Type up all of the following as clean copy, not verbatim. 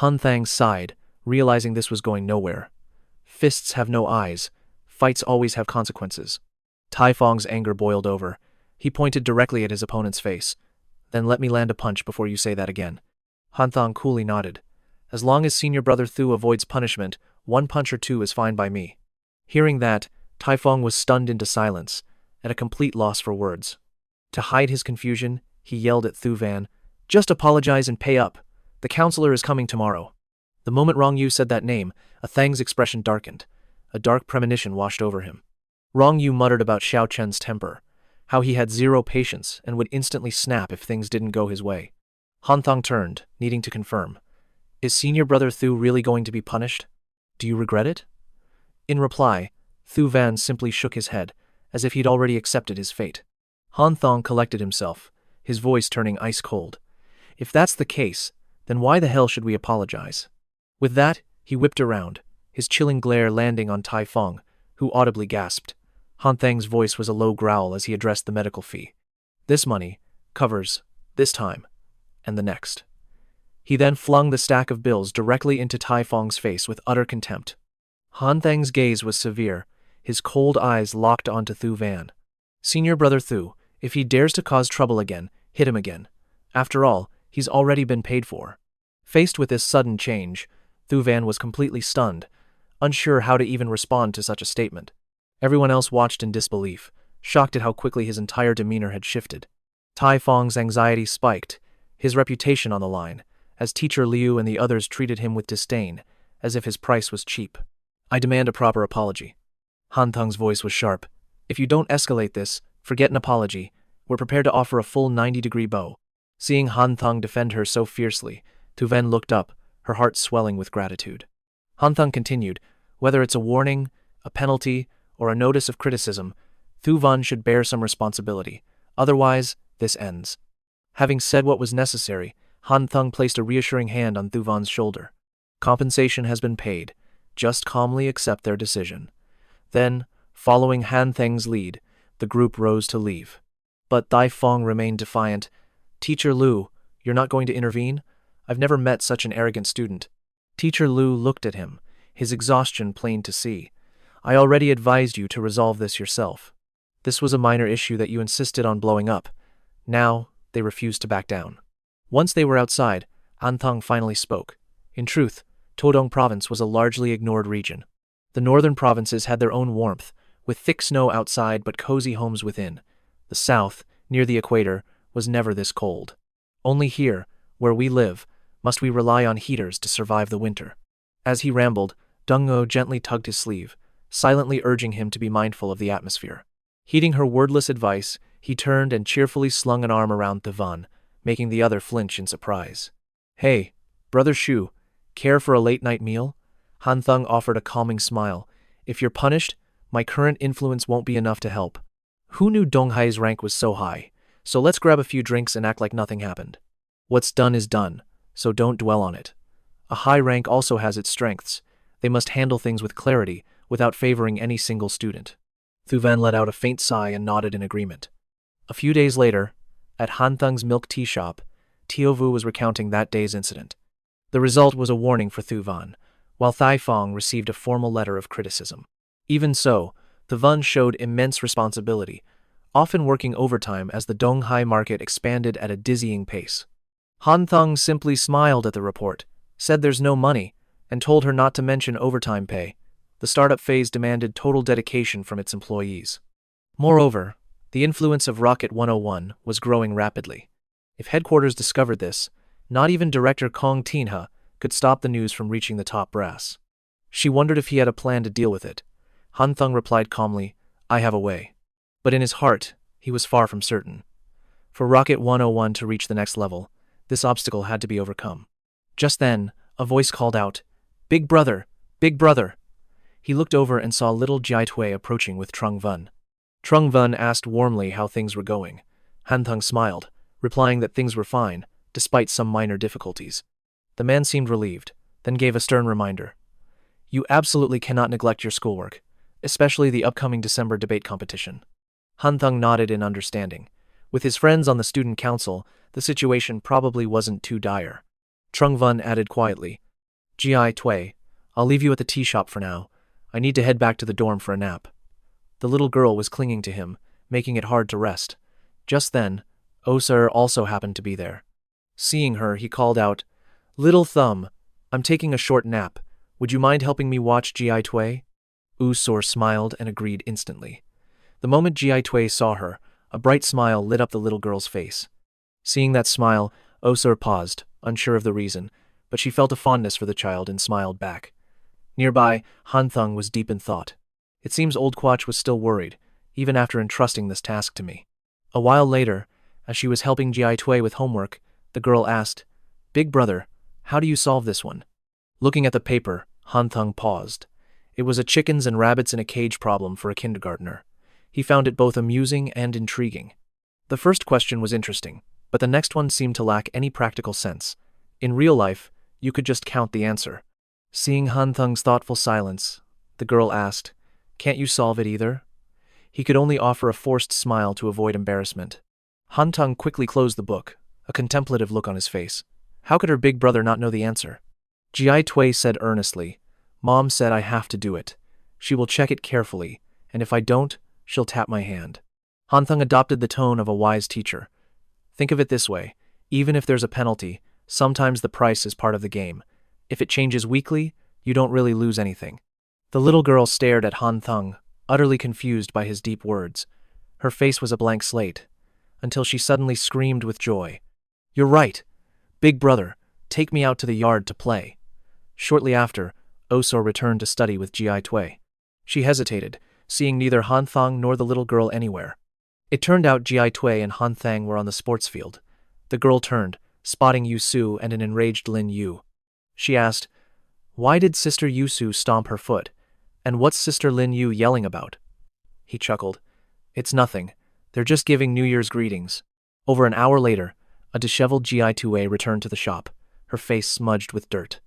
Han Thang sighed, realizing this was going nowhere. Fists have no eyes. Fights always have consequences. Tyong's anger boiled over. He pointed directly at his opponent's face. Then let me land a punch before you say that again. Hanthong coolly nodded. As long as senior brother Thu avoids punishment, 1 punch or 2 is fine by me. Hearing that, Tyong was stunned into silence, at a complete loss for words. To hide his confusion, he yelled at Thu Van, "Just apologize and pay up. The counselor is coming tomorrow." The moment Rong Yu said that name, a Thang's expression darkened. A dark premonition washed over him. Rong Yu muttered about Xiao Chen's temper, how he had 0 patience and would instantly snap if things didn't go his way. Hanthong turned, needing to confirm. Is senior brother Thu really going to be punished? Do you regret it? In reply, Thu Van simply shook his head, as if he'd already accepted his fate. Hanthong collected himself, his voice turning ice cold. If that's the case, then why the hell should we apologize? With that, he whipped around, his chilling glare landing on Tyong, who audibly gasped. Hanthang's voice was a low growl as he addressed the medical fee. This money covers this time and the next. He then flung the stack of bills directly into Tyong's face with utter contempt. Hanthang's gaze was severe, his cold eyes locked onto Thu Van. Senior brother Thu, if he dares to cause trouble again, hit him again. After all, he's already been paid for. Faced with this sudden change, Thu Van was completely stunned, unsure how to even respond to such a statement. Everyone else watched in disbelief, shocked at how quickly his entire demeanor had shifted. Tyong's anxiety spiked, his reputation on the line, as teacher Liu and the others treated him with disdain, as if his price was cheap. I demand a proper apology. Hanthong's voice was sharp. If you don't escalate this, forget an apology. We're prepared to offer a full 90-degree bow. Seeing Hanthong defend her so fiercely, Thu Van looked up, her heart swelling with gratitude. Hanthong continued, whether it's a warning, a penalty, or a notice of criticism, Thu Van should bear some responsibility. Otherwise, this ends. Having said what was necessary, Hanthong placed a reassuring hand on Thu Van's shoulder. Compensation has been paid. Just calmly accept their decision. Then, following Han Thang's lead, the group rose to leave. But Tyong remained defiant. Teacher Liu, you're not going to intervene? I've never met such an arrogant student. Teacher Liu looked at him, his exhaustion plain to see. I already advised you to resolve this yourself. This was a minor issue that you insisted on blowing up. Now, they refused to back down. Once they were outside, Hanthong finally spoke. In truth, Todong province was a largely ignored region. The northern provinces had their own warmth, with thick snow outside but cozy homes within. The south, near the equator, was never this cold. Only here, where we live, must we rely on heaters to survive the winter. As he rambled, Dong-o gently tugged his sleeve, silently urging him to be mindful of the atmosphere. Heeding her wordless advice, he turned and cheerfully slung an arm around Thu Van, making the other flinch in surprise. Hey, Brother Shu, care for a late-night meal? Hanthong offered a calming smile. If you're punished, my current influence won't be enough to help. Who knew Donghai's rank was so high? So let's grab a few drinks and act like nothing happened. What's done is done, so don't dwell on it. A high rank also has its strengths. They must handle things with clarity, without favoring any single student. Thu Van let out a faint sigh and nodded in agreement. A few days later, at Hanthong's milk tea shop, Tiovu was recounting that day's incident. The result was a warning for Thu Van, while Tyong received a formal letter of criticism. Even so, Thu Van showed immense responsibility, often working overtime as the Donghai market expanded at a dizzying pace. Hanthong simply smiled at the report, said there's no money, and told her not to mention overtime pay. The startup phase demanded total dedication from its employees. Moreover, the influence of Rocket 101 was growing rapidly. If headquarters discovered this, not even Director Kong Tinha could stop the news from reaching the top brass. She wondered if he had a plan to deal with it. Hanthong replied calmly, I have a way. But in his heart, he was far from certain. For Rocket 101 to reach the next level, this obstacle had to be overcome. Just then, a voice called out, Big brother! Big brother! He looked over and saw little Giait approaching with Trung Van. Trung Van asked warmly how things were going. Hanthong smiled, replying that things were fine, despite some minor difficulties. The man seemed relieved, then gave a stern reminder. You absolutely cannot neglect your schoolwork, especially the upcoming December debate competition. Hanthong nodded in understanding. With his friends on the student council, the situation probably wasn't too dire. Trung Van added quietly, Giait, I'll leave you at the tea shop for now. I need to head back to the dorm for a nap. The little girl was clinging to him, making it hard to rest. Just then, Osir also happened to be there. Seeing her, he called out, "Little Thumb, I'm taking a short nap. Would you mind helping me watch Giait?" Usor smiled and agreed instantly. The moment Giait saw her, a bright smile lit up the little girl's face. Seeing that smile, Osir paused, unsure of the reason, but she felt a fondness for the child and smiled back. Nearby, Hanthong was deep in thought. It seems old Quach was still worried, even after entrusting this task to me. A while later, as she was helping Giait with homework, the girl asked, "Big brother, how do you solve this one?" Looking at the paper, Hanthong paused. It was a chickens and rabbits in a cage problem for a kindergartner. He found it both amusing and intriguing. The first question was interesting, but the next one seemed to lack any practical sense. In real life, you could just count the answer. Seeing Hanthong's thoughtful silence, the girl asked, "Can't you solve it either?" He could only offer a forced smile to avoid embarrassment. Hanthong quickly closed the book, a contemplative look on his face. How could her big brother not know the answer? Giait said earnestly, "Mom said I have to do it. She will check it carefully, and if I don't, she'll tap my hand." Hanthong adopted the tone of a wise teacher. Think of it this way, even if there's a penalty, sometimes the price is part of the game. If it changes weekly, you don't really lose anything. The little girl stared at Hanthong, utterly confused by his deep words. Her face was a blank slate, until she suddenly screamed with joy. "You're right! Big brother, take me out to the yard to play." Shortly after, Osor returned to study with Giait. She hesitated, seeing neither Hanthong nor the little girl anywhere. It turned out Giait and Hanthong were on the sports field. The girl turned, spotting Yusu and an enraged Lin Yu. She asked, "Why did Sister Yusu stomp her foot? And what's Sister Lin Yu yelling about?" He chuckled. "It's nothing. They're just giving New Year's greetings." Over an hour later, a disheveled Giait returned to the shop, her face smudged with dirt.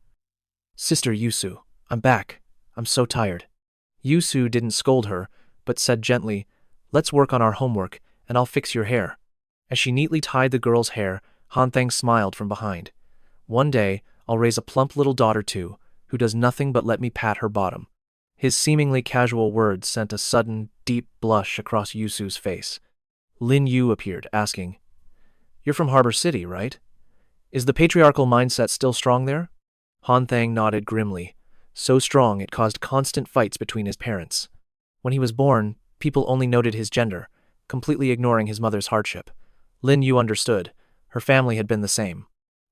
"Sister Yusu, I'm back. I'm so tired." Yusu didn't scold her, but said gently, "Let's work on our homework, and I'll fix your hair." As she neatly tied the girl's hair, Hanthong smiled from behind. "One day, I'll raise a plump little daughter too, who does nothing but let me pat her bottom." His seemingly casual words sent a sudden, deep blush across Yusu's face. Lin Yu appeared, asking, "You're from Harbor City, right? Is the patriarchal mindset still strong there?" Hanthong nodded grimly, so strong it caused constant fights between his parents. When he was born, people only noted his gender, completely ignoring his mother's hardship. Lin Yu understood. Her family had been the same.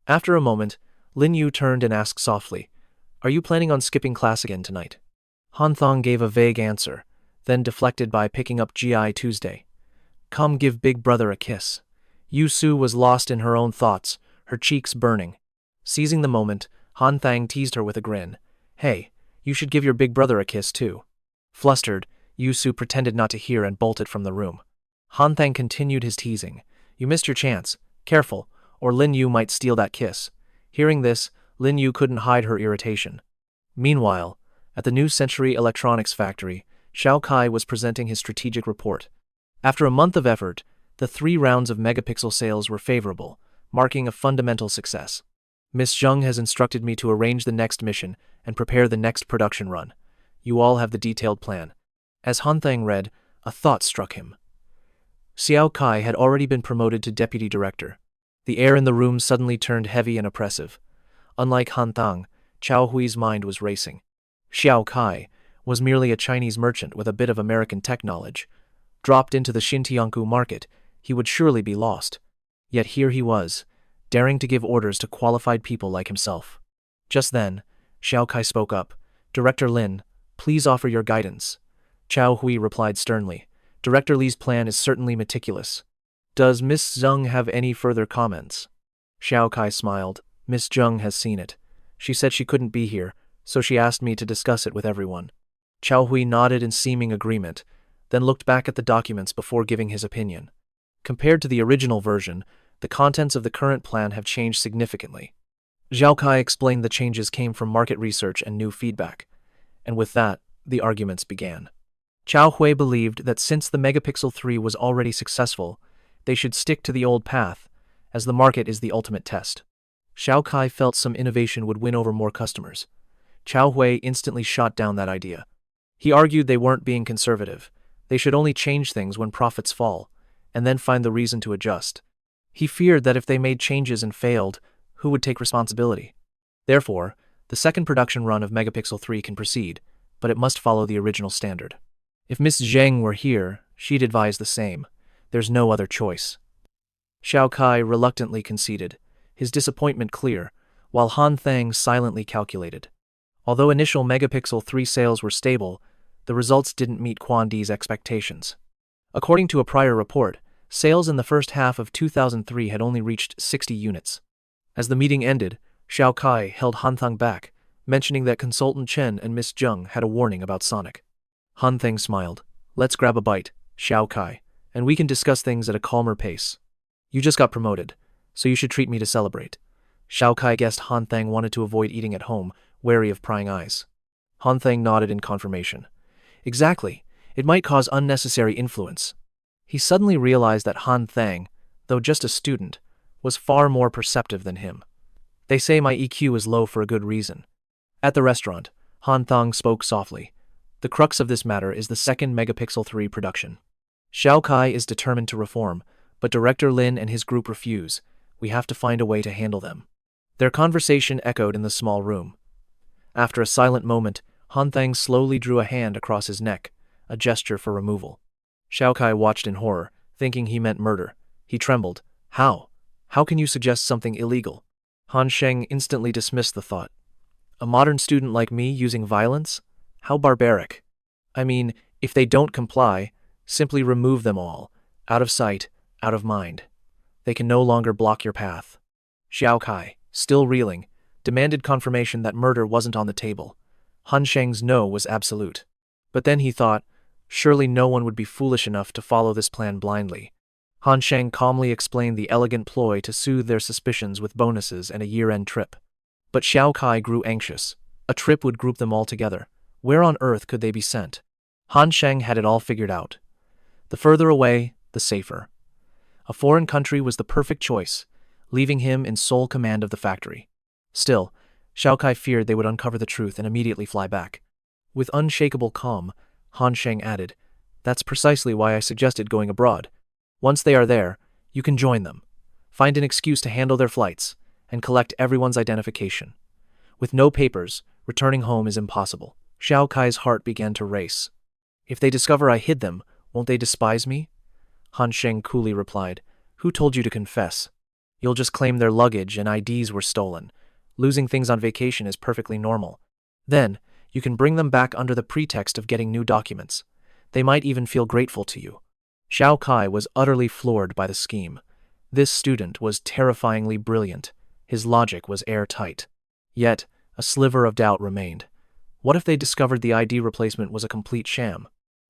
After a moment, Lin Yu turned and asked softly, "Are you planning on skipping class again tonight?" Hanthong gave a vague answer, then deflected by picking up GI Tuesday. "Come give big brother a kiss." Yusu was lost in her own thoughts, her cheeks burning. Seizing the moment, Hanthong teased her with a grin. "Hey, you should give your big brother a kiss too." Flustered, Yusu pretended not to hear and bolted from the room. Hanthong continued his teasing. "You missed your chance. Careful, or Lin Yu might steal that kiss." Hearing this, Lin Yu couldn't hide her irritation. Meanwhile, at the New Century Electronics Factory, Shanghai was presenting his strategic report. After a month of effort, the 3 rounds of megapixel sales were favorable, marking a fundamental success. "Miss Zheng has instructed me to arrange the next mission and prepare the next production run. You all have the detailed plan." As Hanthong read, a thought struck him. Xiao Kai had already been promoted to deputy director. The air in the room suddenly turned heavy and oppressive. Unlike Hanthong, Chao Hui's mind was racing. Xiao Kai was merely a Chinese merchant with a bit of American tech knowledge. Dropped into the Xintiangku market, he would surely be lost. Yet here he was, daring to give orders to qualified people like himself. Just then, Xiao Kai spoke up. "Director Lin, please offer your guidance." Chao Hui replied sternly. "Director Li's plan is certainly meticulous. Does Miss Zheng have any further comments?" Xiao Kai smiled. "Miss Zheng has seen it. She said she couldn't be here, so she asked me to discuss it with everyone." Chao Hui nodded in seeming agreement, then looked back at the documents before giving his opinion. Compared to the original version, the contents of the current plan have changed significantly. Xiao Kai explained the changes came from market research and new feedback, and with that, the arguments began. Chao Hui believed that since the Megapixel 3 was already successful, they should stick to the old path, as the market is the ultimate test. Xiao Kai felt some innovation would win over more customers. Chao Hui instantly shot down that idea. He argued they weren't being conservative. They should only change things when profits fall, and then find the reason to adjust. He feared that if they made changes and failed, who would take responsibility? Therefore, the second production run of Megapixel 3 can proceed, but it must follow the original standard. If Miss Zheng were here, she'd advise the same. There's no other choice. Xiao Kai reluctantly conceded, his disappointment clear, while Han Thang silently calculated. Although initial Megapixel 3 sales were stable, the results didn't meet Quan Di's expectations. According to a prior report, sales in the first half of 2003 had only reached 60 units. As the meeting ended, Xiao Kai held Hanthong back, mentioning that Consultant Chen and Miss Zheng had a warning about Sonic. Hanthong smiled. Let's grab a bite, Xiao Kai, and we can discuss things at a calmer pace. You just got promoted, so you should treat me to celebrate. Xiao Kai guessed Hanthong wanted to avoid eating at home, wary of prying eyes. Hanthong nodded in confirmation. Exactly, it might cause unnecessary influence. He suddenly realized that Han Thang, though just a student, was far more perceptive than him. They say my EQ is low for a good reason. At the restaurant, Han Thang spoke softly. The crux of this matter is the second Megapixel 3 production. Xiao Kai is determined to reform, but Director Lin and his group refuse. We have to find a way to handle them. Their conversation echoed in the small room. After a silent moment, Han Thang slowly drew a hand across his neck, a gesture for removal. Xiao Kai watched in horror, thinking he meant murder. He trembled. How? How can you suggest something illegal? Han Sheng instantly dismissed the thought. A modern student like me using violence? How barbaric. I mean, if they don't comply, simply remove them all. Out of sight, out of mind. They can no longer block your path. Xiao Kai, still reeling, demanded confirmation that murder wasn't on the table. Han Sheng's no was absolute. But then he thought, surely no one would be foolish enough to follow this plan blindly. Han Sheng calmly explained the elegant ploy to soothe their suspicions with bonuses and a year-end trip. But Xiao Kai grew anxious. A trip would group them all together. Where on earth could they be sent? Han Sheng had it all figured out. The further away, the safer. A foreign country was the perfect choice, leaving him in sole command of the factory. Still, Xiao Kai feared they would uncover the truth and immediately fly back. With unshakable calm, Han Sheng added, That's precisely why I suggested going abroad. Once they are there, you can join them. Find an excuse to handle their flights, and collect everyone's identification. With no papers, returning home is impossible. Xiao Kai's heart began to race. If they discover I hid them, won't they despise me? Han Sheng coolly replied, Who told you to confess? You'll just claim their luggage and IDs were stolen. Losing things on vacation is perfectly normal. Then, you can bring them back under the pretext of getting new documents. They might even feel grateful to you. Xiao Kai was utterly floored by the scheme. This student was terrifyingly brilliant. His logic was airtight. Yet, a sliver of doubt remained. What if they discovered the ID replacement was a complete sham?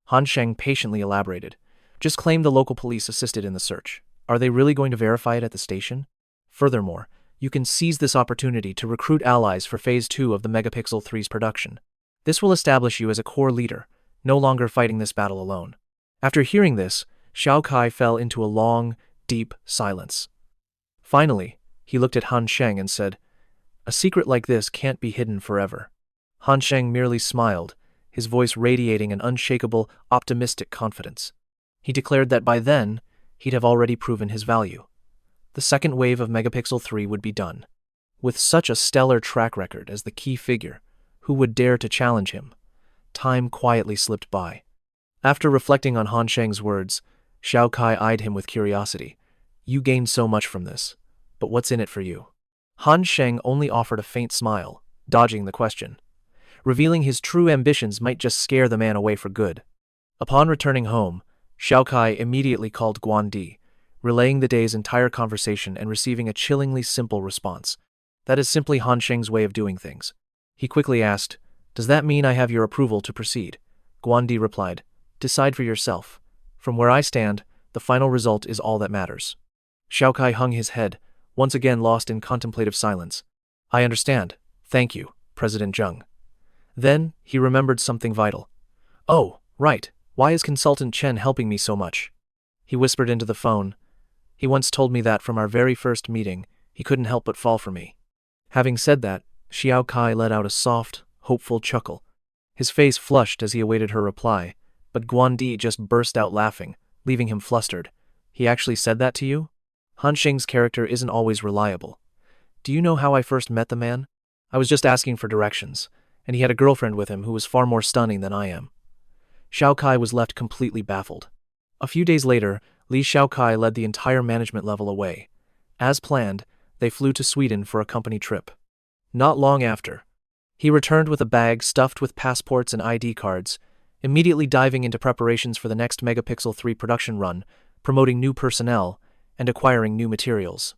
Han Sheng patiently elaborated. Just claim the local police assisted in the search. Are they really going to verify it at the station? Furthermore, you can seize this opportunity to recruit allies for Phase 2 of the Megapixel 3's production. This will establish you as a core leader, no longer fighting this battle alone. After hearing this, Xiao Kai fell into a long, deep silence. Finally, he looked at Han Sheng and said, A secret like this can't be hidden forever. Han Sheng merely smiled, his voice radiating an unshakable, optimistic confidence. He declared that by then, he'd have already proven his value. The second wave of Megapixel 3 would be done. With such a stellar track record as the key figure, who would dare to challenge him? Time quietly slipped by. After reflecting on Han Sheng's words, Xiao Kai eyed him with curiosity. You gained so much from this, but what's in it for you? Han Sheng only offered a faint smile, dodging the question. Revealing his true ambitions might just scare the man away for good. Upon returning home, Xiao Kai immediately called Guan Di, relaying the day's entire conversation and receiving a chillingly simple response. That is simply Han Sheng's way of doing things. He quickly asked, Does that mean I have your approval to proceed? Guan Di replied, Decide for yourself. From where I stand, the final result is all that matters. Xiao Kai hung his head, once again lost in contemplative silence. I understand. Thank you, President Zheng. Then, he remembered something vital. Oh, right. Why is Consultant Chen helping me so much? He whispered into the phone. He once told me that from our very first meeting, He couldn't help but fall for me. Having said that, Xiao Kai let out a soft, hopeful chuckle. His face flushed as he awaited her reply, but Guandi just burst out laughing, leaving him flustered. He actually said that to you? Han Sheng's character isn't always reliable. Do you know how I first met the man? I was just asking for directions, and he had a girlfriend with him who was far more stunning than I am. Xiao Kai was left completely baffled. A few days later, Li Xiao Kai led the entire management level away. As planned, they flew to Sweden for a company trip. Not long after, he returned with a bag stuffed with passports and ID cards, immediately diving into preparations for the next Megapixel 3 production run, promoting new personnel, and acquiring new materials.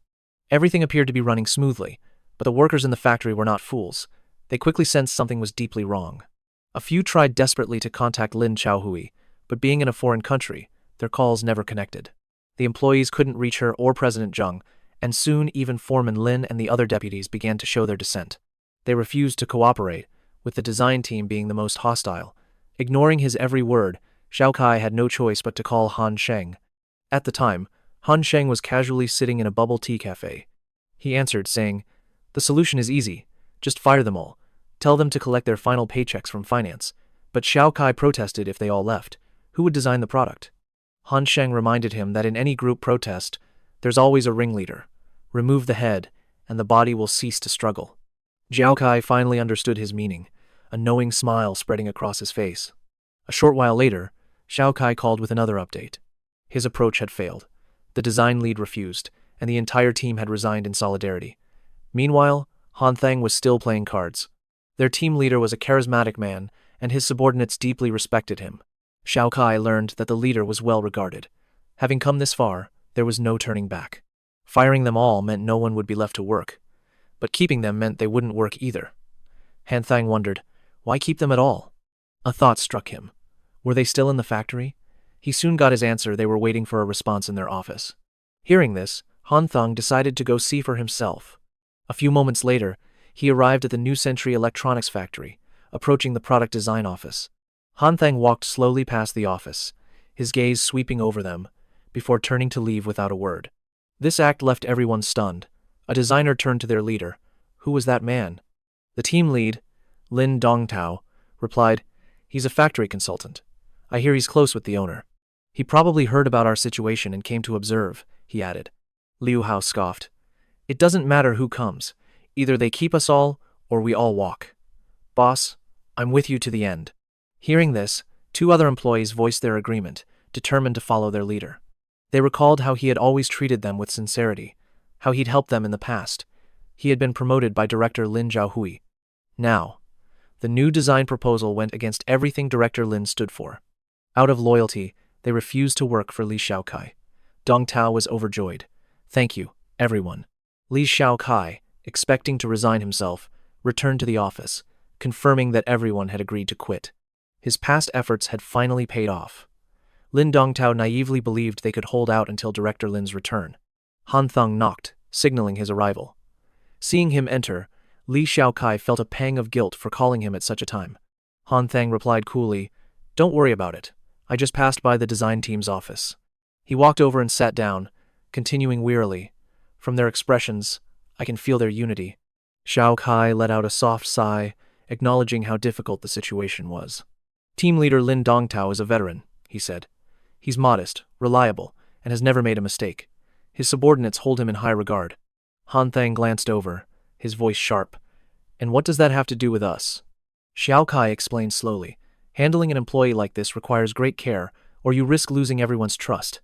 Everything appeared to be running smoothly, but the workers in the factory were not fools. They quickly sensed something was deeply wrong. A few tried desperately to contact Lin Chaohui, but being in a foreign country, their calls never connected. The employees couldn't reach her or President Zheng, and soon even Foreman Lin and the other deputies began to show their dissent. They refused to cooperate, with the design team being the most hostile. Ignoring his every word, Xiao Kai had no choice but to call Han Sheng. At the time, Han Sheng was casually sitting in a bubble tea cafe. He answered, saying, "The solution is easy. Just fire them all. Tell them to collect their final paychecks from finance." But Xiao Kai protested if they all left. Who would design the product? Han Sheng reminded him that in any group protest, there's always a ringleader. Remove the head, and the body will cease to struggle. Xiao Kai finally understood his meaning, a knowing smile spreading across his face. A short while later, Xiao Kai called with another update. His approach had failed. The design lead refused, and the entire team had resigned in solidarity. Meanwhile, Hanthong was still playing cards. Their team leader was a charismatic man, and his subordinates deeply respected him. Xiao Kai learned that the leader was well regarded. Having come this far, there was no turning back. Firing them all meant no one would be left to work, but keeping them meant they wouldn't work either. Hanthong wondered, why keep them at all? A thought struck him. Were they still in the factory? He soon got his answer. They were waiting for a response in their office. Hearing this, Hanthong decided to go see for himself. A few moments later, he arrived at the New Century Electronics factory, approaching the product design office. Hanthong walked slowly past the office, his gaze sweeping over them, before turning to leave without a word. This act left everyone stunned. A designer turned to their leader. Who was that man? The team lead, Lin Dongtao, replied, "He's a factory consultant. I hear he's close with the owner. He probably heard about our situation and came to observe," he added. Liu Hao scoffed. "It doesn't matter who comes. Either they keep us all, or we all walk. Boss, I'm with you to the end." Hearing this, two other employees voiced their agreement, determined to follow their leader. They recalled how he had always treated them with sincerity, how he'd helped them in the past. He had been promoted by Director Lin Zhaohui. Now, the new design proposal went against everything Director Lin stood for. Out of loyalty, they refused to work for Li Xiaokai. Dong Tao was overjoyed. "Thank you, everyone." Li Xiaokai, expecting to resign himself, returned to the office, confirming that everyone had agreed to quit. His past efforts had finally paid off. Lin Dongtao naively believed they could hold out until Director Lin's return. Hanthong knocked, signaling his arrival. Seeing him enter, Li Xiaokai felt a pang of guilt for calling him at such a time. Hanthong replied coolly, "Don't worry about it. I just passed by the design team's office." He walked over and sat down, continuing wearily, "From their expressions, I can feel their unity." Xiaokai let out a soft sigh, acknowledging how difficult the situation was. "Team leader Lin Dongtao is a veteran," he said. "He's modest, reliable, and has never made a mistake. His subordinates hold him in high regard." Hanthong glanced over, his voice sharp. "And what does that have to do with us?" Xiao Kai explained slowly. "Handling an employee like this requires great care, or you risk losing everyone's trust."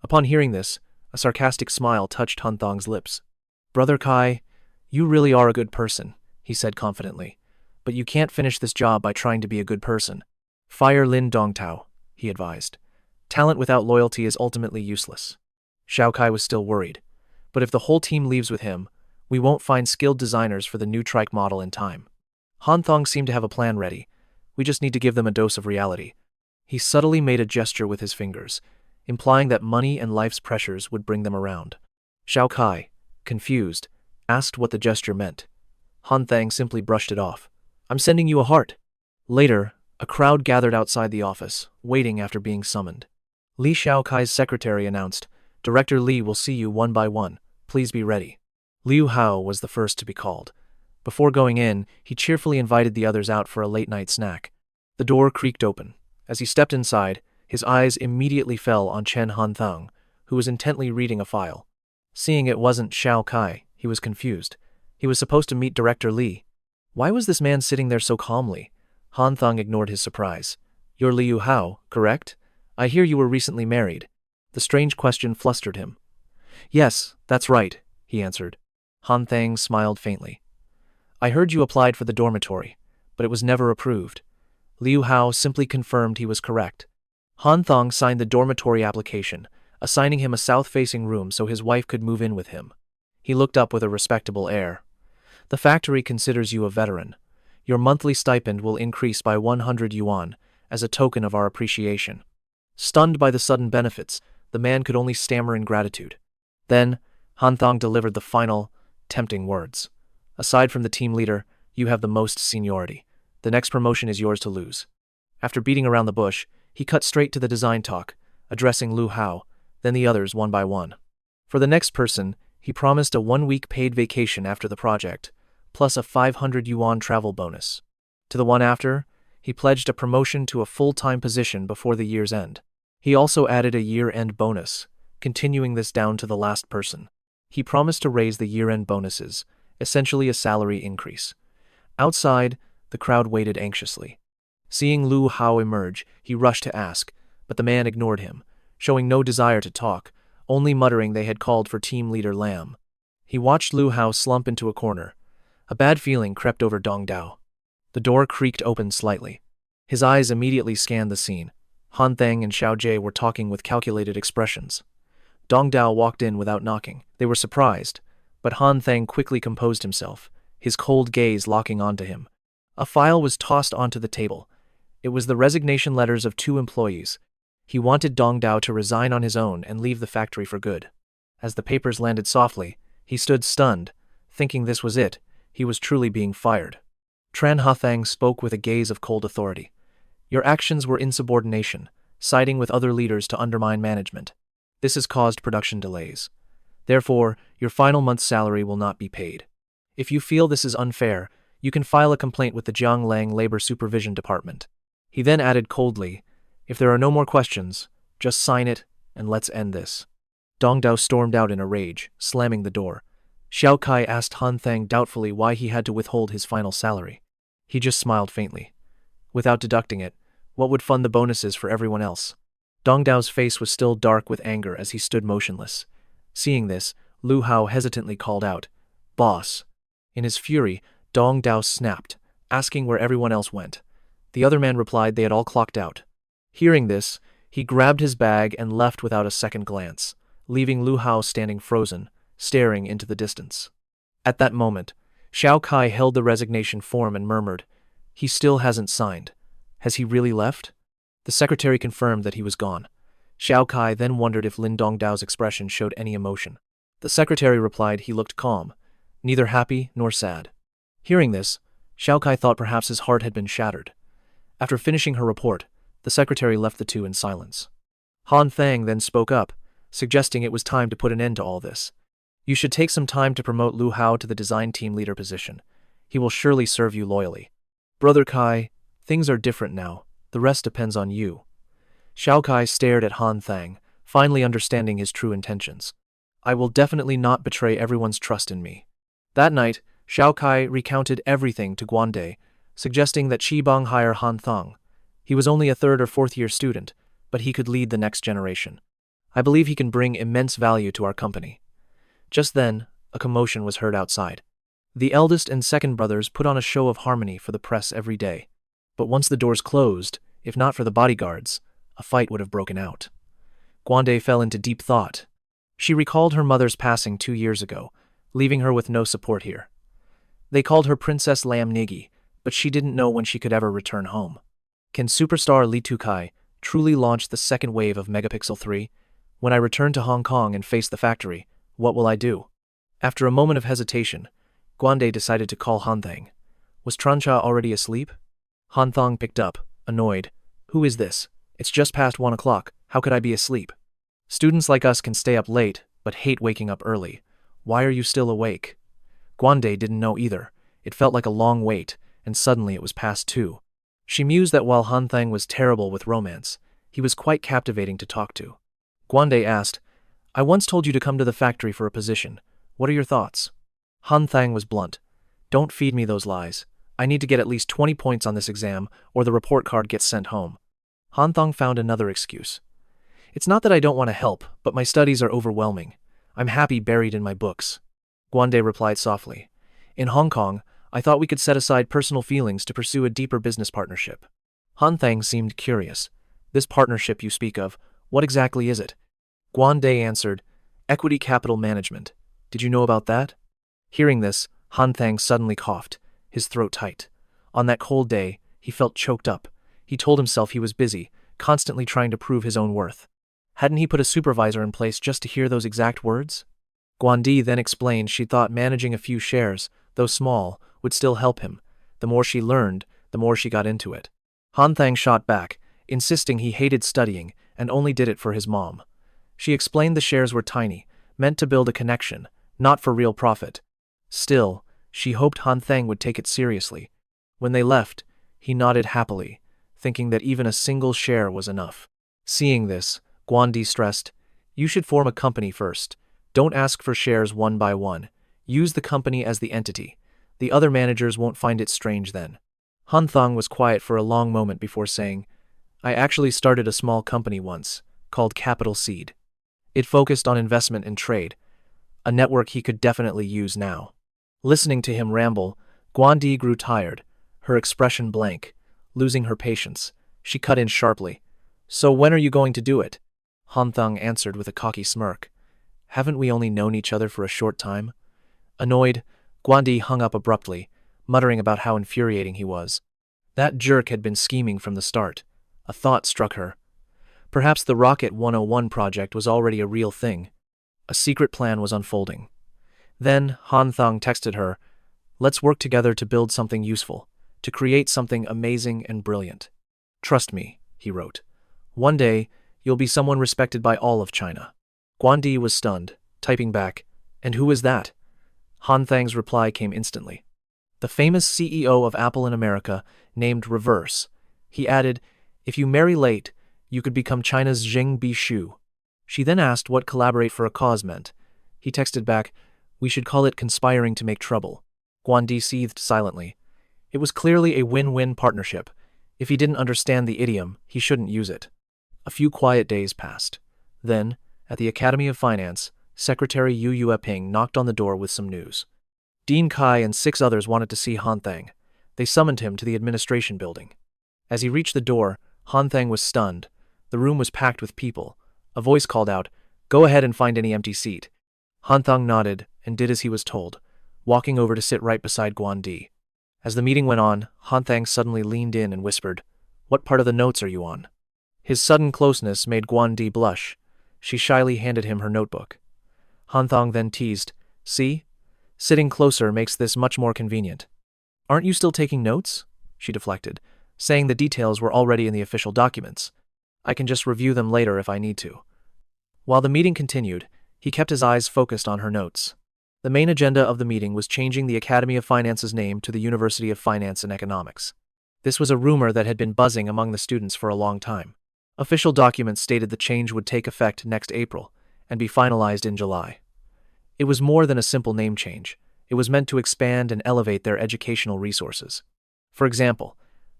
Upon hearing this, a sarcastic smile touched Hanthong's lips. "Brother Kai, you really are a good person," he said confidently. "But you can't finish this job by trying to be a good person. Fire Lin Dongtao," he advised. "Talent without loyalty is ultimately useless." Xiao Kai was still worried. "But if the whole team leaves with him, we won't find skilled designers for the new trike model in time." Hanthong seemed to have a plan ready. "We just need to give them a dose of reality." He subtly made a gesture with his fingers, implying that money and life's pressures would bring them around. Xiao Kai, confused, asked what the gesture meant. Hanthong simply brushed it off. "I'm sending you a heart." Later, a crowd gathered outside the office, waiting after being summoned. Li Xiaokai's secretary announced, "Director Li will see you one by one. Please be ready." Liu Hao was the first to be called. Before going in, he cheerfully invited the others out for a late-night snack. The door creaked open. As he stepped inside, his eyes immediately fell on Tran Han Thang, who was intently reading a file. Seeing it wasn't Xiao Kai, he was confused. He was supposed to meet Director Li. Why was this man sitting there so calmly? Hanthong ignored his surprise. You're Liu Hao, correct? I hear you were recently married. The strange question flustered him. Yes, that's right, he answered. Hanthong smiled faintly. I heard you applied for the dormitory, but it was never approved. Liu Hao simply confirmed he was correct. Hanthong signed the dormitory application, assigning him a south-facing room so his wife could move in with him. He looked up with a respectable air. The factory considers you a veteran. Your monthly stipend will increase by 100 yuan, as a token of our appreciation. Stunned by the sudden benefits, the man could only stammer in gratitude. Then, Hanthong delivered the final, tempting words. Aside from the team leader, you have the most seniority. The next promotion is yours to lose. After beating around the bush, he cut straight to the design talk, addressing Liu Hao, then the others one by one. For the next person, he promised a 1-week paid vacation after the project, plus a 500 yuan travel bonus. To the one after, he pledged a promotion to a full-time position before the year's end. He also added a year-end bonus, continuing this down to the last person. He promised to raise the year-end bonuses, essentially a salary increase. Outside, the crowd waited anxiously. Seeing Liu Hao emerge, he rushed to ask, but the man ignored him, showing no desire to talk, only muttering they had called for team leader Lam. He watched Liu Hao slump into a corner. A bad feeling crept over Dong Dao. The door creaked open slightly. His eyes immediately scanned the scene. Han Thang and Xiao Jie were talking with calculated expressions. Dong Dao walked in without knocking. They were surprised, but Han Thang quickly composed himself, his cold gaze locking onto him. A file was tossed onto the table. It was the resignation letters of 2 employees. He wanted Dong Dao to resign on his own and leave the factory for good. As the papers landed softly, he stood stunned, thinking this was it. He was truly being fired. Tran Han Thang spoke with a gaze of cold authority. Your actions were insubordination, siding with other leaders to undermine management. This has caused production delays. Therefore, your final month's salary will not be paid. If you feel this is unfair, you can file a complaint with the Jianglang Labor Supervision Department. He then added coldly, if there are no more questions, just sign it and let's end this. Dong Dao stormed out in a rage, slamming the door. Xiao Kai asked Han Thang doubtfully why he had to withhold his final salary. He just smiled faintly. Without deducting it, what would fund the bonuses for everyone else? Dong Dao's face was still dark with anger as he stood motionless. Seeing this, Liu Hao hesitantly called out, Boss. In his fury, Dong Dao snapped, asking where everyone else went. The other man replied they had all clocked out. Hearing this, he grabbed his bag and left without a second glance, leaving Liu Hao standing frozen, staring into the distance. At that moment, Xiao Kai held the resignation form and murmured, He still hasn't signed. Has he really left? The secretary confirmed that he was gone. Xiao Kai then wondered if Lin Dongdao's expression showed any emotion. The secretary replied he looked calm, neither happy nor sad. Hearing this, Xiao Kai thought perhaps his heart had been shattered. After finishing her report, the secretary left the two in silence. Han Thang then spoke up, suggesting it was time to put an end to all this. You should take some time to promote Liu Hao to the design team leader position. He will surely serve you loyally. Brother Kai, things are different now. The rest depends on you. Xiao Kai stared at Han Thang, finally understanding his true intentions. I will definitely not betray everyone's trust in me. That night, Xiao Kai recounted everything to Guande, suggesting that Qibang hire Hanthong. He was only a 3rd or 4th year student, but he could lead the next generation. I believe he can bring immense value to our company. Just then, a commotion was heard outside. The eldest and second brothers put on a show of harmony for the press every day. But once the doors closed, if not for the bodyguards, a fight would have broken out. Guande fell into deep thought. She recalled her mother's passing 2 years ago, leaving her with no support here. They called her Princess Lam Nigi, but she didn't know when she could ever return home. Can superstar Li Tukai truly launch the second wave of Megapixel 3? When I return to Hong Kong and face the factory, what will I do? After a moment of hesitation, Guande decided to call Hanthong. Was Trancha already asleep? Hanthong picked up, annoyed. Who is this? It's just past 1 o'clock. How could I be asleep? Students like us can stay up late, but hate waking up early. Why are you still awake? Guande didn't know either. It felt like a long wait, and suddenly it was past 2. She mused that while Hanthong was terrible with romance, he was quite captivating to talk to. Guande asked, I once told you to come to the factory for a position. What are your thoughts? Hanthong was blunt. Don't feed me those lies. I need to get at least 20 points on this exam, or the report card gets sent home. Hanthong found another excuse. It's not that I don't want to help, but my studies are overwhelming. I'm happy buried in my books. Guande replied softly. In Hong Kong, I thought we could set aside personal feelings to pursue a deeper business partnership. Hanthong seemed curious. This partnership you speak of, what exactly is it? Guande answered, Equity capital management. Did you know about that? Hearing this, Hanthong suddenly coughed, his throat tight. On that cold day, he felt choked up. He told himself he was busy, constantly trying to prove his own worth. Hadn't he put a supervisor in place just to hear those exact words? Guande then explained she thought managing a few shares, though small, would still help him. The more she learned, the more she got into it. Hanthong shot back, insisting he hated studying and only did it for his mom. She explained the shares were tiny, meant to build a connection, not for real profit. Still, she hoped Hanthong would take it seriously. When they left, he nodded happily, thinking that even a single share was enough. Seeing this, Guande stressed, You should form a company first. Don't ask for shares one by one. Use the company as the entity. The other managers won't find it strange then. Hanthong was quiet for a long moment before saying, I actually started a small company once, called Capital Seed. It focused on investment and trade, a network he could definitely use now. Listening to him ramble, Guande grew tired, her expression blank. Losing her patience, she cut in sharply. So when are you going to do it? Hanthong answered with a cocky smirk. Haven't we only known each other for a short time? Annoyed, Guande hung up abruptly, muttering about how infuriating he was. That jerk had been scheming from the start. A thought struck her. Perhaps the Rocket 101 project was already a real thing. A secret plan was unfolding. Then Hanthong texted her, Let's work together to build something useful, to create something amazing and brilliant. Trust me, he wrote. One day, you'll be someone respected by all of China. Guande was stunned, typing back, And who is that? Hanthong's reply came instantly. The famous CEO of Apple in America, named Reverse. He added, If you marry late, you could become China's Zheng Bishu. She then asked what collaborate for a cause meant. He texted back, We should call it conspiring to make trouble. Guande seethed silently. It was clearly a win-win partnership. If he didn't understand the idiom, he shouldn't use it. A few quiet days passed. Then, at the Academy of Finance, Secretary Yu Yueping knocked on the door with some news. Dean Kai and 6 others wanted to see Hanthong. They summoned him to the administration building. As he reached the door, Hanthong was stunned. The room was packed with people. A voice called out, Go ahead and find any empty seat. Hanthong nodded and did as he was told, walking over to sit right beside Guande. As the meeting went on, Hanthong suddenly leaned in and whispered, What part of the notes are you on? His sudden closeness made Guande blush. She shyly handed him her notebook. Hanthong then teased, See? Sitting closer makes this much more convenient. Aren't you still taking notes? She deflected, saying the details were already in the official documents. I can just review them later if I need to. While the meeting continued, he kept his eyes focused on her notes. The main agenda of the meeting was changing the Academy of Finance's name to the University of Finance and Economics. This was a rumor that had been buzzing among the students for a long time. Official documents stated the change would take effect next April and be finalized in July. It was more than a simple name change. It was meant to expand and elevate their educational resources. For example,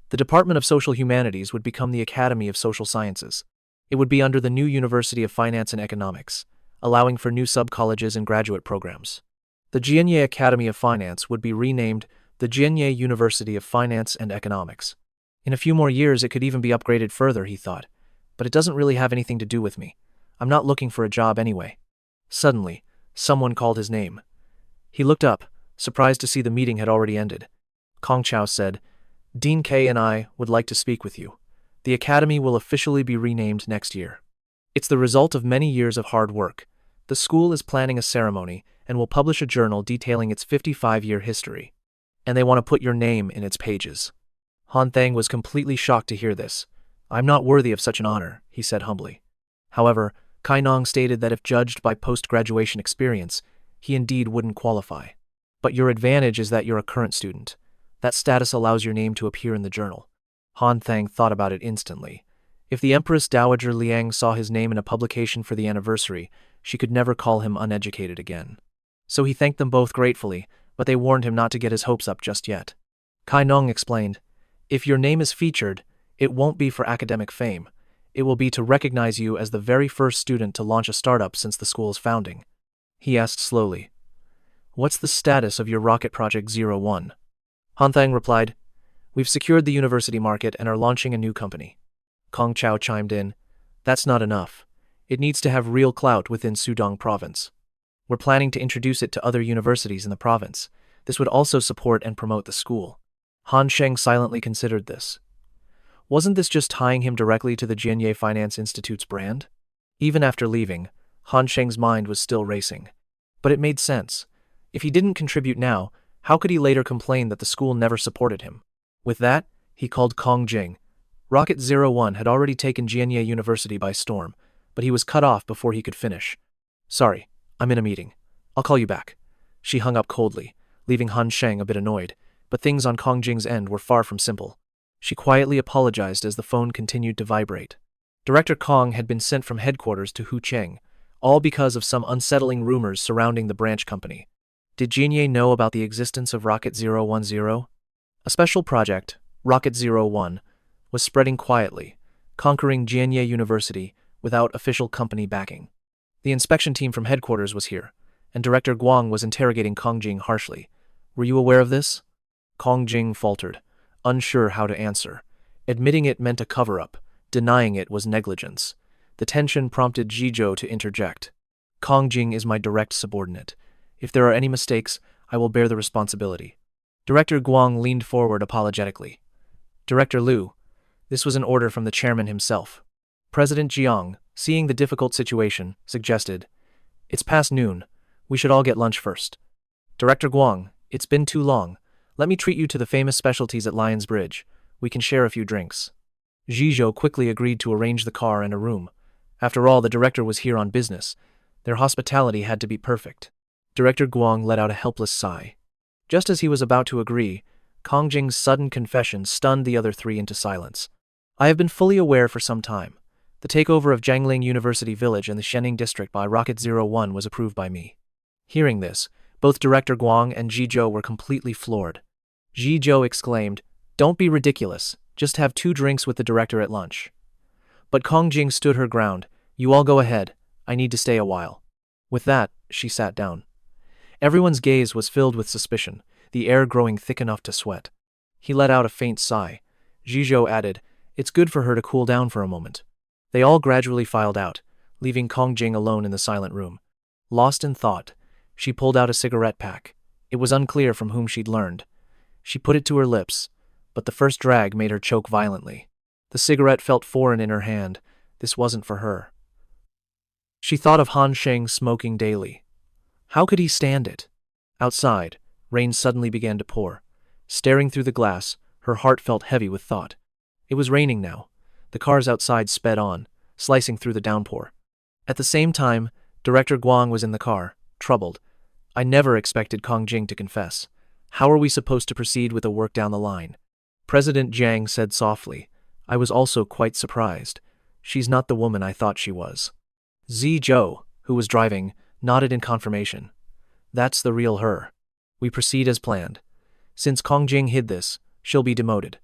the Department of Social Humanities would become the Academy of Social Sciences. It would be under the new University of Finance and Economics, allowing for new sub-colleges and graduate programs. The Giait Academy of Finance would be renamed the Giait University of Finance and Economics. In a few more years, it could even be upgraded further, he thought. But it doesn't really have anything to do with me. I'm not looking for a job anyway. Suddenly, someone called his name. He looked up, surprised to see the meeting had already ended. Kong Chao said, Dean K and I would like to speak with you. The academy will officially be renamed next year. It's the result of many years of hard work. The school is planning a ceremony and will publish a journal detailing its 55-year history. And they want to put your name in its pages. Hanthong was completely shocked to hear this. I'm not worthy of such an honor, he said humbly. However, Kai Nong stated that if judged by post-graduation experience, he indeed wouldn't qualify. But your advantage is that you're a current student. That status allows your name to appear in the journal. Han Thang thought about it instantly. If the Empress Dowager Liang saw his name in a publication for the anniversary, she could never call him uneducated again. So he thanked them both gratefully, but they warned him not to get his hopes up just yet. Kai Nong explained, "If your name is featured, it won't be for academic fame. It will be to recognize you as the very first student to launch a startup since the school's founding." He asked slowly, "What's the status of your rocket project 01? Han Thang replied, "We've secured the university market and are launching a new company." Kong Chao chimed in, "That's not enough. It needs to have real clout within Sudong province. We're planning to introduce it to other universities in the province. This would also support and promote the school." Han Sheng silently considered this. Wasn't this just tying him directly to the Jianye Finance Institute's brand? Even after leaving, Han Sheng's mind was still racing. But it made sense. If he didn't contribute now, how could he later complain that the school never supported him? With that, he called Kongjing. Rocket 01 had already taken Jianye University by storm, but he was cut off before he could finish. "Sorry, I'm in a meeting. I'll call you back." She hung up coldly, leaving Han Sheng a bit annoyed, but things on Kongjing's end were far from simple. She quietly apologized as the phone continued to vibrate. Director Kong had been sent from headquarters to Hucheng, all because of some unsettling rumors surrounding the branch company. Did Jianye know about the existence of Rocket 010? A special project, Rocket 01, was spreading quietly, conquering Jianye University without official company backing. The inspection team from headquarters was here, and Director Guang was interrogating Kongjing harshly. "Were you aware of this?" Kongjing faltered, unsure how to answer. Admitting it meant a cover-up, denying it was negligence. The tension prompted Zhizhou to interject. "Kongjing is my direct subordinate. If there are any mistakes, I will bear the responsibility." Director Guang leaned forward apologetically. "Director Liu, this was an order from the chairman himself." President Jiang, seeing the difficult situation, suggested, "It's past noon. We should all get lunch first." "Director Guang, it's been too long. Let me treat you to the famous specialties at Lion's Bridge. We can share a few drinks." Zhizhou quickly agreed to arrange the car and a room. After all, the director was here on business. Their hospitality had to be perfect. Director Guang let out a helpless sigh. Just as he was about to agree, Kongjing's sudden confession stunned the other three into silence. "I have been fully aware for some time. The takeover of Jiangling University Village and the Shening District by Rocket 01 was approved by me." Hearing this, both Director Guang and Zhizhou were completely floored. Zhizhou exclaimed, "Don't be ridiculous. Just have 2 drinks with the director at lunch." But Kongjing stood her ground. "You all go ahead. I need to stay a while." With that, she sat down. Everyone's gaze was filled with suspicion, the air growing thick enough to sweat. He let out a faint sigh. Zhizhou added, "It's good for her to cool down for a moment." They all gradually filed out, leaving Kongjing alone in the silent room. Lost in thought, she pulled out a cigarette pack. It was unclear from whom she'd learned. She put it to her lips, but the first drag made her choke violently. The cigarette felt foreign in her hand. This wasn't for her. She thought of Han Sheng smoking daily. How could he stand it? Outside, rain suddenly began to pour. Staring through the glass, her heart felt heavy with thought. It was raining now. The cars outside sped on, slicing through the downpour. At the same time, Director Guang was in the car, troubled. "I never expected Kongjing to confess. How are we supposed to proceed with the work down the line?" President Jiang said softly, "I was also quite surprised. She's not the woman I thought she was." Zhizhou, who was driving, nodded in confirmation. "That's the real her. We proceed as planned. Since Kongjing hid this, she'll be demoted.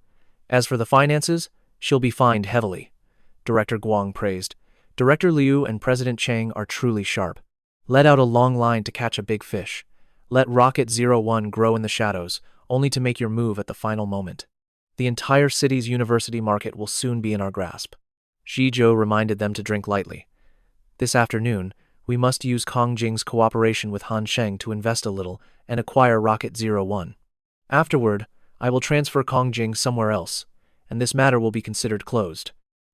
As for the finances, she'll be fined heavily." Director Guang praised. "Director Liu and President Cheng are truly sharp. Let out a long line to catch a big fish. Let Rocket 01 grow in the shadows, only to make your move at the final moment. The entire city's university market will soon be in our grasp." Zhizhou reminded them to drink lightly. "This afternoon, we must use Kongjing's cooperation with Han Sheng to invest a little and acquire Rocket 01. Afterward, I will transfer Kongjing somewhere else, and this matter will be considered closed."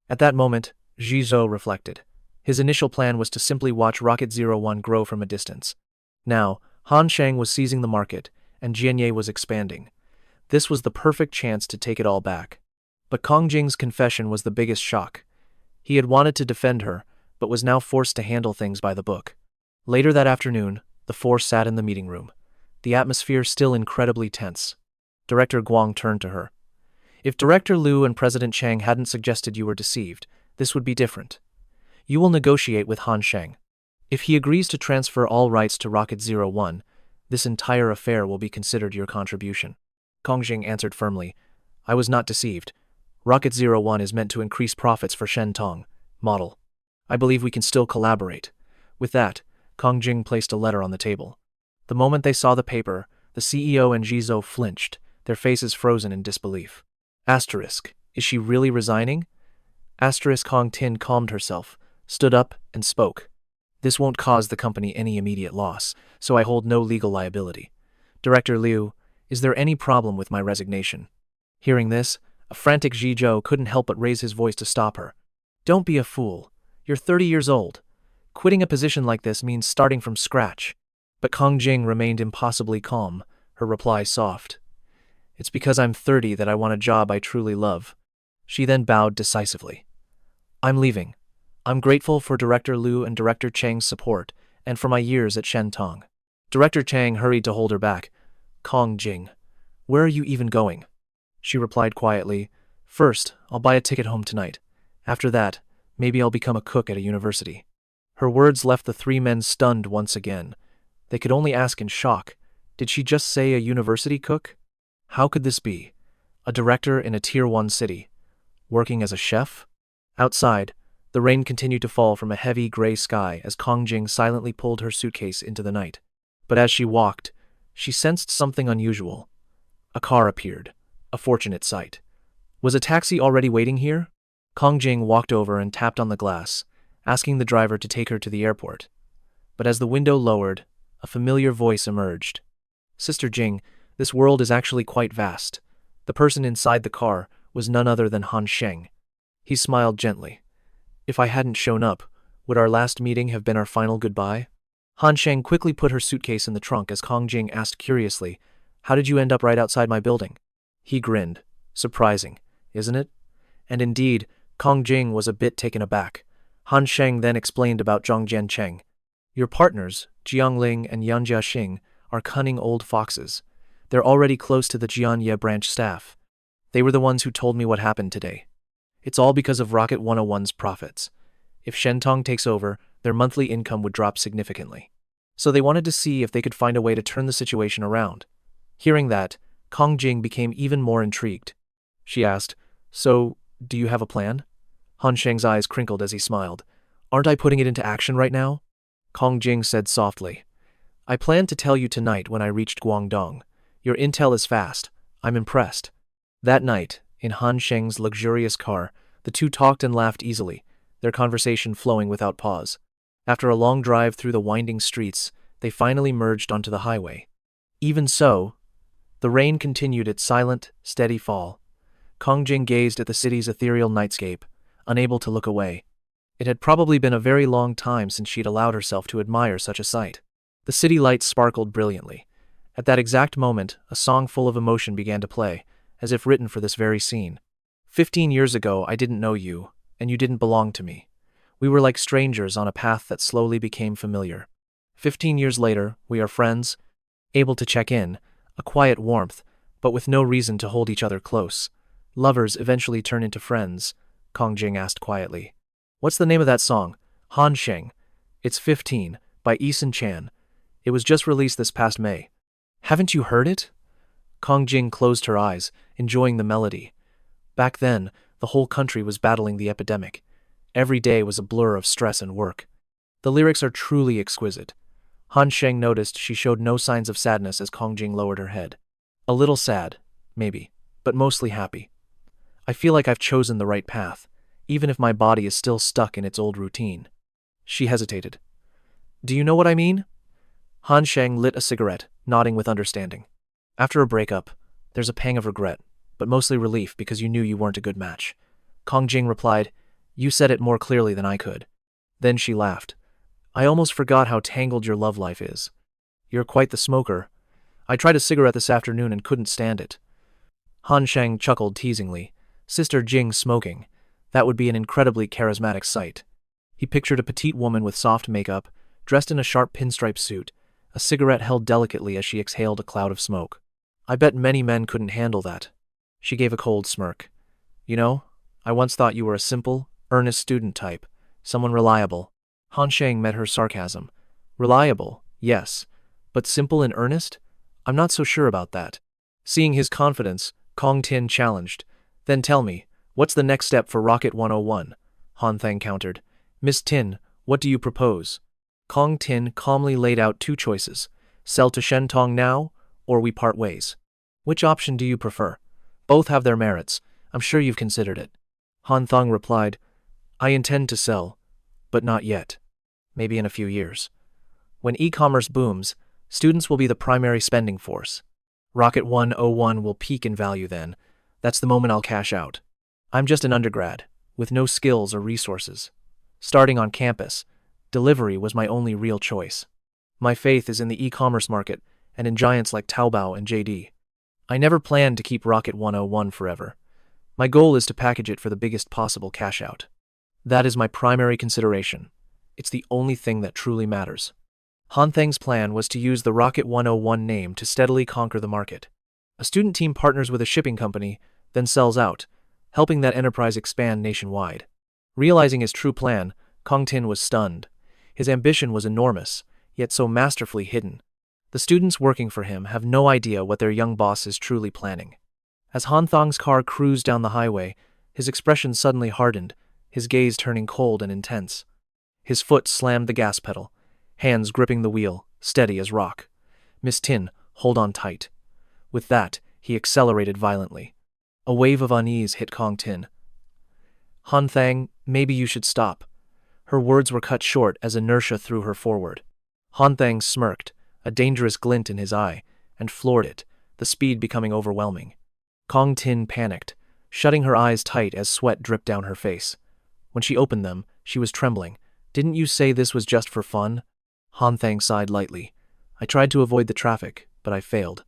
At that moment, Zhizhou reflected. His initial plan was to simply watch Rocket 01 grow from a distance. Now, Han Sheng was seizing the market, and Jianye was expanding. This was the perfect chance to take it all back. But Kongjing's confession was the biggest shock. He had wanted to defend her, but was now forced to handle things by the book. Later that afternoon, The four sat in the meeting room, the atmosphere still incredibly tense. Director Guang turned to her. If Director Liu and President Chang hadn't suggested you were deceived, this would be different. You will negotiate with Han Sheng. If he agrees to transfer all rights to Rocket 01, this entire affair will be considered your contribution. Kongjing answered firmly. I was not deceived. Rocket 01 is meant to increase profits for Shen Tong, model. I believe we can still collaborate. With that, Kongjing placed a letter on the table. The moment they saw the paper, the CEO and Zizou flinched, their faces frozen in disbelief. Asterisk. Is she really resigning? Asterisk. Hong Tin calmed herself, stood up, and spoke. This won't cause the company any immediate loss, so I hold no legal liability. Director Liu, is there any problem with my resignation? Hearing this, a frantic Zizou couldn't help but raise his voice to stop her. Don't be a fool. You're 30 years old. Quitting a position like this means starting from scratch. But Kongjing remained impossibly calm, her reply soft. It's because I'm 30 that I want a job I truly love. She then bowed decisively. I'm leaving. I'm grateful for Director Liu and Director Chang's support, and for my years at Shen Tong. Director Chang hurried to hold her back. Kongjing, where are you even going? She replied quietly, First, I'll buy a ticket home tonight. After that, maybe I'll become a cook at a university. Her words left the three men stunned once again. They could only ask in shock, did she just say a university cook? How could this be? A director in a Tier 1 city, working as a chef? Outside, the rain continued to fall from a heavy gray sky as Kongjing silently pulled her suitcase into the night. But as she walked, she sensed something unusual. A car appeared, a fortunate sight. Was a taxi already waiting here? Kongjing walked over and tapped on the glass, asking the driver to take her to the airport. But as the window lowered, a familiar voice emerged. Sister Jing, this world is actually quite vast. The person inside the car was none other than Han Sheng. He smiled gently. If I hadn't shown up, would our last meeting have been our final goodbye? Han Sheng quickly put her suitcase in the trunk as Kongjing asked curiously, How did you end up right outside my building? He grinned. Surprising, isn't it? And indeed, Kongjing was a bit taken aback. Han Sheng then explained about Zhongjian Cheng. Your partners, Jiangling and Yanjia Xing, are cunning old foxes. They're already close to the Jianye branch staff. They were the ones who told me what happened today. It's all because of Rocket 101's profits. If Shen Tong takes over, their monthly income would drop significantly. So they wanted to see if they could find a way to turn the situation around. Hearing that, Kongjing became even more intrigued. She asked, So, do you have a plan? Han Sheng's eyes crinkled as he smiled. Aren't I putting it into action right now? Kongjing said softly, I planned to tell you tonight when I reached Guangdong. Your intel is fast. I'm impressed. That night, in Han Sheng's luxurious car, the two talked and laughed easily, their conversation flowing without pause. After a long drive through the winding streets, they finally merged onto the highway. Even so, the rain continued its silent, steady fall. Kongjing gazed at the city's ethereal nightscape, unable to look away. It had probably been a very long time since she'd allowed herself to admire such a sight. The city lights sparkled brilliantly. At that exact moment, a song full of emotion began to play, as if written for this very scene. 15 years ago, I didn't know you, and you didn't belong to me. We were like strangers on a path that slowly became familiar. 15 years later, we are friends, able to check in, a quiet warmth, but with no reason to hold each other close. Lovers eventually turn into friends, Kongjing asked quietly. What's the name of that song? Han Sheng. It's 15, by Eason Chan. It was just released this past May. Haven't you heard it? Kongjing closed her eyes, enjoying the melody. Back then, the whole country was battling the epidemic. Every day was a blur of stress and work. The lyrics are truly exquisite. Han Sheng noticed she showed no signs of sadness as Kongjing lowered her head. A little sad, maybe, but mostly happy. I feel like I've chosen the right path, even if my body is still stuck in its old routine. She hesitated. Do you know what I mean? Han Sheng lit a cigarette, nodding with understanding. After a breakup, there's a pang of regret, but mostly relief because you knew you weren't a good match. Kongjing replied, You said it more clearly than I could. Then she laughed. I almost forgot how tangled your love life is. You're quite the smoker. I tried a cigarette this afternoon and couldn't stand it. Han Sheng chuckled teasingly. Sister Jing smoking. That would be an incredibly charismatic sight. He pictured a petite woman with soft makeup, dressed in a sharp pinstripe suit, a a cigarette held delicately as she exhaled a cloud of smoke. I bet many men couldn't handle that. She gave a cold smirk. You know, I once thought you were a simple, earnest student type, someone reliable. Han Sheng met her sarcasm. Reliable, yes, but simple and earnest? I'm not so sure about that. Seeing his confidence, Kong Tin challenged. Then tell me, what's the next step for Rocket 101? Han Thang countered. Miss Tin, what do you propose? Kong Tin calmly laid out two choices. Sell to Shen Tong now, or we part ways. Which option do you prefer? Both have their merits. I'm sure you've considered it. Hanthong replied, I intend to sell, but not yet. Maybe in a few years. When e-commerce booms, students will be the primary spending force. Rocket 101 will peak in value then. That's the moment I'll cash out. I'm just an undergrad, with no skills or resources. Starting on campus, delivery was my only real choice. My faith is in the e-commerce market and in giants like Taobao and JD. I never planned to keep Rocket 101 forever. My goal is to package it for the biggest possible cash out. That is my primary consideration. It's the only thing that truly matters. Han Thang's plan was to use the Rocket 101 name to steadily conquer the market. A student team partners with a shipping company, then sells out, helping that enterprise expand nationwide. Realizing his true plan, Kong Tin was stunned. His ambition was enormous, yet so masterfully hidden. The students working for him have no idea what their young boss is truly planning. As Hanthong's car cruised down the highway, his expression suddenly hardened, his gaze turning cold and intense. His foot slammed the gas pedal, hands gripping the wheel, steady as rock. Miss Tin, hold on tight. With that, he accelerated violently. A wave of unease hit Kong Tin. Han Thang, maybe you should stop. Her words were cut short as inertia threw her forward. Han Thang smirked, a dangerous glint in his eye, and floored it, the speed becoming overwhelming. Kong Tin panicked, shutting her eyes tight as sweat dripped down her face. When she opened them, she was trembling. Didn't you say this was just for fun? Han Thang sighed lightly. I tried to avoid the traffic, but I failed.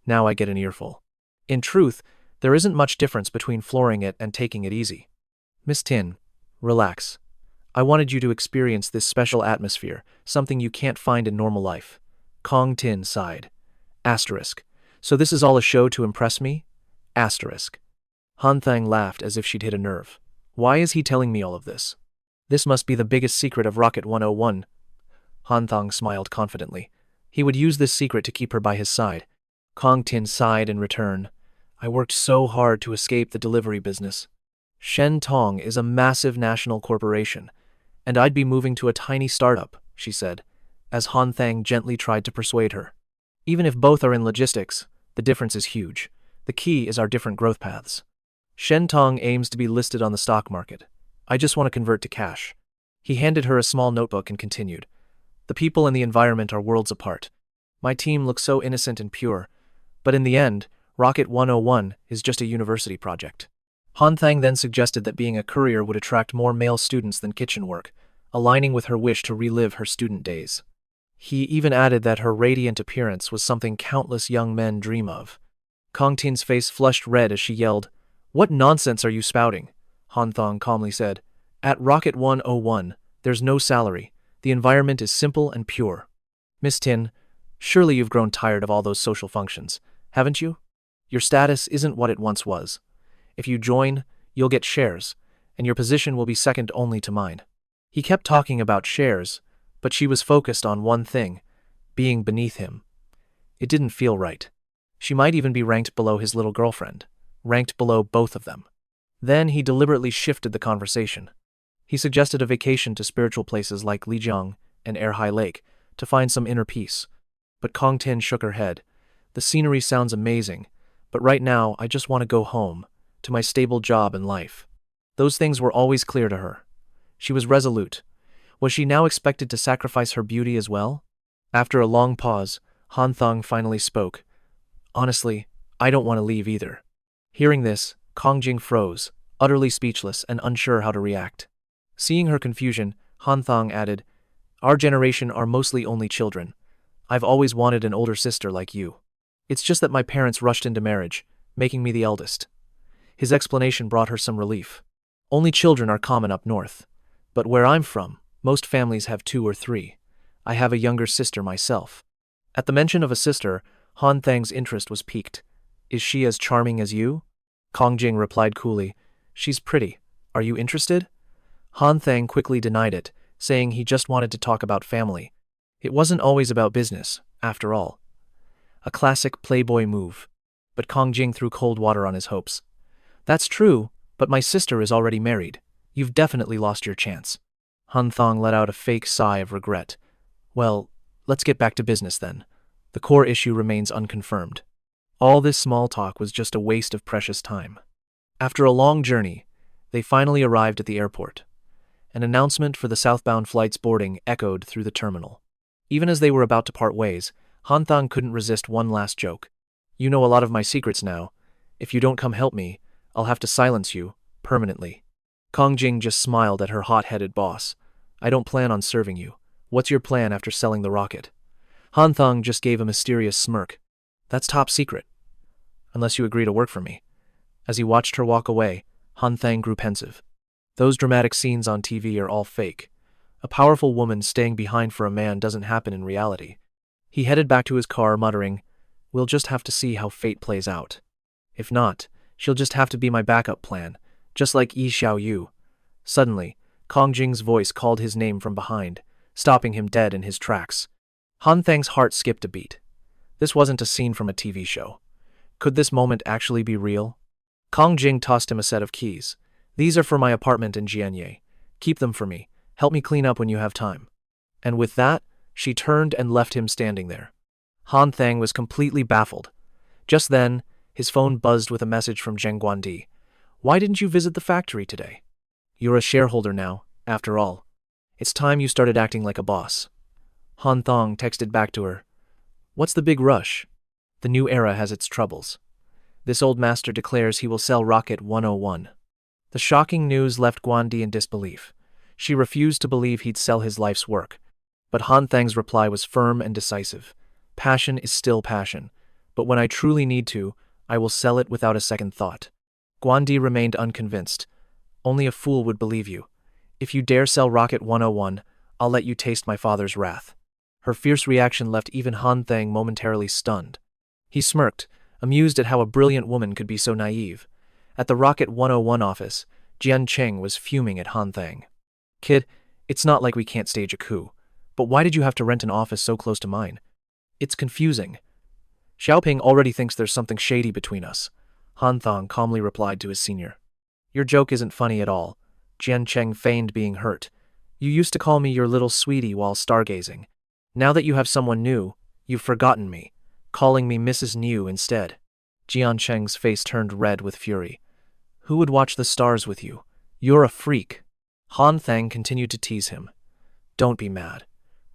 Now I get an earful. In truth, there isn't much difference between flooring it and taking it easy. Miss Tin, relax. I wanted you to experience this special atmosphere, something you can't find in normal life. Kong Tin sighed. Asterisk. So this is all a show to impress me? Asterisk. Han Thang laughed as if she'd hit a nerve. Why is he telling me all of this? This must be the biggest secret of Rocket 101. Han Thang smiled confidently. He would use this secret to keep her by his side. Kong Tin sighed in return. I worked so hard to escape the delivery business. Shen Tong is a massive national corporation, and I'd be moving to a tiny startup, she said, as Han Thang gently tried to persuade her. Even if both are in logistics, the difference is huge. The key is our different growth paths. Shen Tong aims to be listed on the stock market. I just want to convert to cash. He handed her a small notebook and continued. The people and the environment are worlds apart. My team looks so innocent and pure, but in the end, Rocket 101 is just a university project. Han Thang then suggested that being a courier would attract more male students than kitchen work, aligning with her wish to relive her student days. He even added that her radiant appearance was something countless young men dream of. Kong Tin's face flushed red as she yelled, What nonsense are you spouting? Han Thang calmly said, At Rocket 101, there's no salary. The environment is simple and pure. Miss Tin, surely you've grown tired of all those social functions, haven't you? Your status isn't what it once was. If you join, you'll get shares, and your position will be second only to mine. He kept talking about shares, but she was focused on one thing, being beneath him. It didn't feel right. She might even be ranked below his little girlfriend, ranked below both of them. Then he deliberately shifted the conversation. He suggested a vacation to spiritual places like Lijiang and Erhai Lake to find some inner peace. But Kong Tin shook her head. The scenery sounds amazing, but right now I just want to go home, to my stable job and life. Those things were always clear to her. She was resolute. Was she now expected to sacrifice her beauty as well? After a long pause, Han Thang finally spoke. Honestly, I don't want to leave either. Hearing this, Kongjing froze, utterly speechless and unsure how to react. Seeing her confusion, Han Thang added, Our generation are mostly only children. I've always wanted an older sister like you. It's just that my parents rushed into marriage, making me the eldest. His explanation brought her some relief. Only children are common up north. But where I'm from, most families have 2 or 3. I have a younger sister myself. At the mention of a sister, Han Thang's interest was piqued. Is she as charming as you? Kongjing replied coolly. She's pretty. Are you interested? Han Thang quickly denied it, saying he just wanted to talk about family. It wasn't always about business, after all. A classic playboy move. But Kongjing threw cold water on his hopes. That's true, but my sister is already married. You've definitely lost your chance. Hanthong let out a fake sigh of regret. Well, let's get back to business then. The core issue remains unconfirmed. All this small talk was just a waste of precious time. After a long journey, they finally arrived at the airport. An announcement for the southbound flight's boarding echoed through the terminal. Even as they were about to part ways, Hanthong couldn't resist one last joke. You know a lot of my secrets now. If you don't come help me, I'll have to silence you, permanently. Kongjing just smiled at her hot-headed boss. I don't plan on serving you. What's your plan after selling the rocket? Hanthong just gave a mysterious smirk. That's top secret. Unless you agree to work for me. As he watched her walk away, Hanthong grew pensive. Those dramatic scenes on TV are all fake. A powerful woman staying behind for a man doesn't happen in reality. He headed back to his car, muttering, We'll just have to see how fate plays out. If not, she'll just have to be my backup plan, just like Yi Xiaoyu. Suddenly, Kongjing's voice called his name from behind, stopping him dead in his tracks. Hanthang's heart skipped a beat. This wasn't a scene from a TV show. Could this moment actually be real? Kongjing tossed him a set of keys. These are for my apartment in Jianye. Keep them for me. Help me clean up when you have time. And with that, she turned and left him standing there. Hanthang was completely baffled. Just then, his phone buzzed with a message from Zheng Guandi. Why didn't you visit the factory today? You're a shareholder now, after all. It's time you started acting like a boss. Hanthong texted back to her. What's the big rush? The new era has its troubles. This old master declares he will sell Rocket 101. The shocking news left Guandi in disbelief. She refused to believe he'd sell his life's work. But Hanthang's reply was firm and decisive. Passion is still passion, but when I truly need to, I will sell it without a second thought. Guandi remained unconvinced. Only a fool would believe you. If you dare sell Rocket 101, I'll let you taste my father's wrath. Her fierce reaction left even Hanthang momentarily stunned. He smirked, amused at how a brilliant woman could be so naive. At the Rocket 101 office, Jian Cheng was fuming at Hanthang. Kid, it's not like we can't stage a coup. But why did you have to rent an office so close to mine? It's confusing. Xiaoping already thinks there's something shady between us. Hanthong calmly replied to his senior. Your joke isn't funny at all. Jian Cheng feigned being hurt. You used to call me your little sweetie while stargazing. Now that you have someone new, you've forgotten me, calling me Mrs. New instead. Jian Cheng's face turned red with fury. Who would watch the stars with you? You're a freak. Hanthang continued to tease him. Don't be mad.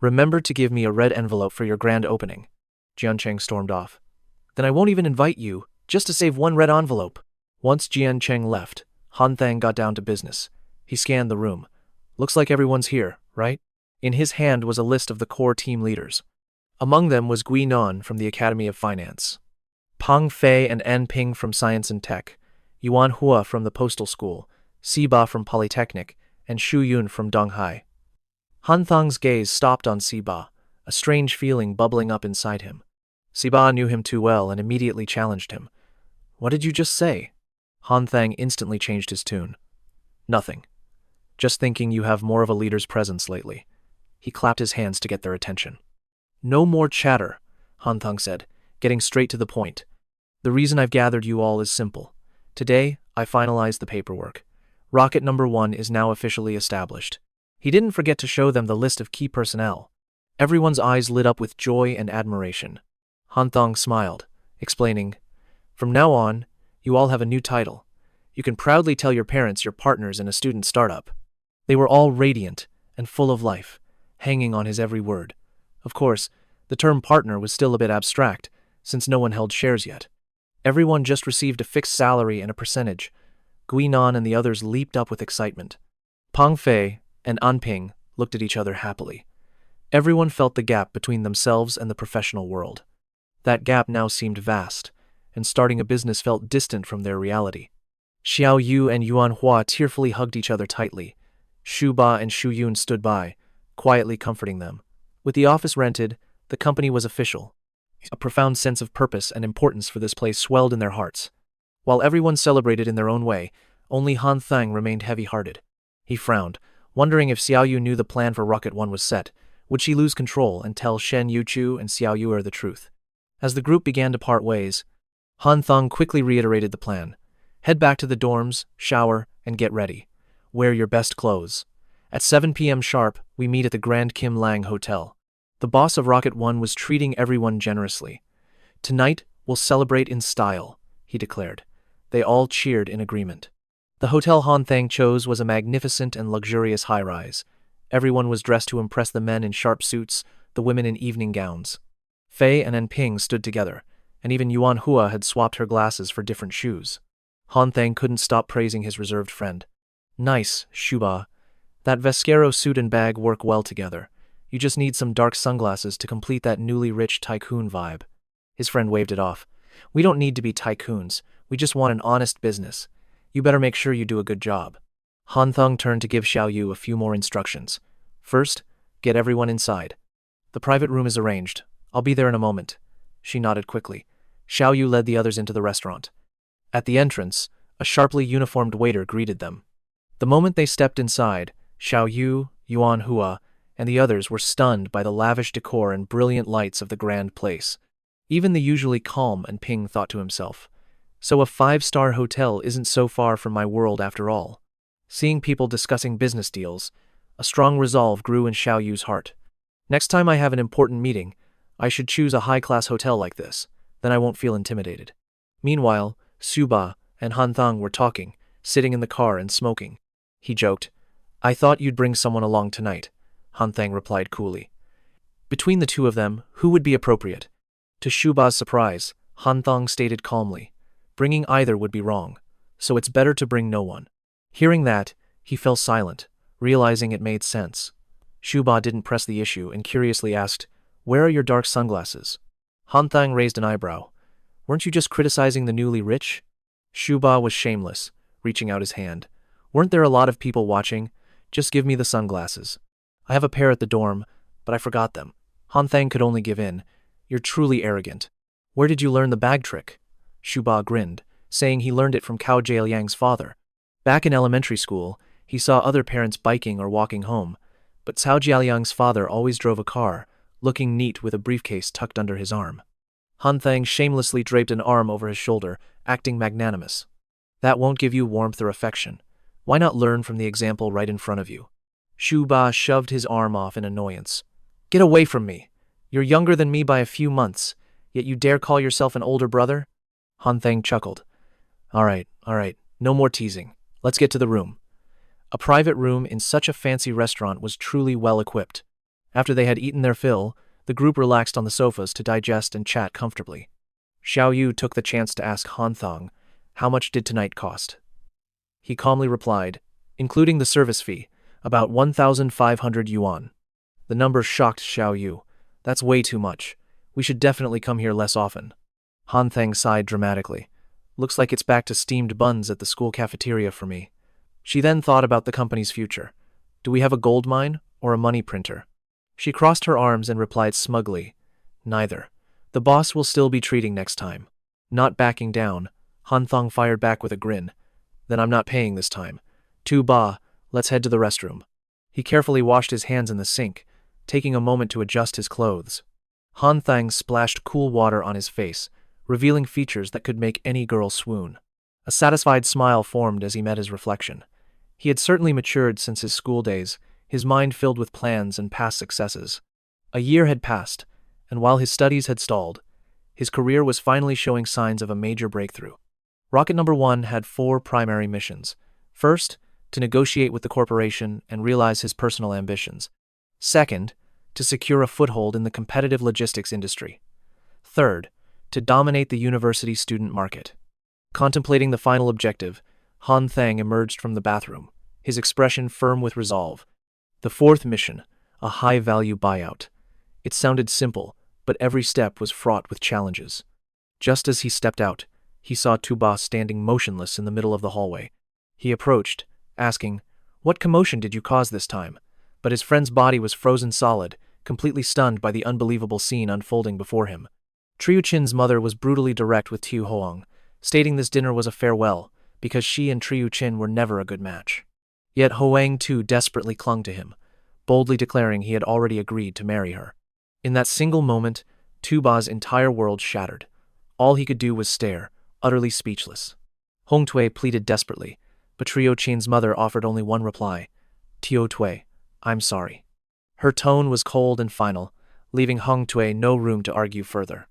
Remember to give me a red envelope for your grand opening. Jian Cheng stormed off. Then I won't even invite you, just to save one red envelope. Once Jian Cheng left, Hanthang got down to business. He scanned the room. Looks like everyone's here, right? In his hand was a list of the core team leaders. Among them was Gui Nan from the Academy of Finance, Pang Fei and An Ping from Science and Tech, Yuan Hua from the Postal School, Zeba from Polytechnic, and Shu Yun from Donghai. Hanthong's gaze stopped on Zeba, a strange feeling bubbling up inside him. Zeba knew him too well and immediately challenged him. What did you just say? Hanthang instantly changed his tune. Nothing. Just thinking you have more of a leader's presence lately. He clapped his hands to get their attention. No more chatter, Hanthong said, getting straight to the point. The reason I've gathered you all is simple. Today, I finalized the paperwork. Rocket number 1 is now officially established. He didn't forget to show them the list of key personnel. Everyone's eyes lit up with joy and admiration. Hanthong smiled, explaining, From now on, you all have a new title. You can proudly tell your parents you're partners in a student startup. They were all radiant and full of life, hanging on his every word. Of course, the term partner was still a bit abstract, since no one held shares yet. Everyone just received a fixed salary and a percentage. Gui Nan and the others leaped up with excitement. Pang Fei and An Ping looked at each other happily. Everyone felt the gap between themselves and the professional world. That gap now seemed vast, and starting a business felt distant from their reality. Xiao Yu and Yuan Hua tearfully hugged each other tightly. Shu Ba and Shu Yun stood by, quietly comforting them. With the office rented, the company was official. A profound sense of purpose and importance for this place swelled in their hearts. While everyone celebrated in their own way, only Han Thang remained heavy-hearted. He frowned, wondering if Xiao Yu knew the plan for Rocket 1 was set. Would she lose control and tell Shen Yuchu and Xiao Yu the truth? As the group began to part ways, Han Thang quickly reiterated the plan. Head back to the dorms, shower, and get ready. Wear your best clothes. At 7 p.m. sharp, we meet at the Grand Kim Lang Hotel. The boss of Rocket 1 was treating everyone generously. Tonight, we'll celebrate in style, he declared. They all cheered in agreement. The hotel Han Thang chose was a magnificent and luxurious high-rise. Everyone was dressed to impress the men in sharp suits, the women in evening gowns. Fei and Enping stood together, and even Yuan Hua had swapped her glasses for different shoes. Han Thang couldn't stop praising his reserved friend. Nice, Shuba. That Vescaro suit and bag work well together. You just need some dark sunglasses to complete that newly rich tycoon vibe. His friend waved it off. We don't need to be tycoons. We just want an honest business. You better make sure you do a good job. Hanthong turned to give Xiao Yu a few more instructions. First, get everyone inside. The private room is arranged. I'll be there in a moment. She nodded quickly. Xiao Yu led the others into the restaurant. At the entrance, a sharply uniformed waiter greeted them. The moment they stepped inside, Xiao Yu, Yuan Hua, and the others were stunned by the lavish decor and brilliant lights of the grand place. Even the usually calm Enping thought to himself, so a 5-star hotel isn't so far from my world after all. Seeing people discussing business deals, a strong resolve grew in Xiao Yu's heart. Next time I have an important meeting, I should choose a high-class hotel like this, then I won't feel intimidated. Meanwhile, Suba and Hanthong were talking, sitting in the car and smoking. He joked, I thought you'd bring someone along tonight, Hanthong replied coolly. Between the two of them, who would be appropriate? To Shuba's surprise, Hanthong stated calmly, bringing either would be wrong, so it's better to bring no one. Hearing that, he fell silent, realizing it made sense. Shuba didn't press the issue and curiously asked, Where are your dark sunglasses? Hanthong raised an eyebrow. Weren't you just criticizing the newly rich? Shuba was shameless, reaching out his hand. Weren't there a lot of people watching? Just give me the sunglasses. I have a pair at the dorm, but I forgot them. Hanthong could only give in. You're truly arrogant. Where did you learn the bag trick? Shuba grinned, saying he learned it from Cao Jialiang's father. Back in elementary school, he saw other parents biking or walking home, but Cao Jialiang's father always drove a car, looking neat with a briefcase tucked under his arm. Hanthong shamelessly draped an arm over his shoulder, acting magnanimous. That won't give you warmth or affection. Why not learn from the example right in front of you? Shuba shoved his arm off in annoyance. Get away from me! You're younger than me by a few months, yet you dare call yourself an older brother? Hanthong chuckled. All right, no more teasing. Let's get to the room. A private room in such a fancy restaurant was truly well equipped. After they had eaten their fill, the group relaxed on the sofas to digest and chat comfortably. Xiao Yu took the chance to ask Hanthong, how much did tonight cost? He calmly replied, including the service fee, about 1,500 yuan. The number shocked Xiao Yu. That's way too much. We should definitely come here less often. Hanthong sighed dramatically. Looks like it's back to steamed buns at the school cafeteria for me. She then thought about the company's future. Do we have a gold mine or a money printer? She crossed her arms and replied smugly, Neither. The boss will still be treating next time. Not backing down, Hanthong fired back with a grin. Then I'm not paying this time. Tu ba, let's head to the restroom. He carefully washed his hands in the sink, taking a moment to adjust his clothes. Hanthong splashed cool water on his face, revealing features that could make any girl swoon. A satisfied smile formed as he met his reflection. He had certainly matured since his school days, his mind filled with plans and past successes. A year had passed, and while his studies had stalled, his career was finally showing signs of a major breakthrough. Rocket number 1 had 4 primary missions. First, to negotiate with the corporation and realize his personal ambitions. Second, to secure a foothold in the competitive logistics industry. Third, to dominate the university student market. Contemplating the final objective, Han Thang emerged from the bathroom, his expression firm with resolve. The 4th mission, a high-value buyout. It sounded simple, but every step was fraught with challenges. Just as he stepped out, he saw Tuba standing motionless in the middle of the hallway. He approached, asking, What commotion did you cause this time? But his friend's body was frozen solid, completely stunned by the unbelievable scene unfolding before him. Triu Chin's mother was brutally direct with Tiu Hoang, stating this dinner was a farewell, because she and Triu Chin were never a good match. Yet Hoang too desperately clung to him, boldly declaring he had already agreed to marry her. In that single moment, Tu Ba's entire world shattered. All he could do was stare, utterly speechless. Hong Tui pleaded desperately, but Triu Chin's mother offered only one reply: Tio Tui, I'm sorry. Her tone was cold and final, leaving Hong Tui no room to argue further.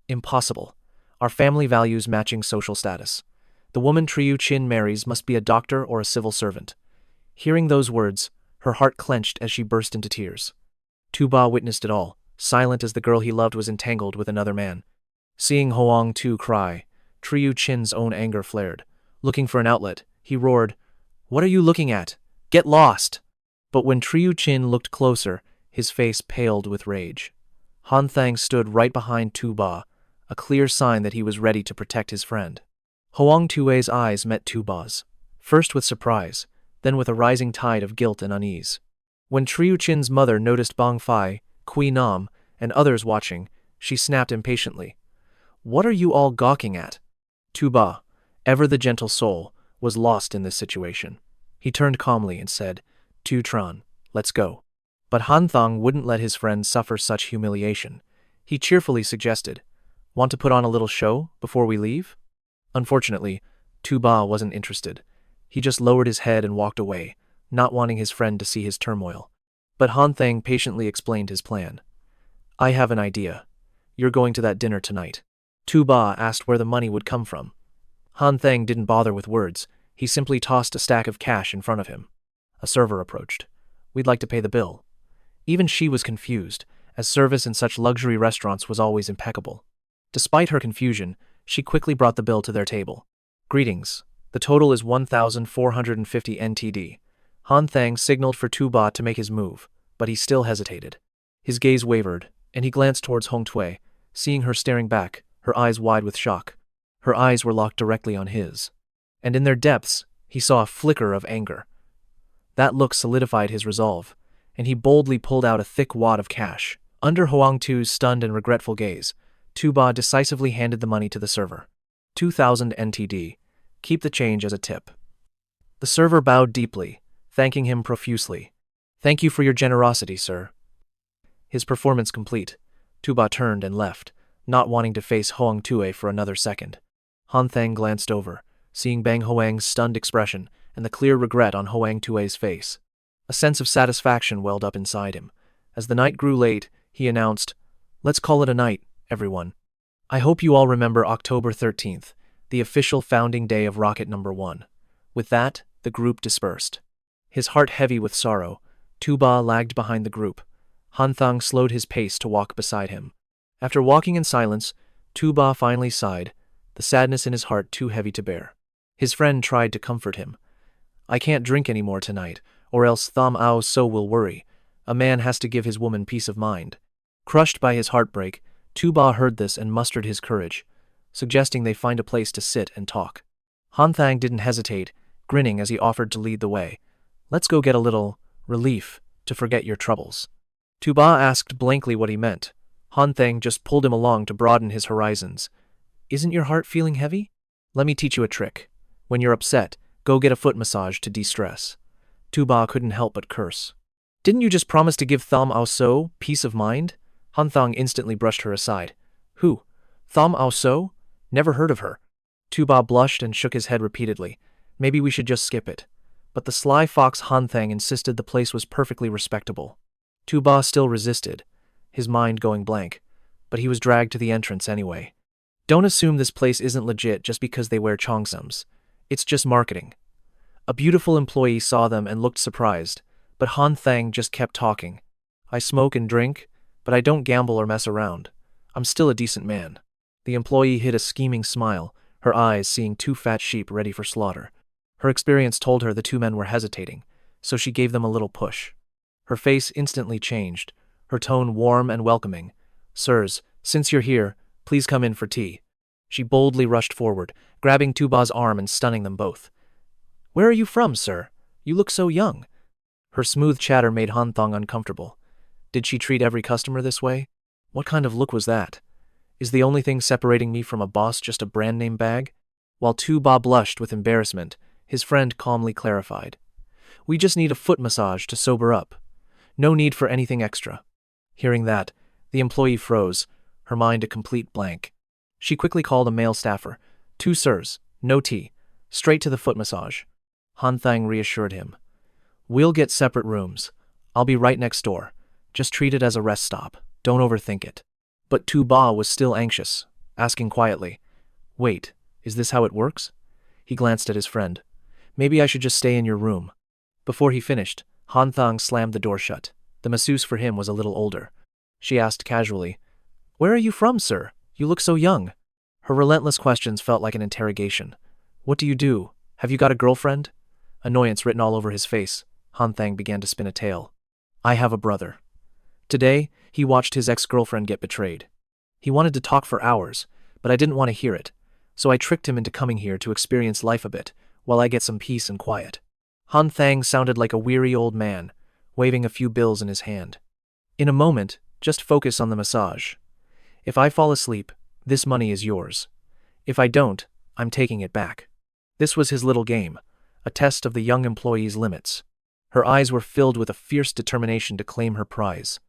Impossible. Our family values matching social status. The woman Triu Chin marries must be a doctor or a civil servant. Hearing those words, her heart clenched as she burst into tears. Tu Ba witnessed it all, silent as the girl he loved was entangled with another man. Seeing Hoang Tu cry, Triu Chin's own anger flared. Looking for an outlet, he roared, "What are you looking at? Get lost!" But when Triu Chin looked closer, his face paled with rage. Hanthong stood right behind Tu Ba, a clear sign that he was ready to protect his friend. Hoang Tui's eyes met Tu Ba's, first with surprise, then with a rising tide of guilt and unease. When Triu Chin's mother noticed Bang Fai, Kui Nam, and others watching, she snapped impatiently. "What are you all gawking at?" Tu Ba, ever the gentle soul, was lost in this situation. He turned calmly and said, "Tu Tran, let's go." But Hanthong wouldn't let his friend suffer such humiliation. He cheerfully suggested, "Want to put on a little show before we leave?" Unfortunately, Tu Ba wasn't interested. He just lowered his head and walked away, not wanting his friend to see his turmoil. But Hanthong patiently explained his plan. "I have an idea. You're going to that dinner tonight." Tu Ba asked where the money would come from. Hanthong didn't bother with words. He simply tossed a stack of cash in front of him. A server approached. "We'd like to pay the bill." Even she was confused, as service in such luxury restaurants was always impeccable. Despite her confusion, she quickly brought the bill to their table. "Greetings. The total is 1,450 NTD. Hanthong signaled for Tu Ba to make his move, but he still hesitated. His gaze wavered, and he glanced towards Hong Tui, seeing her staring back, her eyes wide with shock. Her eyes were locked directly on his. And in their depths, he saw a flicker of anger. That look solidified his resolve, and he boldly pulled out a thick wad of cash. Under Hoang Tu's stunned and regretful gaze, Tu Ba decisively handed the money to the server. 2,000 NTD. Keep the change as a tip. The server bowed deeply, thanking him profusely. "Thank you for your generosity, sir." His performance complete, Tu Ba turned and left, not wanting to face Hoang Tui for another second. Hanthong glanced over, seeing Bang Hoang's stunned expression and the clear regret on Hoang Tui's face. A sense of satisfaction welled up inside him. As the night grew late, he announced, "Let's call it a night, everyone. I hope you all remember October 13th, the official founding day of Rocket Number 1. With that, the group dispersed. His heart heavy with sorrow, Tu Ba lagged behind the group. Hanthong slowed his pace to walk beside him. After walking in silence, Tu Ba finally sighed, the sadness in his heart too heavy to bear. His friend tried to comfort him. "I can't drink any more tonight, or else Tham Ao So will worry. A man has to give his woman peace of mind." Crushed by his heartbreak, Tu Ba heard this and mustered his courage, suggesting they find a place to sit and talk. Hanthong didn't hesitate, grinning as he offered to lead the way. "Let's go get a little relief to forget your troubles." Tu Ba asked blankly what he meant. Hanthong just pulled him along to broaden his horizons. "Isn't your heart feeling heavy? Let me teach you a trick. When you're upset, go get a foot massage to de-stress." Tu Ba couldn't help but curse. "Didn't you just promise to give Tham Ao So peace of mind?" Hanthong instantly brushed her aside. "Who? Tham Ao So? Never heard of her." Tu Ba blushed and shook his head repeatedly. "Maybe we should just skip it." But the sly fox Hanthong insisted the place was perfectly respectable. Tu Ba still resisted, his mind going blank, but he was dragged to the entrance anyway. "Don't assume this place isn't legit just because they wear cheongsams. It's just marketing." A beautiful employee saw them and looked surprised, but Hanthong just kept talking. "I smoke and drink, but I don't gamble or mess around. I'm still a decent man." The employee hid a scheming smile, her eyes seeing two fat sheep ready for slaughter. Her experience told her the two men were hesitating, so she gave them a little push. Her face instantly changed, her tone warm and welcoming. "Sirs, since you're here, please come in for tea." She boldly rushed forward, grabbing Tu Ba's arm and stunning them both. "Where are you from, sir? You look so young." Her smooth chatter made Hanthong uncomfortable. Did she treat every customer this way? What kind of look was that? Is the only thing separating me from a boss just a brand name bag? While Tu Ba blushed with embarrassment, his friend calmly clarified. We just need a foot massage to sober up. No need for anything extra. Hearing that, the employee froze, her mind a complete blank. She quickly called a male staffer. 2 sirs, no tea. Straight to the foot massage. Han Thang reassured him. We'll get separate rooms. I'll be right next door. Just treat it as a rest stop. Don't overthink it. But Tu Ba was still anxious, asking quietly, Wait, is this how it works? He glanced at his friend. Maybe I should just stay in your room. Before he finished, Han Thang slammed the door shut. The masseuse for him was a little older. She asked casually, Where are you from, sir? You look so young. Her relentless questions felt like an interrogation. What do you do? Have you got a girlfriend? Annoyance written all over his face, Han Thang began to spin a tale. I have a brother. Today, he watched his ex-girlfriend get betrayed. He wanted to talk for hours, but I didn't want to hear it, so I tricked him into coming here to experience life a bit, while I get some peace and quiet. Han Thang sounded like a weary old man, waving a few bills in his hand. In a moment, just focus on the massage. If I fall asleep, this money is yours. If I don't, I'm taking it back. This was his little game, a test of the young employee's limits. Her eyes were filled with a fierce determination to claim her prize.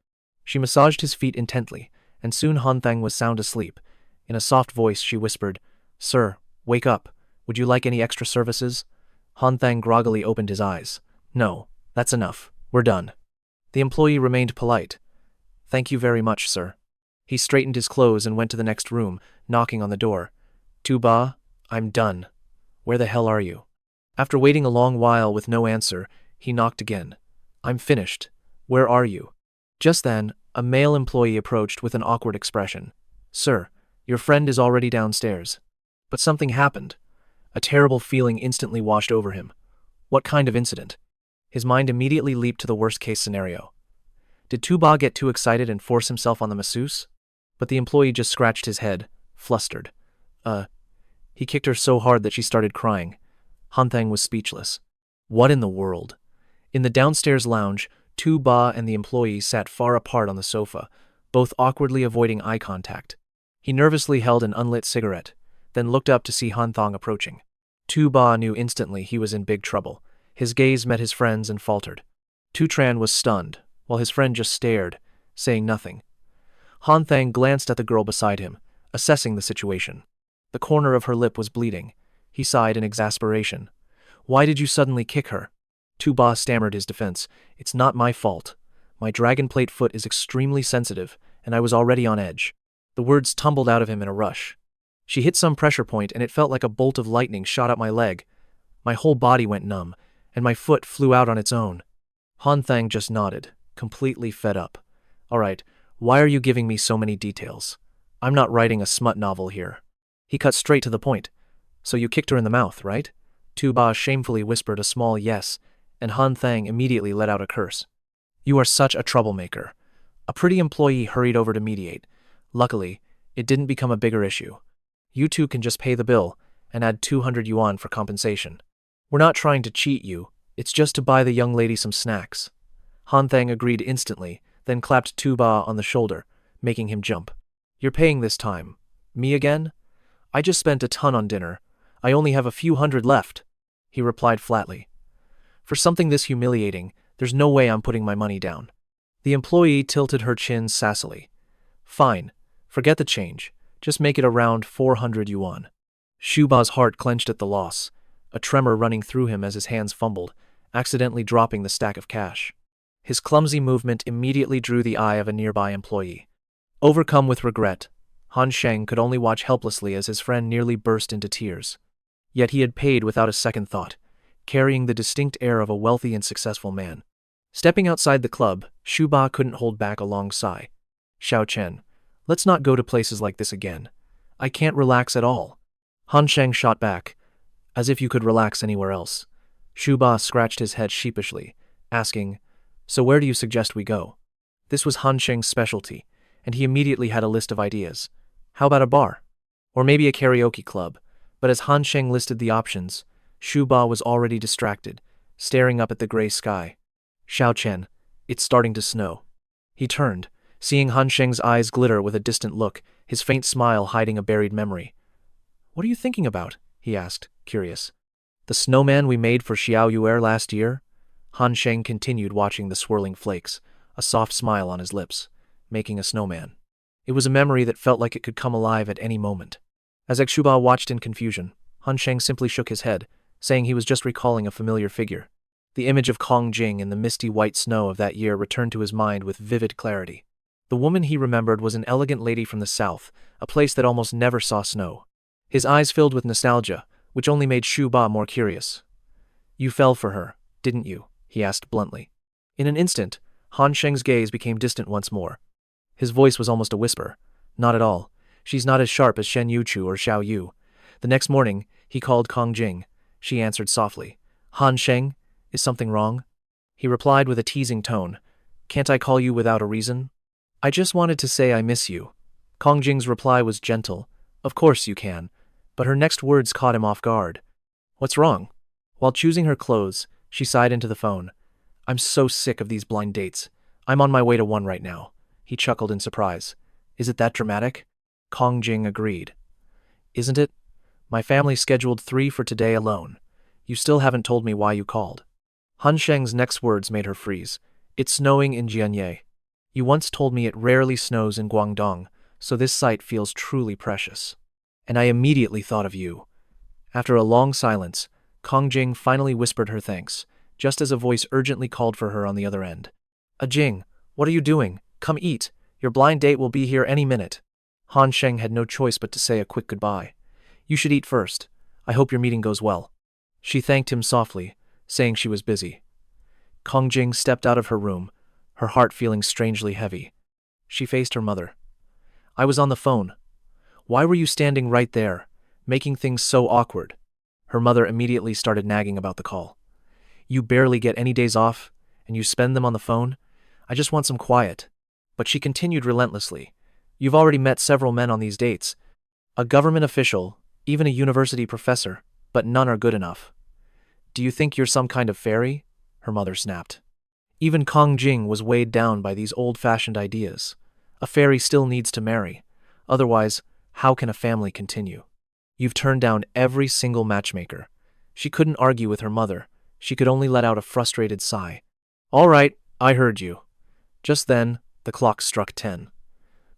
She massaged his feet intently, and soon Han Thang was sound asleep. In a soft voice, she whispered, Sir, wake up. Would you like any extra services? Han Thang groggily opened his eyes. No, that's enough. We're done. The employee remained polite. Thank you very much, sir. He straightened his clothes and went to the next room, knocking on the door. Tu Ba, I'm done. Where the hell are you? After waiting a long while with no answer, he knocked again. I'm finished. Where are you? Just then, a male employee approached with an awkward expression. Sir, your friend is already downstairs. But something happened. A terrible feeling instantly washed over him. What kind of incident? His mind immediately leaped to the worst-case scenario. Did Tu Ba get too excited and force himself on the masseuse? But the employee just scratched his head, flustered. He kicked her so hard that she started crying. Han Thang was speechless. What in the world? In the downstairs lounge, Tu Ba and the employee sat far apart on the sofa, both awkwardly avoiding eye contact. He nervously held an unlit cigarette, then looked up to see Han Thang approaching. Tu Ba knew instantly he was in big trouble. His gaze met his friend's and faltered. Tu Tran was stunned, while his friend just stared, saying nothing. Han Thang glanced at the girl beside him, assessing the situation. The corner of her lip was bleeding. He sighed in exasperation. Why did you suddenly kick her? Tu Ba stammered his defense. It's not my fault. My dragon plate foot is extremely sensitive, and I was already on edge. The words tumbled out of him in a rush. She hit some pressure point, and it felt like a bolt of lightning shot up my leg. My whole body went numb, and my foot flew out on its own. Han Thang just nodded, completely fed up. All right, why are you giving me so many details? I'm not writing a smut novel here. He cut straight to the point. So you kicked her in the mouth, right? Tu Ba shamefully whispered a small yes, and Han Thang immediately let out a curse. You are such a troublemaker. A pretty employee hurried over to mediate. Luckily, it didn't become a bigger issue. You two can just pay the bill and add 200 yuan for compensation. We're not trying to cheat you, it's just to buy the young lady some snacks. Han Thang agreed instantly, then clapped Tu Ba on the shoulder, making him jump. You're paying this time. Me again? I just spent a ton on dinner. I only have a few hundred left, he replied flatly. For something this humiliating, there's no way I'm putting my money down. The employee tilted her chin sassily. Fine, forget the change. Just make it around 400 yuan. Shu Ba's heart clenched at the loss, a tremor running through him as his hands fumbled, accidentally dropping the stack of cash. His clumsy movement immediately drew the eye of a nearby employee. Overcome with regret, Han Sheng could only watch helplessly as his friend nearly burst into tears. Yet he had paid without a second thought, carrying the distinct air of a wealthy and successful man. Stepping outside the club, Shu Ba couldn't hold back a long sigh. Xiao Chen, let's not go to places like this again. I can't relax at all. Han Sheng shot back. As if you could relax anywhere else. Shu Ba scratched his head sheepishly, asking, So where do you suggest we go? This was Han Sheng's specialty, and he immediately had a list of ideas. How about a bar? Or maybe a karaoke club? But as Han Sheng listed the options, Shu Ba was already distracted, staring up at the gray sky. Xiao Chen, it's starting to snow. He turned, seeing Han Sheng's eyes glitter with a distant look, his faint smile hiding a buried memory. "What are you thinking about?" he asked, curious. "The snowman we made for Xiao Yuer last year?" Han Sheng continued watching the swirling flakes, a soft smile on his lips, making a snowman. It was a memory that felt like it could come alive at any moment. As Exuba watched in confusion, Han Sheng simply shook his head, saying he was just recalling a familiar figure. The image of Kongjing in the misty white snow of that year returned to his mind with vivid clarity. The woman he remembered was an elegant lady from the south, a place that almost never saw snow. His eyes filled with nostalgia, which only made Shu Ba more curious. "You fell for her, didn't you?" he asked bluntly. In an instant, Han Sheng's gaze became distant once more. His voice was almost a whisper. "Not at all. She's not as sharp as Shen Yuchu or Xiao Yu." The next morning, he called Kongjing. She answered softly. "Han Sheng, is something wrong?" He replied with a teasing tone. "Can't I call you without a reason?" "I just wanted to say I miss you." Kongjing's reply was gentle. "Of course you can." But her next words caught him off guard. "What's wrong?" While choosing her clothes, she sighed into the phone. "I'm so sick of these blind dates. I'm on my way to one right now." He chuckled in surprise. "Is it that dramatic?" Kongjing agreed. "Isn't it? My family scheduled 3 for today alone. You still haven't told me why you called." Han Sheng's next words made her freeze. "It's snowing in Jianye. You once told me it rarely snows in Guangdong, so this site feels truly precious. And I immediately thought of you." After a long silence, Kongjing finally whispered her thanks, just as a voice urgently called for her on the other end. "Jing, what are you doing? Come eat. Your blind date will be here any minute." Han Sheng had no choice but to say a quick goodbye. "You should eat first. I hope your meeting goes well." She thanked him softly, saying she was busy. Kongjing stepped out of her room, her heart feeling strangely heavy. She faced her mother. "I was on the phone. Why were you standing right there, making things so awkward?" Her mother immediately started nagging about the call. "You barely get any days off, and you spend them on the phone? I just want some quiet." But she continued relentlessly. "You've already met several men on these dates. A government official, even a university professor, but none are good enough." "Do you think you're some kind of fairy?" her mother snapped. Even Kongjing was weighed down by these old-fashioned ideas. A fairy still needs to marry. Otherwise, how can a family continue? "You've turned down every single matchmaker." She couldn't argue with her mother. She could only let out a frustrated sigh. "All right, I heard you." Just then, the clock struck 10.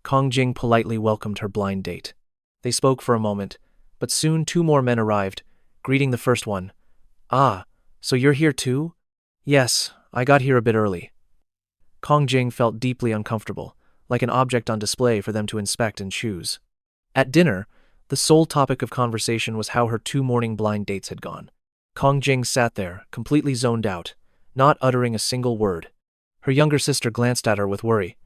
Kongjing politely welcomed her blind date. They spoke for a moment, but soon 2 more men arrived, greeting the first one. "Ah, so you're here too?" "Yes, I got here a bit early." Kongjing felt deeply uncomfortable, like an object on display for them to inspect and choose. At dinner, the sole topic of conversation was how her 2 morning blind dates had gone. Kongjing sat there, completely zoned out, not uttering a single word. Her younger sister glanced at her with worry.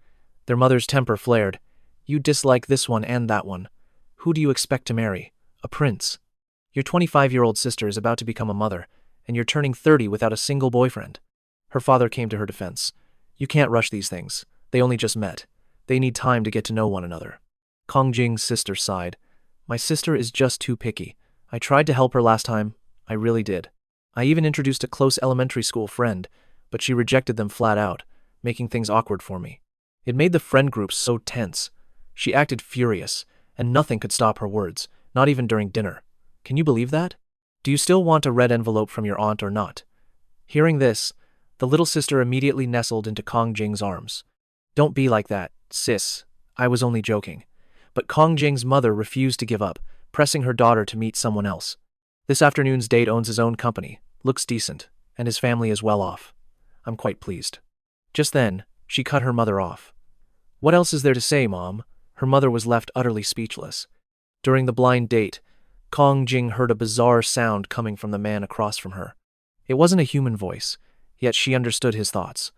Their mother's temper flared. "You dislike this one and that one. Who do you expect to marry? A prince? Your 25-year-old sister is about to become a mother, and you're turning 30 without a single boyfriend." Her father came to her defense. "You can't rush these things. They only just met. They need time to get to know one another." Kongjing's sister sighed. "My sister is just too picky. I tried to help her last time. I really did. I even introduced a close elementary school friend, but she rejected them flat out, making things awkward for me. It made the friend group so tense. She acted furious, and nothing could stop her words, not even during dinner. Can you believe that? Do you still want a red envelope from your aunt or not?" Hearing this, the little sister immediately nestled into Kongjing's arms. "Don't be like that, sis. I was only joking." But Kongjing's mother refused to give up, pressing her daughter to meet someone else. "This afternoon's date owns his own company, looks decent, and his family is well off. I'm quite pleased." Just then, she cut her mother off. "What else is there to say, Mom?" Her mother was left utterly speechless. During the blind date, Kongjing heard a bizarre sound coming from the man across from her. It wasn't a human voice, yet she understood his thoughts.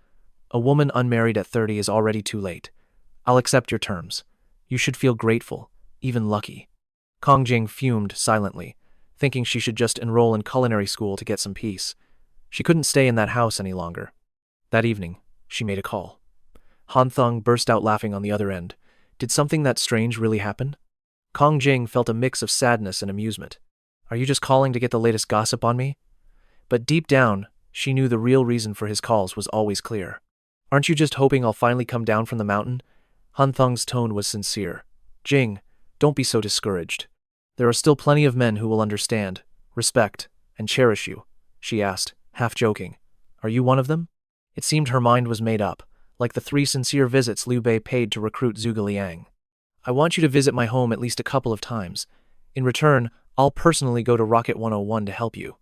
"A woman unmarried at 30 is already too late. I'll accept your terms. You should feel grateful, even lucky." Kongjing fumed silently, thinking she should just enroll in culinary school to get some peace. She couldn't stay in that house any longer. That evening, she made a call. Hanthong burst out laughing on the other end. Did something that strange really happen? Kongjing felt a mix of sadness and amusement. "Are you just calling to get the latest gossip on me?" But deep down, she knew the real reason for his calls was always clear. "Aren't you just hoping I'll finally come down from the mountain?" Hanthong's tone was sincere. Jing, don't be so discouraged. There are still plenty of men who will understand, respect, and cherish you, she asked, half joking. Are you one of them? It seemed her mind was made up, like the 3 sincere visits Liu Bei paid to recruit Zhuge Liang. I want you to visit my home at least a couple of times. In return, I'll personally go to Rocket 101 to help you.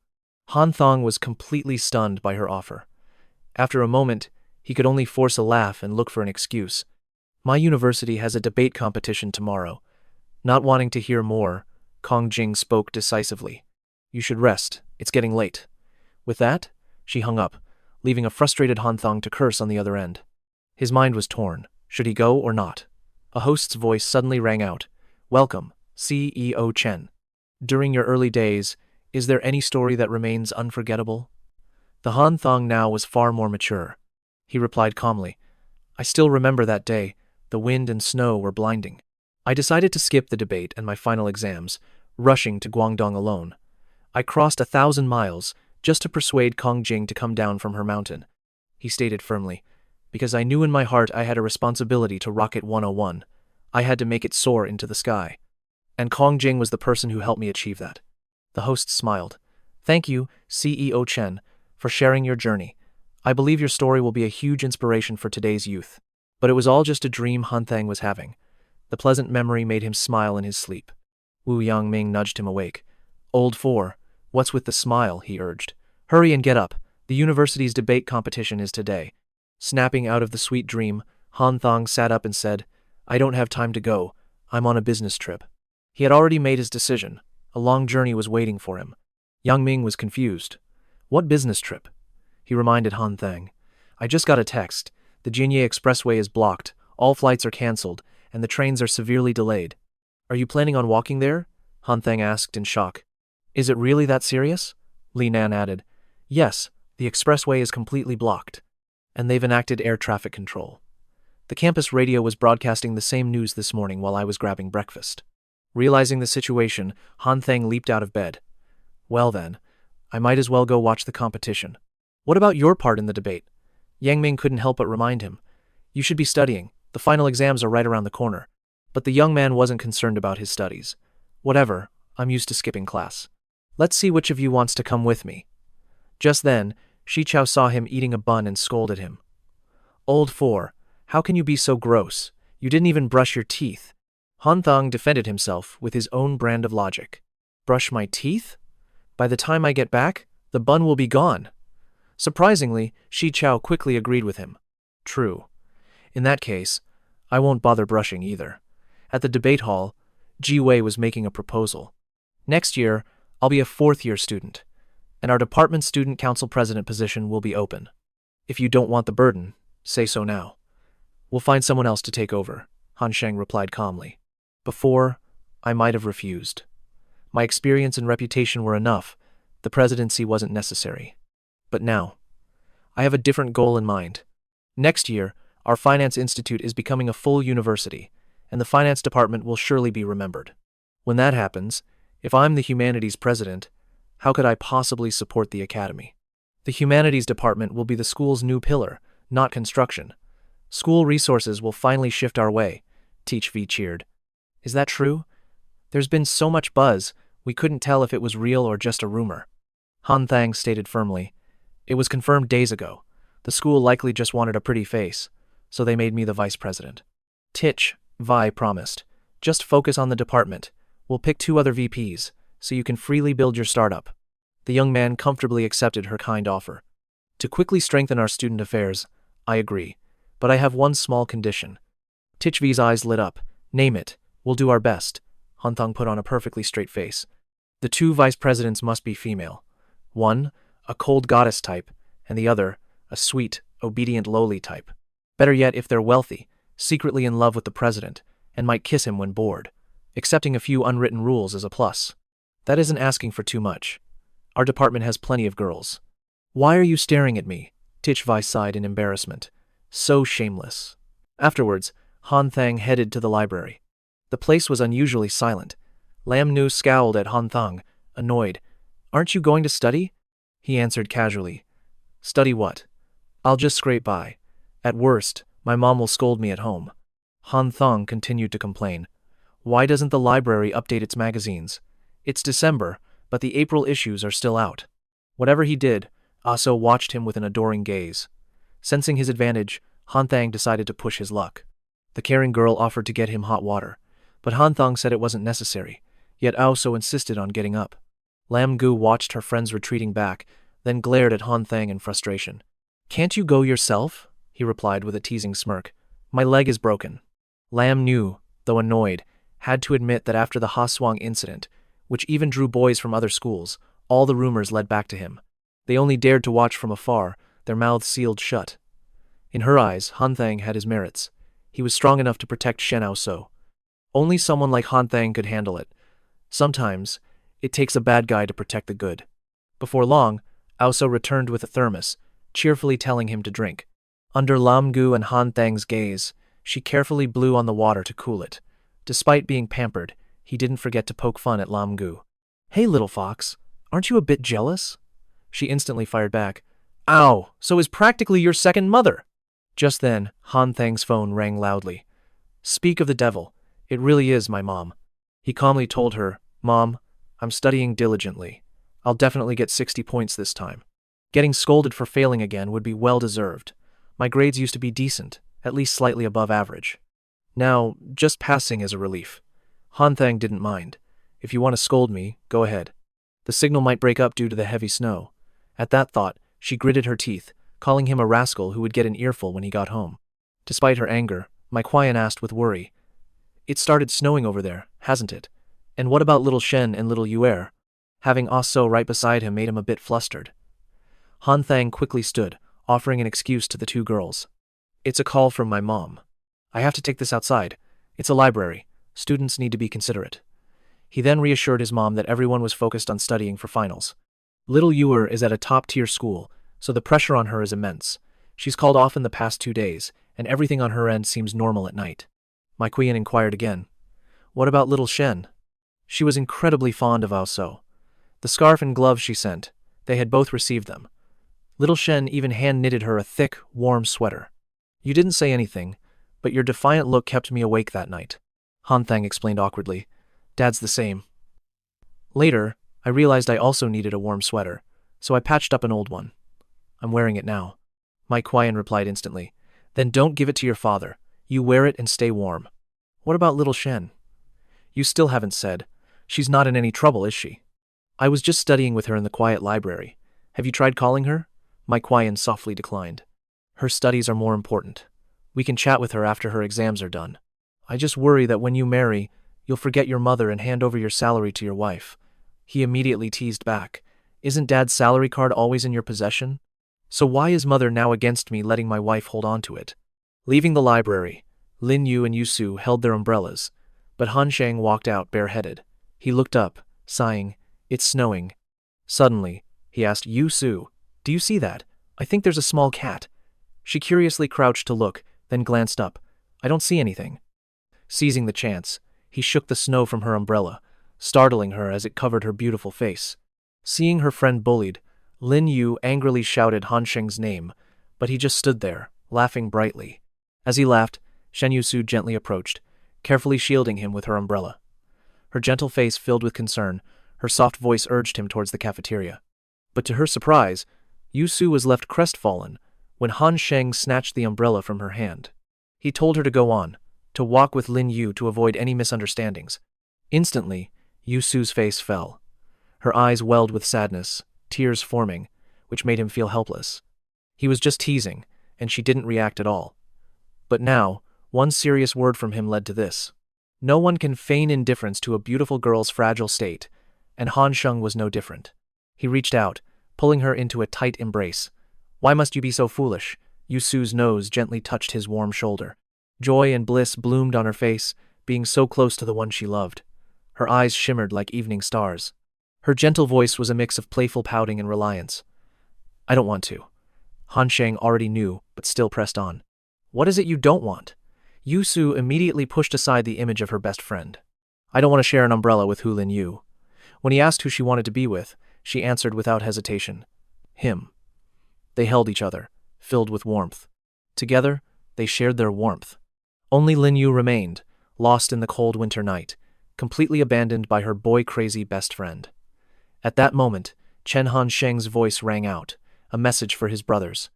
Hanthong was completely stunned by her offer. After a moment, he could only force a laugh and look for an excuse. My university has a debate competition tomorrow. Not wanting to hear more, Kongjing spoke decisively. You should rest. It's getting late. With that, she hung up, leaving a frustrated Hanthong to curse on the other end. His mind was torn. Should he go or not? A host's voice suddenly rang out. Welcome, CEO Chen. During your early days, is there any story that remains unforgettable? The Hanthong now was far more mature. He replied calmly. I still remember that day. The wind and snow were blinding. I decided to skip the debate and my final exams, rushing to Guangdong alone. I crossed 1,000 miles just to persuade Kongjing to come down from her mountain. He stated firmly, because I knew in my heart I had a responsibility to Rocket 101. I had to make it soar into the sky. And Kongjing was the person who helped me achieve that. The host smiled. Thank you, CEO Chen, for sharing your journey. I believe your story will be a huge inspiration for today's youth. But it was all just a dream Hanthong was having. The pleasant memory made him smile in his sleep. Wu Yangming nudged him awake. Old Four, what's with the smile, he urged. Hurry and get up. The university's debate competition is today. Snapping out of the sweet dream, Hanthong sat up and said, I don't have time to go. I'm on a business trip. He had already made his decision. A long journey was waiting for him. Yangming was confused. What business trip? He reminded Hanthong. I just got a text. The Giait Expressway is blocked, all flights are cancelled, and the trains are severely delayed. Are you planning on walking there? Hanthong asked in shock. Is it really that serious? Li Nan added. Yes, the expressway is completely blocked. And they've enacted air traffic control. The campus radio was broadcasting the same news this morning while I was grabbing breakfast. Realizing the situation, Hanthong leaped out of bed. Well then, I might as well go watch the competition. What about your part in the debate? Yangming couldn't help but remind him. You should be studying. The final exams are right around the corner. But the young man wasn't concerned about his studies. Whatever, I'm used to skipping class. Let's see which of you wants to come with me. Just then, Shi Chao saw him eating a bun and scolded him. Old Four, how can you be so gross? You didn't even brush your teeth. Hanthong defended himself with his own brand of logic. Brush my teeth? By the time I get back, the bun will be gone. Surprisingly, Shi Chao quickly agreed with him. True. In that case, I won't bother brushing either. At the debate hall, Giait was making a proposal. Next year, I'll be a 4th-year student, and our department student council president position will be open. If you don't want the burden, say so now. We'll find someone else to take over, Han Sheng replied calmly. Before, I might have refused. My experience and reputation were enough. The presidency wasn't necessary. But now, I have a different goal in mind. Next year, our finance institute is becoming a full university, and the finance department will surely be remembered. When that happens, if I'm the humanities president, how could I possibly support the academy? The humanities department will be the school's new pillar, not construction. School resources will finally shift our way, Teach V cheered. Is that true? There's been so much buzz, we couldn't tell if it was real or just a rumor. Hanthong stated firmly. It was confirmed days ago. The school likely just wanted a pretty face, so they made me the vice president. Tich, Vi promised. Just focus on the department. We'll pick 2 other VPs, so you can freely build your startup. The young man comfortably accepted her kind offer. To quickly strengthen our student affairs, I agree, but I have one small condition. Tich V's eyes lit up. Name it. We'll do our best. Hanthong put on a perfectly straight face. The 2 vice presidents must be female. One, a cold goddess type, and the other, a sweet, obedient lowly type. Better yet if they're wealthy, secretly in love with the president, and might kiss him when bored. Accepting a few unwritten rules is a plus. That isn't asking for too much. Our department has plenty of girls. Why are you staring at me? Tichvi sighed in embarrassment. So shameless. Afterwards, Hanthong headed to the library. The place was unusually silent. Lam Nu scowled at Hanthong, annoyed. Aren't you going to study? He answered casually. Study what? I'll just scrape by. At worst, my mom will scold me at home. Hanthong continued to complain. Why doesn't the library update its magazines? It's December, but the April issues are still out. Whatever he did, Aso watched him with an adoring gaze. Sensing his advantage, Han Thang decided to push his luck. The caring girl offered to get him hot water, but Hanthong said it wasn't necessary, yet Aso insisted on getting up. Lam Gu watched her friends retreating back, then glared at Han Thang in frustration. "Can't you go yourself?" he replied with a teasing smirk. "My leg is broken." Lam knew, though annoyed, had to admit that after the Haswang incident, which even drew boys from other schools, all the rumors led back to him. They only dared to watch from afar, their mouths sealed shut. In her eyes, Han Thang had his merits. He was strong enough to protect Shen So. Only someone like Han Thang could handle it. Sometimes, it takes a bad guy to protect the good. Before long, Aoso returned with a thermos, cheerfully telling him to drink. Under Lam Gu and Han Thang's gaze, she carefully blew on the water to cool it. Despite being pampered, he didn't forget to poke fun at Lam Gu. "Hey, little fox, aren't you a bit jealous?" She instantly fired back. "Ow, so is practically your second mother." Just then, Han Thang's phone rang loudly. "Speak of the devil, it really is my mom." He calmly told her, "Mom, I'm studying diligently. I'll definitely get 60 points this time. Getting scolded for failing again would be well deserved. My grades used to be decent, at least slightly above average. Now, just passing is a relief." Han Thang didn't mind. "If you want to scold me, go ahead. The signal might break up due to the heavy snow." At that thought, she gritted her teeth, calling him a rascal who would get an earful when he got home. Despite her anger, Mai Qian asked with worry, "It started snowing over there, hasn't it? And what about little Shen and little Yuer?" Having Aso right beside him made him a bit flustered. Han Thang quickly stood, offering an excuse to the two girls. "It's a call from my mom. I have to take this outside. It's a library. Students need to be considerate." He then reassured his mom that everyone was focused on studying for finals. Little Yuer is at a top-tier school, so the pressure on her is immense. She's called off in the past 2 days, and everything on her end seems normal at night. Mai Qian inquired again. "What about little Shen?" She was incredibly fond of Aoso. The scarf and gloves she sent, they had both received them. Little Shen even hand-knitted her a thick, warm sweater. "You didn't say anything, but your defiant look kept me awake that night," Han Thang explained awkwardly. "Dad's the same." Later, I realized I also needed a warm sweater, so I patched up an old one. "I'm wearing it now." Mai Qian replied instantly. "Then don't give it to your father. You wear it and stay warm." "What about little Shen?" "You still haven't said. She's not in any trouble, is she?" "I was just studying with her in the quiet library. Have you tried calling her?" Mai Qian softly declined. "Her studies are more important. We can chat with her after her exams are done. I just worry that when you marry, you'll forget your mother and hand over your salary to your wife." He immediately teased back. "Isn't Dad's salary card always in your possession? So why is Mother now against me letting my wife hold on to it?" Leaving the library, Lin Yu and Yusu held their umbrellas, but Han Sheng walked out bareheaded. He looked up, sighing, "It's snowing." Suddenly, he asked Yusu, "Do you see that? I think there's a small cat." She curiously crouched to look, then glanced up. "I don't see anything." Seizing the chance, he shook the snow from her umbrella, startling her as it covered her beautiful face. Seeing her friend bullied, Lin Yu angrily shouted Han Sheng's name, but he just stood there, laughing brightly. As he laughed, Shen Yusu gently approached, carefully shielding him with her umbrella. Her gentle face filled with concern, her soft voice urged him towards the cafeteria. But to her surprise, Yusu was left crestfallen when Han Sheng snatched the umbrella from her hand. He told her to go on, to walk with Lin Yu to avoid any misunderstandings. Instantly, Yusu's face fell. Her eyes welled with sadness, tears forming, which made him feel helpless. He was just teasing, and she didn't react at all. But now, one serious word from him led to this. No one can feign indifference to a beautiful girl's fragile state, and Han Sheng was no different. He reached out, pulling her into a tight embrace. "Why must you be so foolish?" Yusu's nose gently touched his warm shoulder. Joy and bliss bloomed on her face, being so close to the one she loved. Her eyes shimmered like evening stars. Her gentle voice was a mix of playful pouting and reliance. "I don't want to." Han Sheng already knew, but still pressed on. "What is it you don't want?" Yusu immediately pushed aside the image of her best friend. "I don't want to share an umbrella with Hu Lin Yu." When he asked who she wanted to be with, she answered without hesitation. "Him." They held each other, filled with warmth. Together, they shared their warmth. Only Lin Yu remained, lost in the cold winter night, completely abandoned by her boy-crazy best friend. At that moment, Chen Han Sheng's voice rang out, a message for his brothers.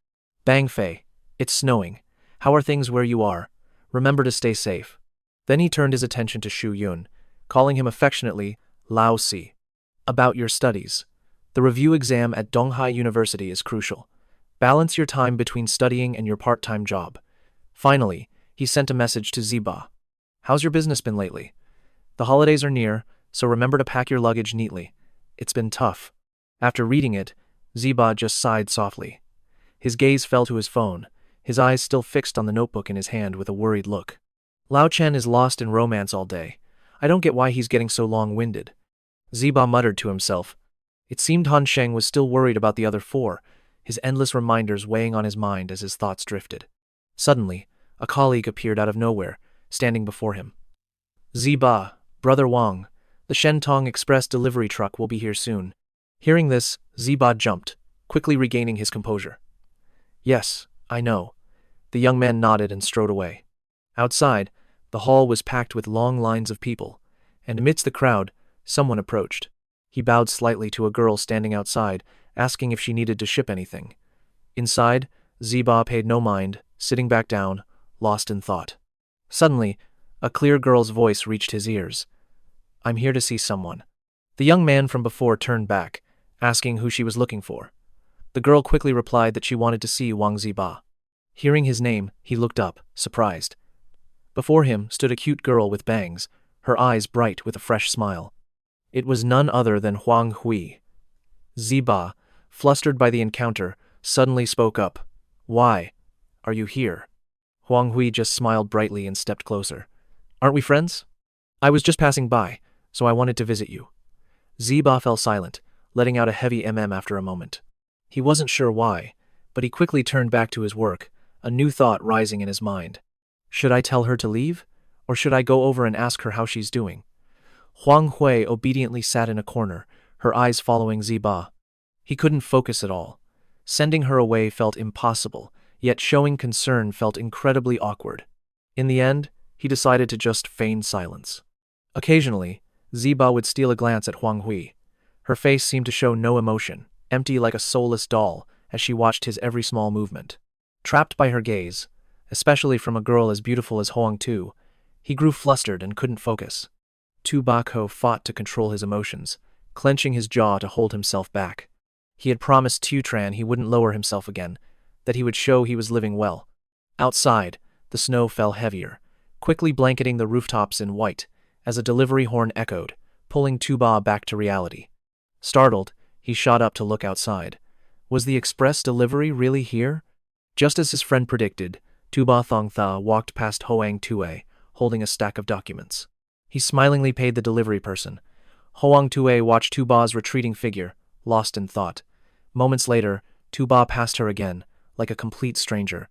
Bang Fei, it's snowing. How are things where you are? Remember to stay safe. Then he turned his attention to Shu Yun, calling him affectionately Lao Si. About your studies. The review exam at Donghai University is crucial. Balance your time between studying and your part-time job. Finally, he sent a message to Zeba. How's your business been lately? The holidays are near, so remember to pack your luggage neatly. It's been tough. After reading it, Zeba just sighed softly. His gaze fell to his phone, his eyes still fixed on the notebook in his hand with a worried look. Lao Chen is lost in romance all day. I don't get why he's getting so long-winded. Zeba muttered to himself. It seemed Han Sheng was still worried about the other four, his endless reminders weighing on his mind as his thoughts drifted. Suddenly, a colleague appeared out of nowhere, standing before him. Zeba, Brother Wang, the Shen Tong express delivery truck will be here soon. Hearing this, Zeba jumped, quickly regaining his composure. Yes, I know. The young man nodded and strode away. Outside, the hall was packed with long lines of people, and amidst the crowd, someone approached. He bowed slightly to a girl standing outside, asking if she needed to ship anything. Inside, Zeba paid no mind, sitting back down, lost in thought. Suddenly, a clear girl's voice reached his ears. I'm here to see someone. The young man from before turned back, asking who she was looking for. The girl quickly replied that she wanted to see Wang Zeba. Hearing his name, he looked up, surprised. Before him stood a cute girl with bangs, her eyes bright with a fresh smile. It was none other than Huang Hui. Zeba, flustered by the encounter, suddenly spoke up. Why are you here? Huang Hui just smiled brightly and stepped closer. Aren't we friends? I was just passing by, so I wanted to visit you. Zeba fell silent, letting out a heavy after a moment. He wasn't sure why, but he quickly turned back to his work, a new thought rising in his mind. Should I tell her to leave, or should I go over and ask her how she's doing? Huang Hui obediently sat in a corner, her eyes following Zeba. He couldn't focus at all. Sending her away felt impossible, yet showing concern felt incredibly awkward. In the end, he decided to just feign silence. Occasionally, Zeba would steal a glance at Huang Hui. Her face seemed to show no emotion, empty like a soulless doll, as she watched his every small movement. Trapped by her gaze, especially from a girl as beautiful as Huang Tu, he grew flustered and couldn't focus. Tu Bako fought to control his emotions, clenching his jaw to hold himself back. He had promised Tu Tran he wouldn't lower himself again, that he would show he was living well. Outside, the snow fell heavier, quickly blanketing the rooftops in white, as a delivery horn echoed, pulling Tuba back to reality. Startled, he shot up to look outside. Was the express delivery really here? Just as his friend predicted, Tuba Thong Tha walked past Hoang Tue, holding a stack of documents. He smilingly paid the delivery person. Hoang Tue watched Tuba's retreating figure, lost in thought. Moments later, Tuba passed her again, like a complete stranger.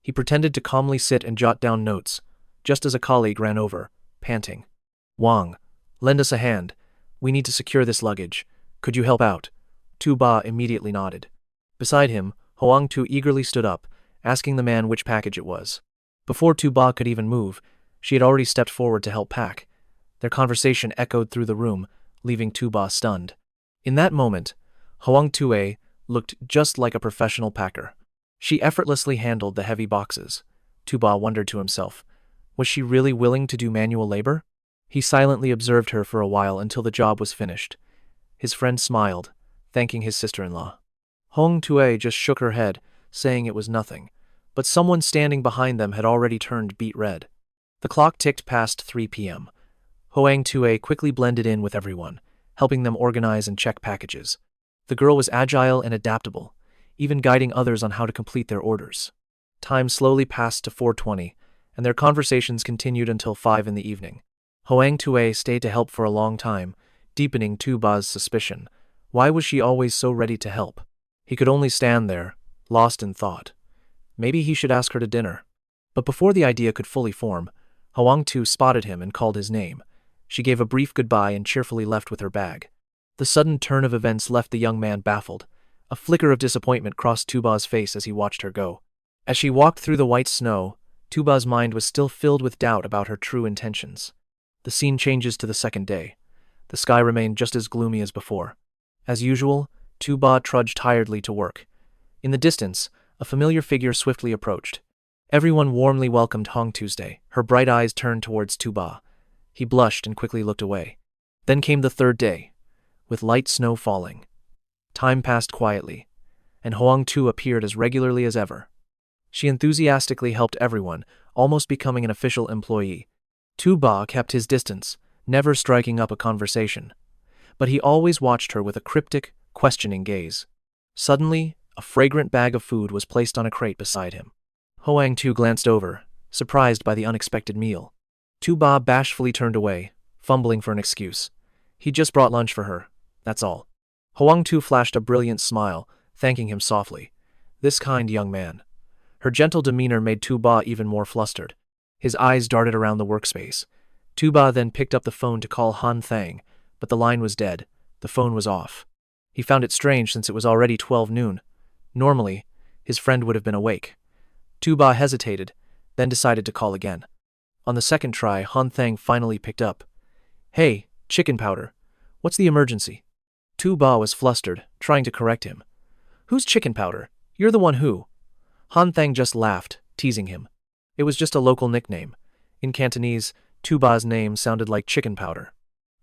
He pretended to calmly sit and jot down notes, just as a colleague ran over, panting. Wang, lend us a hand. We need to secure this luggage. Could you help out? Tuba immediately nodded. Beside him, Hoang Tu eagerly stood up, asking the man which package it was. Before Tuba could even move, she had already stepped forward to help pack. Their conversation echoed through the room, leaving Tuba stunned. In that moment, Hoang Tue looked just like a professional packer. She effortlessly handled the heavy boxes. Tuba wondered to himself, was she really willing to do manual labor? He silently observed her for a while until the job was finished. His friend smiled, thanking his sister-in-law. Hoang Tue just shook her head, saying it was nothing, but someone standing behind them had already turned beet red. The clock ticked past 3 p.m. Hoang Tue quickly blended in with everyone, helping them organize and check packages. The girl was agile and adaptable, even guiding others on how to complete their orders. Time slowly passed to 4:20, and their conversations continued until 5 in the evening. Hoang Tue stayed to help for a long time, deepening Tuba's suspicion. Why was she always so ready to help? He could only stand there, lost in thought. Maybe he should ask her to dinner. But before the idea could fully form, Hoang Tu spotted him and called his name. She gave a brief goodbye and cheerfully left with her bag. The sudden turn of events left the young man baffled. A flicker of disappointment crossed Tuba's face as he watched her go. As she walked through the white snow, Tuba's mind was still filled with doubt about her true intentions. The scene changes to the second day. The sky remained just as gloomy as before. As usual, Tuba trudged tiredly to work. In the distance, a familiar figure swiftly approached. Everyone warmly welcomed Hong Tuesday. Her bright eyes turned towards Tuba. He blushed and quickly looked away. Then came the third day, with light snow falling. Time passed quietly, and Huang Tu appeared as regularly as ever. She enthusiastically helped everyone, almost becoming an official employee. Tuba kept his distance, never striking up a conversation. But he always watched her with a cryptic, questioning gaze. Suddenly, a fragrant bag of food was placed on a crate beside him. Huang Tu glanced over, surprised by the unexpected meal. Tuba bashfully turned away, fumbling for an excuse. He just brought lunch for her, that's all. Huang Tu flashed a brilliant smile, thanking him softly. This kind young man. Her gentle demeanor made Tuba even more flustered. His eyes darted around the workspace. Tuba then picked up the phone to call Han Thang, but the line was dead. The phone was off. He found it strange since it was already 12 noon. Normally, his friend would have been awake. Tuba hesitated, then decided to call again. On the second try, Han Thang finally picked up. Hey, chicken powder. What's the emergency? Tuba was flustered, trying to correct him. Who's chicken powder? You're the one who. Han Thang just laughed, teasing him. It was just a local nickname. In Cantonese, Tuba's name sounded like chicken powder.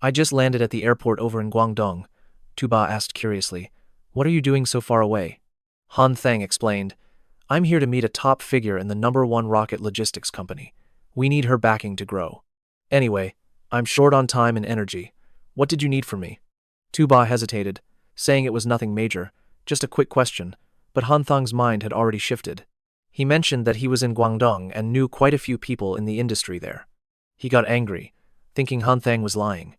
I just landed at the airport over in Guangdong. Tuba asked curiously. What are you doing so far away? Han Thang explained. I'm here to meet a top figure in the #1 rocket logistics company. We need her backing to grow. Anyway, I'm short on time and energy. What did you need from me? Tuba hesitated, saying it was nothing major, just a quick question, but Han Thang's mind had already shifted. He mentioned that he was in Guangdong and knew quite a few people in the industry there. He got angry, thinking Han Thang was lying.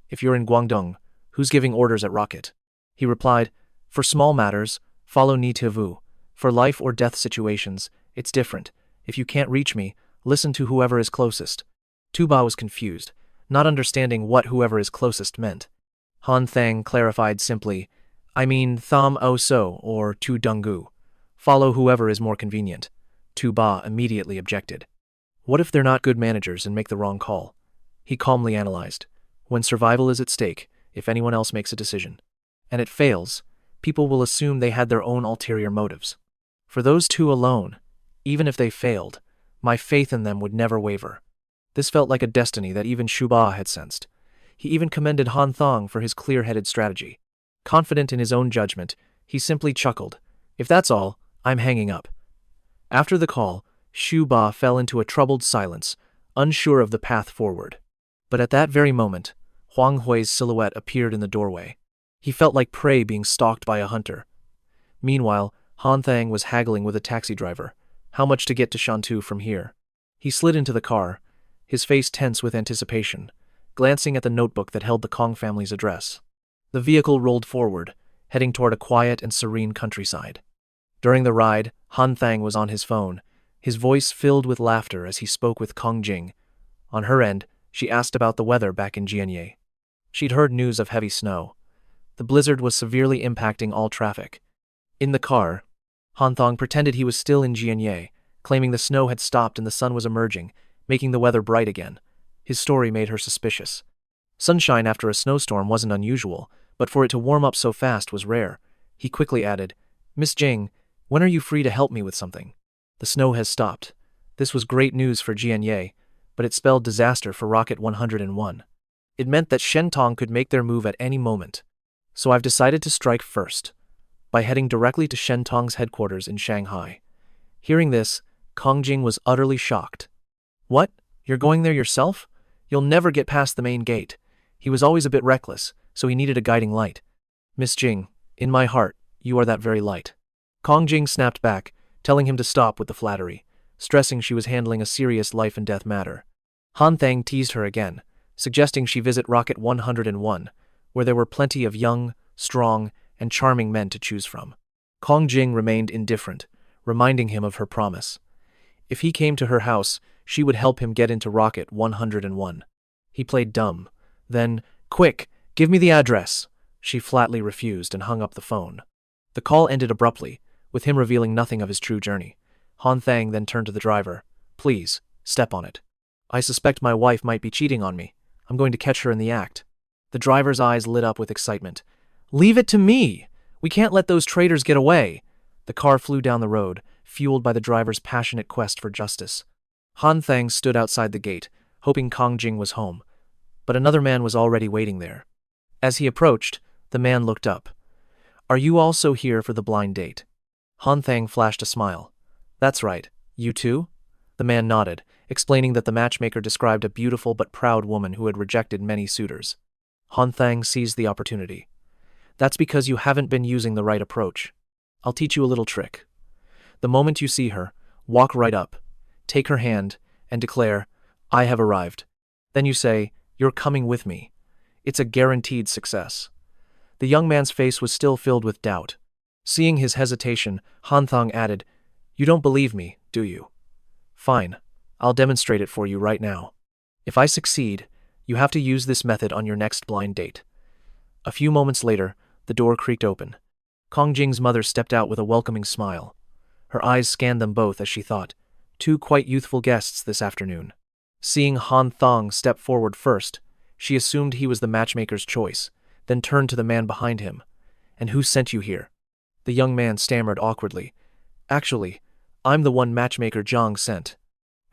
If you're in Guangdong, who's giving orders at Rocket? He replied, for small matters, follow Ni Te Vu. For life or death situations, it's different. If you can't reach me, listen to whoever is closest. Tuba was confused, not understanding what whoever is closest meant. Han Thang clarified simply, I mean Tham O So or Tu Dungu. Follow whoever is more convenient. Tuba immediately objected. What if they're not good managers and make the wrong call? He calmly analyzed. When survival is at stake, if anyone else makes a decision, and it fails, people will assume they had their own ulterior motives. For those two alone, even if they failed, my faith in them would never waver. This felt like a destiny that even Shuba had sensed. He even commended Han Thang for his clear-headed strategy. Confident in his own judgment, he simply chuckled. If that's all, I'm hanging up. After the call, Shuba fell into a troubled silence, unsure of the path forward. But at that very moment, Huang Hui's silhouette appeared in the doorway. He felt like prey being stalked by a hunter. Meanwhile, Han Thang was haggling with a taxi driver. How much to get to Shantou from here? He slid into the car, his face tense with anticipation, glancing at the notebook that held the Kong family's address. The vehicle rolled forward, heading toward a quiet and serene countryside. During the ride, Han Thang was on his phone, his voice filled with laughter as he spoke with Kongjing. On her end, she asked about the weather back in Giait. She'd heard news of heavy snow. The blizzard was severely impacting all traffic. In the car, Hanthong pretended he was still in Giait, claiming the snow had stopped and the sun was emerging, making the weather bright again. His story made her suspicious. Sunshine after a snowstorm wasn't unusual, but for it to warm up so fast was rare. He quickly added, Miss Jing, when are you free to help me with something? The snow has stopped. This was great news for Giait, but it spelled disaster for Rocket 101. It meant that Shen Tong could make their move at any moment. So I've decided to strike first, by heading directly to Shen Tong's headquarters in Shanghai. Hearing this, Kongjing was utterly shocked. What? You're going there yourself? You'll never get past the main gate. He was always a bit reckless, so he needed a guiding light. Miss Jing, in my heart, you are that very light. Kongjing snapped back, telling him to stop with the flattery, stressing she was handling a serious life-and-death matter. Han Thang teased her again, suggesting she visit Rocket 101, where there were plenty of young, strong, and charming men to choose from. Kongjing remained indifferent, reminding him of her promise. If he came to her house, she would help him get into Rocket 101. He played dumb. Then, quick, give me the address. She flatly refused and hung up the phone. The call ended abruptly, with him revealing nothing of his true journey. Han Thang then turned to the driver. Please, step on it. I suspect my wife might be cheating on me. I'm going to catch her in the act. The driver's eyes lit up with excitement. Leave it to me! We can't let those traitors get away! The car flew down the road, fueled by the driver's passionate quest for justice. Han Thang stood outside the gate, hoping Kongjing was home. But another man was already waiting there. As he approached, the man looked up. Are you also here for the blind date? Han Thang flashed a smile. That's right. You too? The man nodded, explaining that the matchmaker described a beautiful but proud woman who had rejected many suitors. Han Thang seized the opportunity. That's because you haven't been using the right approach. I'll teach you a little trick. The moment you see her, walk right up, take her hand, and declare, I have arrived. Then you say, you're coming with me. It's a guaranteed success. The young man's face was still filled with doubt. Seeing his hesitation, Hanthong added, You don't believe me, do you? Fine, I'll demonstrate it for you right now. If I succeed, you have to use this method on your next blind date. A few moments later, the door creaked open. Kongjing's mother stepped out with a welcoming smile. Her eyes scanned them both as she thought, 2 quite youthful guests this afternoon. Seeing Hanthong step forward first, she assumed he was the matchmaker's choice, then turned to the man behind him. And who sent you here? The young man stammered awkwardly. Actually, I'm the one matchmaker Zhang sent.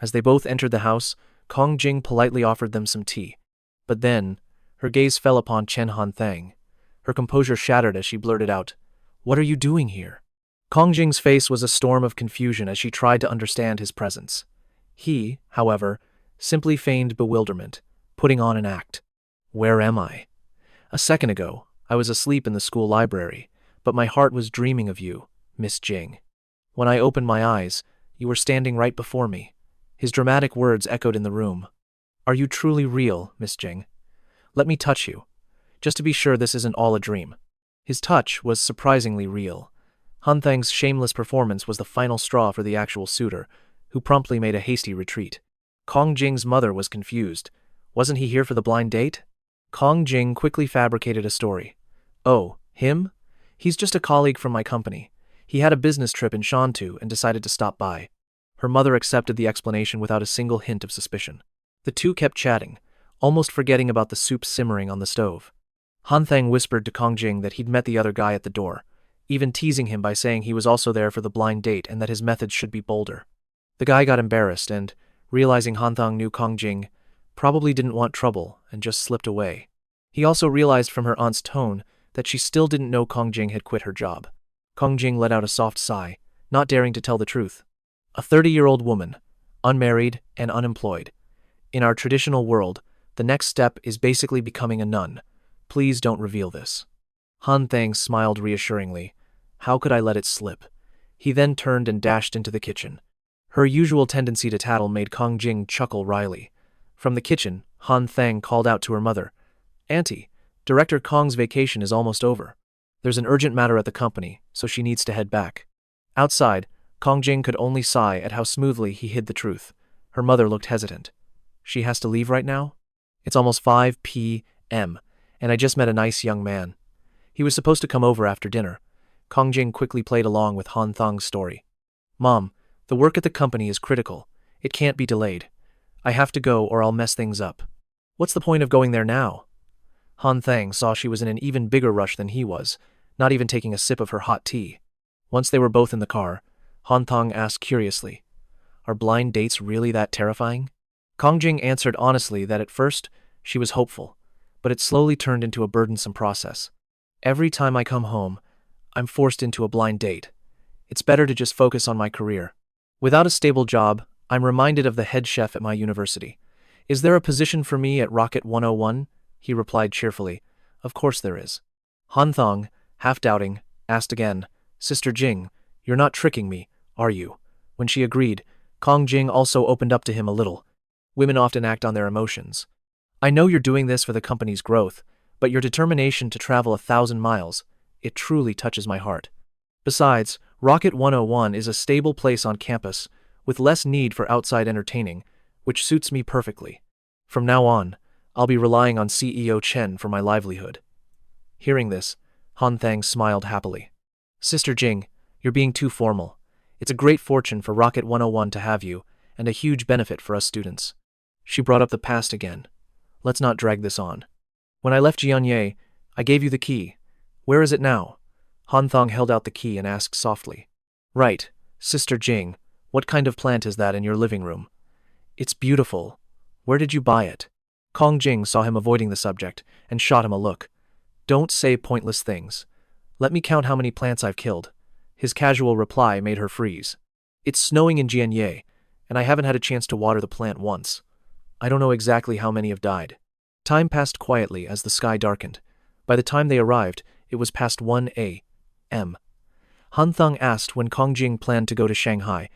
As they both entered the house, Kongjing politely offered them some tea. But then, her gaze fell upon Shen Tong. Her composure shattered as she blurted out, What are you doing here? Kongjing's face was a storm of confusion as she tried to understand his presence. He, however, simply feigned bewilderment, putting on an act. Where am I? A second ago, I was asleep in the school library, but my heart was dreaming of you, Miss Jing. When I opened my eyes, you were standing right before me. His dramatic words echoed in the room. Are you truly real, Miss Jing? Let me touch you, just to be sure this isn't all a dream. His touch was surprisingly real. Hanthang's shameless performance was the final straw for the actual suitor, who promptly made a hasty retreat. Kongjing's mother was confused. Wasn't he here for the blind date? Kongjing quickly fabricated a story. Oh, him? He's just a colleague from my company. He had a business trip in Shantou and decided to stop by. Her mother accepted the explanation without a single hint of suspicion. The two kept chatting, almost forgetting about the soup simmering on the stove. Hanthang whispered to Kongjing that he'd met the other guy at the door, even teasing him by saying he was also there for the blind date and that his methods should be bolder. The guy got embarrassed and, realizing Hanthong knew Kongjing, probably didn't want trouble and just slipped away. He also realized from her aunt's tone that she still didn't know Kongjing had quit her job. Kongjing let out a soft sigh, not daring to tell the truth. A 30-year-old woman, unmarried and unemployed. In our traditional world, the next step is basically becoming a nun. Please don't reveal this. Han Thang smiled reassuringly. How could I let it slip? He then turned and dashed into the kitchen. Her usual tendency to tattle made Kongjing chuckle wryly. From the kitchen, Han Thang called out to her mother. Auntie, Director Kong's vacation is almost over. There's an urgent matter at the company, so she needs to head back. Outside, Kongjing could only sigh at how smoothly he hid the truth. Her mother looked hesitant. She has to leave right now? It's almost 5 p.m., and I just met a nice young man. He was supposed to come over after dinner. Kongjing quickly played along with Han Thong's story. Mom, the work at the company is critical. It can't be delayed. I have to go or I'll mess things up. What's the point of going there now? Han Thang saw she was in an even bigger rush than he was, not even taking a sip of her hot tea. Once they were both in the car, Han Thong asked curiously, Are blind dates really that terrifying? Kongjing answered honestly that at first, she was hopeful, but it slowly turned into a burdensome process. Every time I come home, I'm forced into a blind date. It's better to just focus on my career. Without a stable job, I'm reminded of the head chef at my university. Is there a position for me at Rocket 101? He replied cheerfully. Of course there is. Han Thong, half doubting, asked again, Sister Jing, you're not tricking me, are you? When she agreed, Kongjing also opened up to him a little. Women often act on their emotions. I know you're doing this for the company's growth, but your determination to travel 1,000 miles, it truly touches my heart. Besides, Rocket 101 is a stable place on campus, with less need for outside entertaining, which suits me perfectly. From now on, I'll be relying on CEO Chen for my livelihood. Hearing this, Han Thang smiled happily. Sister Jing, you're being too formal. It's a great fortune for Rocket 101 to have you, and a huge benefit for us students. She brought up the past again. Let's not drag this on. When I left Giait, I gave you the key. Where is it now? Hanthong held out the key and asked softly. Right, Sister Jing, what kind of plant is that in your living room? It's beautiful. Where did you buy it? Kongjing saw him avoiding the subject and shot him a look. Don't say pointless things. Let me count how many plants I've killed. His casual reply made her freeze. It's snowing in Giait, and I haven't had a chance to water the plant once. I don't know exactly how many have died. Time passed quietly as the sky darkened. By the time they arrived, it was past 1 a.m. Hanthong asked when Kongjing planned to go to Shanghai.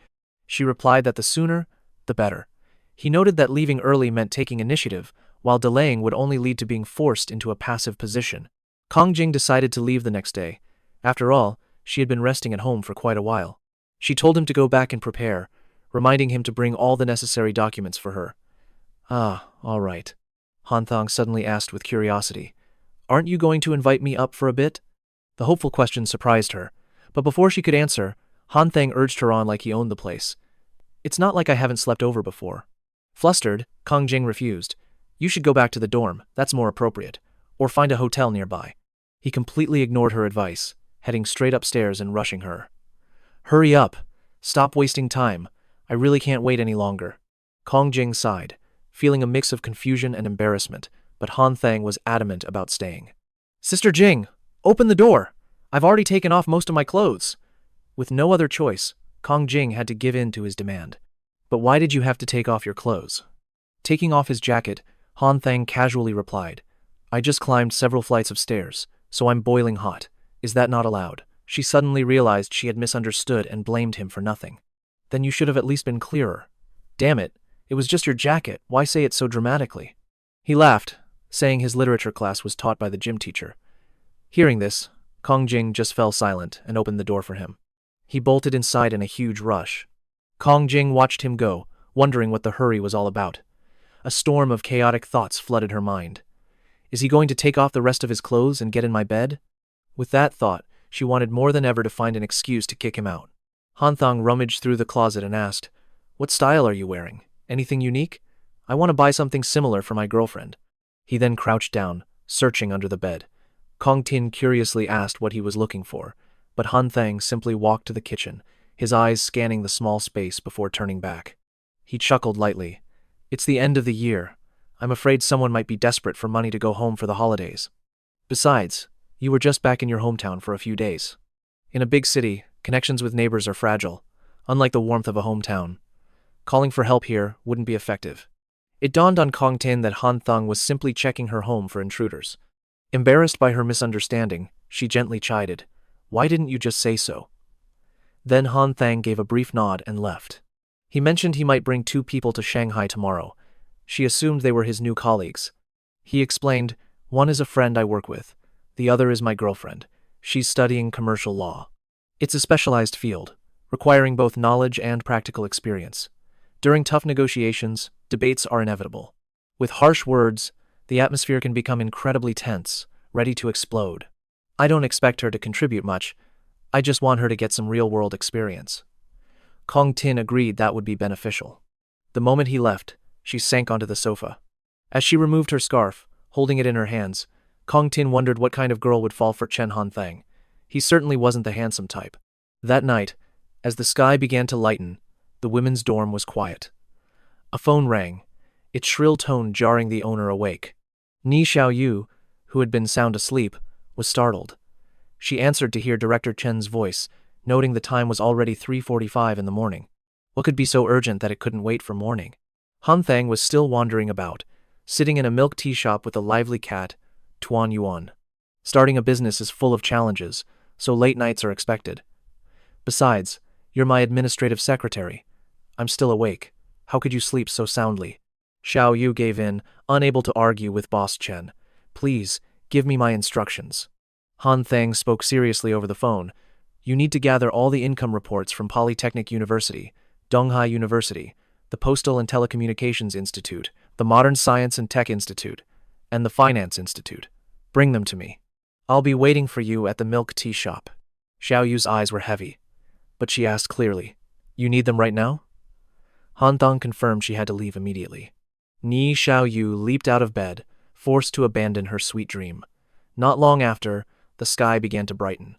She replied that the sooner, the better. He noted that leaving early meant taking initiative, while delaying would only lead to being forced into a passive position. Kongjing decided to leave the next day. After all, she had been resting at home for quite a while. She told him to go back and prepare, reminding him to bring all the necessary documents for her. Ah, all right. Hanthong suddenly asked with curiosity. Aren't you going to invite me up for a bit? The hopeful question surprised her, but before she could answer, Hanthong urged her on like he owned the place. It's not like I haven't slept over before. Flustered, Kongjing refused. You should go back to the dorm, that's more appropriate, or find a hotel nearby. He completely ignored her advice, heading straight upstairs and rushing her. Hurry up! Stop wasting time. I really can't wait any longer. Kongjing sighed, feeling a mix of confusion and embarrassment, but Hanthong was adamant about staying. Sister Jing, open the door! I've already taken off most of my clothes. With no other choice, Kongjing had to give in to his demand. But why did you have to take off your clothes? Taking off his jacket, Hanthong casually replied, I just climbed several flights of stairs, so I'm boiling hot. Is that not allowed? She suddenly realized she had misunderstood and blamed him for nothing. Then you should have at least been clearer. Damn it, it was just your jacket, why say it so dramatically? He laughed, saying his literature class was taught by the gym teacher. Hearing this, Kongjing just fell silent and opened the door for him. He bolted inside in a huge rush. Kongjing watched him go, wondering what the hurry was all about. A storm of chaotic thoughts flooded her mind. Is he going to take off the rest of his clothes and get in my bed? With that thought, she wanted more than ever to find an excuse to kick him out. Hanthong rummaged through the closet and asked, What style are you wearing? Anything unique? I want to buy something similar for my girlfriend. He then crouched down, searching under the bed. Kongjing curiously asked what he was looking for, but Hanthong simply walked to the kitchen, his eyes scanning the small space before turning back. He chuckled lightly. It's the end of the year. I'm afraid someone might be desperate for money to go home for the holidays. Besides, you were just back in your hometown for a few days. In a big city, connections with neighbors are fragile, unlike the warmth of a hometown. Calling for help here wouldn't be effective. It dawned on Kongjing that Hanthong was simply checking her home for intruders. Embarrassed by her misunderstanding, she gently chided, Why didn't you just say so? Then Hanthong gave a brief nod and left. He mentioned he might bring 2 people to Shanghai tomorrow. She assumed they were his new colleagues. He explained, One is a friend I work with. The other is my girlfriend. She's studying commercial law. It's a specialized field, requiring both knowledge and practical experience. During tough negotiations, debates are inevitable. With harsh words, the atmosphere can become incredibly tense, ready to explode. I don't expect her to contribute much. I just want her to get some real-world experience. Kongjing agreed that would be beneficial. The moment he left, she sank onto the sofa. As she removed her scarf, holding it in her hands, Kongjing wondered what kind of girl would fall for Tran Han Thang. He certainly wasn't the handsome type. That night, as the sky began to lighten, the women's dorm was quiet. A phone rang, its shrill tone jarring the owner awake. Ni Xiaoyu, who had been sound asleep, was startled. She answered to hear Director Chen's voice, noting the time was already 3:45 in the morning. What could be so urgent that it couldn't wait for morning? Hanthong was still wandering about, sitting in a milk tea shop with a lively cat, Tuan Yuan. Starting a business is full of challenges, so late nights are expected. Besides, you're my administrative secretary. I'm still awake. How could you sleep so soundly? Xiao Yu gave in, unable to argue with Boss Chen. Please, give me my instructions. Hanthong spoke seriously over the phone. You need to gather all the income reports from Polytechnic University, Donghai University, the Postal and Telecommunications Institute, the Modern Science and Tech Institute, and the Finance Institute. Bring them to me. I'll be waiting for you at the milk tea shop. Xiao Yu's eyes were heavy, but she asked clearly, You need them right now? Hanthong confirmed she had to leave immediately. Ni Xiaoyu leaped out of bed, forced to abandon her sweet dream. Not long after, the sky began to brighten.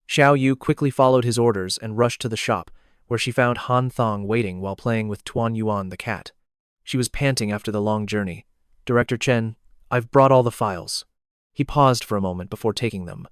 Xiaoyu quickly followed his orders and rushed to the shop, where she found Hanthong waiting while playing with Tuan Yuan the cat. She was panting after the long journey. "Director Chen, I've brought all the files." He paused for a moment before taking them,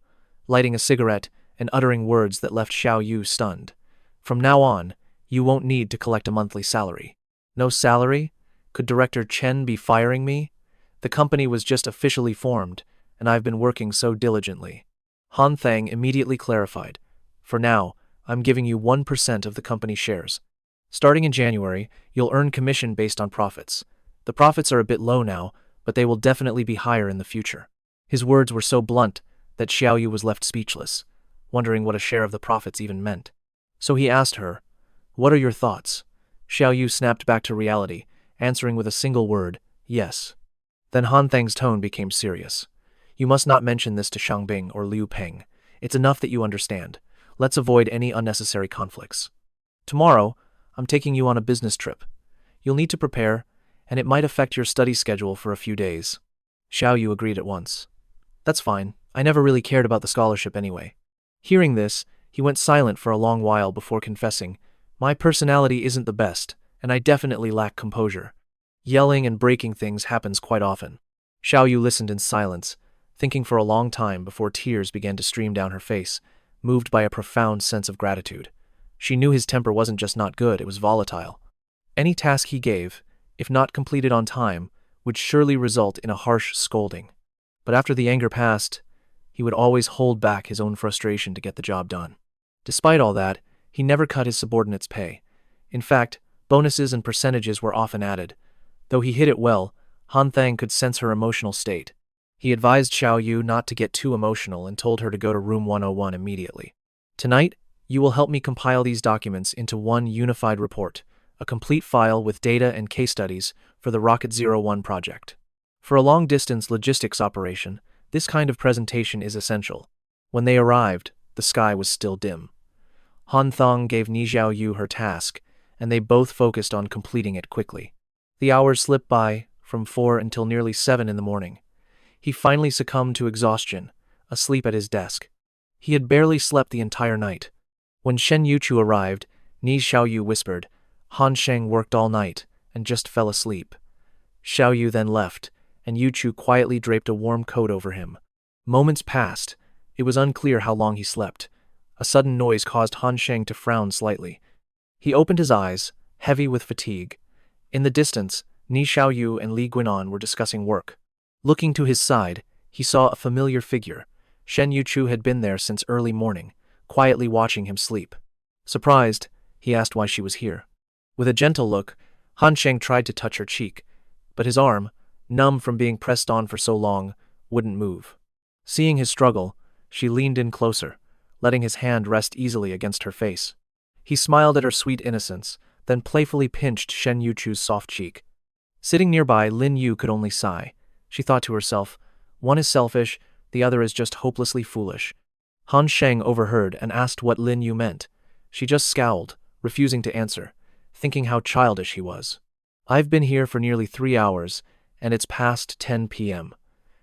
lighting a cigarette and uttering words that left Xiaoyu stunned. "From now on, you won't need to collect a monthly salary." "No salary? Could Director Chen be firing me? The company was just officially formed, and I've been working so diligently." Han Thang immediately clarified. "For now, I'm giving you 1% of the company shares. Starting in January, you'll earn commission based on profits. The profits are a bit low now, but they will definitely be higher in the future." His words were so blunt that Xiaoyu was left speechless, wondering what a share of the profits even meant. So he asked her, "What are your thoughts?" Xiaoyu snapped back to reality, answering with a single word, "Yes." Then Han Thang's tone became serious. "You must not mention this to Shangbing or Liu Peng. It's enough that you understand. Let's avoid any unnecessary conflicts. Tomorrow, I'm taking you on a business trip. You'll need to prepare, and it might affect your study schedule for a few days." Xiaoyu agreed at once. "That's fine. I never really cared about the scholarship anyway." Hearing this, he went silent for a long while before confessing, "My personality isn't the best, and I definitely lack composure. Yelling and breaking things happens quite often." Xiaoyu listened in silence, thinking for a long time before tears began to stream down her face, moved by a profound sense of gratitude. She knew his temper wasn't just not good, it was volatile. Any task he gave, if not completed on time, would surely result in a harsh scolding. But after the anger passed, he would always hold back his own frustration to get the job done. Despite all that, he never cut his subordinates' pay. In fact, bonuses and percentages were often added. Though he hid it well, Han Thang could sense her emotional state. He advised Xiaoyu not to get too emotional and told her to go to room 101 immediately. "Tonight, you will help me compile these documents into one unified report, a complete file with data and case studies for the Rocket 01 project. For a long-distance logistics operation, this kind of presentation is essential." When they arrived, the sky was still dim. Hanthong gave Ni Xiaoyu her task, and they both focused on completing it quickly. The hours slipped by, from 4 until nearly 7 in the morning. He finally succumbed to exhaustion, asleep at his desk. He had barely slept the entire night. When Shen Yuchu arrived, Ni Xiaoyu whispered, "Han Sheng worked all night and just fell asleep." Xiaoyu then left, and Yuchu quietly draped a warm coat over him. Moments passed. It was unclear how long he slept. A sudden noise caused Han Sheng to frown slightly. He opened his eyes, heavy with fatigue. In the distance, Ni Xiaoyu and Li Guinan were discussing work. Looking to his side, he saw a familiar figure. Shen Yuchu had been there since early morning, quietly watching him sleep. Surprised, he asked why she was here. With a gentle look, Han Sheng tried to touch her cheek, but his arm, numb from being pressed on for so long, wouldn't move. Seeing his struggle, she leaned in closer, letting his hand rest easily against her face. He smiled at her sweet innocence, then playfully pinched Shen Yuchu's soft cheek. Sitting nearby, Lin Yu could only sigh. She thought to herself, one is selfish, the other is just hopelessly foolish. Han Sheng overheard and asked what Lin Yu meant. She just scowled, refusing to answer, thinking how childish he was. "I've been here for nearly 3 hours, and it's past 10 p.m.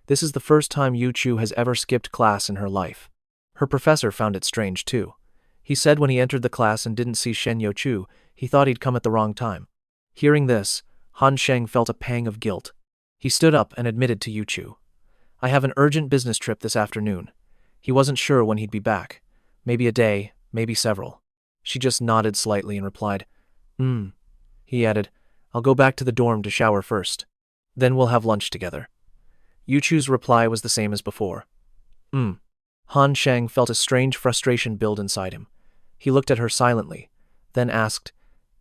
This is the first time Yuchu has ever skipped class in her life." Her professor found it strange too. He said when he entered the class and didn't see Shen Yuchu, he thought he'd come at the wrong time. Hearing this, Han Sheng felt a pang of guilt. He stood up and admitted to Yuchu, "I have an urgent business trip this afternoon." He wasn't sure when he'd be back. Maybe a day, maybe several. She just nodded slightly and replied, He added, "I'll go back to the dorm to shower first. Then we'll have lunch together." Yuchu's reply was the same as before. Han Sheng felt a strange frustration build inside him. He looked at her silently, then asked,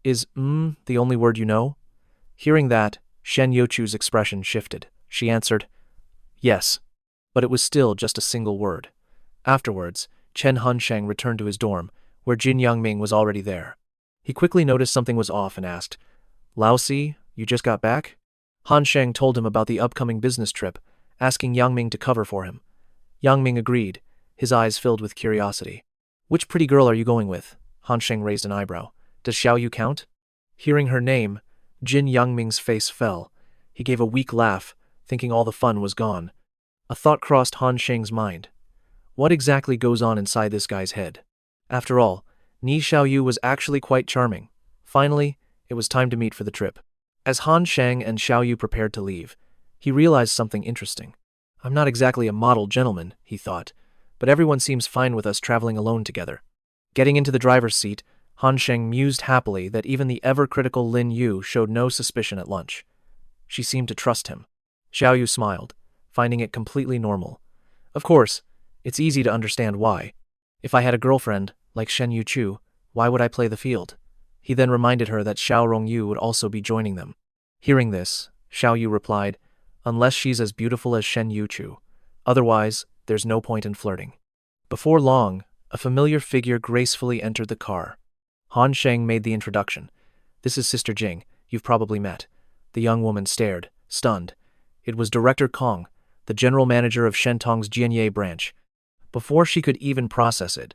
"Is the only word you know?" Hearing that, Shen Yuchu's expression shifted. She answered, "Yes." But it was still just a single word. Afterwards, Chen Hansheng returned to his dorm, where Jin Yangming was already there. He quickly noticed something was off and asked, "Laosi, you just got back?" Hansheng told him about the upcoming business trip, asking Yangming to cover for him. Yangming agreed, his eyes filled with curiosity. "Which pretty girl are you going with?" Hansheng raised an eyebrow. "Does Xiaoyu count?" Hearing her name, Jin Yangming's face fell. He gave a weak laugh, thinking all the fun was gone. A thought crossed Han Sheng's mind. What exactly goes on inside this guy's head? After all, Ni Xiaoyu was actually quite charming. Finally, it was time to meet for the trip. As Han Sheng and Xiaoyu prepared to leave, he realized something interesting. I'm not exactly a model gentleman, he thought, but everyone seems fine with us traveling alone together. Getting into the driver's seat, Han Sheng mused happily that even the ever-critical Lin Yu showed no suspicion at lunch. She seemed to trust him. Xiaoyu smiled, finding it completely normal. Of course, it's easy to understand why. If I had a girlfriend, like Shen Yuchu, why would I play the field? He then reminded her that Xiao Rongyu would also be joining them. Hearing this, Xiaoyu replied, unless she's as beautiful as Shen Yuchu. Otherwise, there's no point in flirting. Before long, a familiar figure gracefully entered the car. Han Sheng made the introduction. This is Sister Jing, you've probably met. The young woman stared, stunned. It was Director Kong, the general manager of Shen Tong's Jianye branch. Before she could even process it,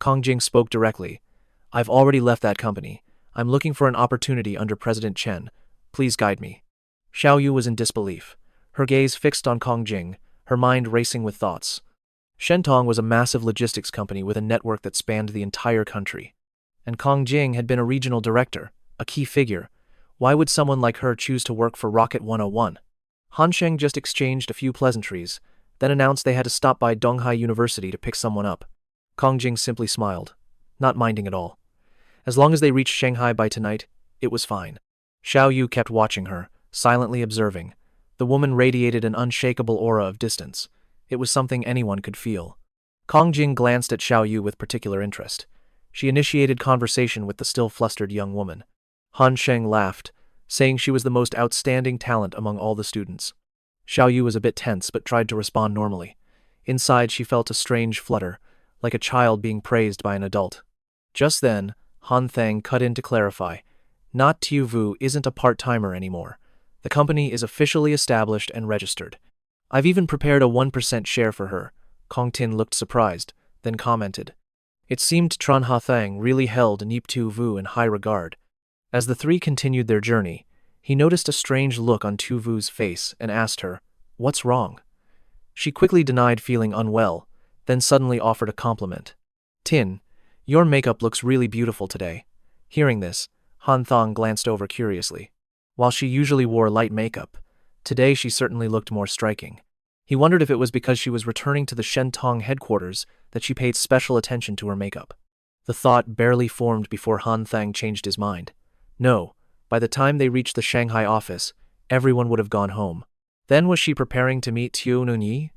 Kongjing spoke directly. I've already left that company. I'm looking for an opportunity under President Chen. Please guide me. Xiaoyu was in disbelief, her gaze fixed on Kongjing, her mind racing with thoughts. Shen Tong was a massive logistics company with a network that spanned the entire country. And Kongjing had been a regional director, a key figure. Why would someone like her choose to work for Rocket 101? Han Sheng just exchanged a few pleasantries, then announced they had to stop by Donghai University to pick someone up. Kongjing simply smiled, not minding at all. As long as they reached Shanghai by tonight, it was fine. Xiaoyu kept watching her, silently observing. The woman radiated an unshakable aura of distance. It was something anyone could feel. Kongjing glanced at Xiaoyu with particular interest. She initiated conversation with the still flustered young woman. Han Sheng laughed, saying she was the most outstanding talent among all the students. Xiaoyu was a bit tense but tried to respond normally. Inside she felt a strange flutter, like a child being praised by an adult. Just then, Han Thang cut in to clarify. Not Tu Vu isn't a part-timer anymore. The company is officially established and registered. I've even prepared a 1% share for her. Kong Tin looked surprised, then commented. It seemed Tran Han Thang really held Nip Tu Vu in high regard. As the three continued their journey, he noticed a strange look on Tu Vu's face and asked her, "What's wrong?" She quickly denied feeling unwell, then suddenly offered a compliment. "Tin, your makeup looks really beautiful today." Hearing this, Hanthong glanced over curiously. While she usually wore light makeup, today she certainly looked more striking. He wondered if it was because she was returning to the Shen Tong headquarters that she paid special attention to her makeup. The thought barely formed before Han Thang changed his mind. No, by the time they reached the Shanghai office, everyone would have gone home. Then was she preparing to meet Tiao Nunyi?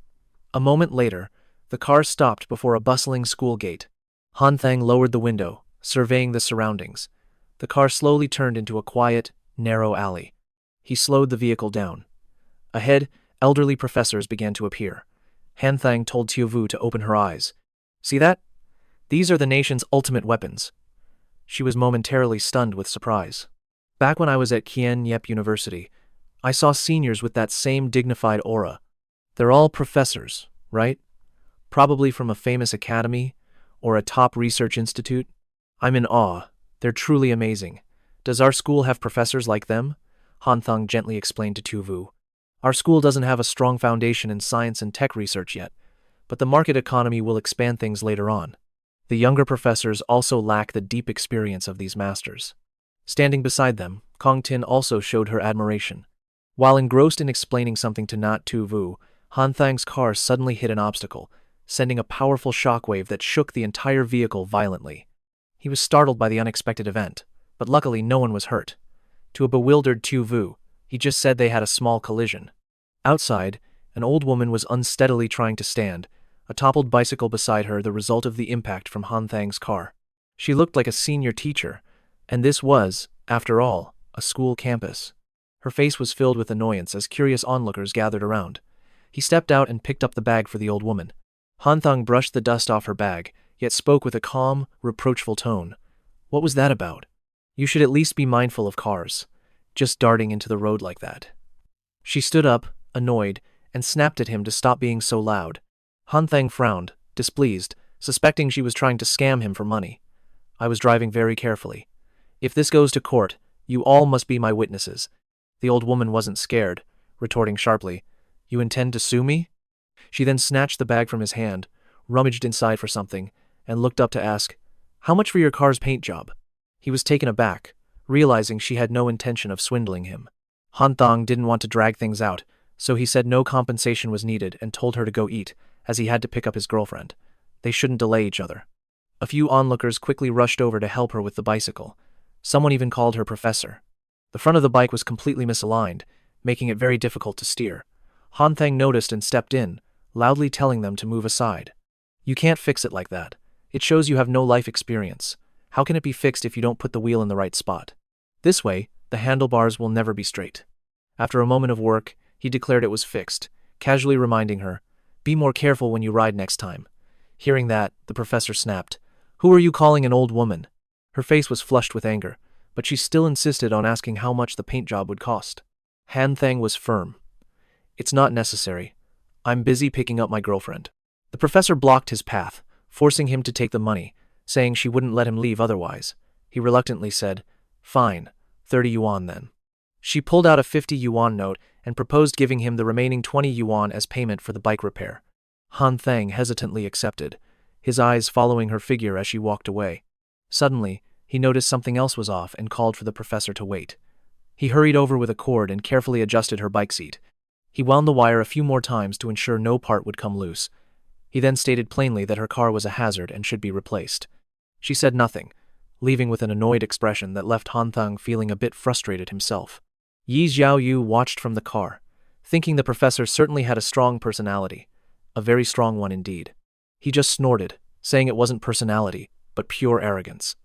A moment later, the car stopped before a bustling school gate. Han Thang lowered the window, surveying the surroundings. The car slowly turned into a quiet, narrow alley. He slowed the vehicle down. Ahead, elderly professors began to appear. Han Thang told Tiao Vu to open her eyes. See that? These are the nation's ultimate weapons. She was momentarily stunned with surprise. Back when I was at Qian Yep University, I saw seniors with that same dignified aura. They're all professors, right? Probably from a famous academy or a top research institute. I'm in awe. They're truly amazing. Does our school have professors like them? Hanthong gently explained to Tu Vu. Our school doesn't have a strong foundation in science and tech research yet, but the market economy will expand things later on. The younger professors also lack the deep experience of these masters. Standing beside them, Kong Tin also showed her admiration. While engrossed in explaining something to Nat Tu Vu, Han Thang's car suddenly hit an obstacle, sending a powerful shockwave that shook the entire vehicle violently. He was startled by the unexpected event, but luckily no one was hurt. To a bewildered Tu Vu, he just said they had a small collision. Outside, an old woman was unsteadily trying to stand, a toppled bicycle beside her the result of the impact from Han Thang's car. She looked like a senior teacher, and this was, after all, a school campus. Her face was filled with annoyance as curious onlookers gathered around. He stepped out and picked up the bag for the old woman. Hanthong brushed the dust off her bag, yet spoke with a calm, reproachful tone. What was that about? You should at least be mindful of cars, just darting into the road like that. She stood up, annoyed, and snapped at him to stop being so loud. Hanthong frowned, displeased, suspecting she was trying to scam him for money. I was driving very carefully. If this goes to court, You all must be my witnesses." The old woman wasn't scared, retorting sharply, "You intend to sue me?" She then snatched the bag from his hand, rummaged inside for something, and looked up to ask, "How much for your car's paint job?" He was taken aback, realizing she had no intention of swindling him. Hanthong didn't want to drag things out, so he said no compensation was needed and told her to go eat, as he had to pick up his girlfriend. They shouldn't delay each other. A few onlookers quickly rushed over to help her with the bicycle. Someone even called her professor. The front of the bike was completely misaligned, making it very difficult to steer. Han Thang noticed and stepped in, loudly telling them to move aside. "You can't fix it like that. It shows you have no life experience. How can it be fixed if you don't put the wheel in the right spot? This way, the handlebars will never be straight." After a moment of work, he declared it was fixed, casually reminding her, "Be more careful when you ride next time." Hearing that, the professor snapped, "Who are you calling an old woman?" Her face was flushed with anger, but she still insisted on asking how much the paint job would cost. Han Thang was firm. "It's not necessary. I'm busy picking up my girlfriend." The professor blocked his path, forcing him to take the money, saying she wouldn't let him leave otherwise. He reluctantly said, "Fine, 30 yuan then." She pulled out a 50 yuan note and proposed giving him the remaining 20 yuan as payment for the bike repair. Han Thang hesitantly accepted, his eyes following her figure as she walked away. Suddenly, he noticed something else was off and called for the professor to wait. He hurried over with a cord and carefully adjusted her bike seat. He wound the wire a few more times to ensure no part would come loose. He then stated plainly that her car was a hazard and should be replaced. She said nothing, leaving with an annoyed expression that left Hanthong feeling a bit frustrated himself. Yi Xiaoyu watched from the car, thinking the professor certainly had a strong personality, a very strong one indeed. He just snorted, saying it wasn't personality, but pure arrogance.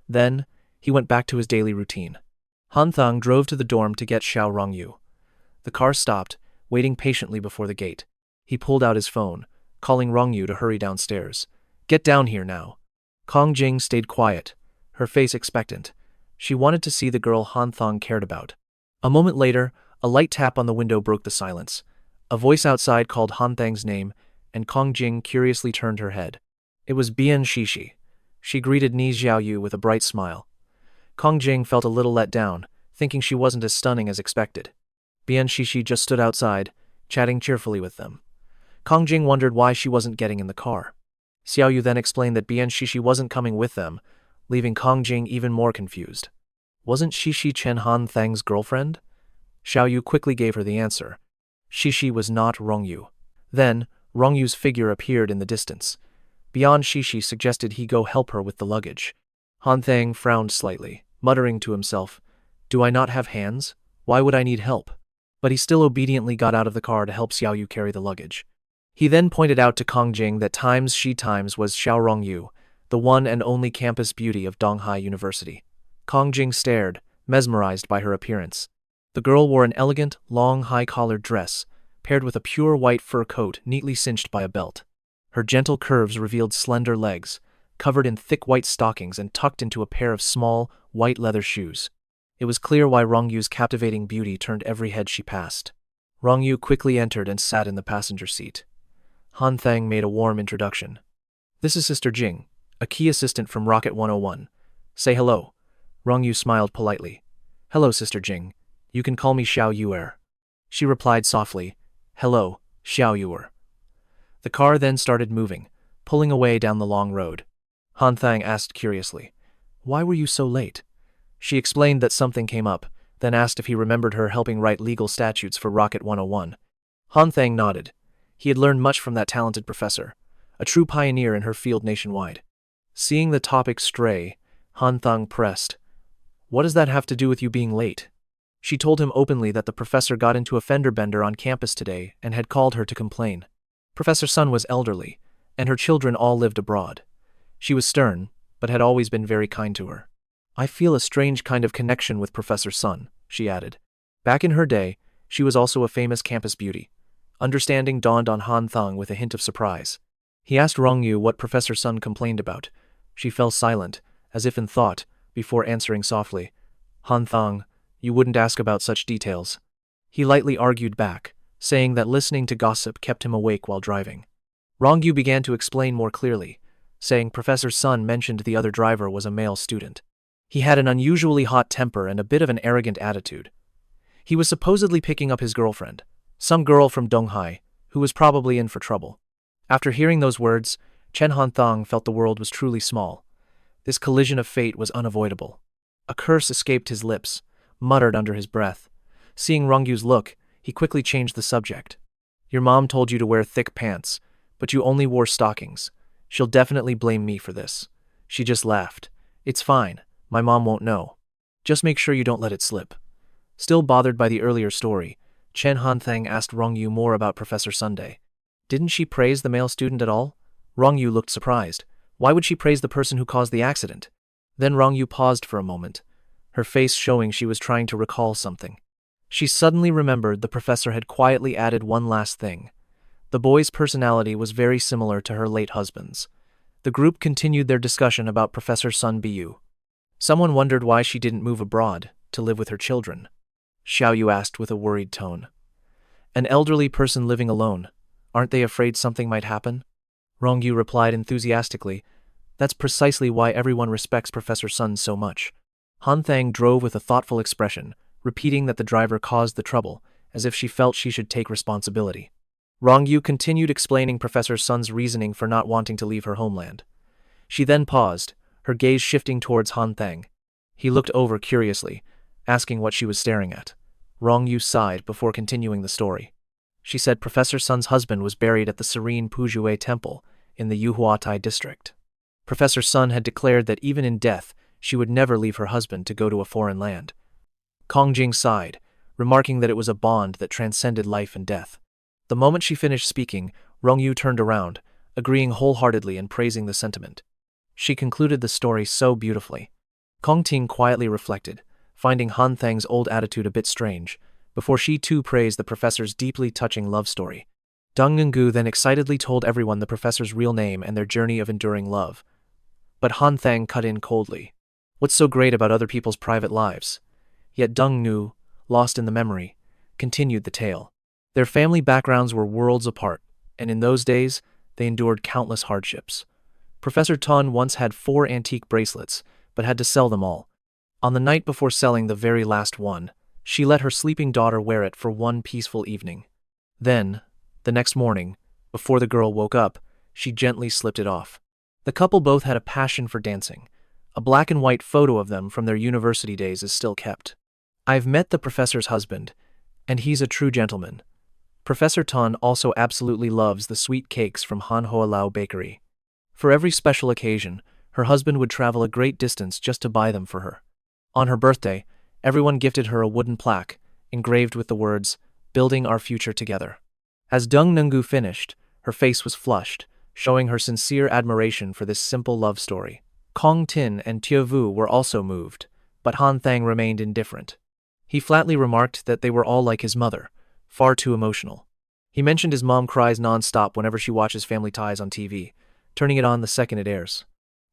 Then, he went back to his daily routine. Hanthong drove to the dorm to get Xiao Rongyu. The car stopped, waiting patiently before the gate. He pulled out his phone, calling Rongyu to hurry downstairs. "Get down here now." Kongjing stayed quiet, her face expectant. She wanted to see the girl Hanthong cared about. A moment later, a light tap on the window broke the silence. A voice outside called Hanthang's name, and Kongjing curiously turned her head. It was Bian Shishi. She greeted Ni Xiaoyu with a bright smile. Kongjing felt a little let down, thinking she wasn't as stunning as expected. Bian Shishi just stood outside, chatting cheerfully with them. Kongjing wondered why she wasn't getting in the car. Xiaoyu then explained that Bian Shishi wasn't coming with them, leaving Kongjing even more confused. Wasn't Shishi Chen Han Thang's girlfriend? Xiaoyu quickly gave her the answer. Shishi was not Rongyu. Then, Rongyu's figure appeared in the distance. Beyond Shishi suggested he go help her with the luggage. Han Thang frowned slightly, muttering to himself, "Do I not have hands? Why would I need help?" But he still obediently got out of the car to help Xiaoyu carry the luggage. He then pointed out to Kongjing that she times was Xiao Rongyu, the one and only campus beauty of Donghai University. Kongjing stared, mesmerized by her appearance. The girl wore an elegant, long, high-collared dress, paired with a pure white fur coat neatly cinched by a belt. Her gentle curves revealed slender legs, covered in thick white stockings and tucked into a pair of small, white leather shoes. It was clear why Rongyu's captivating beauty turned every head she passed. Rongyu quickly entered and sat in the passenger seat. Han Thang made a warm introduction. "This is Sister Jing, a key assistant from Rocket 101. Say hello." Rongyu smiled politely. "Hello, Sister Jing. You can call me Xiao Yuer." She replied softly, "Hello, Xiao Yuer." The car then started moving, pulling away down the long road. Han Thang asked curiously, "Why were you so late?" She explained that something came up, then asked if he remembered her helping write legal statutes for Rocket 101. Han Thang nodded. He had learned much from that talented professor, a true pioneer in her field nationwide. Seeing the topic stray, Han Thang pressed, "What does that have to do with you being late?" She told him openly that the professor got into a fender bender on campus today and had called her to complain. Professor Sun was elderly, and her children all lived abroad. She was stern, but had always been very kind to her. "I feel a strange kind of connection with Professor Sun," she added. Back in her day, she was also a famous campus beauty. Understanding dawned on Han Thang with a hint of surprise. He asked Rongyu what Professor Sun complained about. She fell silent, as if in thought, before answering softly, "Han Thang, you wouldn't ask about such details." He lightly argued back, saying that listening to gossip kept him awake while driving. Rongyu began to explain more clearly, saying Professor Sun mentioned the other driver was a male student. He had an unusually hot temper and a bit of an arrogant attitude. He was supposedly picking up his girlfriend, some girl from Donghai, who was probably in for trouble. After hearing those words, Tran Han Thang felt the world was truly small. This collision of fate was unavoidable. A curse escaped his lips, muttered under his breath. Seeing Rongyu's look, he quickly changed the subject. Your mom told you to wear thick pants, but you only wore stockings. She'll definitely blame me for this. She just laughed. It's fine, my mom won't know. Just make sure you don't let it slip. Still bothered by the earlier story, Tran Han Thang asked Rongyu more about Professor Sunday. Didn't she praise the male student at all? Rongyu looked surprised. Why would she praise the person who caused the accident? Then Rongyu paused for a moment, her face showing she was trying to recall something. She suddenly remembered the professor had quietly added one last thing. The boy's personality was very similar to her late husband's. The group continued their discussion about Professor Sun Bu. Someone wondered why she didn't move abroad to live with her children. Xiao Yu asked with a worried tone. An elderly person living alone. Aren't they afraid something might happen? Rongyu replied enthusiastically. That's precisely why everyone respects Professor Sun so much. Han Thang drove with a thoughtful expression, repeating that the driver caused the trouble, as if she felt she should take responsibility. Rongyu continued explaining Professor Sun's reasoning for not wanting to leave her homeland. She then paused, her gaze shifting towards Han Thang. He looked over curiously, asking what she was staring at. Rongyu sighed before continuing the story. She said Professor Sun's husband was buried at the serene Pujue Temple in the Yuhuatai district. Professor Sun had declared that even in death, she would never leave her husband to go to a foreign land. Kongjing sighed, remarking that it was a bond that transcended life and death. The moment she finished speaking, Rongyu turned around, agreeing wholeheartedly and praising the sentiment. She concluded the story so beautifully. Kongjing quietly reflected, finding Han Thang's old attitude a bit strange, before she too praised the professor's deeply touching love story. Deng Nungu then excitedly told everyone the professor's real name and their journey of enduring love. But Han Thang cut in coldly. What's so great about other people's private lives? Yet Deng Nu, lost in the memory, continued the tale. Their family backgrounds were worlds apart, and in those days, they endured countless hardships. Professor Tun once had 4 antique bracelets, but had to sell them all. On the night before selling the very last one, she let her sleeping daughter wear it for one peaceful evening. Then, the next morning, before the girl woke up, she gently slipped it off. The couple both had a passion for dancing. A black and white photo of them from their university days is still kept. I've met the professor's husband, and he's a true gentleman. Professor Tun also absolutely loves the sweet cakes from Han Hoa Lao Bakery. For every special occasion, her husband would travel a great distance just to buy them for her. On her birthday, everyone gifted her a wooden plaque, engraved with the words, "Building our future together." As Deng Nungu finished, her face was flushed, showing her sincere admiration for this simple love story. Kong Tin and Tia Vu were also moved, but Han Thang remained indifferent. He flatly remarked that they were all like his mother, far too emotional. He mentioned his mom cries non-stop whenever she watches Family Ties on TV, turning it on the second it airs.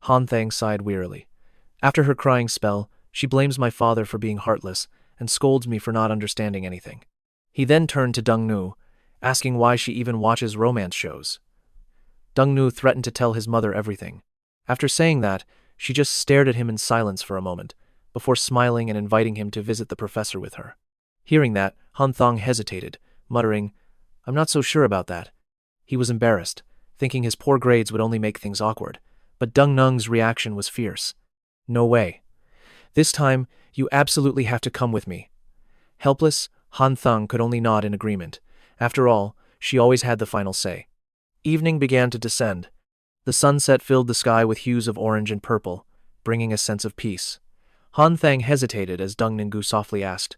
Han Thang sighed wearily. After her crying spell, she blames my father for being heartless and scolds me for not understanding anything. He then turned to Deng Nu, asking why she even watches romance shows. Deng Nu threatened to tell his mother everything. After saying that, she just stared at him in silence for a moment, before smiling and inviting him to visit the professor with her. Hearing that, Hanthong hesitated, muttering, "I'm not so sure about that." He was embarrassed, thinking his poor grades would only make things awkward, but Deng Nung's reaction was fierce. "No way. This time, you absolutely have to come with me." Helpless, Han Thang could only nod in agreement. After all, she always had the final say. Evening began to descend. The sunset filled the sky with hues of orange and purple, bringing a sense of peace. Han Thang hesitated as Deng Nungu softly asked,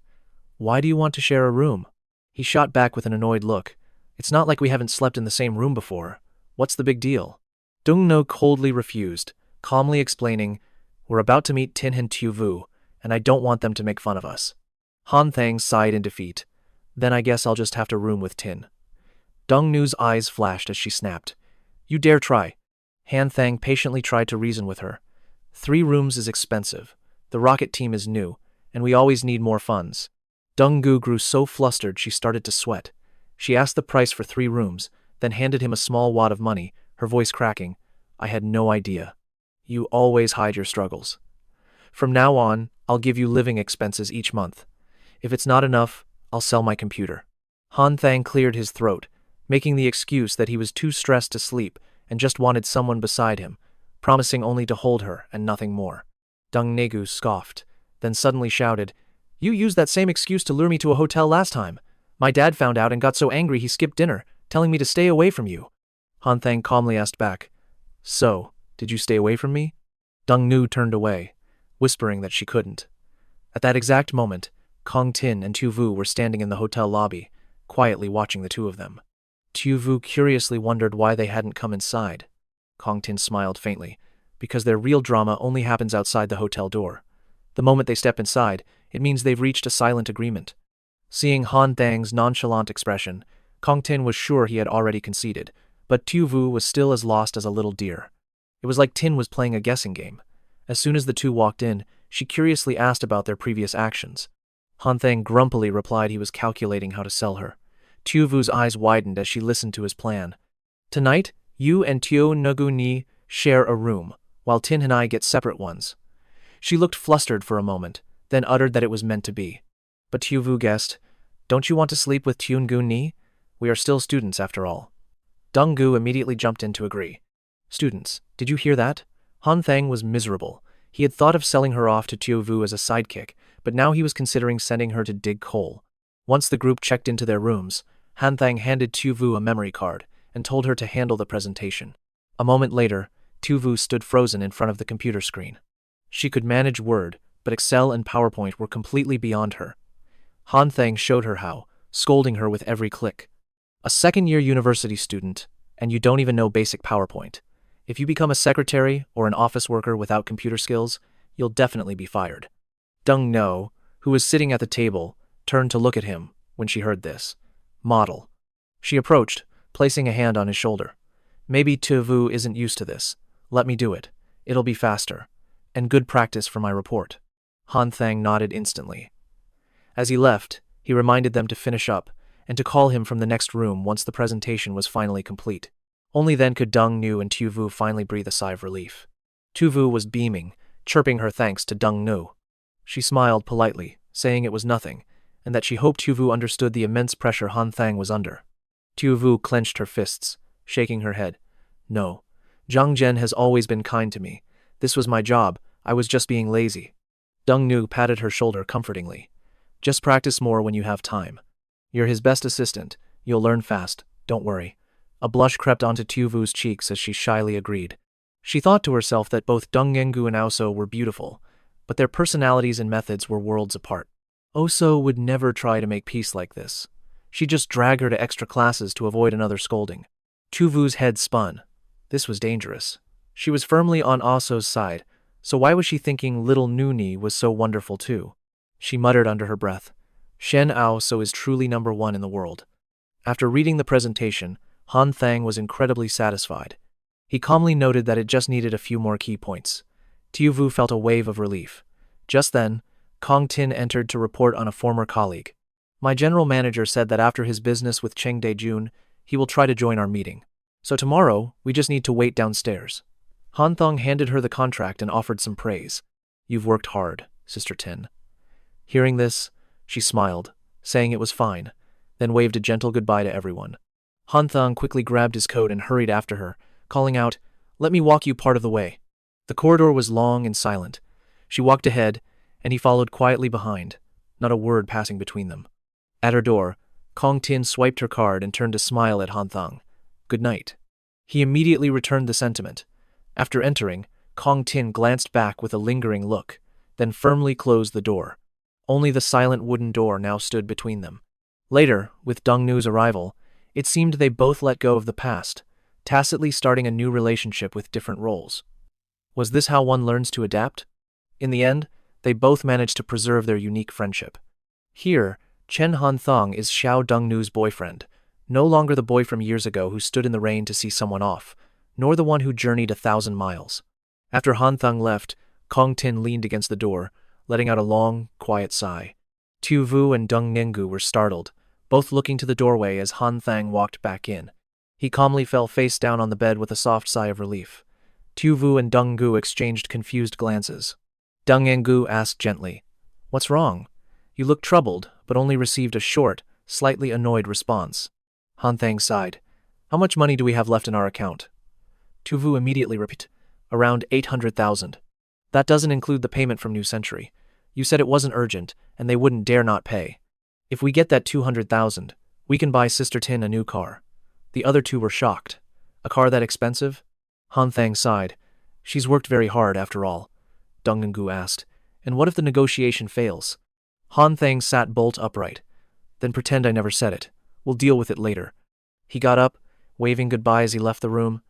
"Why do you want to share a room?" He shot back with an annoyed look. "It's not like we haven't slept in the same room before. What's the big deal?" Deng Nu coldly refused, calmly explaining, "We're about to meet Tin and Tu Vu, and I don't want them to make fun of us." Han Thang sighed in defeat. "Then I guess I'll just have to room with Tin." Deng Nu's eyes flashed as she snapped, "You dare try." Han Thang patiently tried to reason with her. 3 rooms is expensive. The rocket team is new, and we always need more funds. Deng Gu grew so flustered she started to sweat. She asked the price for 3 rooms, then handed him a small wad of money, her voice cracking. "I had no idea. You always hide your struggles." From now on, I'll give you living expenses each month. If it's not enough, I'll sell my computer. Han Thang cleared his throat, making the excuse that he was too stressed to sleep and just wanted someone beside him, promising only to hold her and nothing more. Dung Negu scoffed, then suddenly shouted, "You used that same excuse to lure me to a hotel last time. My dad found out and got so angry he skipped dinner, telling me to stay away from you." Han Thang calmly asked back, "So, did you stay away from me?" Dung Nu turned away, whispering that she couldn't. At that exact moment, Kong Tin and Tu Vu were standing in the hotel lobby, quietly watching the two of them. Tu Vu curiously wondered why they hadn't come inside. Kong Tin smiled faintly, because their real drama only happens outside the hotel door. The moment they step inside, it means they've reached a silent agreement. Seeing Han Thang's nonchalant expression, Kong Tin was sure he had already conceded, but Tu Vu was still as lost as a little deer. It was like Tin was playing a guessing game. As soon as the two walked in, she curiously asked about their previous actions. Han Thang grumpily replied he was calculating how to sell her. Tu Vu's eyes widened as she listened to his plan. "Tonight, you and Tio Nugu Ni share a room, while Tin and I get separate ones." She looked flustered for a moment, then uttered that it was meant to be. But Tu Vu guessed, "Don't you want to sleep with Tiungu Ni? We are still students after all." Dung Gu immediately jumped in to agree. "Students, did you hear that?" Han Thang was miserable. He had thought of selling her off to Tu Vu as a sidekick, but now he was considering sending her to dig coal. Once the group checked into their rooms, Han Thang handed Tu Vu a memory card and told her to handle the presentation. A moment later, Tu Vu stood frozen in front of the computer screen. She could manage Word, but Excel and PowerPoint were completely beyond her. Han Thang showed her how, scolding her with every click. "A second-year university student, and you don't even know basic PowerPoint. If you become a secretary or an office worker without computer skills, you'll definitely be fired." Dung No, who was sitting at the table, turned to look at him when she heard this. "Model." She approached, placing a hand on his shoulder. "Maybe Tu Vu isn't used to this. Let me do it. It'll be faster. And good practice for my report." Han Thang nodded instantly. As he left, he reminded them to finish up and to call him from the next room once the presentation was finally complete. Only then could Dung Nu and Tu Vu finally breathe a sigh of relief. Tu Vu was beaming, chirping her thanks to Dung Nu. She smiled politely, saying it was nothing, and that she hoped Tu Vu understood the immense pressure Han Thang was under. Tu Vu clenched her fists, shaking her head. "No. Zhang Zhen has always been kind to me. This was my job, I was just being lazy." Dung Nu patted her shoulder comfortingly. "Just practice more when you have time. You're his best assistant, you'll learn fast, don't worry." A blush crept onto Tu Vu's cheeks as she shyly agreed. She thought to herself that both Dung Ngengu and Aoso were beautiful, but their personalities and methods were worlds apart. Oso would never try to make peace like this. She'd just drag her to extra classes to avoid another scolding. Tu Vu's head spun. This was dangerous. She was firmly on Aoso's side, so why was she thinking little Nuni was so wonderful too? She muttered under her breath. Shen Aoso is truly number one in the world. After reading the presentation, Han Thang was incredibly satisfied. He calmly noted that it just needed a few more key points. Tu Vu felt a wave of relief. Just then, Kong Tin entered to report on a former colleague. "My general manager said that after his business with Cheng Dejun, he will try to join our meeting. So tomorrow, we just need to wait downstairs." Hanthong handed her the contract and offered some praise. "You've worked hard, Sister Tin." Hearing this, she smiled, saying it was fine, then waved a gentle goodbye to everyone. Hanthong quickly grabbed his coat and hurried after her, calling out, "Let me walk you part of the way." The corridor was long and silent. She walked ahead, and he followed quietly behind, not a word passing between them. At her door, Kong Tin swiped her card and turned to smile at Hanthong. "Good night." He immediately returned the sentiment. After entering, Kong Tin glanced back with a lingering look, then firmly closed the door. Only the silent wooden door now stood between them. Later, with Dung Nu's arrival, it seemed they both let go of the past, tacitly starting a new relationship with different roles. Was this how one learns to adapt? In the end, they both managed to preserve their unique friendship. Here, Chen Han Thang is Xiao Dung Nu's boyfriend, no longer the boy from years ago who stood in the rain to see someone off, nor the one who journeyed 1,000 miles. After Han Thang left, Kong Tin leaned against the door, letting out a long, quiet sigh. Tu Vu and Dung Ngengu were startled, both looking to the doorway as Han Thang walked back in. He calmly fell face down on the bed with a soft sigh of relief. Tu Vu and Dung Gu exchanged confused glances. Dung Ngu asked gently. What's wrong? You look troubled, but only received a short, slightly annoyed response. Hanthong sighed. How much money do we have left in our account? Tu Vu immediately repeated. Around 800,000. That doesn't include the payment from New Century. You said it wasn't urgent, and they wouldn't dare not pay. If we get that 200,000, we can buy Sister Tin a new car. The other two were shocked. A car that expensive? Hanthong sighed. She's worked very hard, after all. Dung Ngu asked. And what if the negotiation fails? Hanthong sat bolt upright. Then pretend I never said it. We'll deal with it later. He got up, waving goodbye as he left the room.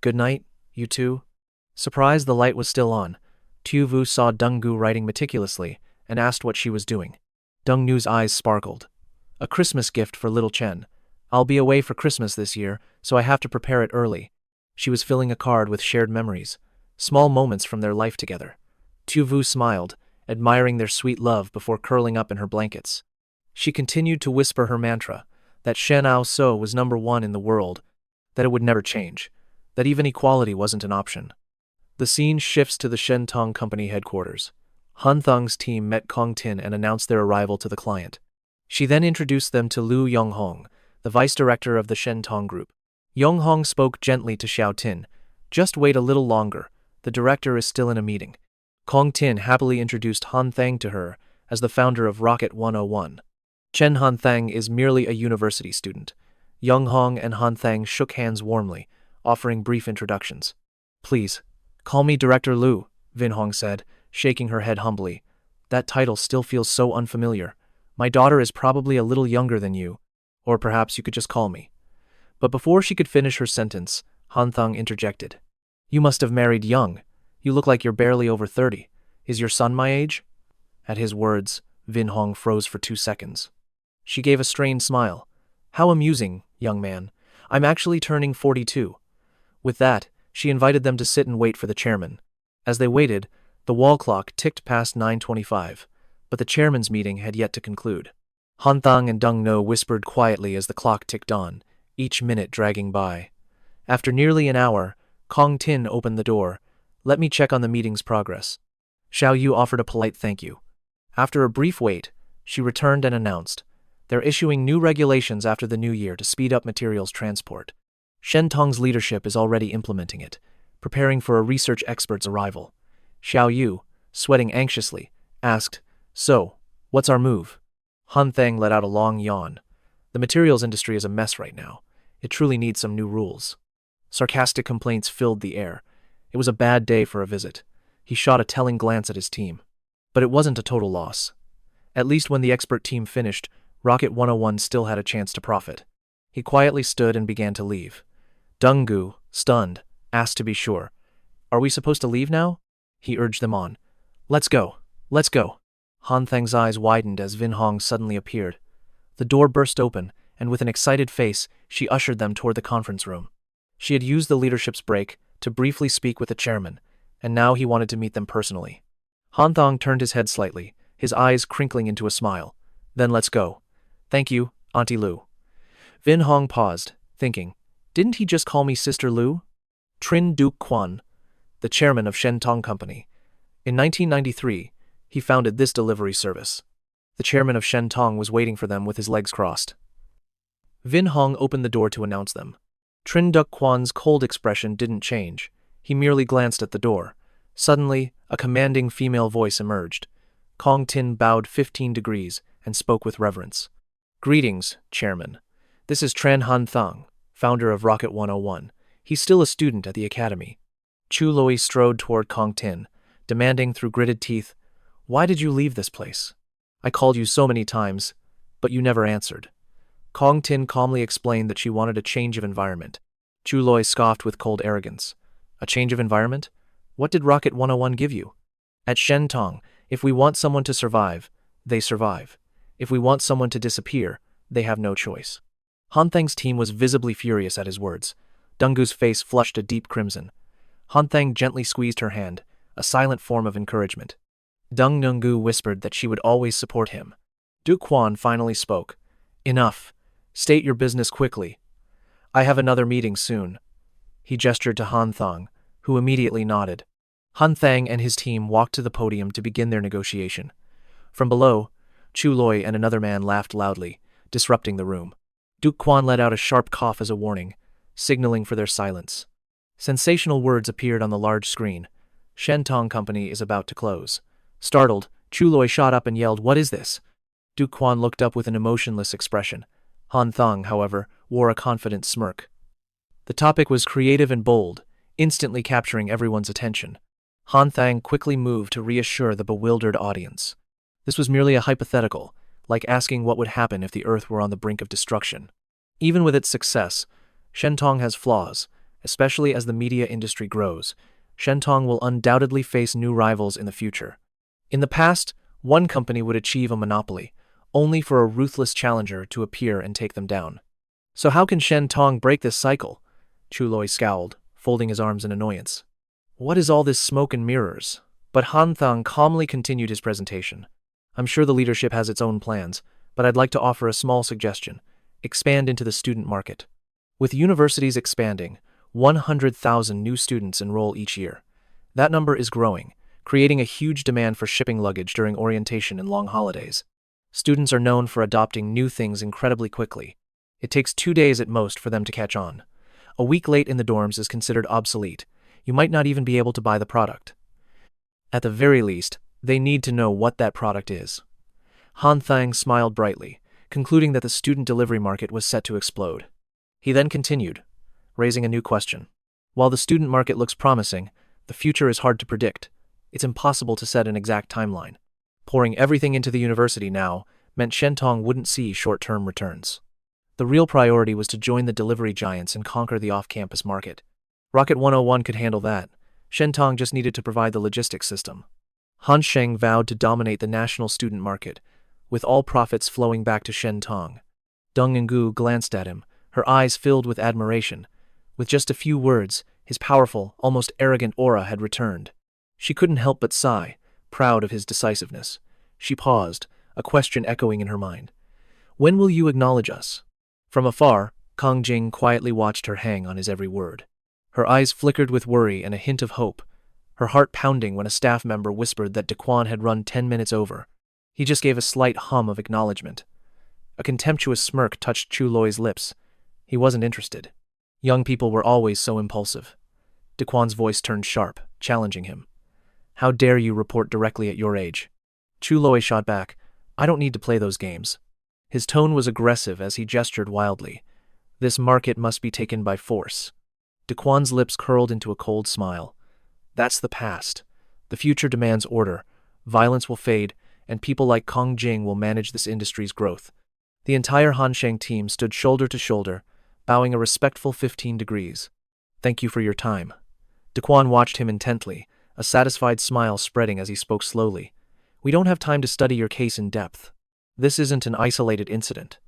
Good night, you two. Surprised the light was still on, Tu Vu saw Dung Ngu writing meticulously and asked what she was doing. Dung Ngu's eyes sparkled. A Christmas gift for little Chen. I'll be away for Christmas this year, so I have to prepare it early. She was filling a card with shared memories, small moments from their life together. Tu Vu smiled, admiring their sweet love before curling up in her blankets. She continued to whisper her mantra, that Shen So was #1 in the world, that it would never change, that even equality wasn't an option. The scene shifts to the Shen Tong company headquarters. Hanthong's team met Kong Tin and announced their arrival to the client. She then introduced them to Lu Yonghong, the vice director of the Shen Tong group. Yonghong spoke gently to Xiao Tin. Just wait a little longer, the director is still in a meeting. Kong Tin happily introduced Han Thang to her as the founder of Rocket 101. Chen Han Thang is merely a university student. Yonghong and Han Thang shook hands warmly, offering brief introductions. Please, call me Director Lu, Vinhong said, shaking her head humbly. That title still feels so unfamiliar. My daughter is probably a little younger than you, or perhaps you could just call me. But before she could finish her sentence, Hanthong interjected. You must have married young. You look like you're barely over 30. Is your son my age? At his words, Vinhong froze for 2 seconds. She gave a strained smile. How amusing, young man. I'm actually turning 42. With that, she invited them to sit and wait for the chairman. As they waited, the wall clock ticked past 9:25, but the chairman's meeting had yet to conclude. Hanthong and Dung No whispered quietly as the clock ticked on, each minute dragging by. After nearly an hour, Kong Tin opened the door. Let me check on the meeting's progress. Xiao Yu offered a polite thank you. After a brief wait, she returned and announced, they're issuing new regulations after the new year to speed up materials transport. Shen Tong's leadership is already implementing it, preparing for a research expert's arrival. Xiao Yu, sweating anxiously, asked, So, what's our move? Han Thang let out a long yawn. The materials industry is a mess right now. It truly needs some new rules. Sarcastic complaints filled the air. It was a bad day for a visit. He shot a telling glance at his team. But it wasn't a total loss. At least when the expert team finished, Rocket 101 still had a chance to profit. He quietly stood and began to leave. Dung Ngu, stunned, asked to be sure. Are we supposed to leave now? He urged them on. Let's go. Let's go. Han Thang's eyes widened as Vinhong suddenly appeared. The door burst open, and with an excited face, she ushered them toward the conference room. She had used the leadership's break to briefly speak with the chairman, and now he wanted to meet them personally. Hanthong turned his head slightly, his eyes crinkling into a smile. Then let's go. Thank you, Auntie Lu. Vinhong paused, thinking, didn't he just call me Sister Lu? Trin Duke Quan, the chairman of Shen Tong Company. In 1993, he founded this delivery service. The chairman of Shen Tong was waiting for them with his legs crossed. Vinhong opened the door to announce them. Trin Duke Quan's cold expression didn't change. He merely glanced at the door. Suddenly, a commanding female voice emerged. Kong Tin bowed 15 degrees and spoke with reverence. Greetings, Chairman. This is Tran Han Thang, founder of Rocket 101. He's still a student at the academy. Chu Loi strode toward Kong Tin, demanding through gritted teeth, Why did you leave this place? I called you so many times, but you never answered. Kong Tin calmly explained that she wanted a change of environment. Chu Loi scoffed with cold arrogance. A change of environment? What did Rocket 101 give you? At Shen Tong, if we want someone to survive, they survive. If we want someone to disappear, they have no choice. Han Thang's team was visibly furious at his words. Dung Ngu's face flushed a deep crimson. Han Thang gently squeezed her hand, a silent form of encouragement. Dung Ngu whispered that she would always support him. Duke Quan finally spoke. Enough. State your business quickly. I have another meeting soon. He gestured to Han Thang, who immediately nodded. Han Thang and his team walked to the podium to begin their negotiation. From below, Chu Loi and another man laughed loudly, disrupting the room. Duke Quan let out a sharp cough as a warning, signaling for their silence. Sensational words appeared on the large screen. Shen Tong Company is about to close. Startled, Chu Loi shot up and yelled, "What is this?" Duke Quan looked up with an emotionless expression. Hanthong, however, wore a confident smirk. The topic was creative and bold, instantly capturing everyone's attention. Hanthong quickly moved to reassure the bewildered audience. This was merely a hypothetical, like asking what would happen if the Earth were on the brink of destruction. Even with its success, Shen Tong has flaws, especially as the media industry grows. Shen Tong will undoubtedly face new rivals in the future. In the past, one company would achieve a monopoly, only for a ruthless challenger to appear and take them down. So how can Shen Tong break this cycle? Chu Loi scowled, folding his arms in annoyance. What is all this smoke and mirrors? But Hanthong calmly continued his presentation. I'm sure the leadership has its own plans, but I'd like to offer a small suggestion. Expand into the student market. With universities expanding, 100,000 new students enroll each year. That number is growing, creating a huge demand for shipping luggage during orientation and long holidays. Students are known for adopting new things incredibly quickly. It takes 2 days at most for them to catch on. A week late in the dorms is considered obsolete. You might not even be able to buy the product. At the very least, they need to know what that product is. Han Thang smiled brightly, concluding that the student delivery market was set to explode. He then continued, raising a new question. While the student market looks promising, the future is hard to predict. It's impossible to set an exact timeline. Pouring everything into the university now meant Shen Tong wouldn't see short-term returns. The real priority was to join the delivery giants and conquer the off-campus market. Rocket 101 could handle that. Shen Tong just needed to provide the logistics system. Han Sheng vowed to dominate the national student market, with all profits flowing back to Shen Tong. Deng Ngu glanced at him, her eyes filled with admiration. With just a few words, his powerful, almost arrogant aura had returned. She couldn't help but sigh, proud of his decisiveness. She paused, a question echoing in her mind. When will you acknowledge us? From afar, Kongjing quietly watched her hang on his every word. Her eyes flickered with worry and a hint of hope, her heart pounding when a staff member whispered that Daquan had run 10 minutes over. He just gave a slight hum of acknowledgement. A contemptuous smirk touched Chu Loi's lips. He wasn't interested. Young people were always so impulsive. Daquan's voice turned sharp, challenging him. How dare you report directly at your age? Chu Loi shot back. I don't need to play those games. His tone was aggressive as he gestured wildly. This market must be taken by force. Daquan's lips curled into a cold smile. That's the past. The future demands order. Violence will fade, and people like Kongjing will manage this industry's growth. The entire Hansheng team stood shoulder to shoulder, bowing a respectful 15 degrees. Thank you for your time. Daquan watched him intently, a satisfied smile spreading as he spoke slowly. We don't have time to study your case in depth. This isn't an isolated incident.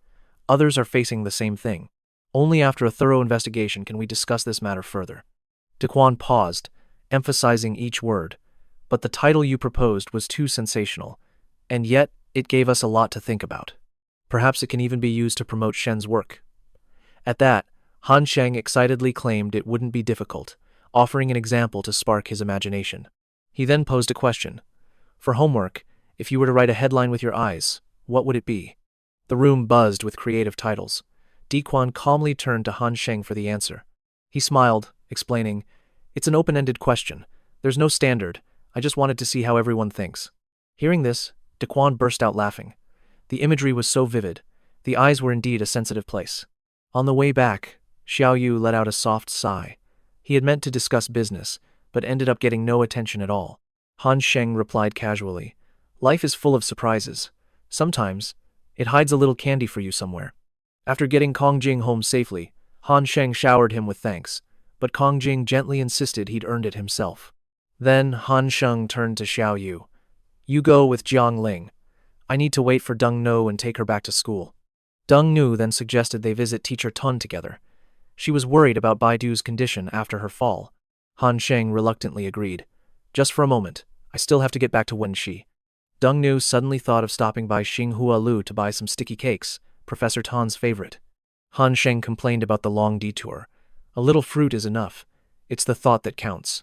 Others are facing the same thing. Only after a thorough investigation can we discuss this matter further. Daquan paused, emphasizing each word. But the title you proposed was too sensational, and yet it gave us a lot to think about. Perhaps it can even be used to promote Shen's work. At that, Han Sheng excitedly claimed it wouldn't be difficult, offering an example to spark his imagination. He then posed a question. For homework, if you were to write a headline with your eyes, what would it be? The room buzzed with creative titles. Daquan calmly turned to Han Sheng for the answer. He smiled, explaining, It's an open-ended question. There's no standard. I just wanted to see how everyone thinks. Hearing this, Daquan burst out laughing. The imagery was so vivid. The eyes were indeed a sensitive place. On the way back, Xiao Yu let out a soft sigh. He had meant to discuss business, but ended up getting no attention at all. Han Sheng replied casually, Life is full of surprises. Sometimes, it hides a little candy for you somewhere. After getting Kongjing home safely, Han Sheng showered him with thanks, but Kongjing gently insisted he'd earned it himself. Then Han Sheng turned to Xiao Yu. You go with Jiang Ling. I need to wait for Deng Nu and take her back to school. Deng Nu then suggested they visit teacher Tun together. She was worried about Baidu's condition after her fall. Han Sheng reluctantly agreed. Just for a moment, I still have to get back to Wenxi. Deng Nu suddenly thought of stopping by Xinghua Lu to buy some sticky cakes, Professor Tan's favorite. Han Sheng complained about the long detour. A little fruit is enough. It's the thought that counts.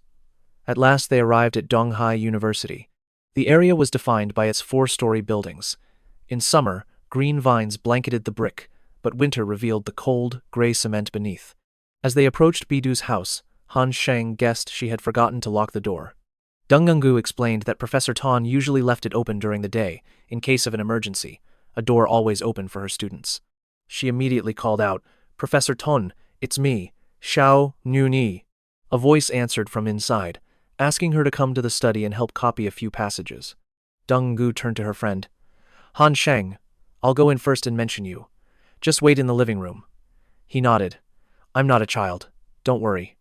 At last they arrived at Donghai University. The area was defined by its 4-story buildings. In summer, green vines blanketed the brick, but winter revealed the cold, gray cement beneath. As they approached Bidu's house, Han Sheng guessed she had forgotten to lock the door. Deng Ngungu explained that Professor Tan usually left it open during the day, in case of an emergency, a door always open for her students. She immediately called out, "Professor Tan, it's me, Xiao Nuni." A voice answered from inside, asking her to come to the study and help copy a few passages. Deng Ngungu turned to her friend. "Han Sheng, I'll go in first and mention you. Just wait in the living room." He nodded. "I'm not a child. Don't worry."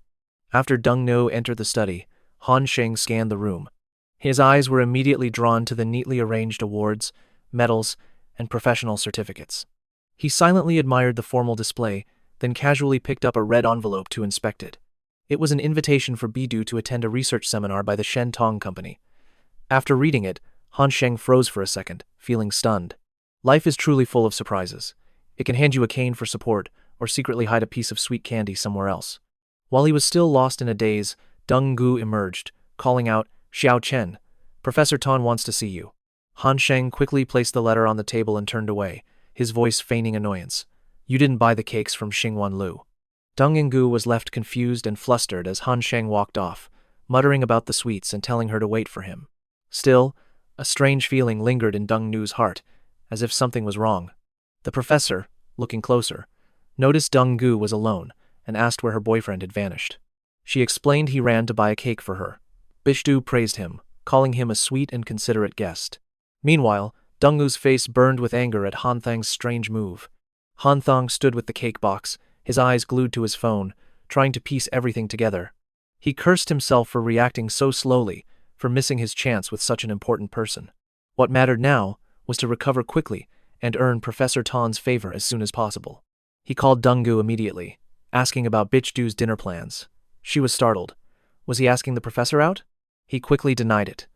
After Deng Ngungu entered the study, Han Sheng scanned the room. His eyes were immediately drawn to the neatly arranged awards, medals, and professional certificates. He silently admired the formal display, then casually picked up a red envelope to inspect it. It was an invitation for Bidu to attend a research seminar by the Shen Tong company. After reading it, Han Sheng froze for a second, feeling stunned. Life is truly full of surprises. It can hand you a cane for support, or secretly hide a piece of sweet candy somewhere else. While he was still lost in a daze, Deng Ngungu emerged, calling out, "Xiao Chen, Professor Tan wants to see you." Han Sheng quickly placed the letter on the table and turned away, his voice feigning annoyance. "You didn't buy the cakes from Xingwan Lu." Deng Ngungu was left confused and flustered as Han Sheng walked off, muttering about the sweets and telling her to wait for him. Still, a strange feeling lingered in Deng Ngungu's heart, as if something was wrong. The professor, looking closer, noticed Deng Ngungu was alone and asked where her boyfriend had vanished. She explained he ran to buy a cake for her. Bishdu praised him, calling him a sweet and considerate guest. Meanwhile, Deng Ngungu's face burned with anger at Hanthong's strange move. Hanthong stood with the cake box, his eyes glued to his phone, trying to piece everything together. He cursed himself for reacting so slowly, for missing his chance with such an important person. What mattered now was to recover quickly and earn Professor Tan's favor as soon as possible. He called Deng Ngungu immediately, asking about Bichdu's dinner plans. She was startled. Was he asking the professor out? He quickly denied it.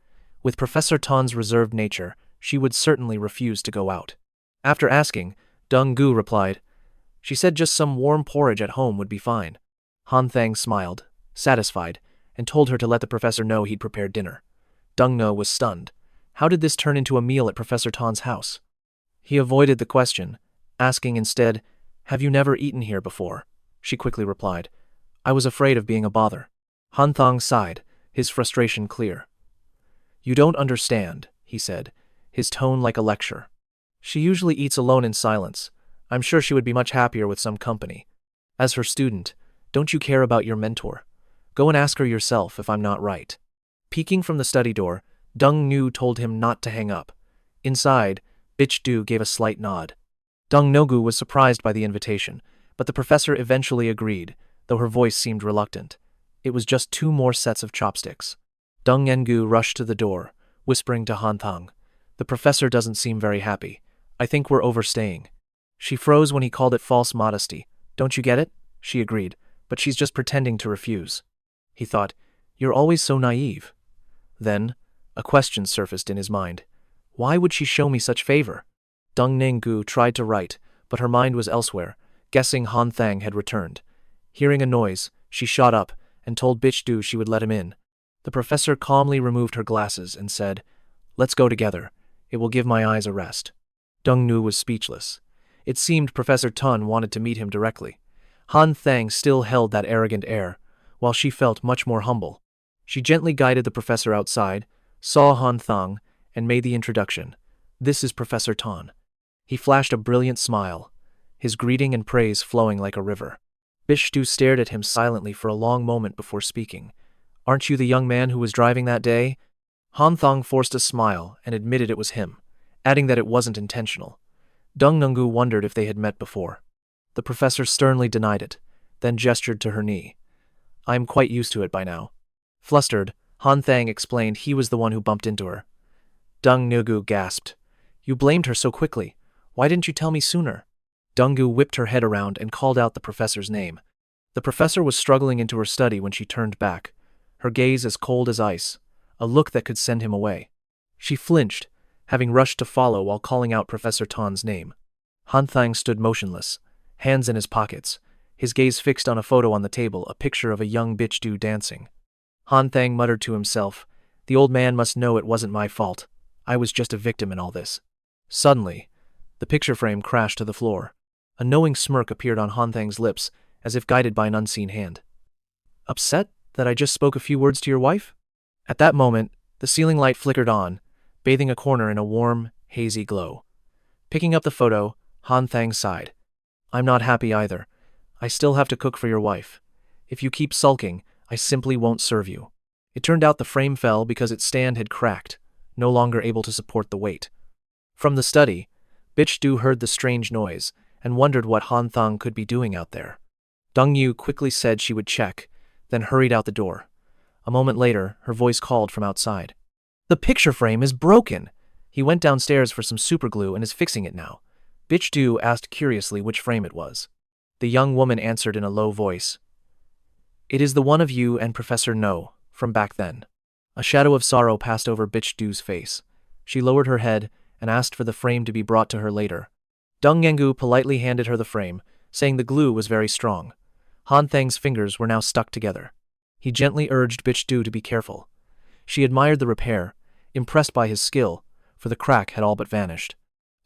With Professor Tan's reserved nature, she would certainly refuse to go out. After asking, Deng Ngungu replied, "She said just some warm porridge at home would be fine." Han Thang smiled, satisfied, and told her to let the professor know he'd prepared dinner. Deng Ngungu was stunned. How did this turn into a meal at Professor Tan's house? He avoided the question, asking instead, "Have you never eaten here before?" She quickly replied, "I was afraid of being a bother." Hanthong sighed, his frustration clear. "You don't understand," he said, his tone like a lecture. "She usually eats alone in silence. I'm sure she would be much happier with some company. As her student, don't you care about your mentor? Go and ask her yourself if I'm not right." Peeking from the study door, Deng Ngungu told him not to hang up. Inside, Bichdu gave a slight nod. Deng Ngungu was surprised by the invitation, but the professor eventually agreed, though her voice seemed reluctant. It was just 2 more sets of chopsticks. Deng Ngungu rushed to the door, whispering to Hanthong, "The professor doesn't seem very happy. I think we're overstaying." She froze when he called it false modesty. "Don't you get it?" She agreed, "But she's just pretending to refuse." He thought, "You're always so naive." Then, a question surfaced in his mind. Why would she show me such favor? Deng Ngungu tried to write, but her mind was elsewhere, guessing Han Thang had returned. Hearing a noise, she shot up and told Bichdu she would let him in. The professor calmly removed her glasses and said, "Let's go together. It will give my eyes a rest." Deng Ngungu was speechless. It seemed Professor Tun wanted to meet him directly. Han Thang still held that arrogant air, while she felt much more humble. She gently guided the professor outside, saw Han Thang, and made the introduction. "This is Professor Tan." He flashed a brilliant smile, his greeting and praise flowing like a river. Bishtu stared at him silently for a long moment before speaking. "Aren't you the young man who was driving that day?" Han Thang forced a smile and admitted it was him, adding that it wasn't intentional. Deng Ngungu wondered if they had met before. The professor sternly denied it, then gestured to her knee. "I am quite used to it by now." Flustered, Han Thang explained he was the one who bumped into her. Deng Ngungu gasped. "You blamed her so quickly. Why didn't you tell me sooner?" Deng Ngungu whipped her head around and called out the professor's name. The professor was struggling into her study when she turned back, her gaze as cold as ice, a look that could send him away. She flinched, having rushed to follow while calling out Professor Tan's name. Han Thang stood motionless, hands in his pockets, his gaze fixed on a photo on the table, a picture of a young Bichdu dancing. Han Thang muttered to himself. The old man must know it wasn't my fault. I was just a victim in all this. Suddenly, the picture frame crashed to the floor. A knowing smirk appeared on Han Thang's lips, as if guided by an unseen hand. Upset that I just spoke a few words to your wife? At that moment, the ceiling light flickered on, bathing a corner in a warm, hazy glow. Picking up the photo, Han Thang sighed. I'm not happy either. I still have to cook for your wife. If you keep sulking, I simply won't serve you. It turned out the frame fell because its stand had cracked, no longer able to support the weight. From the study, Bitch Du heard the strange noise and wondered what Han Thang could be doing out there. Dong Yu quickly said she would check, then hurried out the door. A moment later, her voice called from outside. The picture frame is broken! He went downstairs for some superglue and is fixing it now. Bitch Du asked curiously which frame it was. The young woman answered in a low voice. It is the one of you and Professor No, from back then. A shadow of sorrow passed over Bitch Du's face. She lowered her head and asked for the frame to be brought to her later. Deng Yengu politely handed her the frame, saying the glue was very strong. Han Thang's fingers were now stuck together. He gently urged Bitch Du to be careful. She admired the repair, impressed by his skill, for the crack had all but vanished.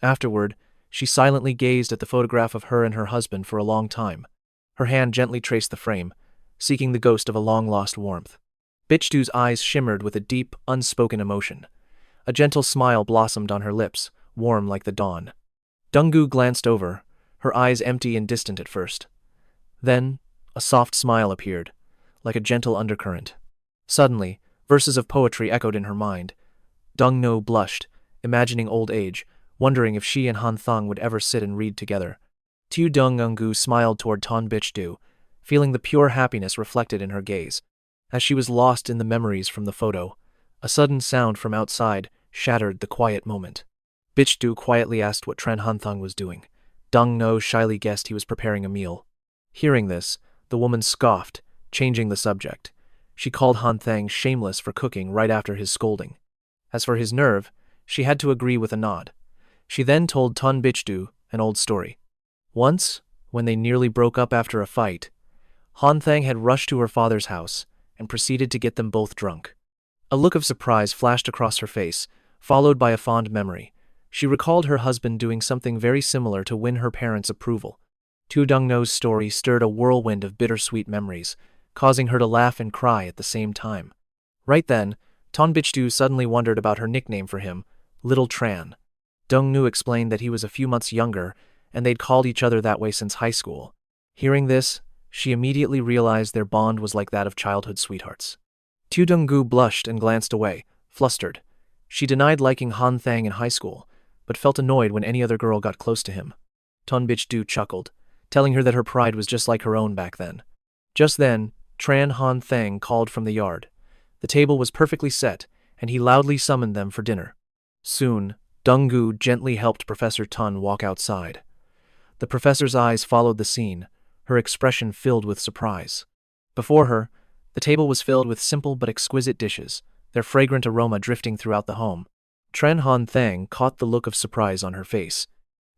Afterward, she silently gazed at the photograph of her and her husband for a long time. Her hand gently traced the frame, seeking the ghost of a long-lost warmth. Bitch Du's eyes shimmered with a deep, unspoken emotion. A gentle smile blossomed on her lips, warm like the dawn. Donggu glanced over, her eyes empty and distant at first. Then, a soft smile appeared, like a gentle undercurrent. Suddenly, verses of poetry echoed in her mind. Dong No blushed, imagining old age, wondering if she and Han Thang would ever sit and read together. Tu Dong Ngu smiled toward Ton Bitch Du, feeling the pure happiness reflected in her gaze. As she was lost in the memories from the photo, a sudden sound from outside shattered the quiet moment. Bitch Du quietly asked what Tran Han Thang was doing. Dong No shyly guessed he was preparing a meal. Hearing this, the woman scoffed, changing the subject. She called Han Thang shameless for cooking right after his scolding. As for his nerve, she had to agree with a nod. She then told Ton Bitch Du an old story. Once, when they nearly broke up after a fight, Han Thang had rushed to her father's house and proceeded to get them both drunk. A look of surprise flashed across her face, followed by a fond memory. She recalled her husband doing something very similar to win her parents' approval. Tu Dongno's story stirred a whirlwind of bittersweet memories, causing her to laugh and cry at the same time. Right then, Ton Bitch Du suddenly wondered about her nickname for him, Little Tran. Dongnu explained that he was a few months younger, and they'd called each other that way since high school. Hearing this, she immediately realized their bond was like that of childhood sweethearts. Tu Donggu blushed and glanced away, flustered. She denied liking Han Thang in high school, but felt annoyed when any other girl got close to him. Ton Bitch Du chuckled, telling her that her pride was just like her own back then. Just then, Tran Han Thang called from the yard. The table was perfectly set, and he loudly summoned them for dinner. Soon, Donggu gently helped Professor Tun walk outside. The professor's eyes followed the scene, her expression filled with surprise. Before her, the table was filled with simple but exquisite dishes, their fragrant aroma drifting throughout the home. Tran Han Thang caught the look of surprise on her face,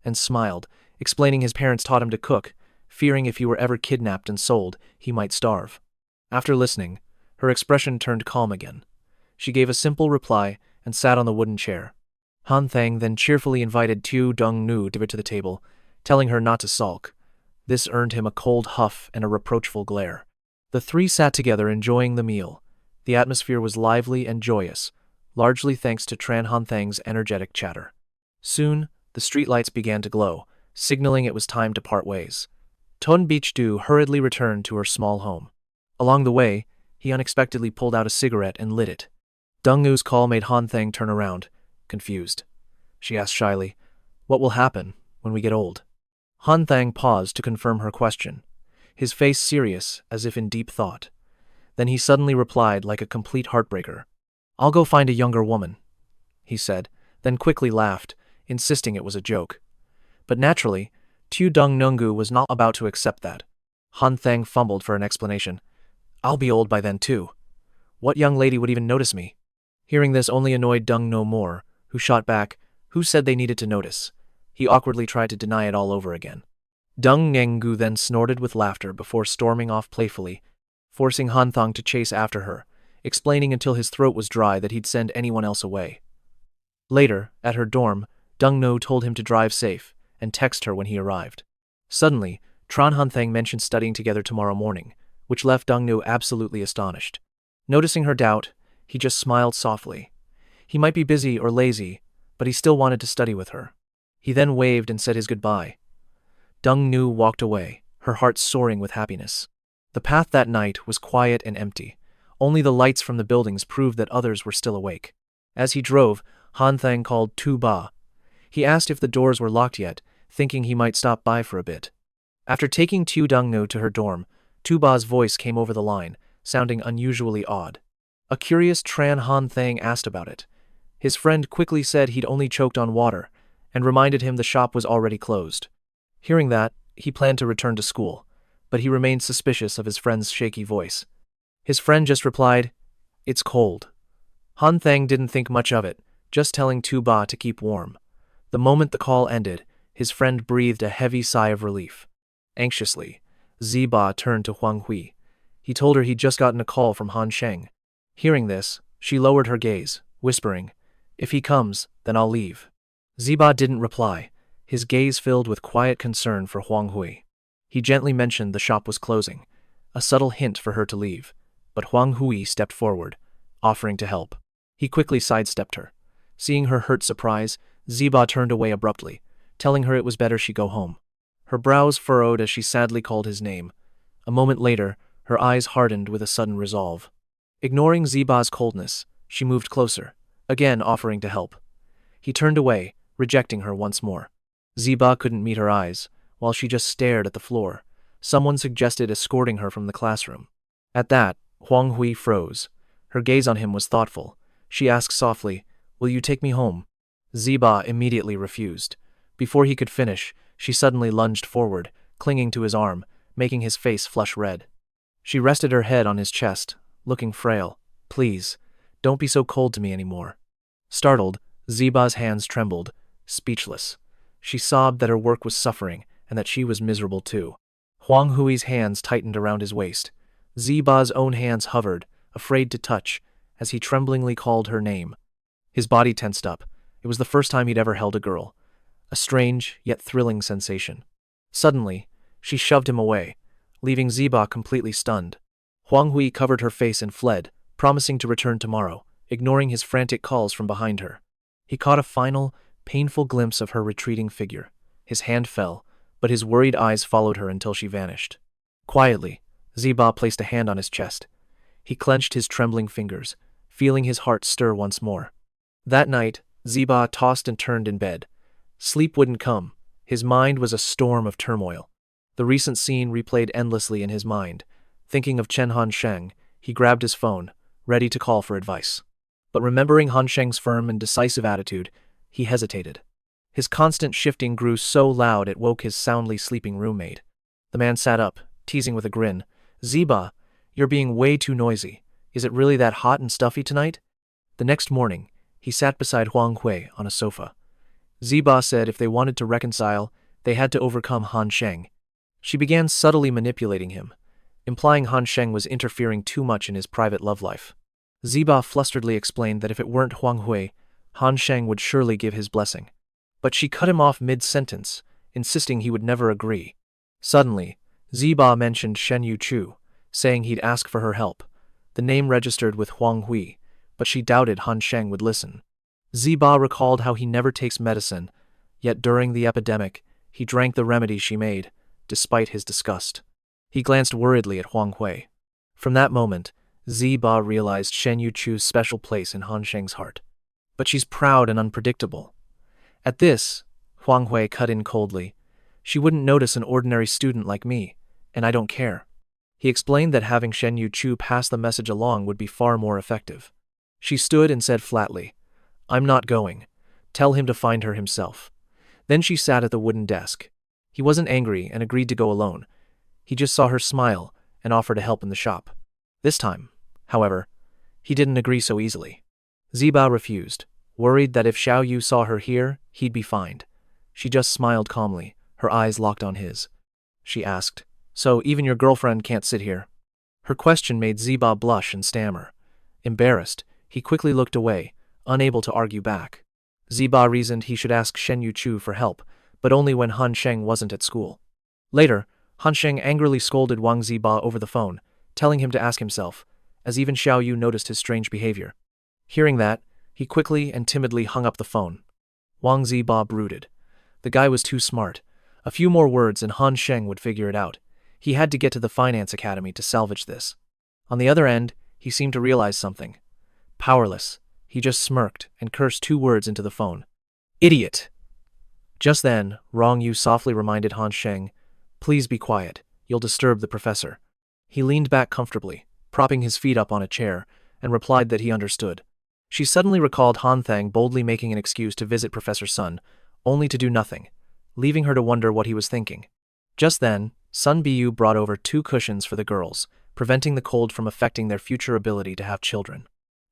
and smiled, explaining his parents taught him to cook, fearing if he were ever kidnapped and sold, he might starve. After listening, her expression turned calm again. She gave a simple reply and sat on the wooden chair. Han Thang then cheerfully invited Tu Dongnu to the table, telling her not to sulk. This earned him a cold huff and a reproachful glare. The three sat together enjoying the meal. The atmosphere was lively and joyous, largely thanks to Tran Han Thang's energetic chatter. Soon, the streetlights began to glow, signaling it was time to part ways. Ton Bitch Du hurriedly returned to her small home. Along the way, he unexpectedly pulled out a cigarette and lit it. Dongnu's call made Han Thang turn around, confused. She asked shyly, "What will happen when we get old?" Han Thang paused to confirm her question, his face serious as if in deep thought. Then he suddenly replied like a complete heartbreaker. "I'll go find a younger woman," he said, then quickly laughed, insisting it was a joke. But naturally, Tu Dongnungu was not about to accept that. Han Thang fumbled for an explanation. "I'll be old by then too. What young lady would even notice me?" Hearing this only annoyed Dong no more, who shot back, "Who said they needed to notice?" He awkwardly tried to deny it all over again. Deng Ngengu then snorted with laughter before storming off playfully, forcing Han Thang to chase after her, explaining until his throat was dry that he'd send anyone else away. Later, at her dorm, Dong-no told him to drive safe and text her when he arrived. Suddenly, Tran Han Thang mentioned studying together tomorrow morning, which left Dong-no absolutely astonished. Noticing her doubt, he just smiled softly. He might be busy or lazy, but he still wanted to study with her. He then waved and said his goodbye. Dong-no walked away, her heart soaring with happiness. The path that night was quiet and empty. Only the lights from the buildings proved that others were still awake. As he drove, Han Thang called Tu Ba. He asked if the doors were locked yet, thinking he might stop by for a bit. After taking Tu Dong-no to her dorm, Tu Ba's voice came over the line, sounding unusually odd. A curious Tran Han Thang asked about it. His friend quickly said he'd only choked on water, and reminded him the shop was already closed. Hearing that, he planned to return to school, but he remained suspicious of his friend's shaky voice. His friend just replied, "It's cold." Han Thang didn't think much of it, just telling Tu Ba to keep warm. The moment the call ended, his friend breathed a heavy sigh of relief. Anxiously, Zeba turned to Huang Hui. He told her he'd just gotten a call from Han Sheng. Hearing this, she lowered her gaze, whispering, "If he comes, then I'll leave." Zeba didn't reply, his gaze filled with quiet concern for Huang Hui. He gently mentioned the shop was closing, a subtle hint for her to leave, but Huang Hui stepped forward, offering to help. He quickly sidestepped her. Seeing her hurt surprise, Zeba turned away abruptly, telling her it was better she go home. Her brows furrowed as she sadly called his name. A moment later, her eyes hardened with a sudden resolve. Ignoring Zeba's coldness, she moved closer, again offering to help. He turned away, rejecting her once more. Zeba couldn't meet her eyes, while she just stared at the floor. Someone suggested escorting her from the classroom. At that, Huang Hui froze. Her gaze on him was thoughtful. She asked softly, "Will you take me home?" Zeba immediately refused. Before he could finish, she suddenly lunged forward, clinging to his arm, making his face flush red. She rested her head on his chest, looking frail. "Please, don't be so cold to me anymore." Startled, Zeba's hands trembled, speechless. She sobbed that her work was suffering and that she was miserable too. Huang Hui's hands tightened around his waist. Zeba's own hands hovered, afraid to touch, as he tremblingly called her name. His body tensed up. It was the first time he'd ever held a girl. A strange, yet thrilling sensation. Suddenly, she shoved him away, leaving Zeba completely stunned. Huang Hui covered her face and fled, promising to return tomorrow, ignoring his frantic calls from behind her. He caught a final, painful glimpse of her retreating figure. His hand fell, but his worried eyes followed her until she vanished. Quietly, Zeba placed a hand on his chest. He clenched his trembling fingers, feeling his heart stir once more. That night, Zeba tossed and turned in bed. Sleep wouldn't come. His mind was a storm of turmoil. The recent scene replayed endlessly in his mind. Thinking of Han Sheng, he grabbed his phone, ready to call for advice. But remembering Han Sheng's firm and decisive attitude, he hesitated. His constant shifting grew so loud it woke his soundly sleeping roommate. The man sat up, teasing with a grin. "Zeba, you're being way too noisy. Is it really that hot and stuffy tonight?" The next morning, he sat beside Huang Hui on a sofa. Zeba said if they wanted to reconcile, they had to overcome Han Sheng. She began subtly manipulating him, implying Han Sheng was interfering too much in his private love life. Zeba flusteredly explained that if it weren't Huang Hui, Han Sheng would surely give his blessing. But she cut him off mid-sentence, insisting he would never agree. Suddenly, Zeba mentioned Shen Yu-chu, saying he'd ask for her help. The name registered with Huang Hui, but she doubted Han Sheng would listen. Zeba recalled how he never takes medicine, yet during the epidemic, he drank the remedy she made, despite his disgust. He glanced worriedly at Huang Hui. From that moment, Zeba realized Shen Yu-chu's special place in Han Sheng's heart. But she's proud and unpredictable. At this, Huang Hui cut in coldly. "She wouldn't notice an ordinary student like me, and I don't care." He explained that having Shen Yu-chu pass the message along would be far more effective. She stood and said flatly, "I'm not going. Tell him to find her himself." Then she sat at the wooden desk. He wasn't angry and agreed to go alone. He just saw her smile and offer to help in the shop. This time, however, he didn't agree so easily. Zeba refused, worried that if Xiao Yu saw her here, he'd be fined. She just smiled calmly, her eyes locked on his. She asked, "So even your girlfriend can't sit here?" Her question made Zeba blush and stammer. Embarrassed, he quickly looked away, unable to argue back. Zeba reasoned he should ask Shen Yuchu for help, but only when Han Sheng wasn't at school. Later, Han Sheng angrily scolded Wang Zeba over the phone, telling him to ask himself, as even Xiao Yu noticed his strange behavior. Hearing that, he quickly and timidly hung up the phone. Wang Zeba brooded. The guy was too smart. A few more words and Han Sheng would figure it out. He had to get to the finance academy to salvage this. On the other end, he seemed to realize something. Powerless, he just smirked and cursed 2 words into the phone. Idiot! Just then, Rong Yu softly reminded Han Sheng, "Please be quiet, you'll disturb the professor." He leaned back comfortably, propping his feet up on a chair, and replied that he understood. She suddenly recalled Han Thang boldly making an excuse to visit Professor Sun, only to do nothing, leaving her to wonder what he was thinking. Just then, Sun Bu brought over 2 cushions for the girls, preventing the cold from affecting their future ability to have children.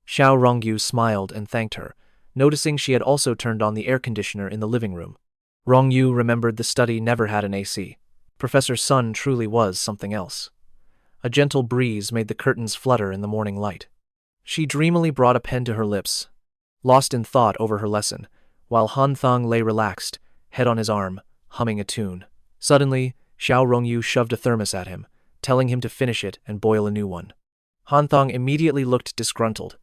Xiao Rongyu smiled and thanked her, noticing she had also turned on the air conditioner in the living room. Rongyu remembered the study never had an AC. Professor Sun truly was something else. A gentle breeze made the curtains flutter in the morning light. She dreamily brought a pen to her lips, lost in thought over her lesson, while Hanthong lay relaxed, head on his arm, humming a tune. Suddenly, Xiao Rongyu shoved a thermos at him, telling him to finish it and boil a new one. Hanthong immediately looked disgruntled,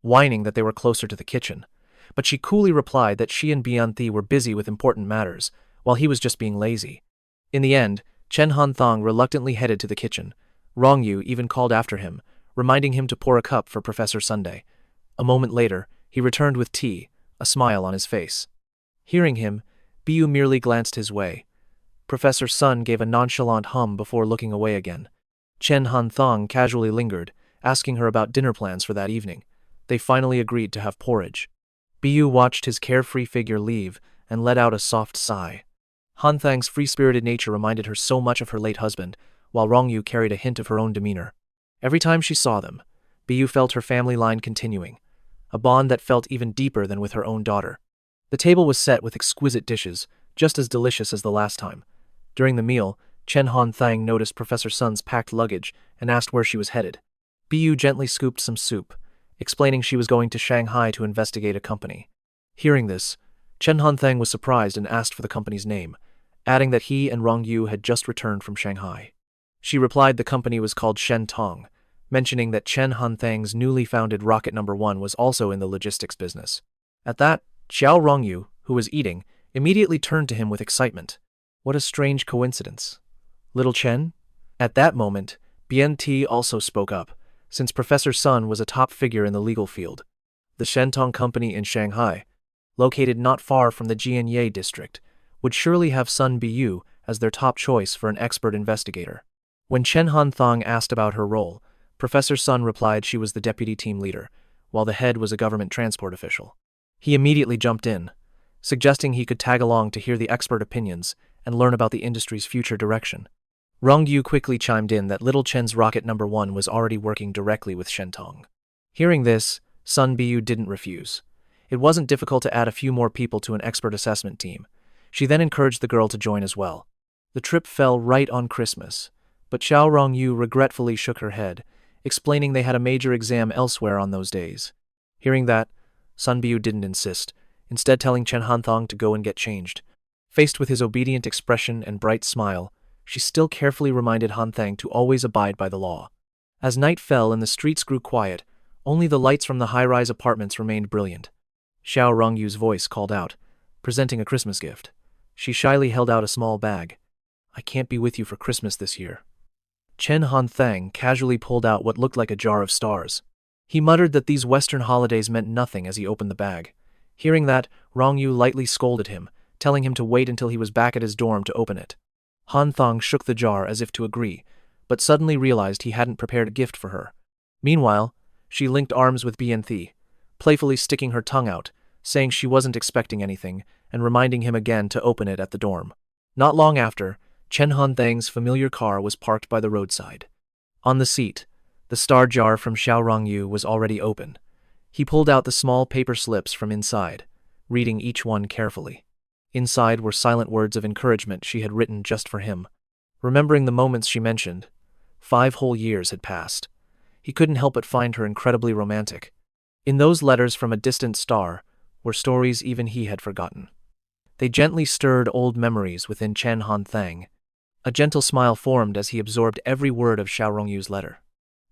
whining that they were closer to the kitchen, but she coolly replied that she and Bianthi were busy with important matters, while he was just being lazy. In the end, Chen Hanthong reluctantly headed to the kitchen. Rongyu even called after him, reminding him to pour a cup for Professor Sunday. A moment later, he returned with tea, a smile on his face. Hearing him, Biu merely glanced his way. Professor Sun gave a nonchalant hum before looking away again. Chen Hanthong casually lingered, asking her about dinner plans for that evening. They finally agreed to have porridge. Biu watched his carefree figure leave and let out a soft sigh. Hanthang's free-spirited nature reminded her so much of her late husband, while Rongyu carried a hint of her own demeanor. Every time she saw them, Biu felt her family line continuing, a bond that felt even deeper than with her own daughter. The table was set with exquisite dishes, just as delicious as the last time. During the meal, Chen Han Thang noticed Professor Sun's packed luggage and asked where she was headed. Biu gently scooped some soup, explaining she was going to Shanghai to investigate a company. Hearing this, Chen Han Thang was surprised and asked for the company's name, adding that he and Rong Yu had just returned from Shanghai. She replied the company was called Shen Tong, mentioning that Chen Han Thang's newly founded Rocket No. 1 was also in the logistics business. At that, Xiao Rongyu, who was eating, immediately turned to him with excitement. What a strange coincidence. Little Chen? At that moment, Bian Ti also spoke up, since Professor Sun was a top figure in the legal field. The Shen Tong company in Shanghai, located not far from the Jianye district, would surely have Sun Bu as their top choice for an expert investigator. When Chen Han Thang asked about her role, Professor Sun replied she was the deputy team leader, while the head was a government transport official. He immediately jumped in, suggesting he could tag along to hear the expert opinions and learn about the industry's future direction. Rong Yu quickly chimed in that little Chen's Rocket No. 1 was already working directly with Shen Tong. Hearing this, Sun Bu didn't refuse. It wasn't difficult to add a few more people to an expert assessment team. She then encouraged the girl to join as well. The trip fell right on Christmas, but Xiao Rongyu regretfully shook her head, explaining they had a major exam elsewhere on those days. Hearing that, Sun Bu didn't insist, instead telling Chen Hanthong to go and get changed. Faced with his obedient expression and bright smile, she still carefully reminded Hanthang to always abide by the law. As night fell and the streets grew quiet, only the lights from the high-rise apartments remained brilliant. Xiao Rongyu's voice called out, presenting a Christmas gift. She shyly held out a small bag. "I can't be with you for Christmas this year." Chen Hanthang casually pulled out what looked like a jar of stars. He muttered that these Western holidays meant nothing as he opened the bag. Hearing that, Rongyu lightly scolded him, telling him to wait until he was back at his dorm to open it. Hanthong shook the jar as if to agree, but suddenly realized he hadn't prepared a gift for her. Meanwhile, she linked arms with Bianthi, playfully sticking her tongue out, saying she wasn't expecting anything, and reminding him again to open it at the dorm. Not long after, Chen Hanthang's familiar car was parked by the roadside. On the seat, the star jar from Xiao Rongyu was already open. He pulled out the small paper slips from inside, reading each one carefully. Inside were silent words of encouragement she had written just for him. Remembering the moments she mentioned, 5 whole years had passed. He couldn't help but find her incredibly romantic. In those letters from a distant star were stories even he had forgotten. They gently stirred old memories within Tran Han Thang. A gentle smile formed as he absorbed every word of Xiao Rongyu's letter.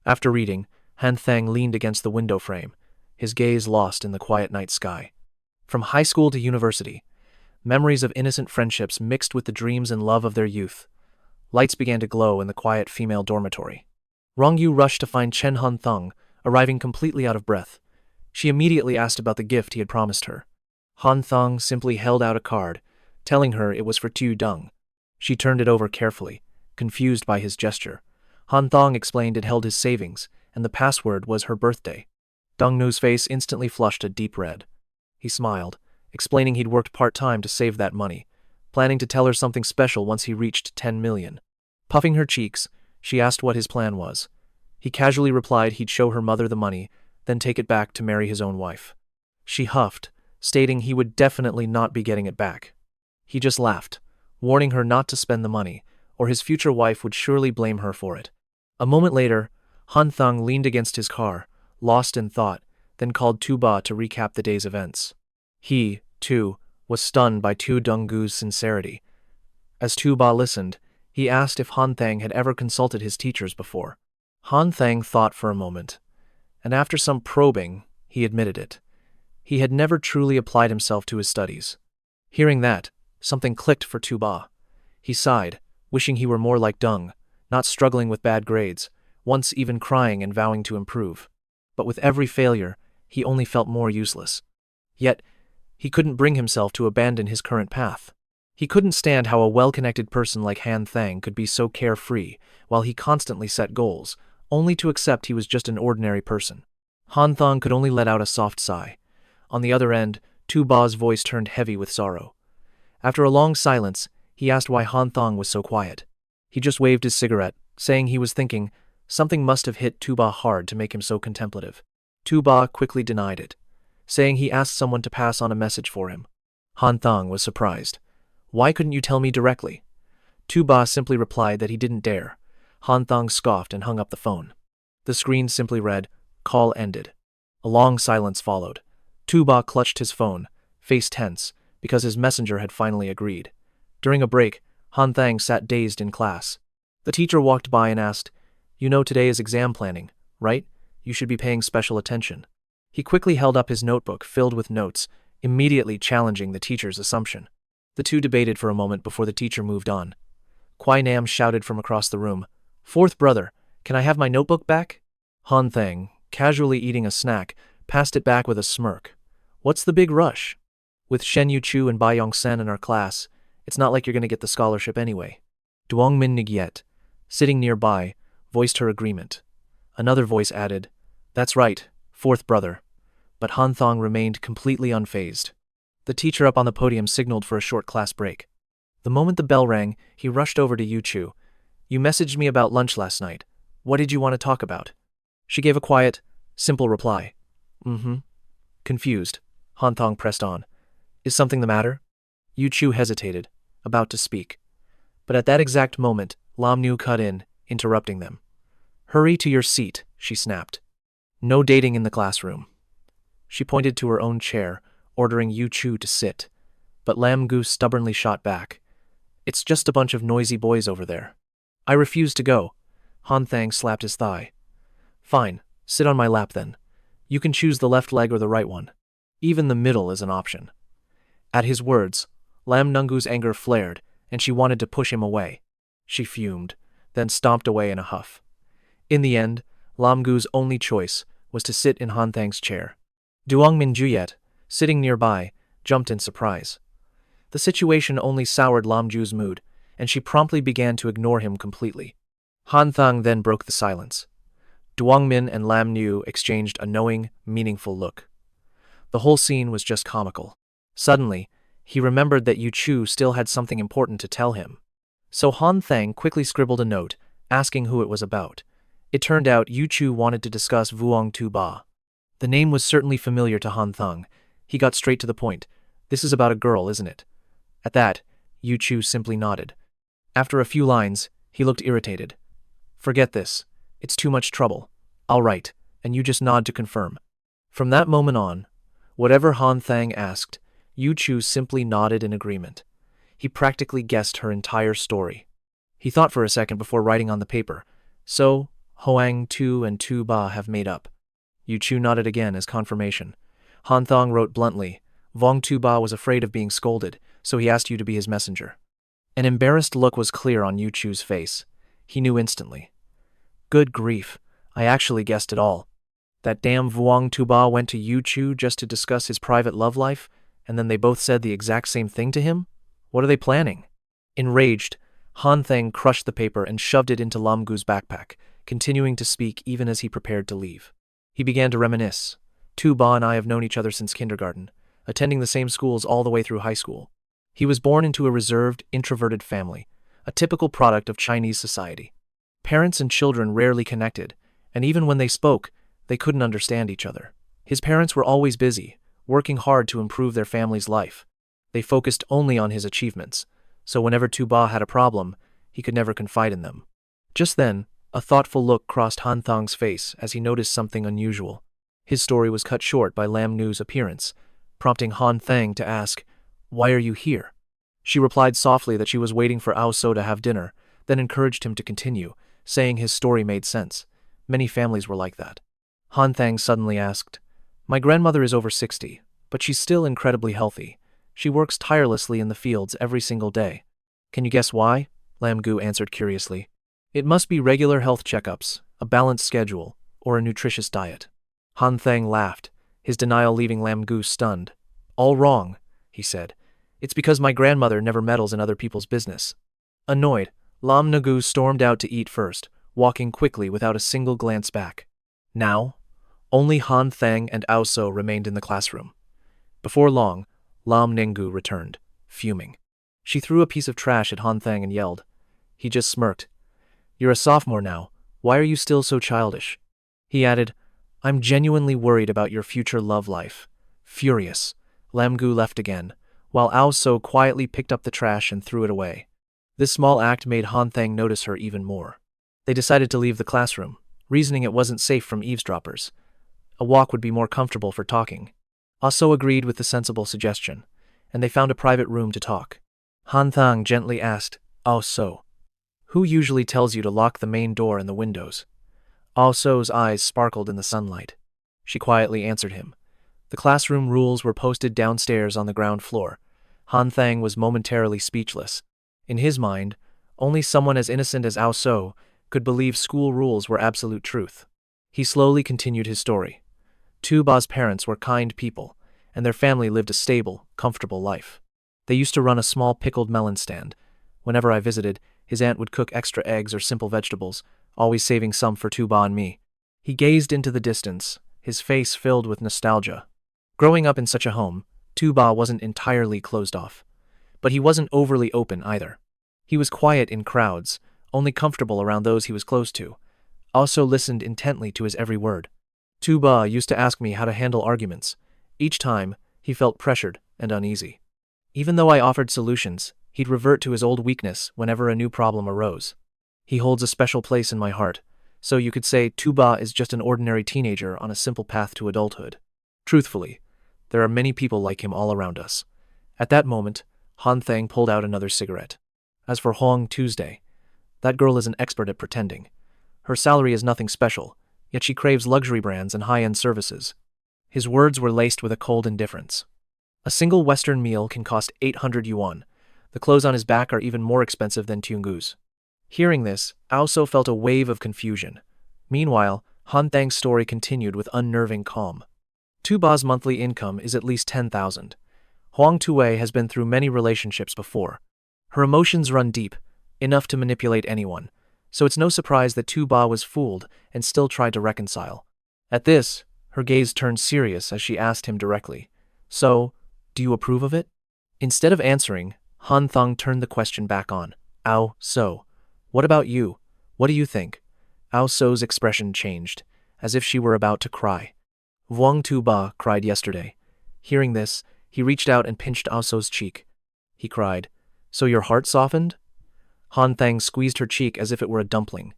After reading, Hanthong leaned against the window frame, his gaze lost in the quiet night sky. From high school to university, memories of innocent friendships mixed with the dreams and love of their youth. Lights began to glow in the quiet female dormitory. Rongyu rushed to find Shen Thong, arriving completely out of breath. She immediately asked about the gift he had promised her. Hanthong simply held out a card, telling her it was for Tu Dung. She turned it over carefully, confused by his gesture. Hanthong explained it held his savings, and the password was her birthday. Dongnu's face instantly flushed a deep red. He smiled, explaining he'd worked part-time to save that money, planning to tell her something special once he reached 10 million. Puffing her cheeks, she asked what his plan was. He casually replied he'd show her mother the money, then take it back to marry his own wife. She huffed, stating he would definitely not be getting it back. He just laughed, warning her not to spend the money, or his future wife would surely blame her for it. A moment later, Hanthong leaned against his car, lost in thought, then called Tu Ba to recap the day's events. He, too, was stunned by Tu Donggu's sincerity. As Tu Ba listened, he asked if Hanthong had ever consulted his teachers before. Hanthong thought for a moment, and after some probing, he admitted it. He had never truly applied himself to his studies. Hearing that, something clicked for Tu Ba. He sighed, wishing he were more like Dung, not struggling with bad grades, once even crying and vowing to improve. But with every failure, he only felt more useless. Yet, he couldn't bring himself to abandon his current path. He couldn't stand how a well-connected person like Han Thang could be so carefree while he constantly set goals, only to accept he was just an ordinary person. Han Thong could only let out a soft sigh. On the other end, Tu Ba's voice turned heavy with sorrow. After a long silence, he asked why Han Thong was so quiet. He just waved his cigarette, saying he was thinking something must have hit Tu Ba hard to make him so contemplative. Tu Ba quickly denied it, saying he asked someone to pass on a message for him. Han Thong was surprised. Why couldn't you tell me directly? Tu Ba simply replied that he didn't dare. Han Thong scoffed and hung up the phone. The screen simply read, "Call ended." A long silence followed. Tu Ba clutched his phone, face tense, because his messenger had finally agreed. During a break, Han Thang sat dazed in class. The teacher walked by and asked, "You know today is exam planning, right? You should be paying special attention." He quickly held up his notebook filled with notes, immediately challenging the teacher's assumption. The two debated for a moment before the teacher moved on. Kwai Nam shouted from across the room, "Fourth brother, can I have my notebook back?" Han Thang, casually eating a snack, passed it back with a smirk. "What's the big rush? With Shen Yuchu and Bai Yongsen in our class, it's not like you're going to get the scholarship anyway." Duong Min Giait, sitting nearby, voiced her agreement. Another voice added, "That's right, fourth brother." But Han Thong remained completely unfazed. The teacher up on the podium signaled for a short class break. The moment the bell rang, he rushed over to Yuchu. "You messaged me about lunch last night. What did you want to talk about?" She gave a quiet, simple reply. "Mm-hmm." Confused, Han Thong pressed on. "Is something the matter?" Yuchu hesitated, about to speak. But at that exact moment, Lam Nu cut in, interrupting them. "Hurry to your seat," she snapped. "No dating in the classroom." She pointed to her own chair, ordering Yuchu to sit. But Lam Gu stubbornly shot back. "It's just a bunch of noisy boys over there." "I refuse to go." Han Thang slapped his thigh. "Fine, sit on my lap then. You can choose the left leg or the right one. Even the middle is an option." At his words, Lam Nungu's anger flared, and she wanted to push him away. She fumed, then stomped away in a huff. In the end, Lam Gu's only choice was to sit in Han Thang's chair. Duong Min Giait, sitting nearby, jumped in surprise. The situation only soured Lam Ju's mood, and she promptly began to ignore him completely. Han Thang then broke the silence. Duong Min and Lam Nu exchanged a knowing, meaningful look. The whole scene was just comical. Suddenly, he remembered that Yuchu still had something important to tell him. So Han Thang quickly scribbled a note, asking who it was about. It turned out Yuchu wanted to discuss Vuong Tu Ba. The name was certainly familiar to Han Thang. He got straight to the point. "This is about a girl, isn't it?" At that, Yuchu simply nodded. After a few lines, he looked irritated. "Forget this. It's too much trouble. All right, and you just nod to confirm. From that moment on, whatever Han Thang asked, Yu Chu simply nodded in agreement. He practically guessed her entire story. He thought for a second before writing on the paper. So, Huang Tu and Tu Ba have made up. Yu Chu nodded again as confirmation. Hanthong wrote bluntly, Vong Tu Ba was afraid of being scolded, so he asked you to be his messenger. An embarrassed look was clear on Yu Chu's face. He knew instantly. Good grief, I actually guessed it all. That damn Vuong Tu Ba went to Yu Chu just to discuss his private love life, and then they both said the exact same thing to him? What are they planning? Enraged, Han Thang crushed the paper and shoved it into Lam Gu's backpack, continuing to speak even as he prepared to leave. He began to reminisce. Tu Ba and I have known each other since kindergarten, attending the same schools all the way through high school. He was born into a reserved, introverted family, a typical product of Chinese society. Parents and children rarely connected, and even when they spoke, they couldn't understand each other. His parents were always busy, working hard to improve their family's life. They focused only on his achievements, so whenever Tu Ba had a problem, he could never confide in them. Just then, a thoughtful look crossed Han Thong's face as he noticed something unusual. His story was cut short by Lam Nu's appearance, prompting Han Thang to ask, Why are you here? She replied softly that she was waiting for Ao So to have dinner, then encouraged him to continue, saying his story made sense. Many families were like that. Han Thang suddenly asked, My grandmother is over 60, but she's still incredibly healthy. She works tirelessly in the fields every single day. Can you guess why? Lam Gu answered curiously. It must be regular health checkups, a balanced schedule, or a nutritious diet. Han Thang laughed, his denial leaving Lam Gu stunned. All wrong, he said. It's because my grandmother never meddles in other people's business. Annoyed, Lam Nagu stormed out to eat first, walking quickly without a single glance back. Now, only Han Thang and Ao So remained in the classroom. Before long, Lam Ninggu returned, fuming. She threw a piece of trash at Han Thang and yelled. He just smirked. You're a sophomore now. Why are you still so childish? He added, I'm genuinely worried about your future love life. Furious, Lam Gu left again, while Ao So quietly picked up the trash and threw it away. This small act made Han Thang notice her even more. They decided to leave the classroom, reasoning it wasn't safe from eavesdroppers. A walk would be more comfortable for talking. Ah So agreed with the sensible suggestion, and they found a private room to talk. Han Thang gently asked, Ah So, who usually tells you to lock the main door and the windows? Ah So's eyes sparkled in the sunlight. She quietly answered him. The classroom rules were posted downstairs on the ground floor. Han Thang was momentarily speechless. In his mind, only someone as innocent as Ah So could believe school rules were absolute truth. He slowly continued his story. Tu Ba's parents were kind people, and their family lived a stable, comfortable life. They used to run a small pickled melon stand. Whenever I visited, his aunt would cook extra eggs or simple vegetables, always saving some for Tu Ba and me. He gazed into the distance, his face filled with nostalgia. Growing up in such a home, Tu Ba wasn't entirely closed off. But he wasn't overly open either. He was quiet in crowds, only comfortable around those he was close to. Also listened intently to his every word. Tu Ba used to ask me how to handle arguments. Each time, he felt pressured and uneasy. Even though I offered solutions, he'd revert to his old weakness whenever a new problem arose. He holds a special place in my heart, so you could say Tu Ba is just an ordinary teenager on a simple path to adulthood. Truthfully, there are many people like him all around us. At that moment, Han Thang pulled out another cigarette. As for Hong Tuesday, that girl is an expert at pretending. Her salary is nothing special, yet she craves luxury brands and high-end services. His words were laced with a cold indifference. A single Western meal can cost 800 yuan. The clothes on his back are even more expensive than Tyonggu's. Hearing this, Ao So felt a wave of confusion. Meanwhile, Han Thang's story continued with unnerving calm. Tu Ba's monthly income is at least 10,000. Huang Hui has been through many relationships before. Her emotions run deep, enough to manipulate anyone, so it's no surprise that Tu Ba was fooled and still tried to reconcile. At this, her gaze turned serious as she asked him directly, So, do you approve of it? Instead of answering, Han Thang turned the question back on. Ao So, what about you? What do you think? Ao So's expression changed, as if she were about to cry. Vuong Tu Ba cried yesterday. Hearing this, he reached out and pinched Ao So's cheek. He cried, So your heart softened? Han Thang squeezed her cheek as if it were a dumpling.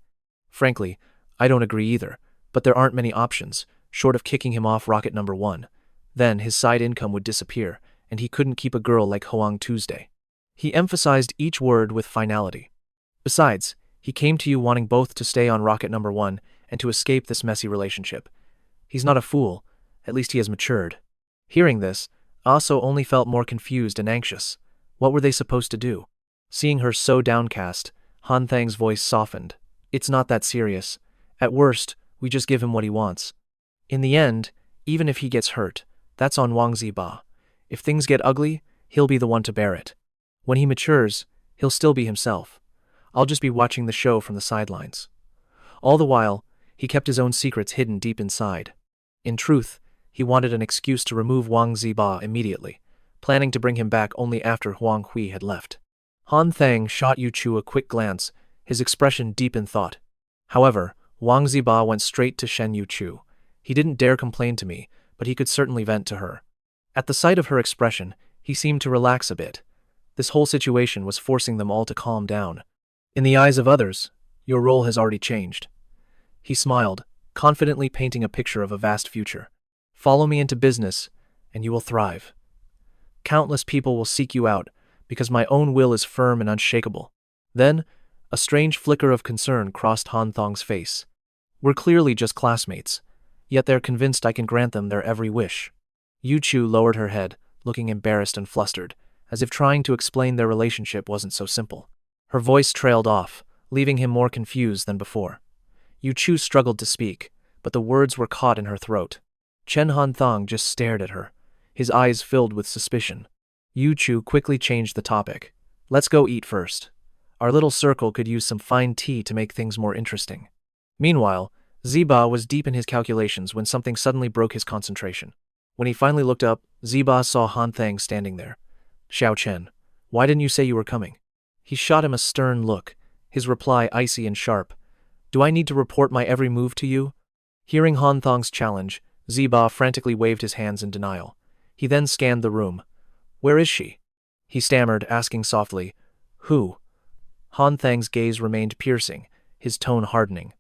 Frankly, I don't agree either, But there aren't many options, short of kicking him off rocket number 1. Then his side income would disappear, and he couldn't keep a girl like Hoang Tuesday. He emphasized each word with finality. Besides, he came to you wanting both to stay on rocket number 1 and to escape this messy relationship. He's not a fool, at least he has matured. Hearing this, Aso only felt more confused and anxious. What were they supposed to do? Seeing her so downcast, Han Thang's voice softened. It's not that serious. At worst, we just give him what he wants. In the end, even if he gets hurt, that's on Huang Zeba. If things get ugly, he'll be the one to bear it. When he matures, he'll still be himself. I'll just be watching the show from the sidelines. All the while, he kept his own secrets hidden deep inside. In truth, he wanted an excuse to remove Huang Zeba immediately, planning to bring him back only after Huang Hui had left. Han Thang shot Yu Chu a quick glance, his expression deep in thought. However, Huang Zeba went straight to Shen Yu Chu. He didn't dare complain to me, but he could certainly vent to her. At the sight of her expression, he seemed to relax a bit. This whole situation was forcing them all to calm down. In the eyes of others, your role has already changed. He smiled, confidently painting a picture of a vast future. Follow me into business, and you will thrive. Countless people will seek you out, because my own will is firm and unshakable. Then, a strange flicker of concern crossed Hanthong's face. We're clearly just classmates, yet they're convinced I can grant them their every wish. Yu Chu lowered her head, looking embarrassed and flustered, as if trying to explain their relationship wasn't so simple. Her voice trailed off, leaving him more confused than before. Yu Chu struggled to speak, but the words were caught in her throat. Tran Han Thang just stared at her, his eyes filled with suspicion. Yu Chu quickly changed the topic. Let's go eat first. Our little circle could use some fine tea to make things more interesting. Meanwhile, Zeba was deep in his calculations when something suddenly broke his concentration. When he finally looked up, Zeba saw Han Thang standing there. Xiao Chen, why didn't you say you were coming? He shot him a stern look, his reply icy and sharp. Do I need to report my every move to you? Hearing Han Thang's challenge, Zeba frantically waved his hands in denial. He then scanned the room. Where is she? He stammered, asking softly, Who? Han Thang's gaze remained piercing, his tone hardening.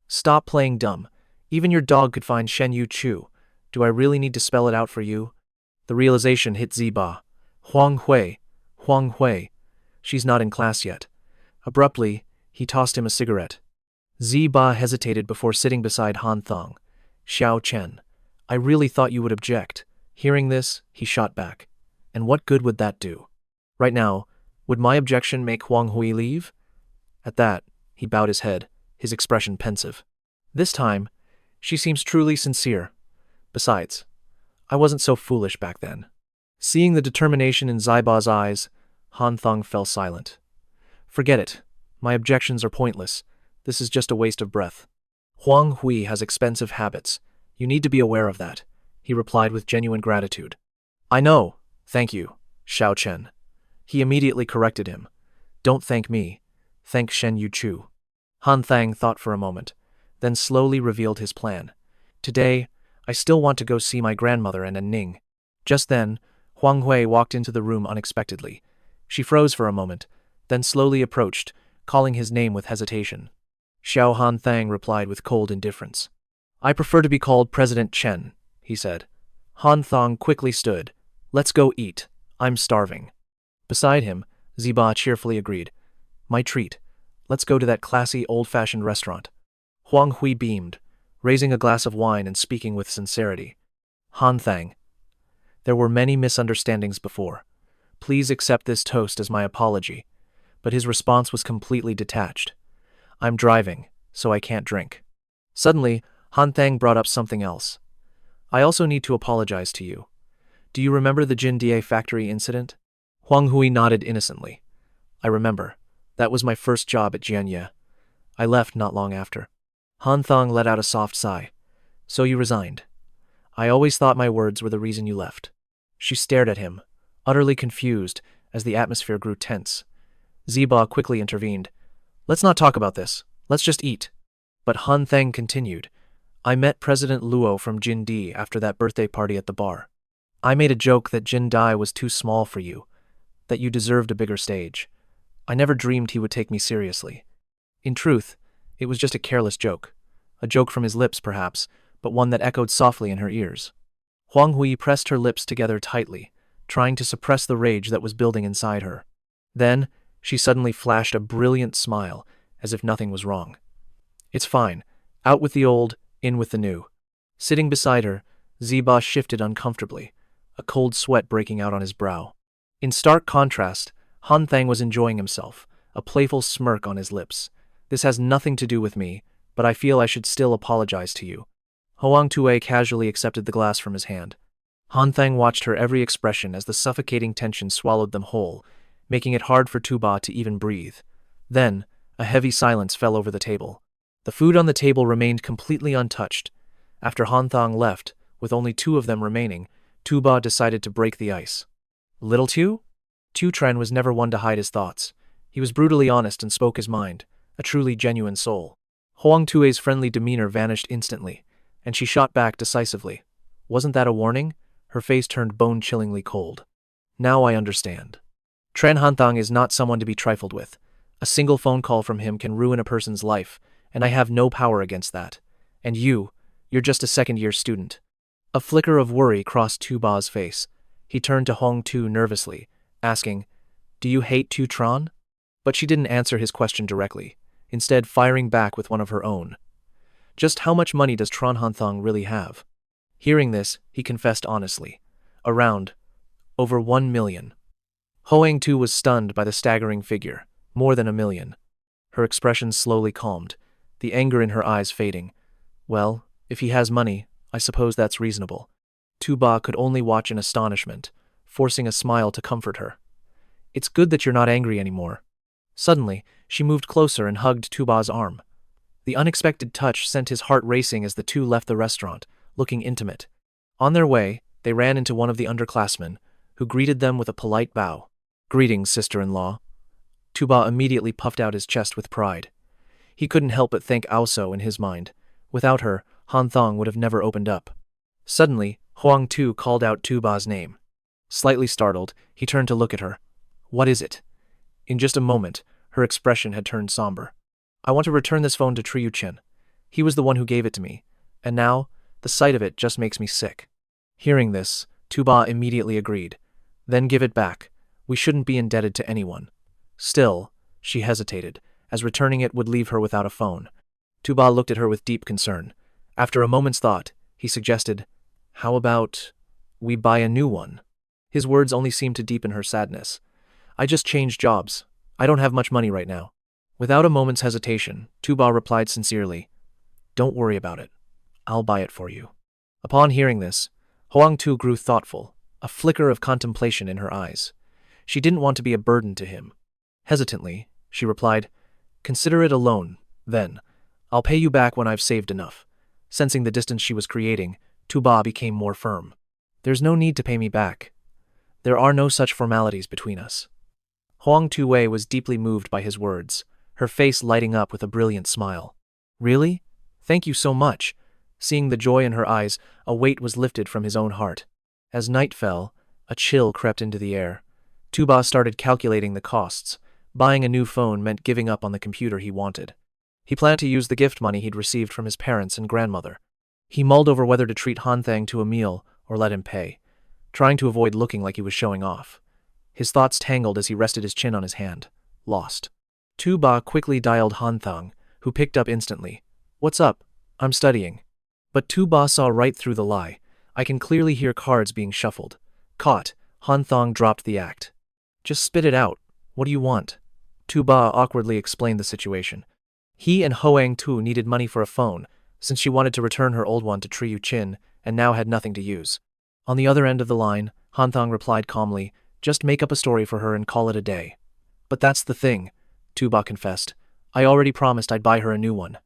Stop playing dumb. Even your dog could find Shen Yu Chu. Do I really need to spell it out for you? The realization hit Zeba. Huang Hui. She's not in class yet. Abruptly, he tossed him a cigarette. Zeba hesitated before sitting beside Han Thang. Xiao Chen, I really thought you would object. Hearing this, he shot back. And what good would that do? Right now, would my objection make Huang Hui leave? At that, he bowed his head, his expression pensive. This time, she seems truly sincere. Besides, I wasn't so foolish back then. Seeing the determination in Zeba's eyes, Han Thang fell silent. Forget it. My objections are pointless. This is just a waste of breath. Huang Hui has expensive habits. You need to be aware of that, he replied with genuine gratitude. I know. Thank you, Xiao Chen. He immediately corrected him. Don't thank me. Thank Shen Yu Chu. Han Thang thought for a moment, then slowly revealed his plan. Today, I still want to go see my grandmother and Ning. Just then, Huang Hui walked into the room unexpectedly. She froze for a moment, then slowly approached, calling his name with hesitation. Xiao Han Thang replied with cold indifference. I prefer to be called President Chen, he said. Han Thang quickly stood. Let's go eat. I'm starving. Beside him, Zeba cheerfully agreed. My treat. Let's go to that classy, old-fashioned restaurant. Huang Hui beamed, raising a glass of wine and speaking with sincerity. Han Thang. There were many misunderstandings before. Please accept this toast as my apology. But his response was completely detached. I'm driving, so I can't drink. Suddenly, Han Thang brought up something else. I also need to apologize to you. Do you remember the Giait factory incident? Huang Hui nodded innocently. I remember. That was my first job at Jianye. I left not long after. Han Thang let out a soft sigh. So you resigned. I always thought my words were the reason you left. She stared at him, utterly confused, as the atmosphere grew tense. Zeba quickly intervened. Let's not talk about this. Let's just eat. But Han Thang continued. I met President Luo from Jindi after that birthday party at the bar. I made a joke that Jindai was too small for you, that you deserved a bigger stage. I never dreamed he would take me seriously. In truth, it was just a careless joke. A joke from his lips, perhaps, but one that echoed softly in her ears. Huang Hui pressed her lips together tightly, trying to suppress the rage that was building inside her. Then, she suddenly flashed a brilliant smile, as if nothing was wrong. It's fine. Out with the old, in with the new. Sitting beside her, Zeba shifted uncomfortably, a cold sweat breaking out on his brow. In stark contrast, Hanthong was enjoying himself, a playful smirk on his lips. This has nothing to do with me, but I feel I should still apologize to you. Huang Hui casually accepted the glass from his hand. Hanthong watched her every expression as the suffocating tension swallowed them whole, making it hard for Tuba to even breathe. Then, a heavy silence fell over the table. The food on the table remained completely untouched. After Hanthong left, with only 2 of them remaining, Tuba decided to break the ice. Little Tu? Tran was never one to hide his thoughts. He was brutally honest and spoke his mind, a truly genuine soul. Huang Hui's friendly demeanor vanished instantly, and she shot back decisively. Wasn't that a warning? Her face turned bone-chillingly cold. Now I understand. Tran Han Thang is not someone to be trifled with. A single phone call from him can ruin a person's life, and I have no power against that. And you're just a second-year student. A flicker of worry crossed Tuba's face. He turned to Hong Tu nervously, asking, "Do you hate Tu Tran?" But she didn't answer his question directly, instead firing back with one of her own. Just how much money does Tran Han Thang really have? Hearing this, he confessed honestly. Over 1 million. Hoang Tu was stunned by the staggering figure, more than 1 million. Her expression slowly calmed, the anger in her eyes fading. Well, if he has money, I suppose that's reasonable. Tuba could only watch in astonishment, forcing a smile to comfort her. It's good that you're not angry anymore. Suddenly, she moved closer and hugged Tuba's arm. The unexpected touch sent his heart racing as the 2 left the restaurant, looking intimate. On their way, they ran into one of the underclassmen, who greeted them with a polite bow. "Greetings, sister-in-law." Tuba immediately puffed out his chest with pride. He couldn't help but thank Aoso in his mind. Without her, Hanthong would have never opened up. Suddenly, Huang Tu called out Tuba's name. Slightly startled, he turned to look at her. "What is it?" In just a moment, her expression had turned somber. "I want to return this phone to Triyu Chen. He was the one who gave it to me, and now, the sight of it just makes me sick." Hearing this, Tuba immediately agreed. "Then give it back. We shouldn't be indebted to anyone." Still, she hesitated, as returning it would leave her without a phone. Tuba looked at her with deep concern. After a moment's thought, he suggested, "How about we buy a new one?" His words only seemed to deepen her sadness. "I just changed jobs. I don't have much money right now." Without a moment's hesitation, Tuba replied sincerely, "Don't worry about it. I'll buy it for you." Upon hearing this, Huang Tu grew thoughtful, a flicker of contemplation in her eyes. She didn't want to be a burden to him. Hesitantly, she replied, "Consider it a loan, then. I'll pay you back when I've saved enough." Sensing the distance she was creating, Tuba became more firm. "There's no need to pay me back. There are no such formalities between us." Huang Tuwei was deeply moved by his words, her face lighting up with a brilliant smile. "Really? Thank you so much." Seeing the joy in her eyes, a weight was lifted from his own heart. As night fell, a chill crept into the air. Tuba started calculating the costs. Buying a new phone meant giving up on the computer he wanted. He planned to use the gift money he'd received from his parents and grandmother. He mulled over whether to treat Hanthong to a meal or let him pay, trying to avoid looking like he was showing off. His thoughts tangled as he rested his chin on his hand, lost. Tuba quickly dialed Hanthong, who picked up instantly. "What's up? I'm studying." But Tuba saw right through the lie. I can clearly hear cards being shuffled. Caught, Hanthong dropped the act. "Just spit it out. What do you want?" Tuba awkwardly explained the situation. He and Hoang Tu needed money for a phone, since she wanted to return her old one to Triyu Chin and now had nothing to use. On the other end of the line, Hanthong replied calmly, "Just make up a story for her and call it a day." "But that's the thing," Tuba confessed. "I already promised I'd buy her a new one."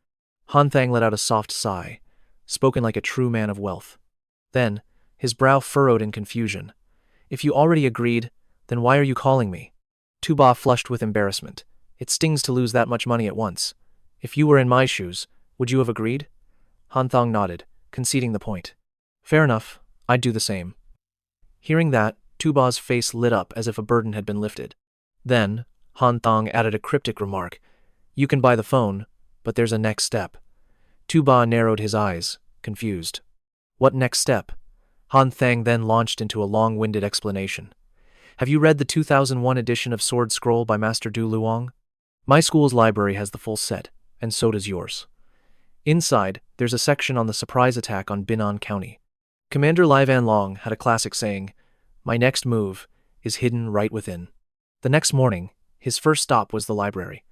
Hanthong let out a soft sigh, spoken like a true man of wealth. Then, his brow furrowed in confusion. "If you already agreed, then why are you calling me?" Tuba flushed with embarrassment. "It stings to lose that much money at once. If you were in my shoes, would you have agreed?" Hanthong nodded, conceding the point. "Fair enough, I'd do the same." Hearing that, Tuba's face lit up as if a burden had been lifted. Then, Hanthong added a cryptic remark. "You can buy the phone, but there's a next step." Ba narrowed his eyes, confused. What next step? Han Thang then launched into a long-winded explanation. Have you read the 2001 edition of Sword Scroll by Master Du Luong? My school's library has the full set, and so does yours. Inside, there's a section on the surprise attack on Binan County. Commander Lai Van Long had a classic saying, "My next move is hidden right within." The next morning, his first stop was the library.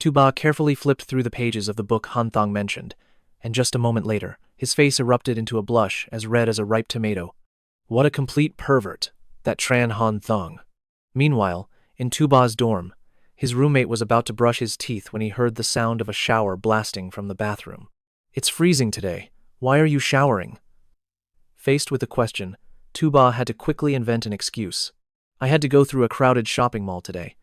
Ba carefully flipped through the pages of the book Hanthong mentioned, and just a moment later, his face erupted into a blush as red as a ripe tomato. What a complete pervert, that Tran Han Thang. Meanwhile, in Ba's dorm, his roommate was about to brush his teeth when he heard the sound of a shower blasting from the bathroom. It's freezing today. Why are you showering? Faced with the question, Ba had to quickly invent an excuse. I had to go through a crowded shopping mall today.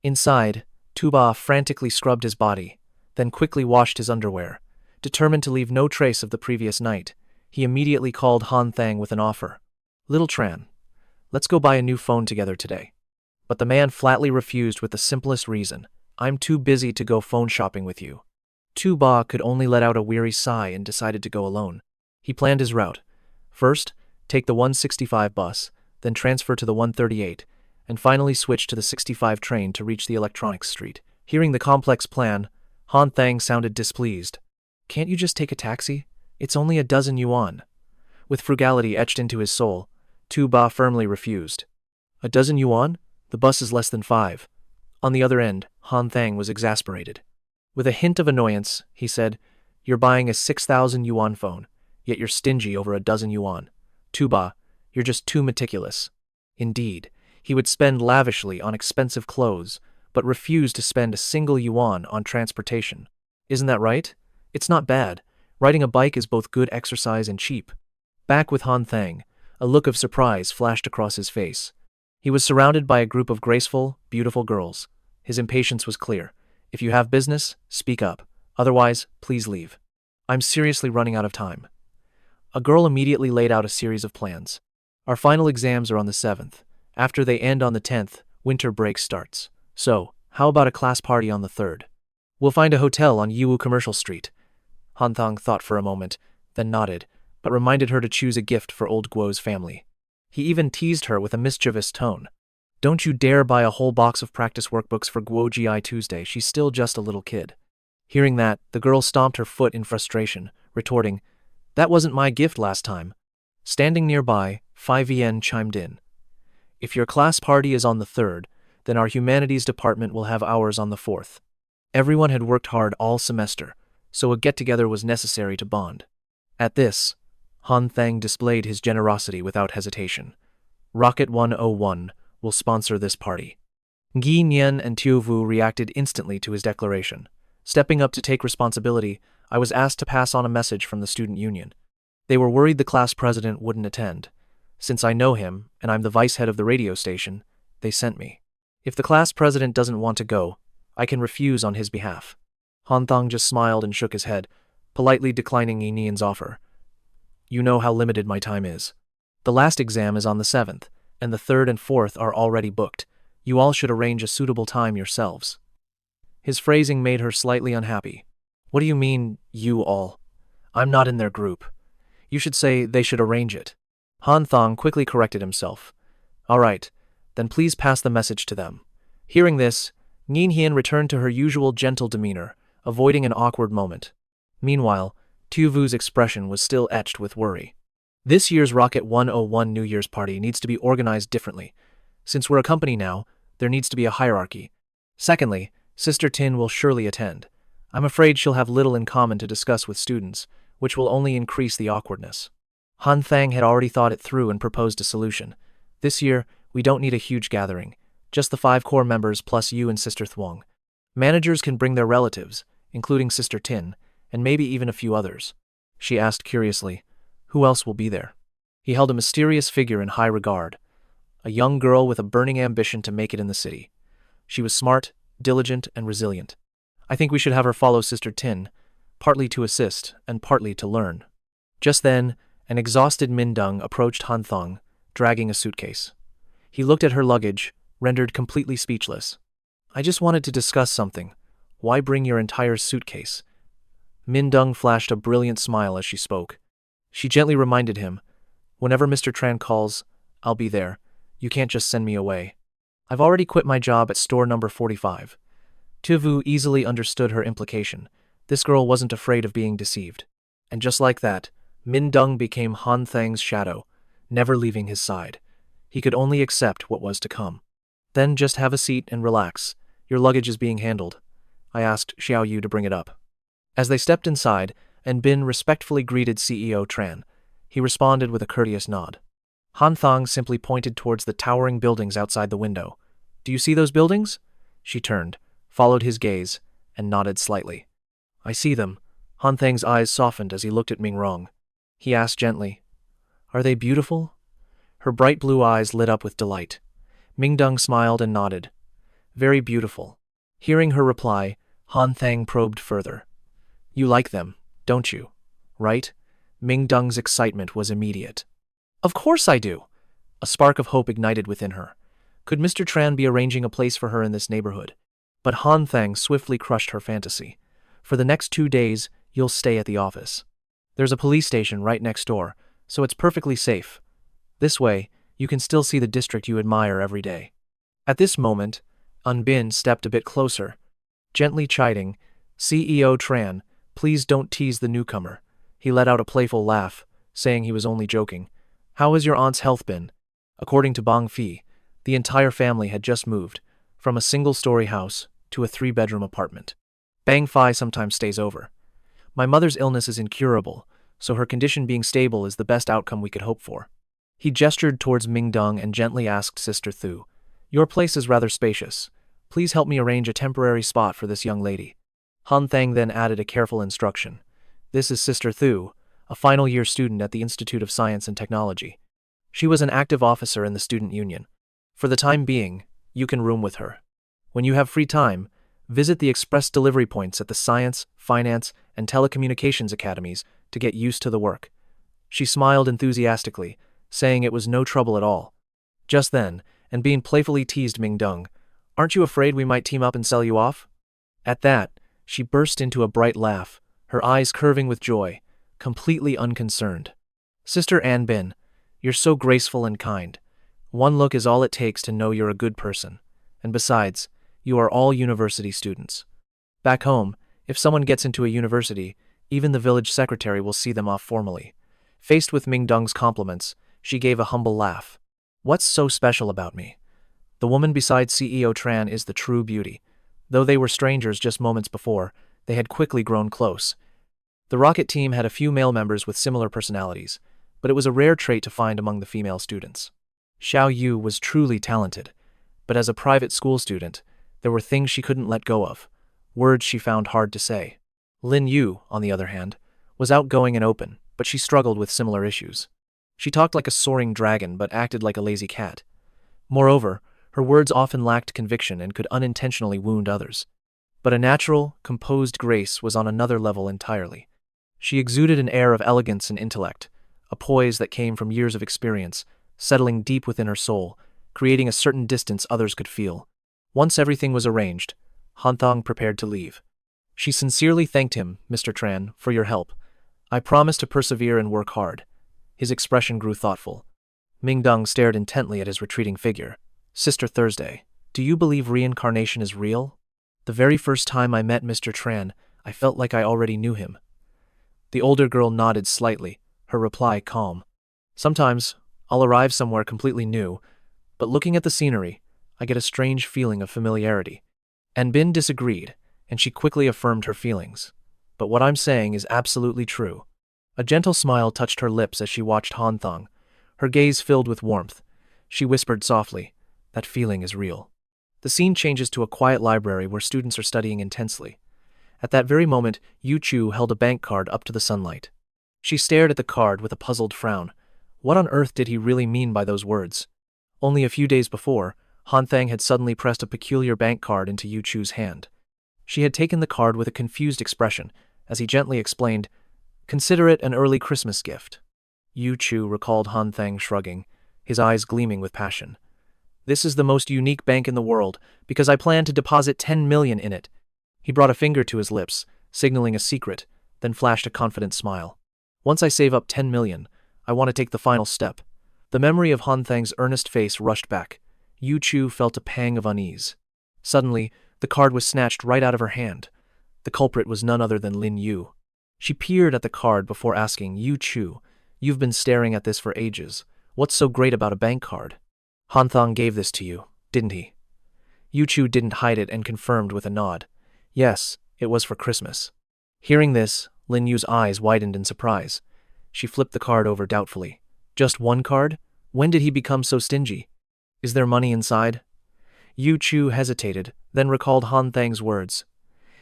Inside, Ba frantically scrubbed his body, then quickly washed his underwear. Determined to leave no trace of the previous night, he immediately called Han Thang with an offer. Little Tran, let's go buy a new phone together today. But the man flatly refused with the simplest reason. I'm too busy to go phone shopping with you. Ba could only let out a weary sigh and decided to go alone. He planned his route. First, take the 165 bus, then transfer to the 138, and finally switch to the 65 train to reach the electronics street. Hearing the complex plan, Han Thang sounded displeased. Can't you just take a taxi? It's only a dozen yuan. With frugality etched into his soul, Ba firmly refused. A dozen yuan? The bus is less than 5. On the other end, Han Thang was exasperated. With a hint of annoyance, he said, You're buying a 6,000 yuan phone, yet you're stingy over a dozen yuan. Ba, you're just too meticulous. Indeed, he would spend lavishly on expensive clothes, but refused to spend a single yuan on transportation. Isn't that right? It's not bad. Riding a bike is both good exercise and cheap. Back with Han Thang, a look of surprise flashed across his face. He was surrounded by a group of graceful, beautiful girls. His impatience was clear. If you have business, speak up. Otherwise, please leave. I'm seriously running out of time. A girl immediately laid out a series of plans. Our final exams are on the 7th. After they end on the 10th, winter break starts. So, how about a class party on the 3rd? We'll find a hotel on Yiwu Commercial Street. Hanthong thought for a moment, then nodded, but reminded her to choose a gift for old Guo's family. He even teased her with a mischievous tone. Don't you dare buy a whole box of practice workbooks for Guo Giait Tuesday, she's still just a little kid. Hearing that, the girl stomped her foot in frustration, retorting, That wasn't my gift last time. Standing nearby, 5 Yen chimed in. If your class party is on the 3rd, then our humanities department will have ours on the 4th. Everyone had worked hard all semester, so a get-together was necessary to bond. At this, Han Thang displayed his generosity without hesitation. Rocket 101 will sponsor this party. Gi Nian and Tiovu reacted instantly to his declaration. Stepping up to take responsibility, I was asked to pass on a message from the student union. They were worried the class president wouldn't attend. Since I know him, and I'm the vice head of the radio station, they sent me. If the class president doesn't want to go, I can refuse on his behalf. Hanthong just smiled and shook his head, politely declining Yi Nian's offer. You know how limited my time is. The last exam is on the 7th, and the 3rd and 4th are already booked. You all should arrange a suitable time yourselves. His phrasing made her slightly unhappy. What do you mean, you all? I'm not in their group. You should say they should arrange it. Hanthong quickly corrected himself. All right, then please pass the message to them. Hearing this, Nin Hian returned to her usual gentle demeanor, avoiding an awkward moment. Meanwhile, Tuvu's expression was still etched with worry. This year's Rocket 101 New Year's party needs to be organized differently. Since we're a company now, there needs to be a hierarchy. Secondly, Sister Tin will surely attend. I'm afraid she'll have little in common to discuss with students, which will only increase the awkwardness. Han Thang had already thought it through and proposed a solution. This year, we don't need a huge gathering. Just the 5 core members plus you and Sister Thuong. Managers can bring their relatives, including Sister Tin, and maybe even a few others. She asked curiously, who else will be there? He held a mysterious figure in high regard, a young girl with a burning ambition to make it in the city. She was smart, diligent, and resilient. I think we should have her follow Sister Tin, partly to assist and partly to learn. Just then, an exhausted Mindung approached Hanthong, dragging a suitcase. He looked at her luggage, rendered completely speechless. I just wanted to discuss something. Why bring your entire suitcase? Mindung flashed a brilliant smile as she spoke. She gently reminded him, "Whenever Mr. Tran calls, I'll be there. You can't just send me away. I've already quit my job at store number 45. Tuvu easily understood her implication. This girl wasn't afraid of being deceived. And just like that, Mindung became Han Thang's shadow, never leaving his side. He could only accept what was to come. "Then just have a seat and relax. Your luggage is being handled." I asked Xiao Yu to bring it up. As they stepped inside, and Bin respectfully greeted CEO Tran, he responded with a courteous nod. Hanthong simply pointed towards the towering buildings outside the window. "Do you see those buildings?" She turned, followed his gaze, and nodded slightly. "I see them." Hanthang's eyes softened as he looked at Mingrong. He asked gently, "Are they beautiful?" Her bright blue eyes lit up with delight. Mingdung smiled and nodded. "Very beautiful." Hearing her reply, Han Thang probed further. "You like them, don't you? Right?" Mingdung's excitement was immediate. "Of course I do." A spark of hope ignited within her. Could Mr. Tran be arranging a place for her in this neighborhood? But Han Thang swiftly crushed her fantasy. "For the next 2 days, you'll stay at the office. There's a police station right next door, so it's perfectly safe. This way, you can still see the district you admire every day." At this moment, Bin stepped a bit closer, gently chiding, "CEO Tran, please don't tease the newcomer." He let out a playful laugh, saying he was only joking. "How has your aunt's health been?" According to Bang Fi, the entire family had just moved, from a single-story house to a 3-bedroom apartment. Bang Fi sometimes stays over. "My mother's illness is incurable, so her condition being stable is the best outcome we could hope for." He gestured towards Mingdung and gently asked Sister Thu, "Your place is rather spacious. Please help me arrange a temporary spot for this young lady." Han Thang then added a careful instruction. "This is Sister Thu, a final-year student at the Institute of Science and Technology. She was an active officer in the student union. For the time being, you can room with her. When you have free time, visit the express delivery points at the Science, Finance, and Telecommunications Academies to get used to the work." She smiled enthusiastically, saying it was no trouble at all. Just then, and being playfully teased Mingdung, "Aren't you afraid we might team up and sell you off?" At that, she burst into a bright laugh, her eyes curving with joy, completely unconcerned. "Sister Bin, you're so graceful and kind. One look is all it takes to know you're a good person. And besides, you are all university students. Back home, if someone gets into a university, even the village secretary will see them off formally." Faced with Mingdung's compliments, she gave a humble laugh. "What's so special about me? The woman beside CEO Tran is the true beauty." Though they were strangers just moments before, they had quickly grown close. The rocket team had a few male members with similar personalities, but it was a rare trait to find among the female students. Xiao Yu was truly talented, but as a private school student, there were things she couldn't let go of, words she found hard to say. Lin Yu, on the other hand, was outgoing and open, but she struggled with similar issues. She talked like a soaring dragon but acted like a lazy cat. Moreover, her words often lacked conviction and could unintentionally wound others. But a natural, composed grace was on another level entirely. She exuded an air of elegance and intellect, a poise that came from years of experience, settling deep within her soul, creating a certain distance others could feel. Once everything was arranged, Hanthong prepared to leave. She sincerely thanked him, "Mr. Tran, for your help. I promise to persevere and work hard." His expression grew thoughtful. Mingdung stared intently at his retreating figure. "Sister Thursday, do you believe reincarnation is real?" "The very first time I met Mr. Tran, I felt like I already knew him." The older girl nodded slightly, her reply calm. "Sometimes, I'll arrive somewhere completely new, but looking at the scenery, I get a strange feeling of familiarity." And Bin disagreed, and she quickly affirmed her feelings. "But what I'm saying is absolutely true." A gentle smile touched her lips as she watched Hanthong, her gaze filled with warmth. She whispered softly, "That feeling is real." The scene changes to a quiet library where students are studying intensely. At that very moment, Yu Chu held a bank card up to the sunlight. She stared at the card with a puzzled frown. What on earth did he really mean by those words? Only a few days before, Hanthang had suddenly pressed a peculiar bank card into Yu Chu's hand. She had taken the card with a confused expression, as he gently explained, "Consider it an early Christmas gift." Yu Chu recalled Hanthang shrugging, his eyes gleaming with passion. "This is the most unique bank in the world, because I plan to deposit 10 million in it." He brought a finger to his lips, signaling a secret, then flashed a confident smile. Once I save up 10 million, I want to take the final step. The memory of Han Thang's earnest face rushed back. Yu Chu felt a pang of unease. Suddenly, the card was snatched right out of her hand. The culprit was none other than Lin Yu. She peered at the card before asking, Yu Chu, you've been staring at this for ages. What's so great about a bank card? Hanthong gave this to you, didn't he? Yu Chu didn't hide it and confirmed with a nod. Yes, it was for Christmas. Hearing this, Lin Yu's eyes widened in surprise. She flipped the card over doubtfully. Just one card? When did he become so stingy? Is there money inside? Yu Chu hesitated, then recalled Han Thang's words.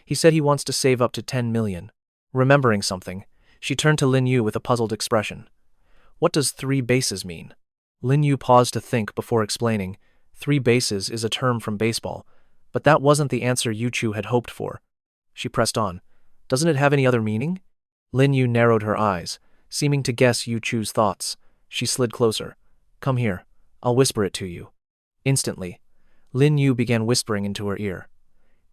He said he wants to save up to 10 million. Remembering something, she turned to Lin Yu with a puzzled expression. What does 3 bases mean? Lin Yu paused to think before explaining. 3 bases is a term from baseball, but that wasn't the answer Yu Chu had hoped for. She pressed on. Doesn't it have any other meaning? Lin Yu narrowed her eyes, seeming to guess Yu Chu's thoughts. She slid closer. Come here. I'll whisper it to you. Instantly, Lin Yu began whispering into her ear.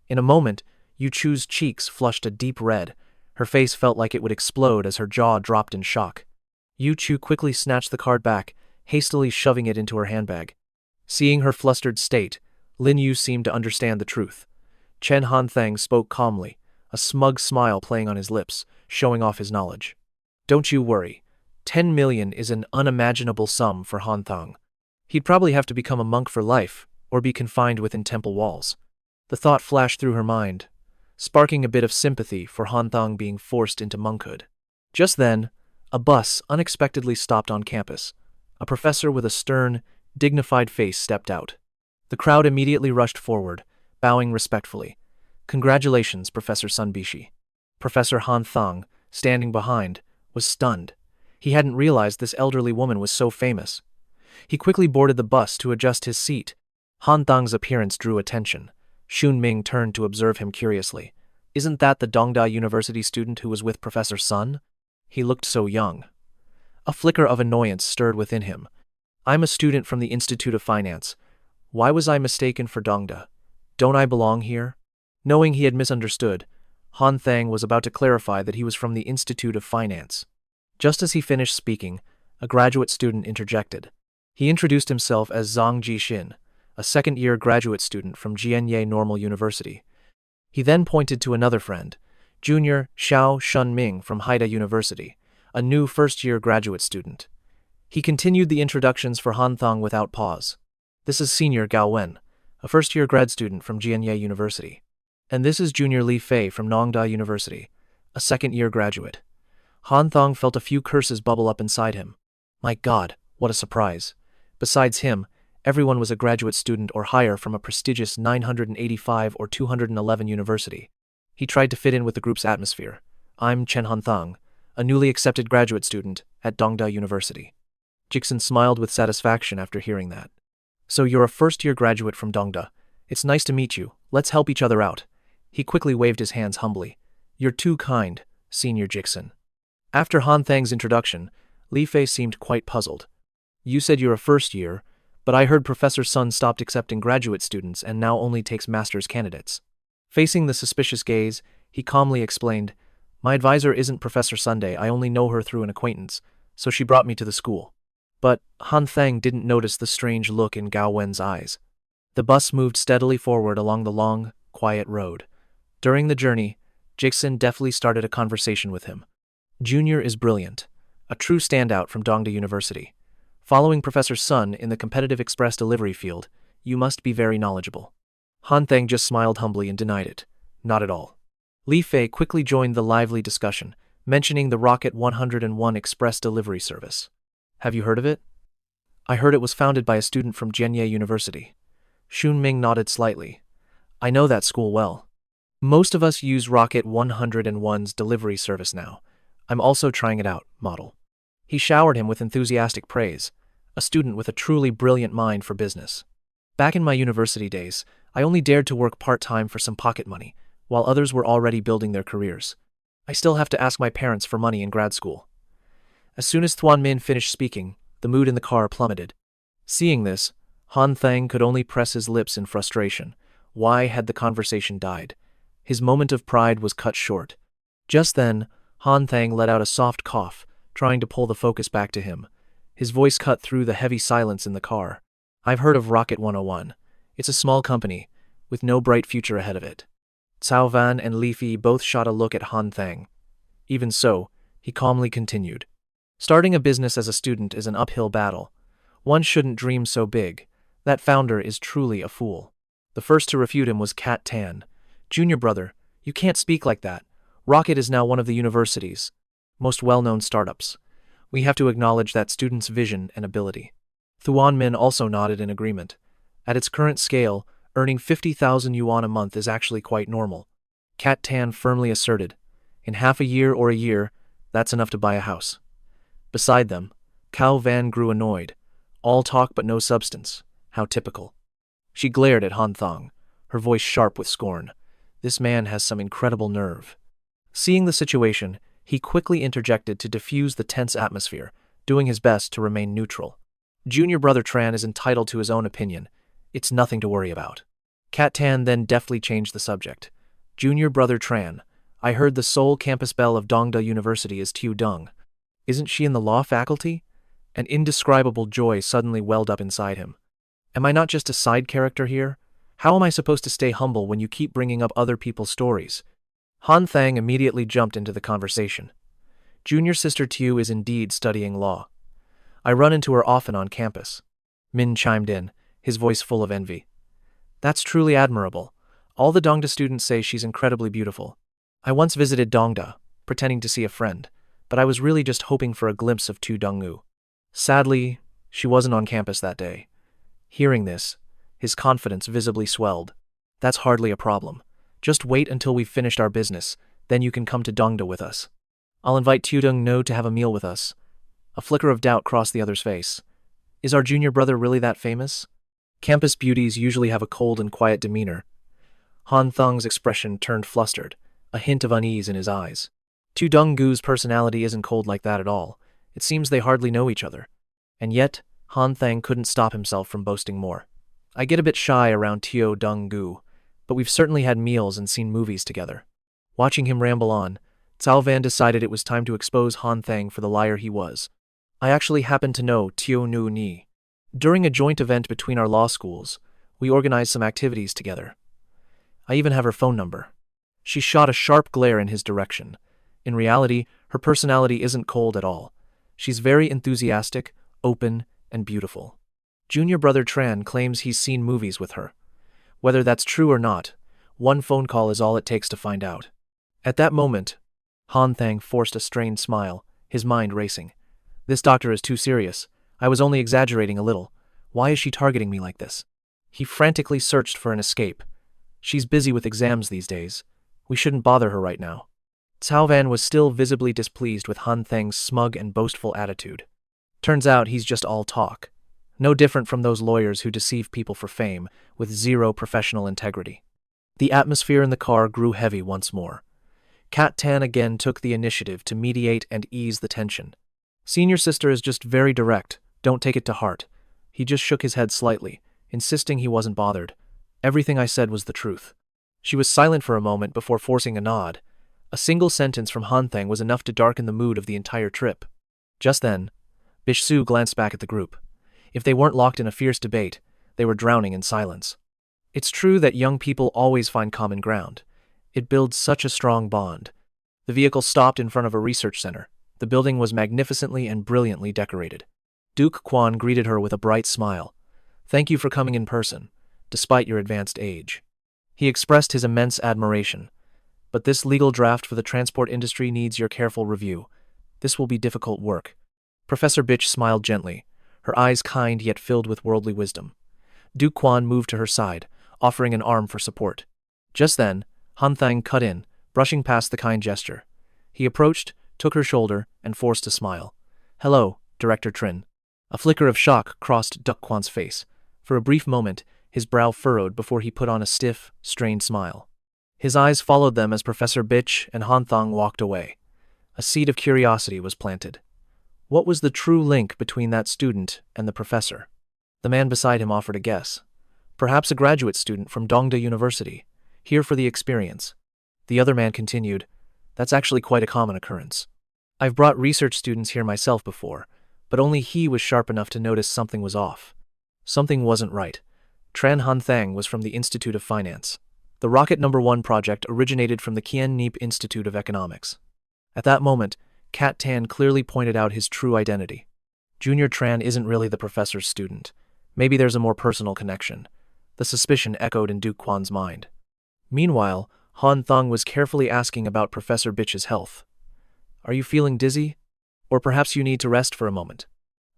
In a moment, Yu Chu's cheeks flushed a deep red. Her face felt like it would explode as her jaw dropped in shock. Yu Chu quickly snatched the card back, hastily shoving it into her handbag. Seeing her flustered state, Lin Yu seemed to understand the truth. Tran Han Thang spoke calmly, a smug smile playing on his lips, showing off his knowledge. Don't you worry. 10 million is an unimaginable sum for Hanthong. He'd probably have to become a monk for life, or be confined within temple walls. The thought flashed through her mind, sparking a bit of sympathy for Hanthong being forced into monkhood. Just then, a bus unexpectedly stopped on campus. A professor with a stern, dignified face stepped out. The crowd immediately rushed forward, bowing respectfully. Congratulations, Professor Sun Bishi. Professor Han Thang, standing behind, was stunned. He hadn't realized this elderly woman was so famous. He quickly boarded the bus to adjust his seat. Han Thang's appearance drew attention. Xun Ming turned to observe him curiously. Isn't that the Dongda University student who was with Professor Sun? He looked so young. A flicker of annoyance stirred within him. I'm a student from the Institute of Finance. Why was I mistaken for Dongda? Don't I belong here? Knowing he had misunderstood, Han Thang was about to clarify that he was from the Institute of Finance. Just as he finished speaking, a graduate student interjected. He introduced himself as Zhang Jixin, a second-year graduate student from Jianye Normal University. He then pointed to another friend, Junior Xiao Shunming from Haida University, a new first-year graduate student. He continued the introductions for Hanthong without pause. This is Senior Gao Wen, a first-year grad student from Jianye University. And this is Junior Li Fei from Nongda University, a second-year graduate. Hanthong felt a few curses bubble up inside him. My God, what a surprise. Besides him, everyone was a graduate student or higher from a prestigious 985 or 211 university. He tried to fit in with the group's atmosphere. I'm Tran Han Thang, a newly accepted graduate student at Dongda University. Jixin smiled with satisfaction after hearing that. So you're a first-year graduate from Dongda. It's nice to meet you. Let's help each other out. He quickly waved his hands humbly. You're too kind, Senior Jixin. After Han Thang's introduction, Li Fei seemed quite puzzled. You said you're a first year, but I heard Professor Sun stopped accepting graduate students and now only takes master's candidates. Facing the suspicious gaze, he calmly explained, My advisor isn't Professor Sunday, I only know her through an acquaintance, so she brought me to the school. But Han Thang didn't notice the strange look in Gao Wen's eyes. The bus moved steadily forward along the long, quiet road. During the journey, Jixin deftly started a conversation with him. Junior is brilliant, a true standout from Dongda University. Following Professor Sun in the competitive express delivery field, you must be very knowledgeable. Han Thang just smiled humbly and denied it. Not at all. Li Fei quickly joined the lively discussion, mentioning the Rocket 101 express delivery service. Have you heard of it? I heard it was founded by a student from Jianye University. Xun Ming nodded slightly. I know that school well. Most of us use Rocket 101's delivery service now. I'm also trying it out, model. He showered him with enthusiastic praise, a student with a truly brilliant mind for business. Back in my university days, I only dared to work part-time for some pocket money, while others were already building their careers. I still have to ask my parents for money in grad school. As soon as Thuan Min finished speaking, the mood in the car plummeted. Seeing this, Han Thang could only press his lips in frustration. Why had the conversation died? His moment of pride was cut short. Just then, Han Thang let out a soft cough, trying to pull the focus back to him. His voice cut through the heavy silence in the car. I've heard of Rocket 101. It's a small company, with no bright future ahead of it. Cao Van and Li Fi both shot a look at Han Thang. Even so, he calmly continued. Starting a business as a student is an uphill battle. One shouldn't dream so big. That founder is truly a fool. The first to refute him was Cat Tan. Junior brother, you can't speak like that. Rocket is now one of the university's most well-known startups. We have to acknowledge that student's vision and ability. Thuan Min also nodded in agreement. At its current scale, earning 50,000 yuan a month is actually quite normal. Cat Tan firmly asserted. In half a year or a year, that's enough to buy a house. Beside them, Cao Van grew annoyed. All talk but no substance. How typical. She glared at Hanthong, her voice sharp with scorn. This man has some incredible nerve. Seeing the situation, he quickly interjected to diffuse the tense atmosphere, doing his best to remain neutral. Junior brother Tran is entitled to his own opinion. It's nothing to worry about. Cat Tan then deftly changed the subject. Junior brother Tran, I heard the sole campus belle of Dongda University is Tiu Dung. Isn't she in the law faculty? An indescribable joy suddenly welled up inside him. Am I not just a side character here? How am I supposed to stay humble when you keep bringing up other people's stories? Han Thang immediately jumped into the conversation. Junior sister Tiu is indeed studying law. I run into her often on campus. Min chimed in, his voice full of envy. That's truly admirable. All the Dongda students say she's incredibly beautiful. I once visited Dongda, pretending to see a friend, but I was really just hoping for a glimpse of Tu Donggu. Sadly, she wasn't on campus that day. Hearing this, his confidence visibly swelled. That's hardly a problem. Just wait until we've finished our business, then you can come to Dongda with us. I'll invite Tu Dongno to have a meal with us. A flicker of doubt crossed the other's face. Is our junior brother really that famous? Campus beauties usually have a cold and quiet demeanor. Han Thong's expression turned flustered, a hint of unease in his eyes. Tu Donggu's personality isn't cold like that at all. It seems they hardly know each other. And yet, Han Thang couldn't stop himself from boasting more. I get a bit shy around Tio Donggu, but we've certainly had meals and seen movies together. Watching him ramble on, Cao Van decided it was time to expose Han Thang for the liar he was. I actually happen to know Tio Nu Ni. During a joint event between our law schools, we organized some activities together. I even have her phone number. She shot a sharp glare in his direction. In reality, her personality isn't cold at all. She's very enthusiastic, open, and beautiful. Junior brother Tran claims he's seen movies with her. Whether that's true or not, one phone call is all it takes to find out. At that moment, Han Thang forced a strained smile, his mind racing. This doctor is too serious. I was only exaggerating a little. Why is she targeting me like this? He frantically searched for an escape. She's busy with exams these days. We shouldn't bother her right now. Cao Van was still visibly displeased with Han Thang's smug and boastful attitude. Turns out he's just all talk. No different from those lawyers who deceive people for fame, with zero professional integrity. The atmosphere in the car grew heavy once more. Cat Tan again took the initiative to mediate and ease the tension. Senior sister is just very direct, don't take it to heart. He just shook his head slightly, insisting he wasn't bothered. Everything I said was the truth. She was silent for a moment before forcing a nod. A single sentence from Han Thang was enough to darken the mood of the entire trip. Just then, Bish Su glanced back at the group. If they weren't locked in a fierce debate, they were drowning in silence. It's true that young people always find common ground. It builds such a strong bond. The vehicle stopped in front of a research center. The building was magnificently and brilliantly decorated. Duke Quan greeted her with a bright smile. Thank you for coming in person, despite your advanced age. He expressed his immense admiration. But this legal draft for the transport industry needs your careful review. This will be difficult work. Professor Bitch smiled gently, her eyes kind yet filled with worldly wisdom. Duke Quan moved to her side, offering an arm for support. Just then, Han Thang cut in, brushing past the kind gesture. He approached, took her shoulder, and forced a smile. Hello, Director Trin. A flicker of shock crossed Duke Quan's face. For a brief moment, his brow furrowed before he put on a stiff, strained smile. His eyes followed them as Professor Bitch and Hanthong walked away. A seed of curiosity was planted. What was the true link between that student and the professor? The man beside him offered a guess. Perhaps a graduate student from Dongda University, here for the experience. The other man continued, That's actually quite a common occurrence. I've brought research students here myself before, but only he was sharp enough to notice something was off. Something wasn't right. Tran Han Thang was from the Institute of Finance. The Rocket No. 1 project originated from the Kien Neep Institute of Economics. At that moment, Cat Tan clearly pointed out his true identity. Junior Tran isn't really the professor's student. Maybe there's a more personal connection. The suspicion echoed in Duke Kwan's mind. Meanwhile, Hanthong was carefully asking about Professor Bitch's health. Are you feeling dizzy? Or perhaps you need to rest for a moment.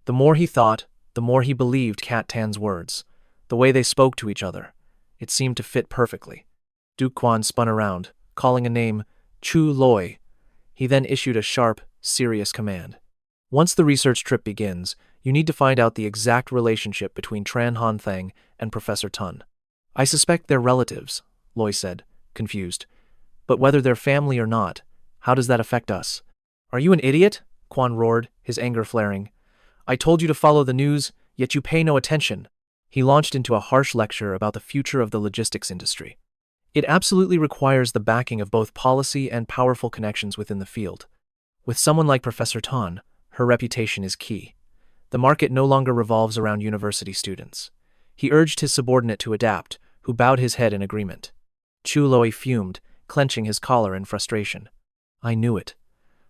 The more he thought, the more he believed Cat Tan's words. The way they spoke to each other. It seemed to fit perfectly. Duke Kwan spun around, calling a name, Chu Loi. He then issued a sharp, serious command. Once the research trip begins, you need to find out the exact relationship between Tran Han Thang and Professor Tun. I suspect they're relatives, Loi said, confused. But whether they're family or not, how does that affect us? Are you an idiot? Kwan roared, his anger flaring. I told you to follow the news, yet you pay no attention. He launched into a harsh lecture about the future of the logistics industry. It absolutely requires the backing of both policy and powerful connections within the field. With someone like Professor Tan, her reputation is key. The market no longer revolves around university students. He urged his subordinate to adapt, who bowed his head in agreement. Chu Loi fumed, clenching his collar in frustration. I knew it.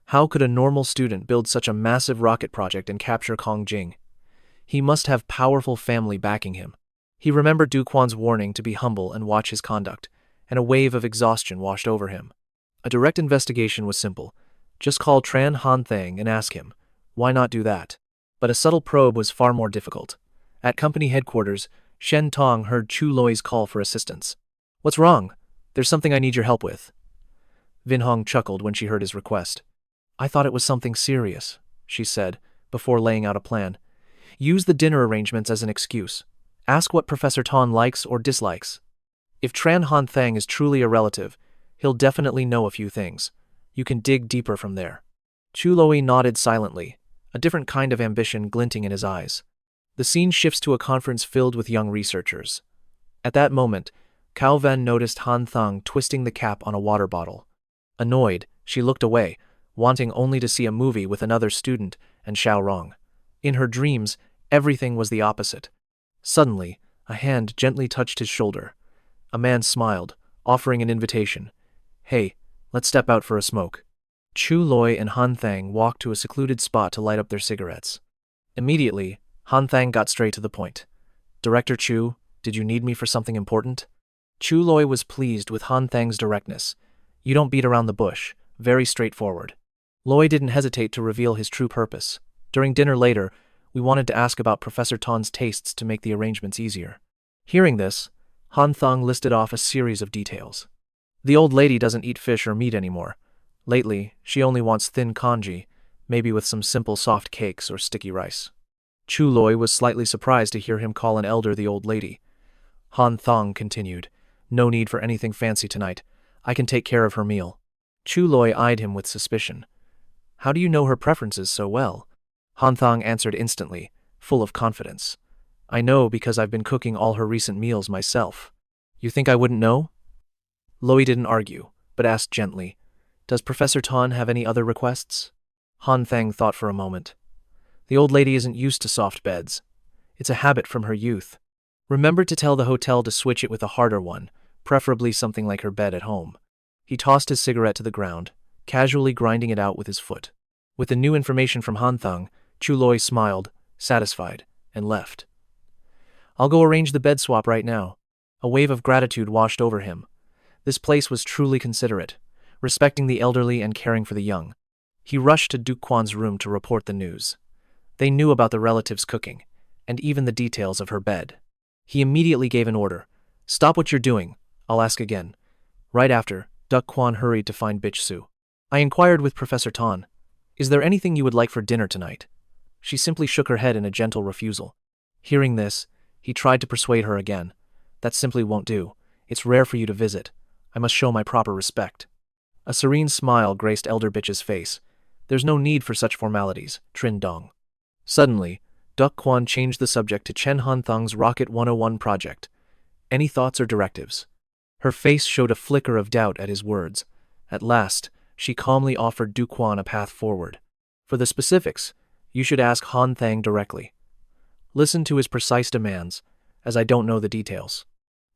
How could a normal student build such a massive rocket project and capture Kongjing? He must have powerful family backing him. He remembered Du Quan's warning to be humble and watch his conduct, and a wave of exhaustion washed over him. A direct investigation was simple. Just call Tran Han Thang and ask him. Why not do that? But a subtle probe was far more difficult. At company headquarters, Shen Tong heard Chu Loi's call for assistance. What's wrong? There's something I need your help with. Vin Hong chuckled when she heard his request. I thought it was something serious, she said, before laying out a plan. Use the dinner arrangements as an excuse. Ask what Professor Tan likes or dislikes. If Tran Han Thang is truly a relative, he'll definitely know a few things. You can dig deeper from there. Chu Loi nodded silently, a different kind of ambition glinting in his eyes. The scene shifts to a conference filled with young researchers. At that moment, Cao Van noticed Han Thang twisting the cap on a water bottle. Annoyed, she looked away, wanting only to see a movie with another student and Xiao Rong. In her dreams, everything was the opposite. Suddenly, a hand gently touched his shoulder. A man smiled, offering an invitation. Hey, let's step out for a smoke. Chu Loi and Han Thang walked to a secluded spot to light up their cigarettes. Immediately, Han Thang got straight to the point. Director Chu, did you need me for something important? Chu Loi was pleased with Han Thang's directness. You don't beat around the bush, very straightforward. Loi didn't hesitate to reveal his true purpose. During dinner later, we wanted to ask about Professor Tan's tastes to make the arrangements easier. Hearing this, Han Thang listed off a series of details. The old lady doesn't eat fish or meat anymore. Lately, she only wants thin congee, maybe with some simple soft cakes or sticky rice. Chu Loi was slightly surprised to hear him call an elder the old lady. Han Thang continued, No need for anything fancy tonight. I can take care of her meal. Chu Loi eyed him with suspicion. How do you know her preferences so well? Han Thang answered instantly, full of confidence. I know because I've been cooking all her recent meals myself. You think I wouldn't know? Loi didn't argue, but asked gently, Does Professor Tan have any other requests? Han Thang thought for a moment. The old lady isn't used to soft beds. It's a habit from her youth. Remember to tell the hotel to switch it with a harder one, preferably something like her bed at home. He tossed his cigarette to the ground, casually grinding it out with his foot. With the new information from Han Thang, Chu Loi smiled, satisfied, and left. I'll go arrange the bed swap right now. A wave of gratitude washed over him. This place was truly considerate, respecting the elderly and caring for the young. He rushed to Duke Kwan's room to report the news. They knew about the relative's cooking, and even the details of her bed. He immediately gave an order. Stop what you're doing. I'll ask again. Right after, Duke Kwan hurried to find Bitch Su. I inquired with Professor Tan. Is there anything you would like for dinner tonight? She simply shook her head in a gentle refusal. Hearing this, he tried to persuade her again. That simply won't do. It's rare for you to visit. I must show my proper respect. A serene smile graced Elder Bitch's face. There's no need for such formalities, Trin Dong. Suddenly, Duke Kwan changed the subject to Chen Han Thang's Rocket 101 project. Any thoughts or directives? Her face showed a flicker of doubt at his words. At last, she calmly offered Du Quan a path forward. For the specifics, you should ask Han Thang directly. Listen to his precise demands, as I don't know the details.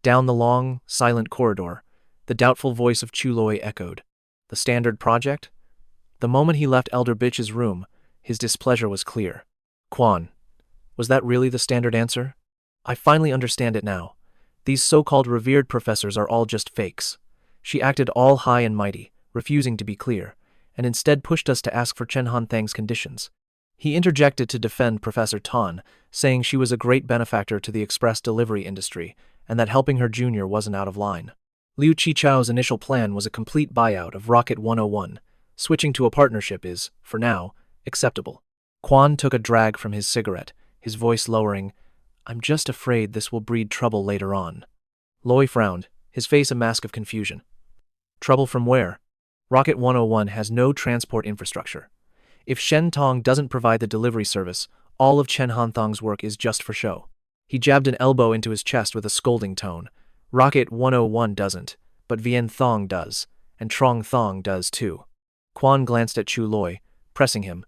Down the long, silent corridor, the doubtful voice of Chuloi echoed. The standard project? The moment he left Elder Bitch's room, his displeasure was clear. Quan. Was that really the standard answer? I finally understand it now. These so-called revered professors are all just fakes. She acted all high and mighty, refusing to be clear, and instead pushed us to ask for Tran Han Thang's conditions. He interjected to defend Professor Tan, saying she was a great benefactor to the express delivery industry, and that helping her junior wasn't out of line. Liu Qichao's initial plan was a complete buyout of Rocket 101. Switching to a partnership is, for now, acceptable. Quan took a drag from his cigarette, his voice lowering. I'm just afraid this will breed trouble later on. Loi frowned, his face a mask of confusion. Trouble from where? Rocket 101 has no transport infrastructure. If Shen Tong doesn't provide the delivery service, all of Chen Hanthong's work is just for show. He jabbed an elbow into his chest with a scolding tone. Rocket 101 doesn't, but Vien Thong does, and Trong Thong does too. Quan glanced at Chu Loi, pressing him.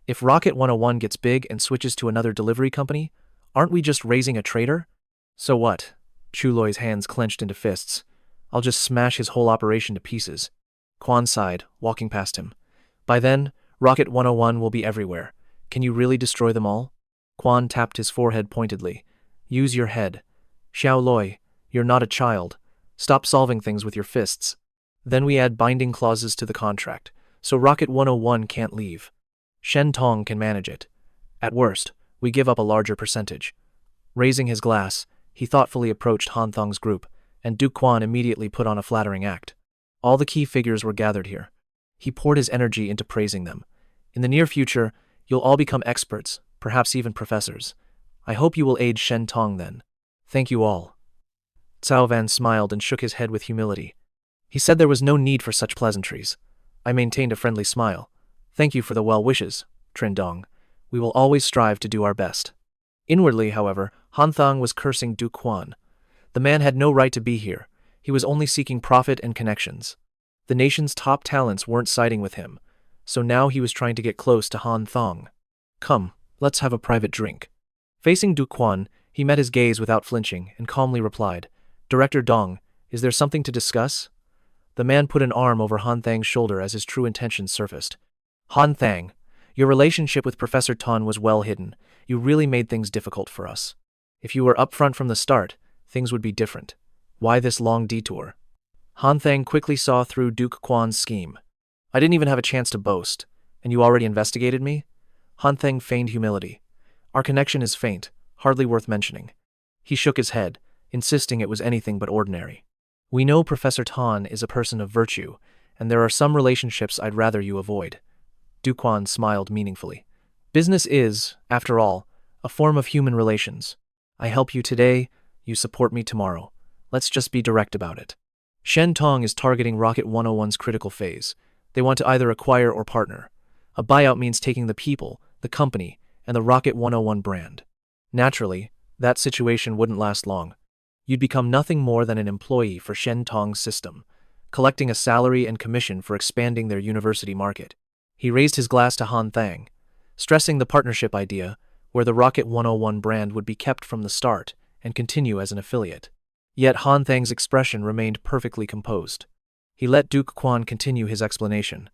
If Rocket 101 gets big and switches to another delivery company, aren't we just raising a traitor? So what? Chu Loi's hands clenched into fists. I'll just smash his whole operation to pieces. Quan sighed, walking past him. By then, Rocket 101 will be everywhere. Can you really destroy them all? Quan tapped his forehead pointedly. Use your head. Xiao Loi, you're not a child. Stop solving things with your fists. Then we add binding clauses to the contract, so Rocket 101 can't leave. Shen Tong can manage it. At worst, we give up a larger percentage. Raising his glass, he thoughtfully approached Hanthong's group, and Du Quan immediately put on a flattering act. All the key figures were gathered here. He poured his energy into praising them. In the near future, you'll all become experts, perhaps even professors. I hope you will aid Shen Tong then. Thank you all. Cao Van smiled and shook his head with humility. He said there was no need for such pleasantries. I maintained a friendly smile. Thank you for the well wishes, Tran Dong. We will always strive to do our best. Inwardly, however, Hanthong was cursing Du Quan. The man had no right to be here. He was only seeking profit and connections. The nation's top talents weren't siding with him, so now he was trying to get close to Hanthong. Come, let's have a private drink. Facing Du Quan, he met his gaze without flinching and calmly replied, Director Dong, is there something to discuss? The man put an arm over Han Thang's shoulder as his true intentions surfaced. Han Thang, your relationship with Professor Tan was well hidden. You really made things difficult for us. If you were upfront from the start, things would be different. Why this long detour? Han Thang quickly saw through Duke Quan's scheme. I didn't even have a chance to boast, and you already investigated me? Han Thang feigned humility. Our connection is faint, hardly worth mentioning. He shook his head, insisting it was anything but ordinary. We know Professor Tan is a person of virtue, and there are some relationships I'd rather you avoid. Du Quan smiled meaningfully. Business is, after all, a form of human relations. I help you today, you support me tomorrow. Let's just be direct about it. Shen Tong is targeting Rocket 101's critical phase. They want to either acquire or partner. A buyout means taking the people, the company, and the Rocket 101 brand. Naturally, that situation wouldn't last long. You'd become nothing more than an employee for Shen Tong's system, collecting a salary and commission for expanding their university market. He raised his glass to Han Thang, stressing the partnership idea, where the Rocket 101 brand would be kept from the start and continue as an affiliate. Yet Han Thang's expression remained perfectly composed. He let Duke Quan continue his explanation.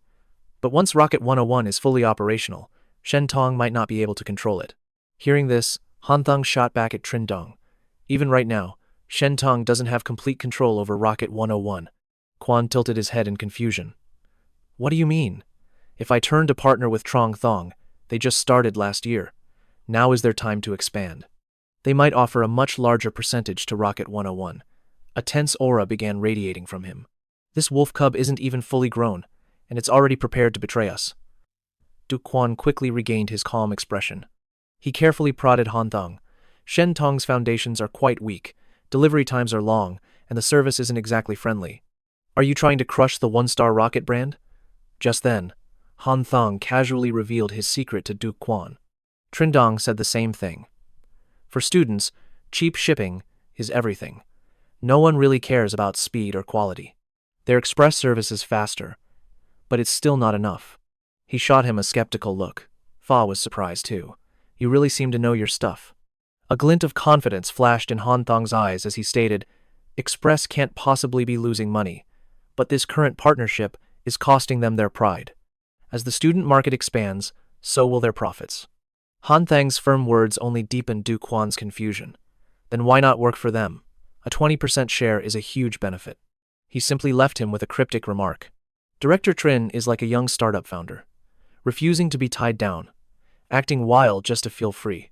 But once Rocket 101 is fully operational, Shen Tong might not be able to control it. Hearing this, Hanthong shot back at Tran Dong. Even right now, Shen Tong doesn't have complete control over Rocket 101. Quan tilted his head in confusion. What do you mean? If I turn to partner with Trong Thong, they just started last year. Now is their time to expand. They might offer a much larger percentage to Rocket 101. A tense aura began radiating from him. This wolf cub isn't even fully grown, and it's already prepared to betray us. Du Quan quickly regained his calm expression. He carefully prodded Hanthong. Shen Tong's foundations are quite weak, delivery times are long, and the service isn't exactly friendly. Are you trying to crush the one-star rocket brand? Just then, Hanthong casually revealed his secret to Du Quan. Tran Dong said the same thing. For students, cheap shipping is everything. No one really cares about speed or quality. Their express service is faster, but it's still not enough. He shot him a skeptical look. Fa was surprised too. You really seem to know your stuff. A glint of confidence flashed in Hanthong's eyes as he stated, Express can't possibly be losing money, but this current partnership is costing them their pride. As the student market expands, so will their profits. Hanthang's firm words only deepened Du Quan's confusion. Then why not work for them? A 20% share is a huge benefit. He simply left him with a cryptic remark. Director Tran is like a young startup founder, refusing to be tied down, acting wild just to feel free.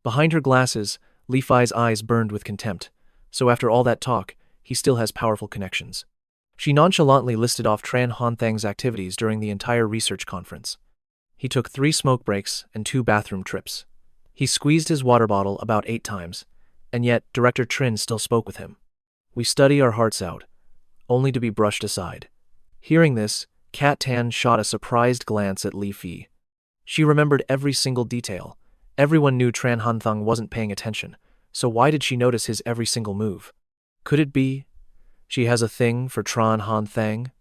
Behind her glasses, Li Fei's eyes burned with contempt. So after all that talk, he still has powerful connections. She nonchalantly listed off Tran Han Thang's activities during the entire research conference. He took 3 smoke breaks and 2 bathroom trips. He squeezed his water bottle about 8 times, and yet Director Tran still spoke with him. We study our hearts out, only to be brushed aside. Hearing this, Cat Tan shot a surprised glance at Li Fei. She remembered every single detail. Everyone knew Tran Han Thang wasn't paying attention, so why did she notice his every single move? Could it be she has a thing for Tran Han Thang?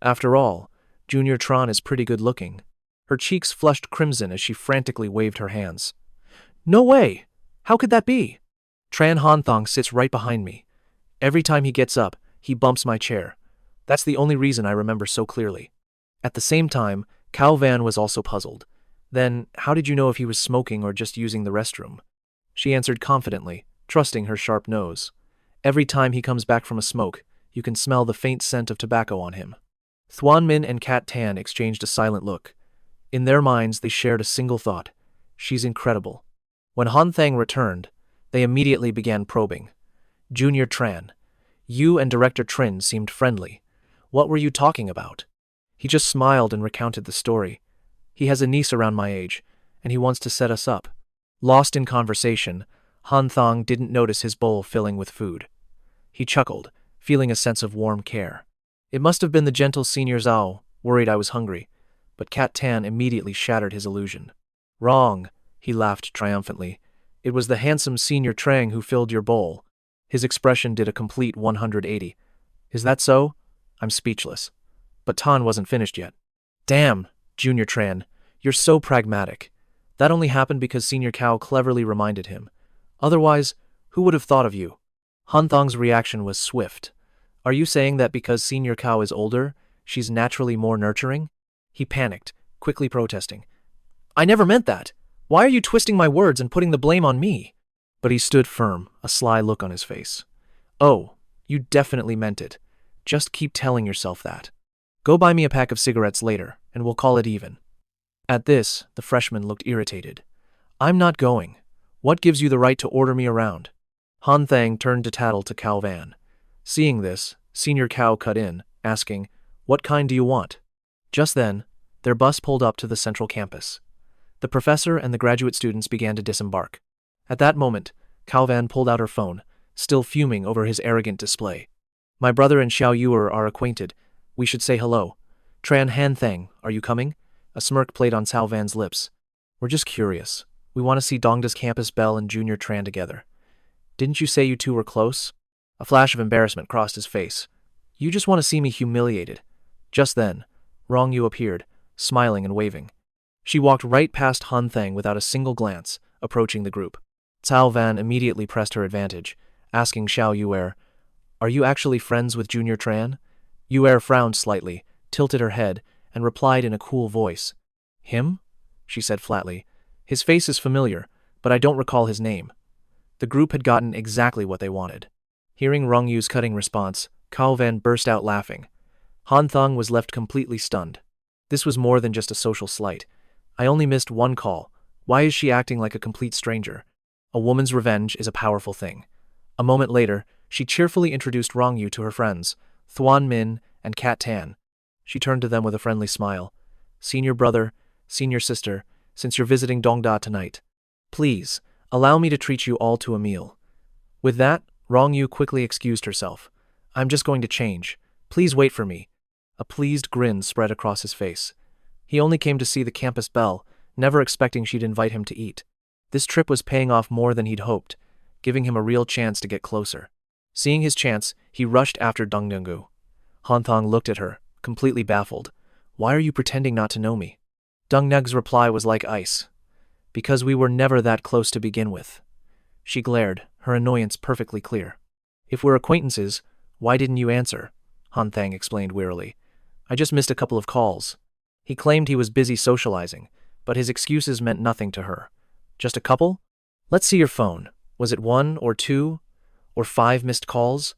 After all, Junior Tran is pretty good looking. Her cheeks flushed crimson as she frantically waved her hands. No way! How could that be? Tran Han Thang sits right behind me. Every time he gets up, he bumps my chair. That's the only reason I remember so clearly. At the same time, Cao Van was also puzzled. Then, how did you know if he was smoking or just using the restroom? She answered confidently, trusting her sharp nose. Every time he comes back from a smoke, you can smell the faint scent of tobacco on him. Thuan Min and Cat Tan exchanged a silent look. In their minds, they shared a single thought. She's incredible. When Han Thang returned, they immediately began probing. Junior Tran, you and Director Tran seemed friendly. What were you talking about? He just smiled and recounted the story. He has a niece around my age, and he wants to set us up. Lost in conversation, Han Thang didn't notice his bowl filling with food. He chuckled, feeling a sense of warm care. It must have been the gentle Senior Zhao, worried I was hungry, but Cat Tan immediately shattered his illusion. Wrong, he laughed triumphantly. It was the handsome Senior Trang who filled your bowl. His expression did a complete 180. Is that so? I'm speechless. But Tan wasn't finished yet. Damn, Junior Tran, you're so pragmatic. That only happened because Senior Cao cleverly reminded him. Otherwise, who would have thought of you? Han Thang's reaction was swift. Are you saying that because Senior Cao is older, she's naturally more nurturing? He panicked, quickly protesting. I never meant that. Why are you twisting my words and putting the blame on me? But he stood firm, a sly look on his face. Oh, you definitely meant it. Just keep telling yourself that. Go buy me a pack of cigarettes later, and we'll call it even. At this, the freshman looked irritated. I'm not going. What gives you the right to order me around? Han Thang turned to tattle to Cao Van. Seeing this, Senior Cao cut in, asking, What kind do you want? Just then, their bus pulled up to the central campus. The professor and the graduate students began to disembark. At that moment, Cao Van pulled out her phone, still fuming over his arrogant display. My brother and Xiao Yuer are acquainted. We should say hello. Tran Han Thang, are you coming? A smirk played on Cao Van's lips. We're just curious. We want to see Dongda's campus belle and Junior Tran together. Didn't you say you two were close? A flash of embarrassment crossed his face. You just want to see me humiliated. Just then, Rong Yu appeared, smiling and waving. She walked right past Han Thang without a single glance, approaching the group. Cao Van immediately pressed her advantage, asking Xiao Yuer, Are you actually friends with Junior Tran? Yuer frowned slightly, tilted her head, and replied in a cool voice. Him? She said flatly. His face is familiar, but I don't recall his name. The group had gotten exactly what they wanted. Hearing Rong Yu's cutting response, Cao Van burst out laughing. Han Thang was left completely stunned. This was more than just a social slight. I only missed one call. Why is she acting like a complete stranger? A woman's revenge is a powerful thing. A moment later, she cheerfully introduced Rong Yu to her friends, Thuan Min and Cat Tan. She turned to them with a friendly smile. Senior brother, senior sister, since you're visiting Dongda tonight, please, allow me to treat you all to a meal. With that, Rong Yu quickly excused herself. I'm just going to change. Please wait for me. A pleased grin spread across his face. He only came to see the campus belle, never expecting she'd invite him to eat. This trip was paying off more than he'd hoped, giving him a real chance to get closer. Seeing his chance, he rushed after Dongdungu. Han Thang looked at her, completely baffled. Why are you pretending not to know me? Dong Nug's reply was like ice. Because we were never that close to begin with. She glared, her annoyance perfectly clear. If we're acquaintances, why didn't you answer? Han Thang explained wearily. I just missed a couple of calls. He claimed he was busy socializing, but his excuses meant nothing to her. Just a couple? Let's see your phone. Was it 1 or 2 or 5 missed calls?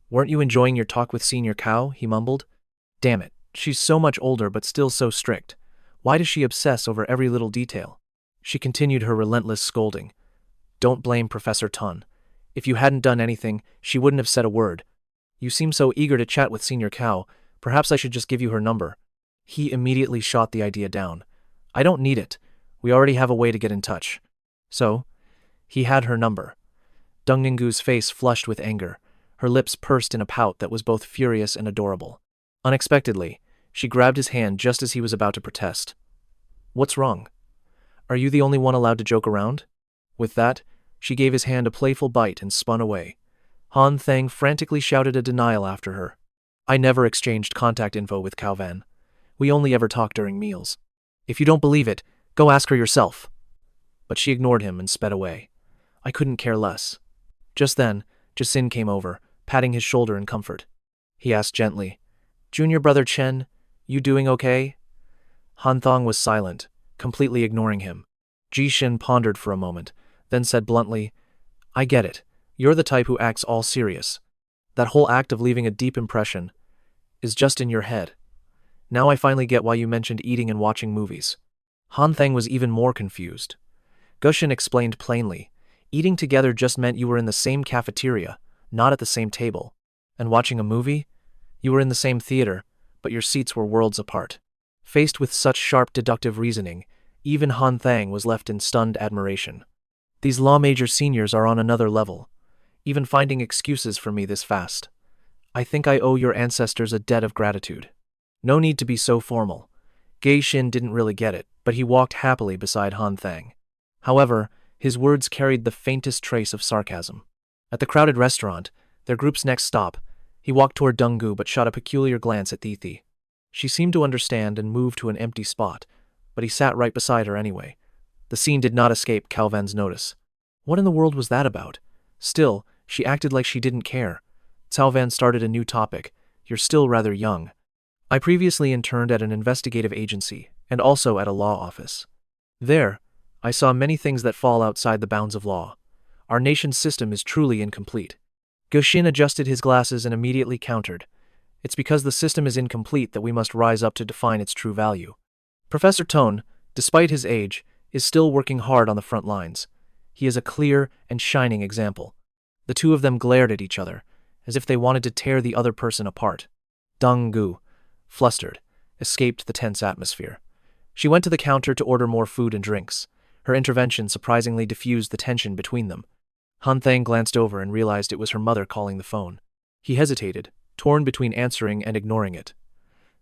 Weren't you enjoying your talk with Senior Cow? He mumbled. Damn it, she's so much older but still so strict. Why does she obsess over every little detail? She continued her relentless scolding. Don't blame Professor Tun. If you hadn't done anything, she wouldn't have said a word. You seem so eager to chat with Senior Cow, perhaps I should just give you her number. He immediately shot the idea down. I don't need it. We already have a way to get in touch. So, he had her number. Dong Ninggu's face flushed with anger. Her lips pursed in a pout that was both furious and adorable. Unexpectedly, she grabbed his hand just as he was about to protest. What's wrong? Are you the only one allowed to joke around? With that, she gave his hand a playful bite and spun away. Han Thang frantically shouted a denial after her. I never exchanged contact info with Cao Van. We only ever talk during meals. If you don't believe it, go ask her yourself. But she ignored him and sped away. I couldn't care less. Just then, Jasin came over, patting his shoulder in comfort. He asked gently, Junior brother Chen, you doing okay? Hanthong was silent, completely ignoring him. Jishin pondered for a moment, then said bluntly, I get it. You're the type who acts all serious. That whole act of leaving a deep impression is just in your head. Now I finally get why you mentioned eating and watching movies. Han Thang was even more confused. Gushin explained plainly, eating together just meant you were in the same cafeteria, not at the same table. And watching a movie? You were in the same theater, but your seats were worlds apart. Faced with such sharp deductive reasoning, even Han Thang was left in stunned admiration. These law major seniors are on another level, even finding excuses for me this fast. I think I owe your ancestors a debt of gratitude. No need to be so formal. Gei Shin didn't really get it, but he walked happily beside Han Thang. However, his words carried the faintest trace of sarcasm. At the crowded restaurant, their group's next stop, he walked toward Donggu but shot a peculiar glance at Thithi. She seemed to understand and moved to an empty spot, but he sat right beside her anyway. The scene did not escape Calvan's notice. What in the world was that about? Still, she acted like she didn't care. Cao Van started a new topic. You're still rather young. I previously interned at an investigative agency, and also at a law office. There, I saw many things that fall outside the bounds of law. Our nation's system is truly incomplete. Gushin adjusted his glasses and immediately countered. It's because the system is incomplete that we must rise up to define its true value. Professor Tone, despite his age, is still working hard on the front lines. He is a clear and shining example. The two of them glared at each other, as if they wanted to tear the other person apart. Dong Gu, flustered, escaped the tense atmosphere. She went to the counter to order more food and drinks. Her intervention surprisingly diffused the tension between them. Han Thang glanced over and realized it was her mother calling the phone. He hesitated, torn between answering and ignoring it.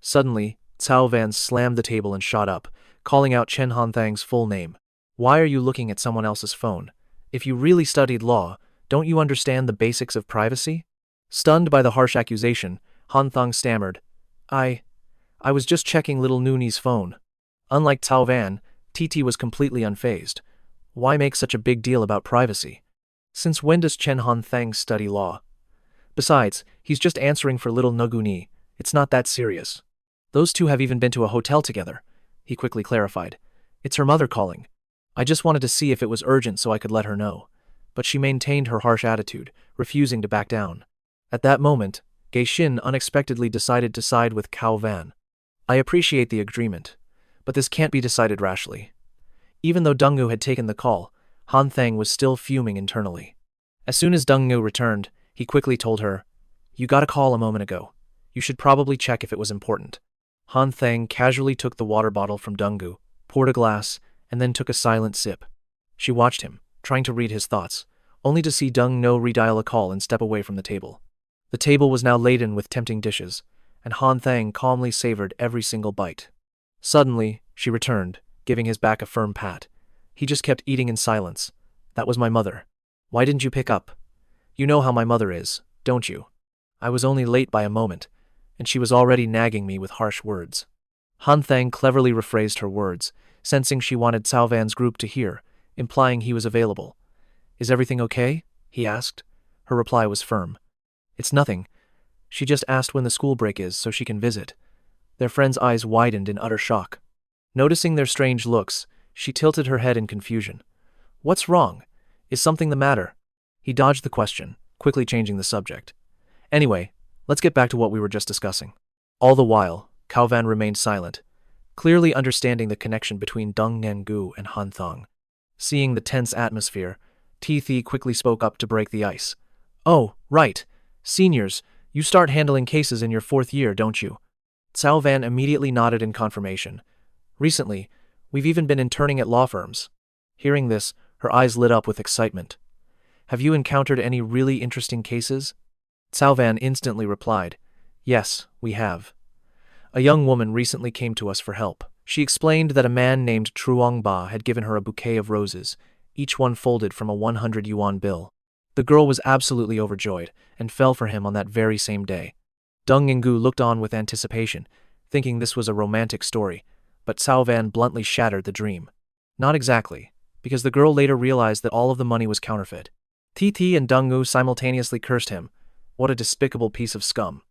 Suddenly, Cao Van slammed the table and shot up, calling out Chen Han Thang's full name. Why are you looking at someone else's phone? If you really studied law, don't you understand the basics of privacy? Stunned by the harsh accusation, Han Thang stammered, I was just checking little Nooney's phone. Unlike Cao Van, Titi was completely unfazed. Why make such a big deal about privacy? Since when does Chen Han Thang study law? Besides, he's just answering for little Noguni. It's not that serious. Those two have even been to a hotel together, he quickly clarified. It's her mother calling. I just wanted to see if it was urgent so I could let her know. But she maintained her harsh attitude, refusing to back down. At that moment, Gei Shin unexpectedly decided to side with Cao Van. I appreciate the agreement, but this can't be decided rashly. Even though Donggu had taken the call, Han Thang was still fuming internally. As soon as Donggu returned, he quickly told her, You got a call a moment ago. You should probably check if it was important. Han Thang casually took the water bottle from Donggu, poured a glass, and then took a silent sip. She watched him, trying to read his thoughts, only to see Dong No redial a call and step away from the table. The table was now laden with tempting dishes, and Han Thang calmly savored every single bite. Suddenly, she returned, giving his back a firm pat. He just kept eating in silence. That was my mother. Why didn't you pick up? You know how my mother is, don't you? I was only late by a moment, and she was already nagging me with harsh words. Han Thang cleverly rephrased her words, sensing she wanted Cao Van's group to hear, implying he was available. Is everything okay? He asked. Her reply was firm. It's nothing. She just asked when the school break is so she can visit. Their friend's eyes widened in utter shock. Noticing their strange looks, she tilted her head in confusion. What's wrong? Is something the matter? He dodged the question, quickly changing the subject. Anyway, let's get back to what we were just discussing. All the while, Cao Van remained silent, clearly understanding the connection between Deng Nengu and Hanthong. Seeing the tense atmosphere, Thi quickly spoke up to break the ice. Oh, right. Seniors, you start handling cases in your 4th year, don't you? Cao Van immediately nodded in confirmation. Recently, we've even been interning at law firms. Hearing this, her eyes lit up with excitement. Have you encountered any really interesting cases? Cao Van instantly replied, Yes, we have. A young woman recently came to us for help. She explained that a man named Truong Ba had given her a bouquet of roses, each one folded from a 100 yuan bill. The girl was absolutely overjoyed and fell for him on that very same day. Deng Yinggu looked on with anticipation, thinking this was a romantic story, but Cao Van bluntly shattered the dream. Not exactly, because the girl later realized that all of the money was counterfeit. Ti and Deng Gu simultaneously cursed him. What a despicable piece of scum.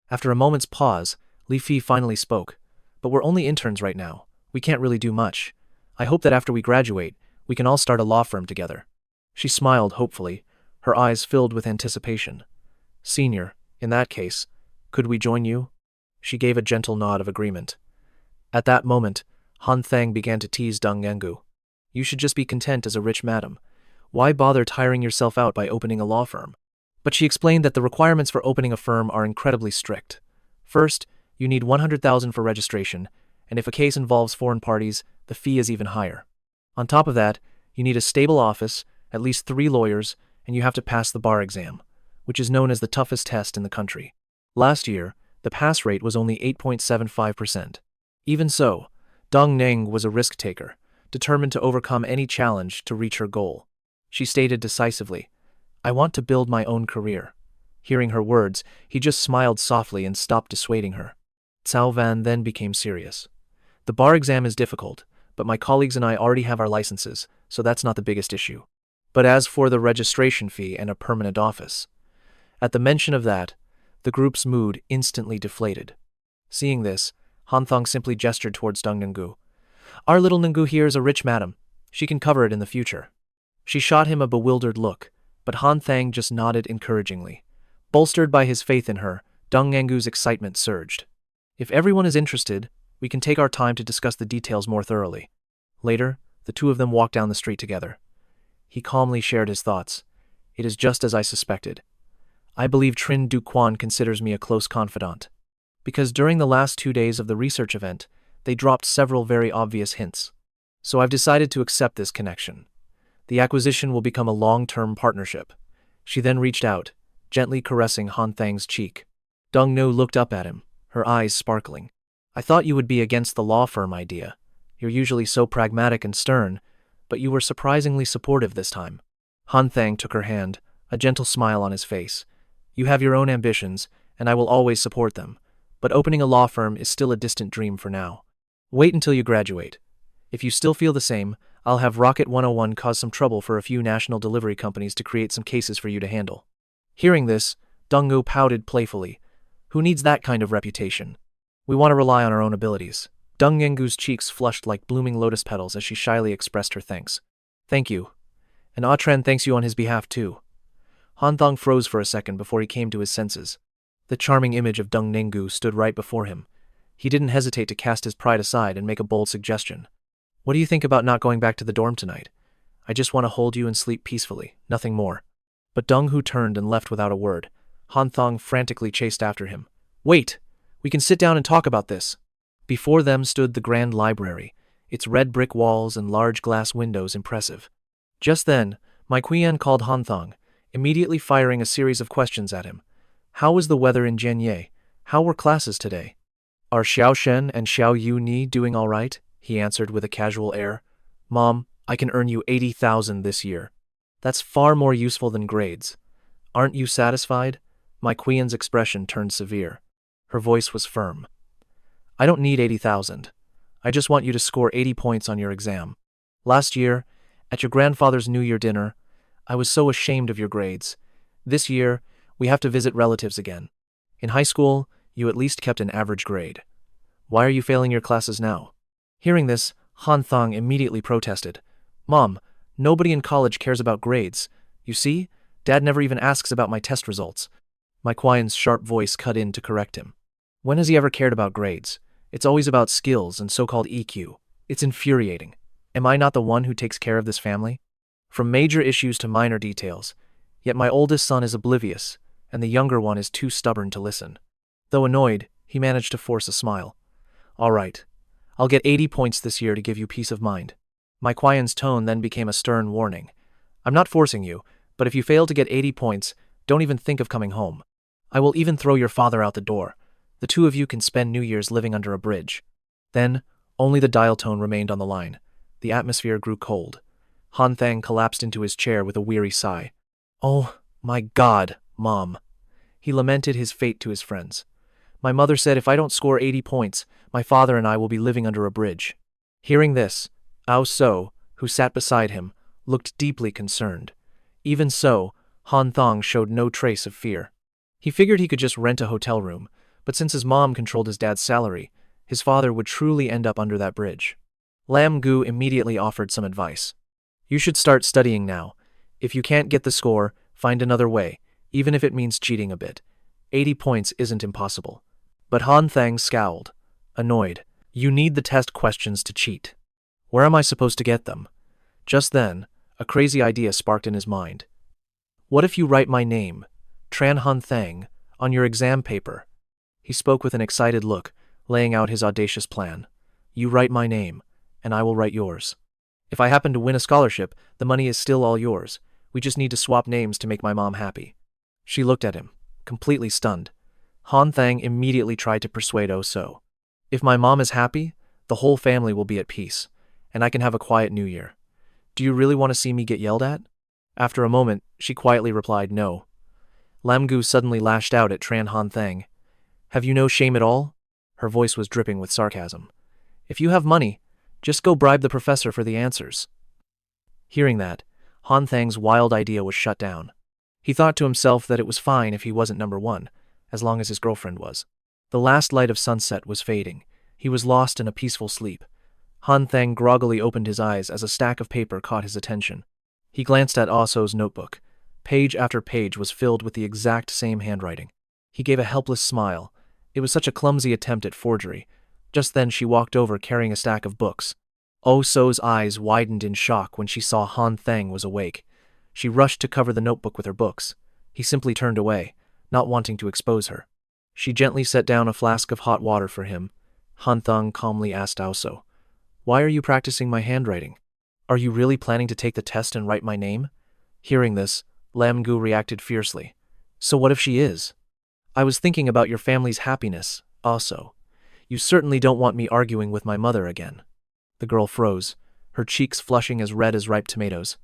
After a moment's pause, Li Fi finally spoke. But we're only interns right now. We can't really do much. I hope that after we graduate, we can all start a law firm together. She smiled hopefully, her eyes filled with anticipation. Senior, in that case, could we join you? She gave a gentle nod of agreement. At that moment, Han Thang began to tease Deng Yengu. You should just be content as a rich madam. Why bother tiring yourself out by opening a law firm? But she explained that the requirements for opening a firm are incredibly strict. First, you need 100,000 for registration, and if a case involves foreign parties, the fee is even higher. On top of that, you need a stable office, at least 3 lawyers, and you have to pass the bar exam, which is known as the toughest test in the country. Last year, the pass rate was only 8.75%. Even so, Dong Neng was a risk-taker, determined to overcome any challenge to reach her goal. She stated decisively, I want to build my own career. Hearing her words, he just smiled softly and stopped dissuading her. Cao Van then became serious. The bar exam is difficult, but my colleagues and I already have our licenses, so that's not the biggest issue. But as for the registration fee and a permanent office, at the mention of that, the group's mood instantly deflated. Seeing this, Hanthong simply gestured towards Deng Nenggu. Our little Nenggu here is a rich madam. She can cover it in the future. She shot him a bewildered look, but Han Thang just nodded encouragingly. Bolstered by his faith in her, Deng Nenggu's excitement surged. If everyone is interested, we can take our time to discuss the details more thoroughly. Later, the two of them walked down the street together. He calmly shared his thoughts. It is just as I suspected. I believe Trin Du Quan considers me a close confidant. Because during the last 2 days of the research event, they dropped several very obvious hints. So I've decided to accept this connection. The acquisition will become a long-term partnership. She then reached out, gently caressing Han Thang's cheek. Deng No looked up at him, her eyes sparkling. I thought you would be against the law firm idea. You're usually so pragmatic and stern, but you were surprisingly supportive this time. Han Thang took her hand, a gentle smile on his face. You have your own ambitions, and I will always support them, but opening a law firm is still a distant dream for now. Wait until you graduate. If you still feel the same, I'll have Rocket 101 cause some trouble for a few national delivery companies to create some cases for you to handle. Hearing this, Donggu pouted playfully. Who needs that kind of reputation? We want to rely on our own abilities. Deng Yengu's cheeks flushed like blooming lotus petals as she shyly expressed her thanks. Thank you. And Tran thanks you on his behalf too. Hanthong froze for a second before he came to his senses. The charming image of Deng Nenggu stood right before him. He didn't hesitate to cast his pride aside and make a bold suggestion. What do you think about not going back to the dorm tonight? I just want to hold you and sleep peacefully, nothing more. But Deng Hu turned and left without a word. Hanthong frantically chased after him. Wait! We can sit down and talk about this. Before them stood the grand library, its red brick walls and large glass windows impressive. Just then, Mai Qian called Hanthong, immediately firing a series of questions at him. How was the weather in Jianye? How were classes today? Are Xiao Shen and Xiao Yu Ni doing all right? He answered with a casual air. Mom, I can earn you 80,000 this year. That's far more useful than grades. Aren't you satisfied? Mai Qian's expression turned severe. Her voice was firm. I don't need 80,000. I just want you to score 80 points on your exam. Last year, at your grandfather's New Year dinner, I was so ashamed of your grades. This year, we have to visit relatives again. In high school, you at least kept an average grade. Why are you failing your classes now? Hearing this, Hanthong immediately protested. Mom, nobody in college cares about grades. You see, Dad never even asks about my test results. My Quian's sharp voice cut in to correct him. When has he ever cared about grades? It's always about skills and so-called EQ. It's infuriating. Am I not the one who takes care of this family? From major issues to minor details. Yet my oldest son is oblivious, and the younger one is too stubborn to listen. Though annoyed, he managed to force a smile. All right. I'll get 80 points this year to give you peace of mind. My Quian's tone then became a stern warning. I'm not forcing you, but if you fail to get 80 points, don't even think of coming home. I will even throw your father out the door. The two of you can spend New Year's living under a bridge. Then, only the dial tone remained on the line. The atmosphere grew cold. Han Thang collapsed into his chair with a weary sigh. Oh, my God, Mom. He lamented his fate to his friends. My mother said if I don't score 80 points, my father and I will be living under a bridge. Hearing this, Ao So, who sat beside him, looked deeply concerned. Even so, Han Thong showed no trace of fear. He figured he could just rent a hotel room, but since his mom controlled his dad's salary, his father would truly end up under that bridge. Lam Gu immediately offered some advice. You should start studying now. If you can't get the score, find another way, even if it means cheating a bit. 80 points isn't impossible. But Han Thang scowled, annoyed. You need the test questions to cheat. Where am I supposed to get them? Just then, a crazy idea sparked in his mind. What if you write my name, Tran Han Thang, on your exam paper? He spoke with an excited look, laying out his audacious plan. You write my name, and I will write yours. If I happen to win a scholarship, the money is still all yours. We just need to swap names to make my mom happy. She looked at him, completely stunned. Han Thang immediately tried to persuade Oh So. If my mom is happy, the whole family will be at peace, and I can have a quiet New Year. Do you really want to see me get yelled at? After a moment, she quietly replied no. Lam Gu suddenly lashed out at Tran Han Thang. Have you no shame at all? Her voice was dripping with sarcasm. If you have money, just go bribe the professor for the answers. Hearing that, Han Thang's wild idea was shut down. He thought to himself that it was fine if he wasn't number one, as long as his girlfriend was. The last light of sunset was fading. He was lost in a peaceful sleep. Han Thang groggily opened his eyes as a stack of paper caught his attention. He glanced at Ah So's notebook. Page after page was filled with the exact same handwriting. He gave a helpless smile. It was such a clumsy attempt at forgery. Just then she walked over carrying a stack of books. Oh So's eyes widened in shock when she saw Han Thang was awake. She rushed to cover the notebook with her books. He simply turned away, not wanting to expose her. She gently set down a flask of hot water for him. Hanthong calmly asked Ah So, Why are you practicing my handwriting? Are you really planning to take the test and write my name? Hearing this, Lam Gu reacted fiercely. So what if she is? I was thinking about your family's happiness, Ah So. You certainly don't want me arguing with my mother again. The girl froze, her cheeks flushing as red as ripe tomatoes.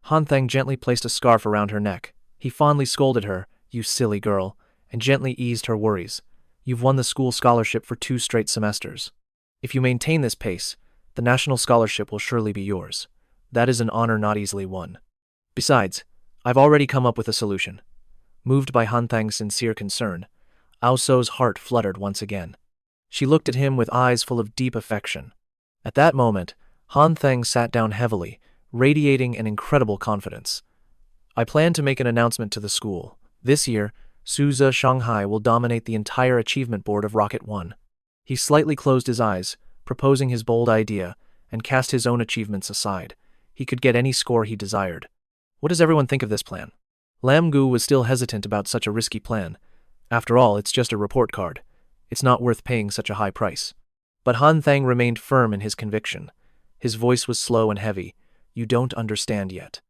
Han Thang gently placed a scarf around her neck. He fondly scolded her, You silly girl, and gently eased her worries. You've won the school scholarship for 2 straight semesters. If you maintain this pace, the national scholarship will surely be yours. That is an honor not easily won. Besides, I've already come up with a solution. Moved by Han Thang's sincere concern, Ao So's heart fluttered once again. She looked at him with eyes full of deep affection. At that moment, Han Thang sat down heavily, radiating an incredible confidence. I plan to make an announcement to the school. This year, Suza Shanghai will dominate the entire achievement board of Rocket 1. He slightly closed his eyes, proposing his bold idea, and cast his own achievements aside. He could get any score he desired. What does everyone think of this plan? Lam Gu was still hesitant about such a risky plan. After all, it's just a report card. It's not worth paying such a high price. But Han Thang remained firm in his conviction. His voice was slow and heavy. You don't understand yet.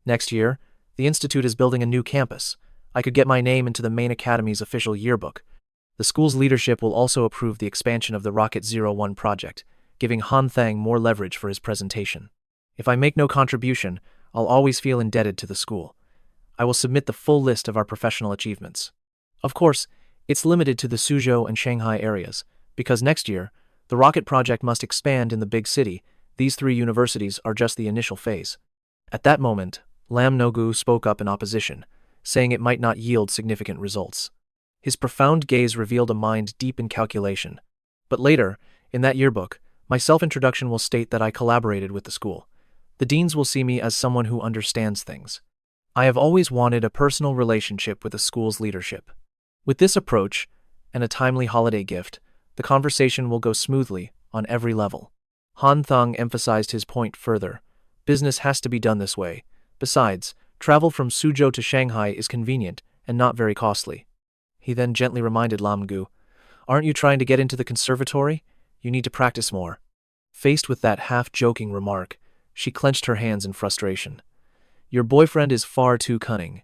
Next year, the institute is building a new campus. I could get my name into the main academy's official yearbook. The school's leadership will also approve the expansion of the Rocket 01 project, giving Han Thang more leverage for his presentation. If I make no contribution, I'll always feel indebted to the school. I will submit the full list of our professional achievements. Of course, it's limited to the Suzhou and Shanghai areas, Because next year, the rocket project must expand in the big city. These 3 universities are just the initial phase. At that moment, Lam Nogu spoke up in opposition, saying it might not yield significant results. His profound gaze revealed a mind deep in calculation. But later, in that yearbook, my self-introduction will state that I collaborated with the school. The deans will see me as someone who understands things. I have always wanted a personal relationship with the school's leadership. With this approach, and a timely holiday gift, the conversation will go smoothly on every level. Hanthong emphasized his point further. Business has to be done this way. Besides, travel from Suzhou to Shanghai is convenient and not very costly. He then gently reminded Lam Gu, "Aren't you trying to get into the conservatory? You need to practice more." Faced with that half-joking remark, she clenched her hands in frustration. "Your boyfriend is far too cunning."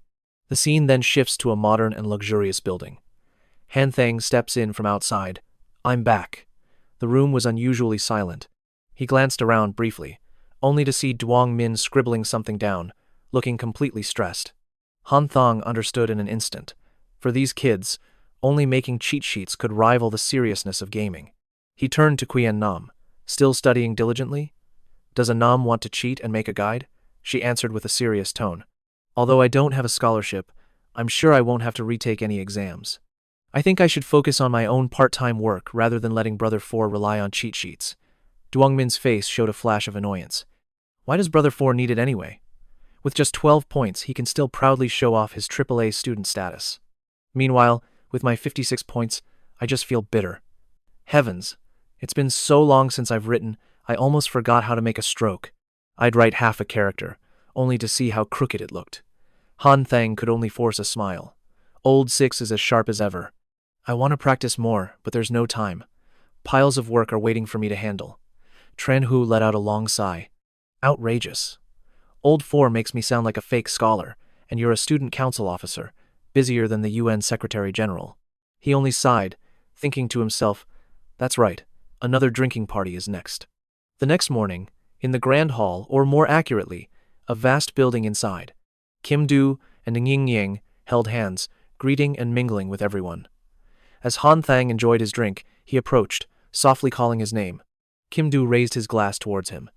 The scene then shifts to a modern and luxurious building. Hanthong steps in from outside. "I'm back." The room was unusually silent. He glanced around briefly, only to see Duong Min scribbling something down, looking completely stressed. Hanthong understood in an instant. For these kids, only making cheat sheets could rival the seriousness of gaming. He turned to Qian Nam. "Still studying diligently? Does a Nam want to cheat and make a guide?" She answered with a serious tone. "Although I don't have a scholarship, I'm sure I won't have to retake any exams. I think I should focus on my own part-time work rather than letting Brother Four rely on cheat sheets." Duong Min's face showed a flash of annoyance. Why does Brother Four need it anyway? With just 12 points, he can still proudly show off his AAA student status. Meanwhile, with my 56 points, I just feel bitter. Heavens, it's been so long since I've written, I almost forgot how to make a stroke. I'd write half a character, only to see how crooked it looked. Han Thang could only force a smile. Old Six is as sharp as ever. I want to practice more, but there's no time. Piles of work are waiting for me to handle. Tran Hu let out a long sigh. Outrageous. Old Four makes me sound like a fake scholar, and you're a student council officer, busier than the UN Secretary General. He only sighed, thinking to himself, that's right, another drinking party is next. The next morning, in the Grand Hall, or more accurately, a vast building inside, Kim Du and Ning Ying held hands, greeting and mingling with everyone. As Han Thang enjoyed his drink, he approached, softly calling his name. Kim Du raised his glass towards him.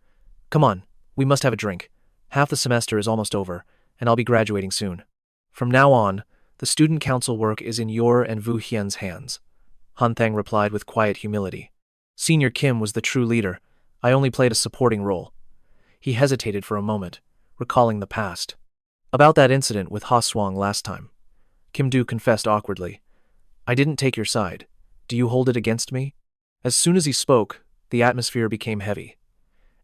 Come on, we must have a drink. Half the semester is almost over, and I'll be graduating soon. From now on, the student council work is in your and Vu Hian's hands. Han Thang replied with quiet humility. Senior Kim was the true leader. I only played a supporting role. He hesitated for a moment, recalling the past. About that incident with Ha Swang last time. Kim Du confessed awkwardly. I didn't take your side. Do you hold it against me? As soon as he spoke, the atmosphere became heavy.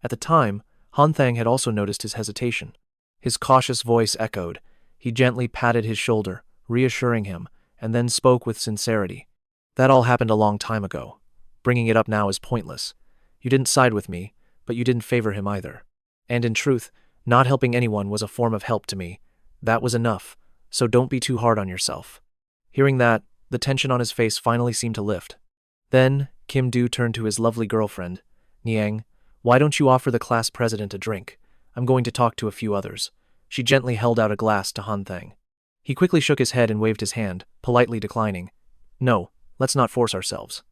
At the time, Han Thang had also noticed his hesitation. His cautious voice echoed. He gently patted his shoulder, reassuring him, and then spoke with sincerity. That all happened a long time ago. Bringing it up now is pointless. You didn't side with me, but you didn't favor him either. And in truth, not helping anyone was a form of help to me. That was enough, so don't be too hard on yourself. Hearing that, the tension on his face finally seemed to lift. Then, Kim Du turned to his lovely girlfriend. Niang, why don't you offer the class president a drink? I'm going to talk to a few others. She gently held out a glass to Han Thang. He quickly shook his head and waved his hand, politely declining. No, let's not force ourselves.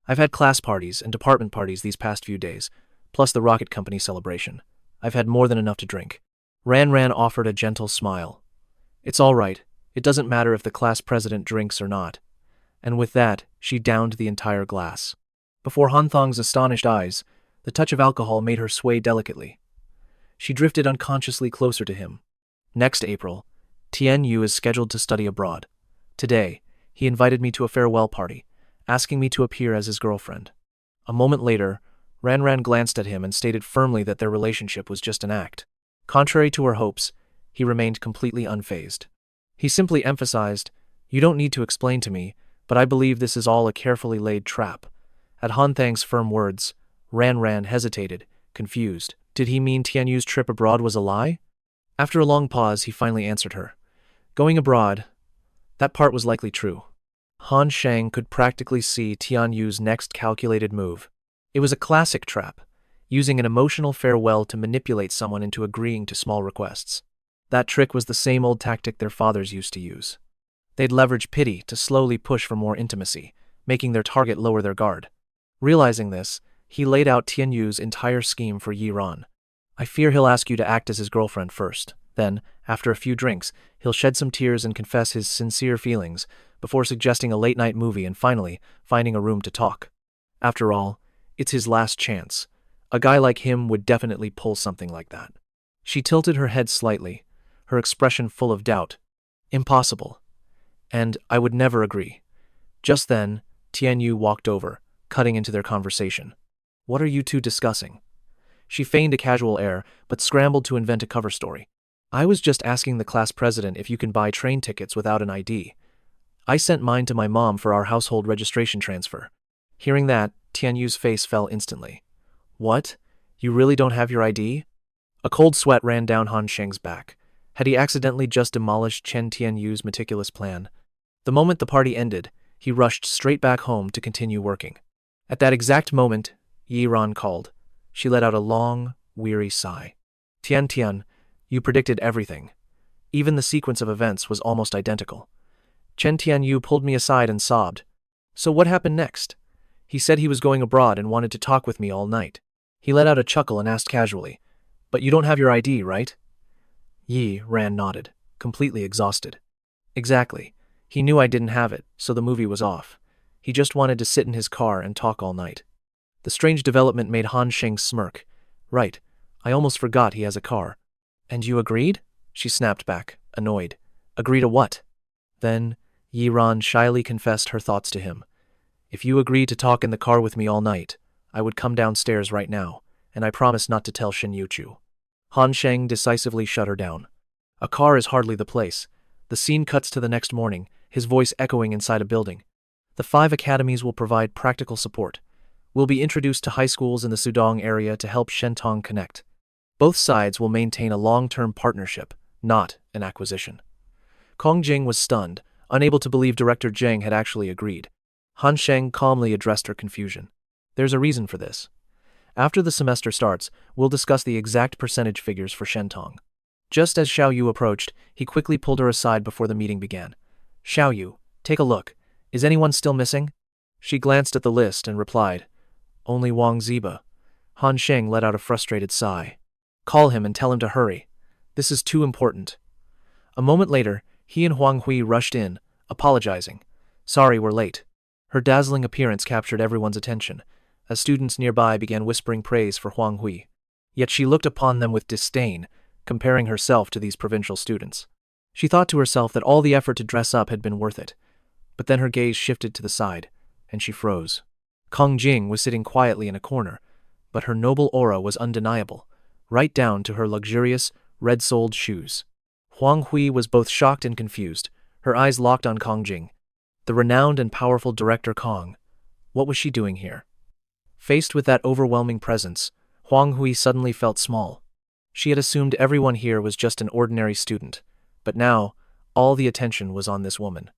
I've had class parties and department parties these past few days, plus the rocket company celebration. I've had more than enough to drink. Ran offered a gentle smile. It's all right. It doesn't matter if the class president drinks or not. And with that, she downed the entire glass. Before Hanthong's astonished eyes, the touch of alcohol made her sway delicately. She drifted unconsciously closer to him. Next April, Tian Yu is scheduled to study abroad. Today, he invited me to a farewell party, asking me to appear as his girlfriend. A moment later, Ran glanced at him and stated firmly that their relationship was just an act. Contrary to her hopes, he remained completely unfazed. He simply emphasized, You don't need to explain to me, but I believe this is all a carefully laid trap. At Han Thang's firm words, Ran hesitated, confused. Did he mean Tian Yu's trip abroad was a lie? After a long pause, he finally answered her. Going abroad, that part was likely true. Han Shang could practically see Tian Yu's next calculated move. It was a classic trap, using an emotional farewell to manipulate someone into agreeing to small requests. That trick was the same old tactic their fathers used to use. They'd leverage pity to slowly push for more intimacy, making their target lower their guard. Realizing this, he laid out Tian Yu's entire scheme for Yi Ran. I fear he'll ask you to act as his girlfriend first. Then, after a few drinks, he'll shed some tears and confess his sincere feelings, before suggesting a late-night movie and finally, finding a room to talk. After all, it's his last chance. A guy like him would definitely pull something like that. She tilted her head slightly, her expression full of doubt. Impossible. And I would never agree. Just then, Tian Yu walked over, cutting into their conversation. What are you two discussing? She feigned a casual air, but scrambled to invent a cover story. I was just asking the class president if you can buy train tickets without an ID. I sent mine to my mom for our household registration transfer. Hearing that, Tian Yu's face fell instantly. What? You really don't have your ID? A cold sweat ran down Han Sheng's back. Had he accidentally just demolished Chen Tian Yu's meticulous plan? The moment the party ended, he rushed straight back home to continue working. At that exact moment, Yi Ran called. She let out a long, weary sigh. Tian, you predicted everything. Even the sequence of events was almost identical. Chen Tian Yu pulled me aside and sobbed. So what happened next? He said he was going abroad and wanted to talk with me all night. He let out a chuckle and asked casually, But you don't have your ID, right? Yi Ran nodded, completely exhausted. Exactly. He knew I didn't have it, so the movie was off. He just wanted to sit in his car and talk all night. The strange development made Han Sheng smirk. Right, I almost forgot he has a car. And you agreed? She snapped back, annoyed. Agree to what? Then, Yi Ran shyly confessed her thoughts to him. If you agreed to talk in the car with me all night, I would come downstairs right now, and I promise not to tell Shen Yuchu. Han Sheng decisively shut her down. A car is hardly the place. The scene cuts to the next morning, his voice echoing inside a building. The 5 academies will provide practical support. We'll be introduced to high schools in the Sudong area to help Shen Tong connect. Both sides will maintain a long-term partnership, not an acquisition. Kongjing was stunned, unable to believe Director Zheng had actually agreed. Han Sheng calmly addressed her confusion. There's a reason for this. After the semester starts, we'll discuss the exact percentage figures for Shen Tong. Just as Xiao Yu approached, he quickly pulled her aside before the meeting began. Xiao Yu, take a look. Is anyone still missing? She glanced at the list and replied, Only Huang Zeba. Han Sheng let out a frustrated sigh. Call him and tell him to hurry. This is too important. A moment later, he and Huang Hui rushed in, apologizing. Sorry we're late. Her dazzling appearance captured everyone's attention, as students nearby began whispering praise for Huang Hui. Yet she looked upon them with disdain, comparing herself to these provincial students. She thought to herself that all the effort to dress up had been worth it. But then her gaze shifted to the side, and she froze. Kongjing was sitting quietly in a corner, but her noble aura was undeniable, right down to her luxurious, red-soled shoes. Huang Hui was both shocked and confused, her eyes locked on Kongjing. The renowned and powerful director Kong. What was she doing here? Faced with that overwhelming presence, Huang Hui suddenly felt small. She had assumed everyone here was just an ordinary student, but now, all the attention was on this woman.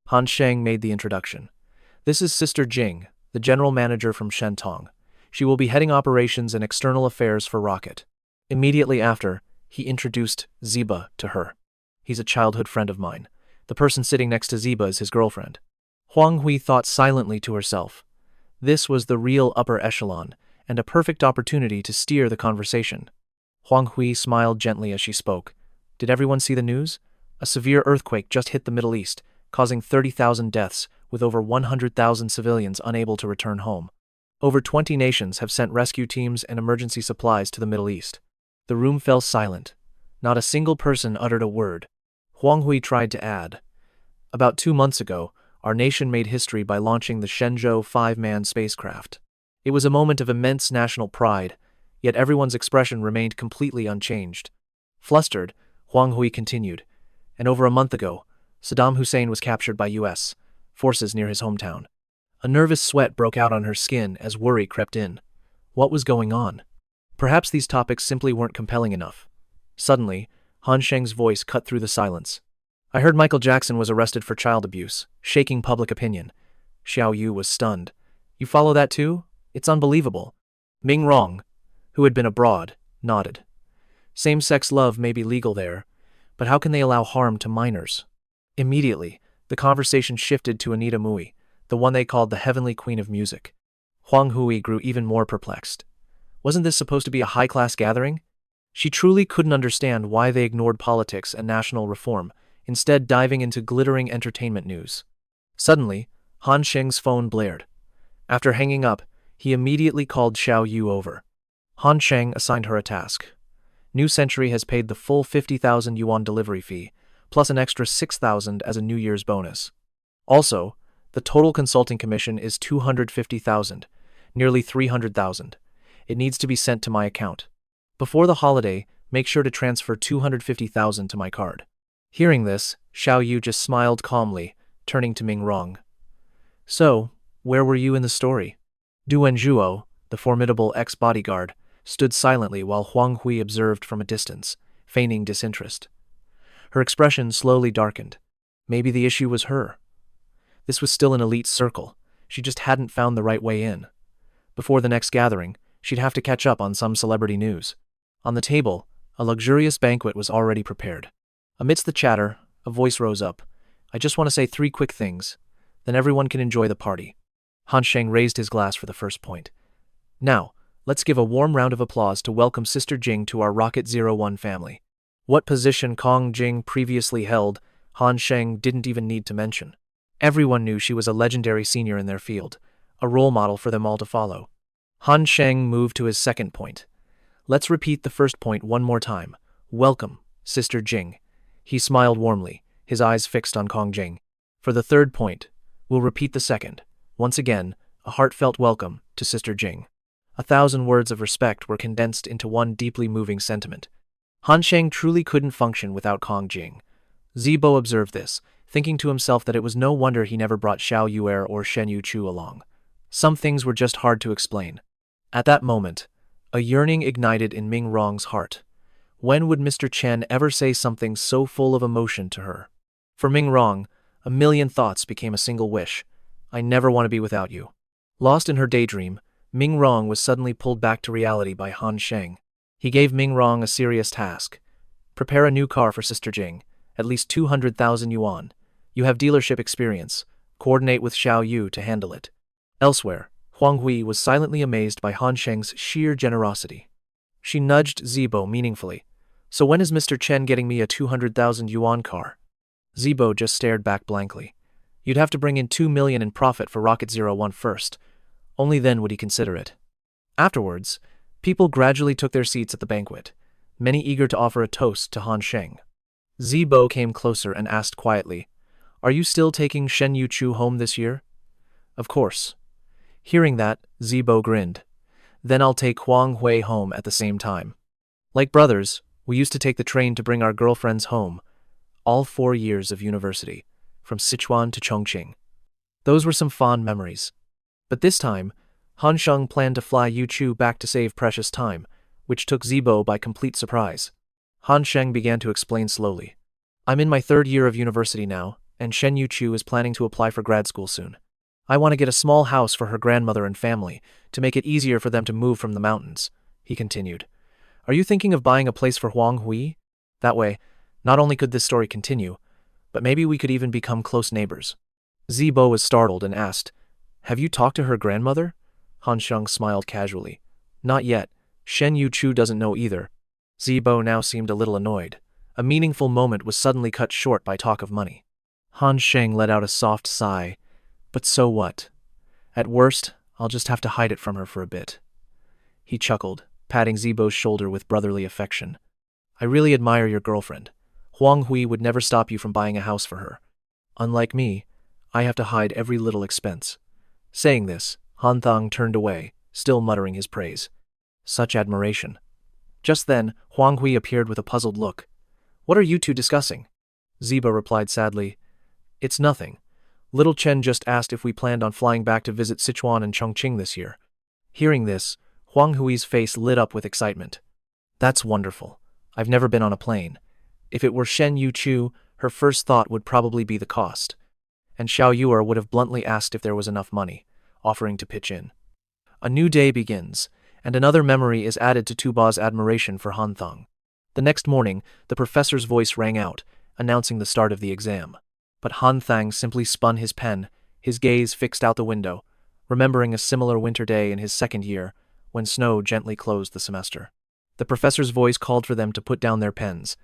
Han Sheng made the introduction. This is Sister Jing, the general manager from Shen Tong. She will be heading operations and external affairs for Rocket. Immediately after, he introduced Zeba to her. He's a childhood friend of mine. The person sitting next to Zeba is his girlfriend. Huang Hui thought silently to herself. This was the real upper echelon, and a perfect opportunity to steer the conversation. Huang Hui smiled gently as she spoke. Did everyone see the news? A severe earthquake just hit the Middle East, causing 30,000 deaths, with over 100,000 civilians unable to return home. Over 20 nations have sent rescue teams and emergency supplies to the Middle East. The room fell silent. Not a single person uttered a word. Huang Hui tried to add, About 2 months ago, our nation made history by launching the Shenzhou 5-man spacecraft. It was a moment of immense national pride, yet everyone's expression remained completely unchanged. Flustered, Huang Hui continued, and over a month ago, Saddam Hussein was captured by U.S. forces near his hometown. A nervous sweat broke out on her skin as worry crept in. What was going on? Perhaps these topics simply weren't compelling enough. Suddenly, Han Sheng's voice cut through the silence. I heard Michael Jackson was arrested for child abuse, shaking public opinion. Xiao Yu was stunned. You follow that too? It's unbelievable. Ming Rong, who had been abroad, nodded. Same-sex love may be legal there, but how can they allow harm to minors? Immediately, the conversation shifted to Anita Mui, the one they called the Heavenly Queen of Music. Huang Hui grew even more perplexed. Wasn't this supposed to be a high-class gathering? She truly couldn't understand why they ignored politics and national reform, instead diving into glittering entertainment news. Suddenly, Han Sheng's phone blared. After hanging up, he immediately called Xiao Yu over. Han Sheng assigned her a task. New Century has paid the full 50,000 yuan delivery fee, plus an extra 6,000 as a New Year's bonus. Also, the total consulting commission is 250,000, nearly 300,000. It needs to be sent to my account. Before the holiday, make sure to transfer 250,000 to my card. Hearing this, Xiao Yu just smiled calmly, turning to Ming Rong. So, where were you in the story? Du Wenzhuo, the formidable ex-bodyguard, stood silently while Huang Hui observed from a distance, feigning disinterest. Her expression slowly darkened. Maybe the issue was her. This was still an elite circle. She just hadn't found the right way in. Before the next gathering, she'd have to catch up on some celebrity news. On the table, a luxurious banquet was already prepared. Amidst the chatter, a voice rose up. I just want to say 3 quick things. Then everyone can enjoy the party. Han Sheng raised his glass for the first point. Now, let's give a warm round of applause to welcome Sister Jing to our Rocket 01 family. What position Kongjing previously held, Han Sheng didn't even need to mention. Everyone knew she was a legendary senior in their field, a role model for them all to follow. Han Sheng moved to his second point. Let's repeat the first point one more time. Welcome, Sister Jing. He smiled warmly, his eyes fixed on Kongjing. For the third point, we'll repeat the second. Once again, a heartfelt welcome to Sister Jing. 1,000 words of respect were condensed into one deeply moving sentiment. Han Sheng truly couldn't function without Kongjing. Zebo observed this, thinking to himself that it was no wonder he never brought Xiao Yuer or Shen Yuchu along. Some things were just hard to explain. At that moment, a yearning ignited in Ming Rong's heart. When would Mr. Chen ever say something so full of emotion to her? For Ming Rong, a million thoughts became a single wish. I never want to be without you. Lost in her daydream, Ming Rong was suddenly pulled back to reality by Han Sheng. He gave Ming Rong a serious task. Prepare a new car for Sister Jing, at least 200,000 yuan. You have dealership experience. Coordinate with Xiao Yu to handle it. Elsewhere, Huang Hui was silently amazed by Han Sheng's sheer generosity. She nudged Zebo meaningfully. So when is Mr. Chen getting me a 200,000 yuan car? Zebo just stared back blankly. You'd have to bring in 2 million in profit for Rocket 01 first. Only then would he consider it. Afterwards, people gradually took their seats at the banquet, many eager to offer a toast to Han Sheng. Zebo came closer and asked quietly, Are you still taking Shen Yuchu home this year? Of course. Hearing that, Zebo grinned. Then I'll take Huang Hui home at the same time. Like brothers, we used to take the train to bring our girlfriends home. All 4 years of university, from Sichuan to Chongqing. Those were some fond memories. But this time, Han Sheng planned to fly Yuchu back to save precious time, which took Zebo by complete surprise. Han Sheng began to explain slowly. I'm in my 3rd year of university now, and Shen Yuchu is planning to apply for grad school soon. I want to get a small house for her grandmother and family, to make it easier for them to move from the mountains, he continued. Are you thinking of buying a place for Huang Hui? That way, not only could this story continue, but maybe we could even become close neighbors. Zebo was startled and asked, Have you talked to her grandmother? Han Sheng smiled casually. Not yet. Shen Yuchu doesn't know either. Zebo now seemed a little annoyed. A meaningful moment was suddenly cut short by talk of money. Han Sheng let out a soft sigh. But so what? At worst, I'll just have to hide it from her for a bit. He chuckled, patting Zebo's shoulder with brotherly affection. I really admire your girlfriend. Huang Hui would never stop you from buying a house for her. Unlike me, I have to hide every little expense. Saying this, Hanthong turned away, still muttering his praise. Such admiration. Just then, Huang Hui appeared with a puzzled look. What are you two discussing? Zeba replied sadly. It's nothing. Little Chen just asked if we planned on flying back to visit Sichuan and Chongqing this year. Hearing this, Huang Hui's face lit up with excitement. That's wonderful. I've never been on a plane. If it were Shen Yuchu, her first thought would probably be the cost. And Xiao Yuer would have bluntly asked if there was enough money, offering to pitch in. A new day begins, and another memory is added to Tuba's admiration for Hanthong. The next morning, the professor's voice rang out, announcing the start of the exam. But Han Thang simply spun his pen, his gaze fixed out the window. remembering a similar winter day in his second year when snow gently closed the semester. The professor's voice called for them to put down their pens.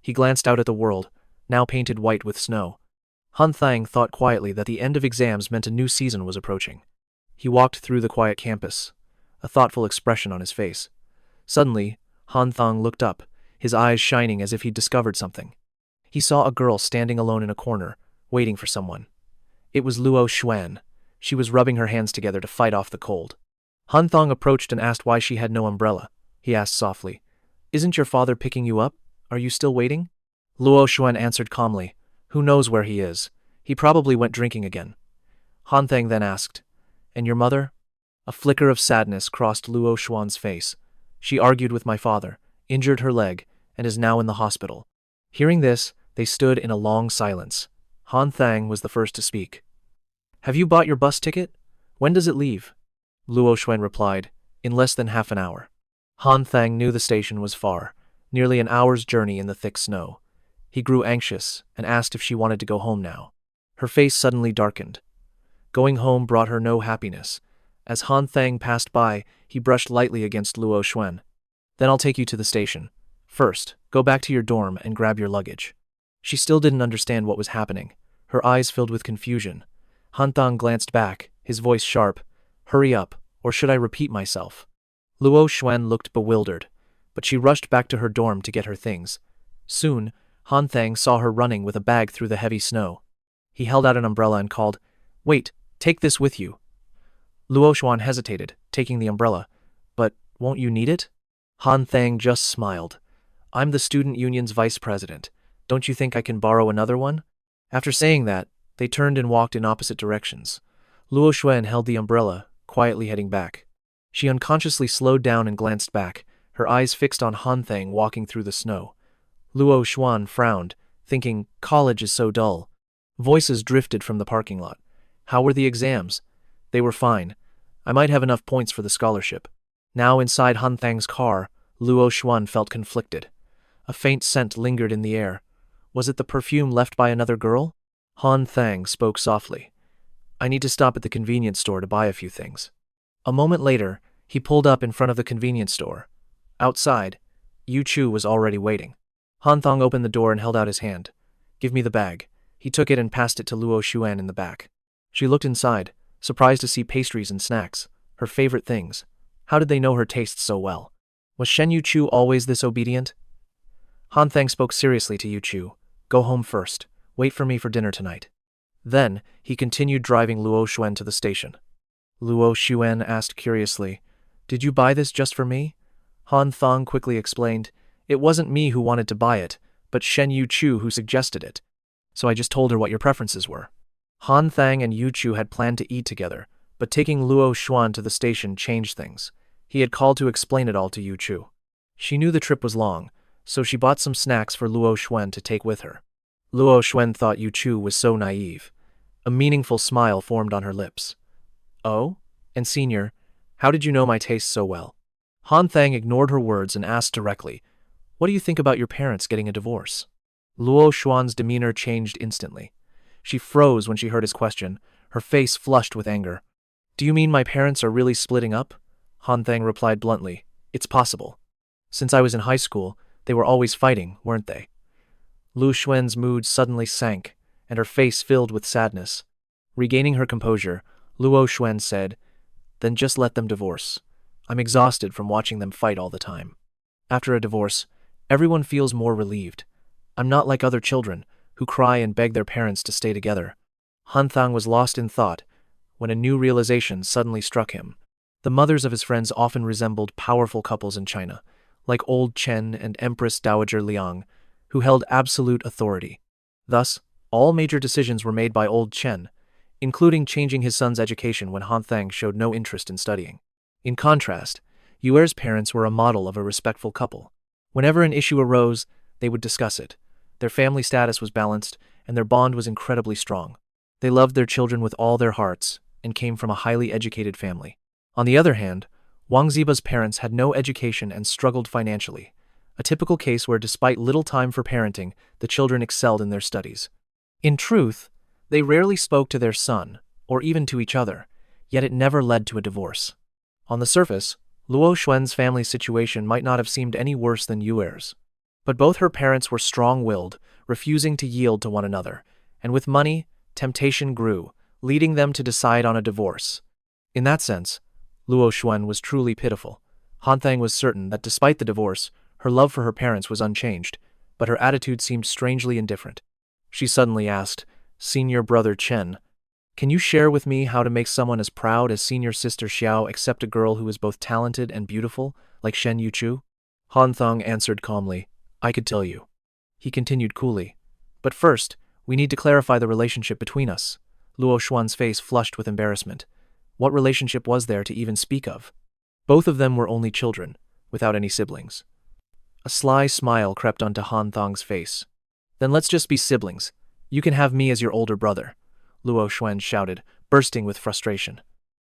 He glanced out at the world, now painted white with snow. Han Thang thought quietly that the end of exams meant a new season was approaching. He walked through the quiet campus, a thoughtful expression on his face. Suddenly, Han Thang looked up, his eyes shining as if he'd discovered something. He saw a girl standing alone in a corner, waiting for someone. It was Luo Xuan. She was rubbing her hands together to fight off the cold. Han Thang approached and asked why she had no umbrella. He asked softly, "Isn't your father picking you up? Are you still waiting?" Luo Xuan answered calmly, "Who knows where he is? He probably went drinking again." Han Thang then asked, "And your mother?" A flicker of sadness crossed Luo Xuan's face. "She argued with my father, injured her leg, and is now in the hospital." Hearing this, they stood in a long silence. Han Thang was the first to speak. "Have you bought your bus ticket? When does it leave?" Luo Xuan replied, "In less than half an hour." Han Thang knew the station was far, nearly an hour's journey in the thick snow. He grew anxious and asked if she wanted to go home now. Her face suddenly darkened. Going home brought her no happiness. As Han Thang passed by, he brushed lightly against Luo Xuan. "Then I'll take you to the station. First, go back to your dorm and grab your luggage." She still didn't understand what was happening. Her eyes filled with confusion. Han Thang glanced back, his voice sharp. "Hurry up, or should I repeat myself?" Luo Xuan looked bewildered, but she rushed back to her dorm to get her things. Soon, Han Thang saw her running with a bag through the heavy snow. He held out an umbrella and called, "Wait, take this with you." Luo Xuan hesitated, taking the umbrella. "But won't you need it?" Han Thang just smiled. "I'm the student union's vice president. Don't you think I can borrow another one?" After saying that, they turned and walked in opposite directions. Luo Xuan held the umbrella, quietly heading back. She unconsciously slowed down and glanced back, her eyes fixed on Han Thang walking through the snow. Luo Xuan frowned, thinking, college is so dull. Voices drifted from the parking lot. How were the exams? They were fine. I might have enough points for the scholarship. Now inside Han Thang's car, Luo Xuan felt conflicted. A faint scent lingered in the air. Was it the perfume left by another girl? Han Thang spoke softly. "I need to stop at the convenience store to buy a few things." A moment later, he pulled up in front of the convenience store. Outside, Yu Chu was already waiting. Han Thang opened the door and held out his hand. "Give me the bag." He took it and passed it to Luo Xuan in the back. She looked inside, surprised to see pastries and snacks, her favorite things. How did they know her tastes so well? Was Shen Yu Chu always this obedient? Han Thang spoke seriously to Yu Chu. "Go home first. Wait for me for dinner tonight." Then, he continued driving Luo Xuan to the station. Luo Xuan asked curiously, "Did you buy this just for me?" Han Thang quickly explained, "It wasn't me who wanted to buy it, but Shen Yu Chu who suggested it. So I just told her what your preferences were." Han Thang and Yu Chu had planned to eat together, but taking Luo Xuan to the station changed things. He had called to explain it all to Yu Chu. She knew the trip was long, so she bought some snacks for Luo Xuan to take with her. Luo Xuan thought Yu Chu was so naive. A meaningful smile formed on her lips. "Oh? And senior, how did you know my taste so well?" Han Thang ignored her words and asked directly, "What do you think about your parents getting a divorce?" Luo Xuan's demeanor changed instantly. She froze when she heard his question, her face flushed with anger. "Do you mean my parents are really splitting up?" Han Thang replied bluntly, "It's possible. Since I was in high school, they were always fighting, weren't they?" Lu Xuan's mood suddenly sank, and her face filled with sadness. Regaining her composure, Luo Xuan said, "Then just let them divorce. I'm exhausted from watching them fight all the time. After a divorce, everyone feels more relieved. I'm not like other children, who cry and beg their parents to stay together." Han Thang was lost in thought, when a new realization suddenly struck him. The mothers of his friends often resembled powerful couples in China, like old Chen and Empress Dowager Liang, who held absolute authority. Thus, all major decisions were made by old Chen, including changing his son's education when Han Thang showed no interest in studying. In contrast, Yuer's parents were a model of a respectful couple. Whenever an issue arose, they would discuss it. Their family status was balanced, and their bond was incredibly strong. They loved their children with all their hearts, and came from a highly educated family. On the other hand, Huang Zeba's parents had no education and struggled financially, a typical case where despite little time for parenting, the children excelled in their studies. In truth, they rarely spoke to their son, or even to each other, yet it never led to a divorce. On the surface, Luo Xuan's family situation might not have seemed any worse than Yuer's. But both her parents were strong-willed, refusing to yield to one another, and with money, temptation grew, leading them to decide on a divorce. In that sense, Luo Xuan was truly pitiful. Hanthong was certain that despite the divorce, her love for her parents was unchanged, but her attitude seemed strangely indifferent. She suddenly asked, "Senior brother Chen, can you share with me how to make someone as proud as senior sister Xiao accept a girl who is both talented and beautiful, like Shen Yuchu?" Hanthong answered calmly, "I could tell you." He continued coolly, "But first, we need to clarify the relationship between us." Luo Xuan's face flushed with embarrassment. What relationship was there to even speak of? Both of them were only children, without any siblings. A sly smile crept onto Hanthong's face. "Then let's just be siblings. You can have me as your older brother," Luo Xuan shouted, bursting with frustration.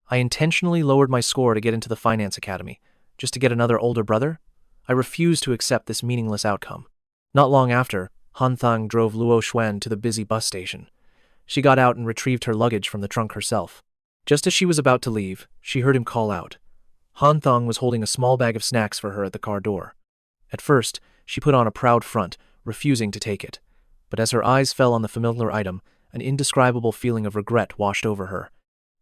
"I intentionally lowered my score to get into the finance academy, just to get another older brother? I refuse to accept this meaningless outcome." Not long after, Hanthong drove Luo Xuan to the busy bus station. She got out and retrieved her luggage from the trunk herself. Just as she was about to leave, she heard him call out. Hanthong was holding a small bag of snacks for her at the car door. At first, she put on a proud front, refusing to take it. But as her eyes fell on the familiar item, an indescribable feeling of regret washed over her.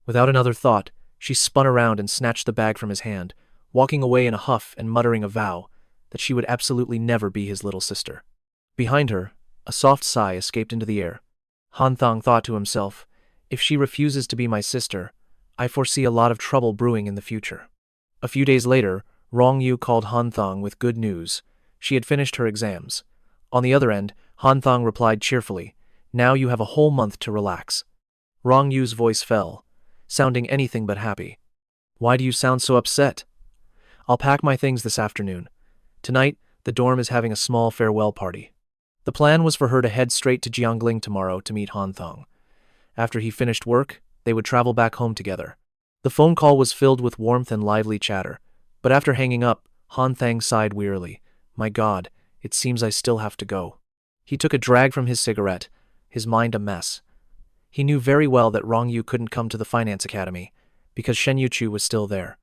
Without another thought, she spun around and snatched the bag from his hand, walking away in a huff and muttering a vow that she would absolutely never be his little sister. Behind her, a soft sigh escaped into the air. Hanthong thought to himself, "If she refuses to be my sister, I foresee a lot of trouble brewing in the future." A few days later, Rong Yu called Hanthong with good news. She had finished her exams. On the other end, Hanthong replied cheerfully, "Now you have a whole month to relax." Rong Yu's voice fell, sounding anything but happy. "Why do you sound so upset?" "I'll pack my things this afternoon. Tonight, the dorm is having a small farewell party." The plan was for her to head straight to Jiangling tomorrow to meet Hanthong. After he finished work, they would travel back home together. The phone call was filled with warmth and lively chatter, but after hanging up, Hanthong sighed wearily. "My God, it seems I still have to go." He took a drag from his cigarette, his mind a mess. He knew very well that Rong Yu couldn't come to the finance academy, because Shen Yuchu was still there.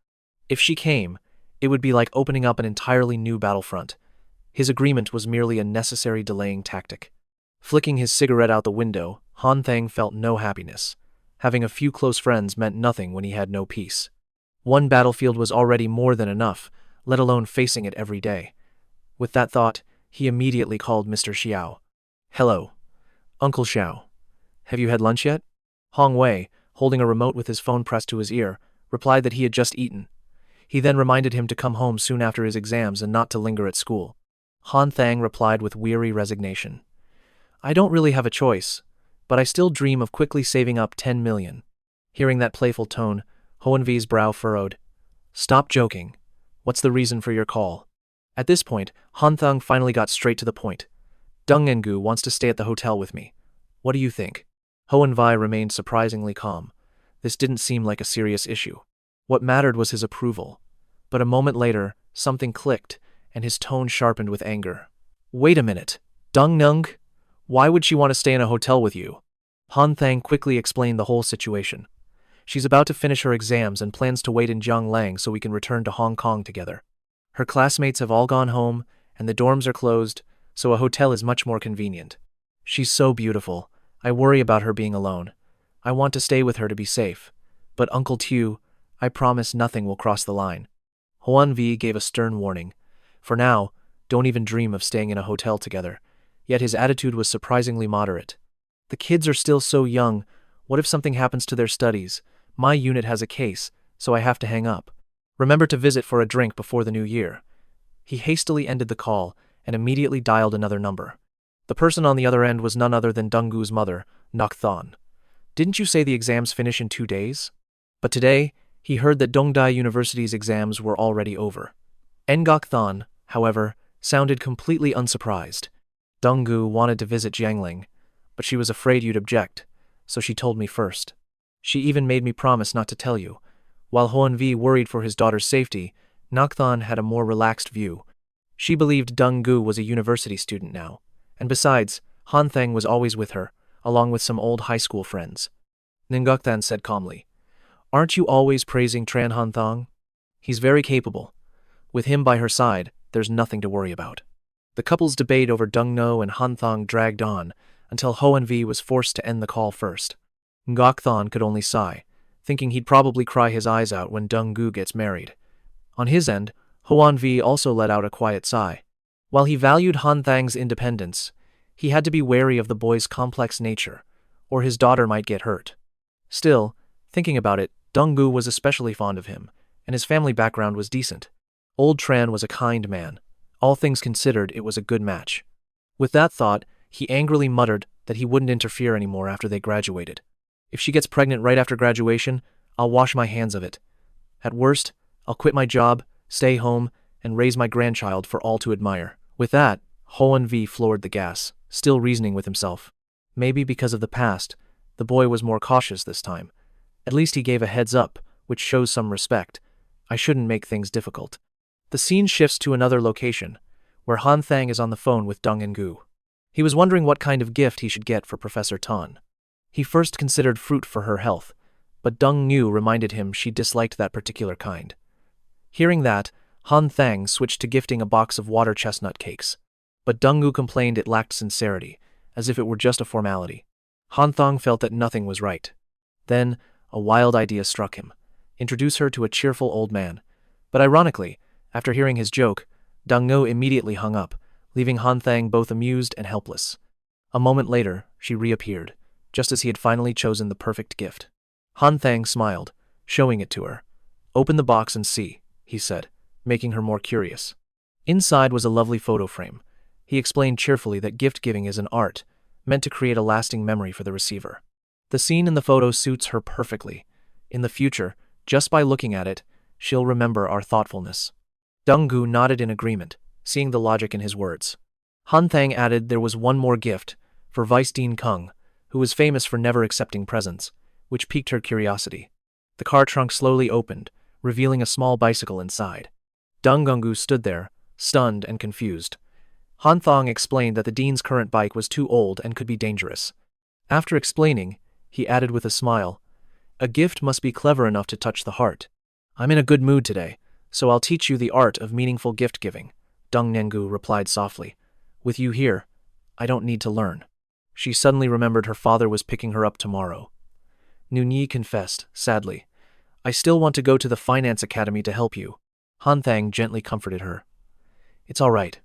If she came, it would be like opening up an entirely new battlefront. His agreement was merely a necessary delaying tactic. Flicking his cigarette out the window, Hanthong felt no happiness. Having a few close friends meant nothing when he had no peace. One battlefield was already more than enough, let alone facing it every day. With that thought, he immediately called Mr. Xiao. "Hello, Uncle Xiao. Have you had lunch yet?" Hong Wei, holding a remote with his phone pressed to his ear, replied that he had just eaten. He then reminded him to come home soon after his exams and not to linger at school. Hanthong replied with weary resignation. "I don't really have a choice, but I still dream of quickly saving up 10 million. Hearing that playful tone, Hohenvi's brow furrowed. "Stop joking. What's the reason for your call?" At this point, Hanthong finally got straight to the point. "Deng Engu wants to stay at the hotel with me. What do you think?" Hohenvi remained surprisingly calm. This didn't seem like a serious issue. What mattered was his approval. But a moment later, something clicked, and his tone sharpened with anger. "Wait a minute. Deng Nung? Why would she want to stay in a hotel with you?" Hanthong quickly explained the whole situation. "She's about to finish her exams and plans to wait in Jianglang so we can return to Hong Kong together. Her classmates have all gone home, and the dorms are closed, so a hotel is much more convenient. She's so beautiful. I worry about her being alone. I want to stay with her to be safe. But Uncle Tu, I promise nothing will cross the line." Huanvi gave a stern warning. For now, don't even dream of staying in a hotel together. Yet his attitude was surprisingly moderate. "The kids are still so young. What if something happens to their studies? My unit has a case, so I have to hang up. Remember to visit for a drink before the new year." He hastily ended the call and immediately dialed another number. The person on the other end was none other than Denggu's mother, Nok Thon. "Didn't you say the exams finish in 2 days?" But today, he heard that Dongdai University's exams were already over. Ngok Thon, however, sounded completely unsurprised. "Denggu wanted to visit Jiangling, but she was afraid you'd object, so she told me first. She even made me promise not to tell you." While Hohenvi worried for his daughter's safety, Nakthon had a more relaxed view. She believed Denggu was a university student now, and besides, Hanthong was always with her, along with some old high school friends. Ningokthan said calmly, Aren't you always praising Tran Han Thang? He's very capable. With him by her side, there's nothing to worry about. The couple's debate over Dong No and Hanthong dragged on until Huan Hui was forced to end the call first. Ngok Thon could only sigh, thinking he'd probably cry his eyes out when Dong Gu gets married. On his end, Huan Hui also let out a quiet sigh. While he valued Han Thang's independence, he had to be wary of the boy's complex nature, or his daughter might get hurt. Still, thinking about it, Dong Gu was especially fond of him, and his family background was decent. Old Tran was a kind man. All things considered, it was a good match. With that thought, he angrily muttered that he wouldn't interfere anymore after they graduated. If she gets pregnant right after graduation, I'll wash my hands of it. At worst, I'll quit my job, stay home, and raise my grandchild for all to admire. With that, Huan Hui floored the gas, still reasoning with himself. Maybe because of the past, the boy was more cautious this time. At least he gave a heads up, which shows some respect. I shouldn't make things difficult. The scene shifts to another location, where Han Thang is on the phone with Dong and Gu. He was wondering what kind of gift he should get for Professor Tan. He first considered fruit for her health, but Dong Ngu reminded him she disliked that particular kind. Hearing that, Han Thang switched to gifting a box of water chestnut cakes. But Dong Ngu complained it lacked sincerity, as if it were just a formality. Han Thang felt that nothing was right. Then, a wild idea struck him. Introduce her to a cheerful old man. But ironically, after hearing his joke, Dong Ngu immediately hung up, leaving Han Thang both amused and helpless. A moment later, she reappeared, just as he had finally chosen the perfect gift. Han Thang smiled, showing it to her. Open the box and see, he said, making her more curious. Inside was a lovely photo frame. He explained cheerfully that gift-giving is an art, meant to create a lasting memory for the receiver. The scene in the photo suits her perfectly. In the future, just by looking at it, she'll remember our thoughtfulness. Dong Gu nodded in agreement, seeing the logic in his words. Han Thang added there was one more gift, for Vice Dean Kung, who was famous for never accepting presents, which piqued her curiosity. The car trunk slowly opened, revealing a small bicycle inside. Dong Gu stood there, stunned and confused. Han Thang explained that the dean's current bike was too old and could be dangerous. After explaining, he added with a smile, a gift must be clever enough to touch the heart. I'm in a good mood today, so I'll teach you the art of meaningful gift-giving, Dong Nengu replied softly. With you here, I don't need to learn. She suddenly remembered her father was picking her up tomorrow. Nunyi confessed, sadly, I still want to go to the finance academy to help you. Han Thang gently comforted her. It's all right.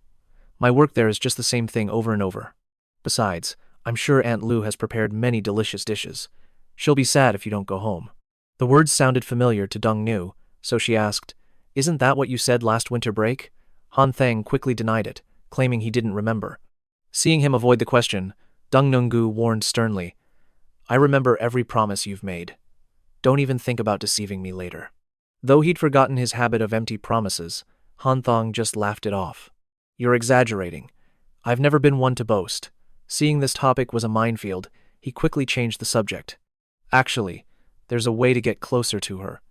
My work there is just the same thing over and over. Besides, I'm sure Aunt Lu has prepared many delicious dishes. She'll be sad if you don't go home. The words sounded familiar to Dong Nu, so she asked, Isn't that what you said last winter break? Han Thang quickly denied it, claiming he didn't remember. Seeing him avoid the question, Dong Nungu warned sternly, I remember every promise you've made. Don't even think about deceiving me later. Though he'd forgotten his habit of empty promises, Han Thong just laughed it off. You're exaggerating. I've never been one to boast. Seeing this topic was a minefield, he quickly changed the subject. Actually, there's a way to get closer to her.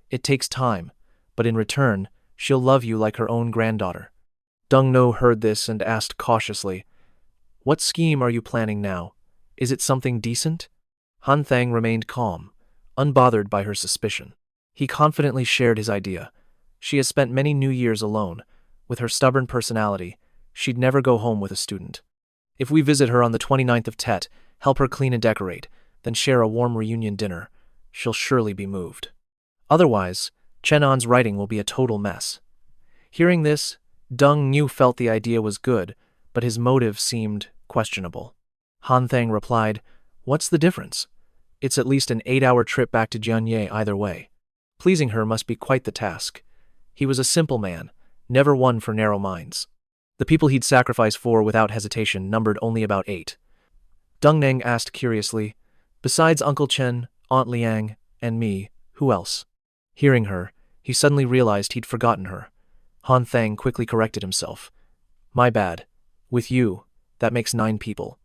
It takes time, but in return, she'll love you like her own granddaughter. Dong No heard this and asked cautiously, What scheme are you planning now? Is it something decent? Han Thang remained calm, unbothered by her suspicion. He confidently shared his idea. She has spent many New Years alone. With her stubborn personality, she'd never go home with a student. If we visit her on the 29th of Tet, help her clean and decorate, then share a warm reunion dinner, she'll surely be moved. Otherwise, Chen An's writing will be a total mess. Hearing this, Dong Nu felt the idea was good, but his motive seemed questionable. Han Thang replied, What's the difference? It's at least an 8-hour trip back to Jianye either way. Pleasing her must be quite the task. He was a simple man, never one for narrow minds. The people he'd sacrifice for without hesitation numbered only about 8. Dong Neng asked curiously, Besides Uncle Chen, Aunt Liang, and me, who else? Hearing her, he suddenly realized he'd forgotten her. Han Thang quickly corrected himself. My bad. With you, that makes 9 people.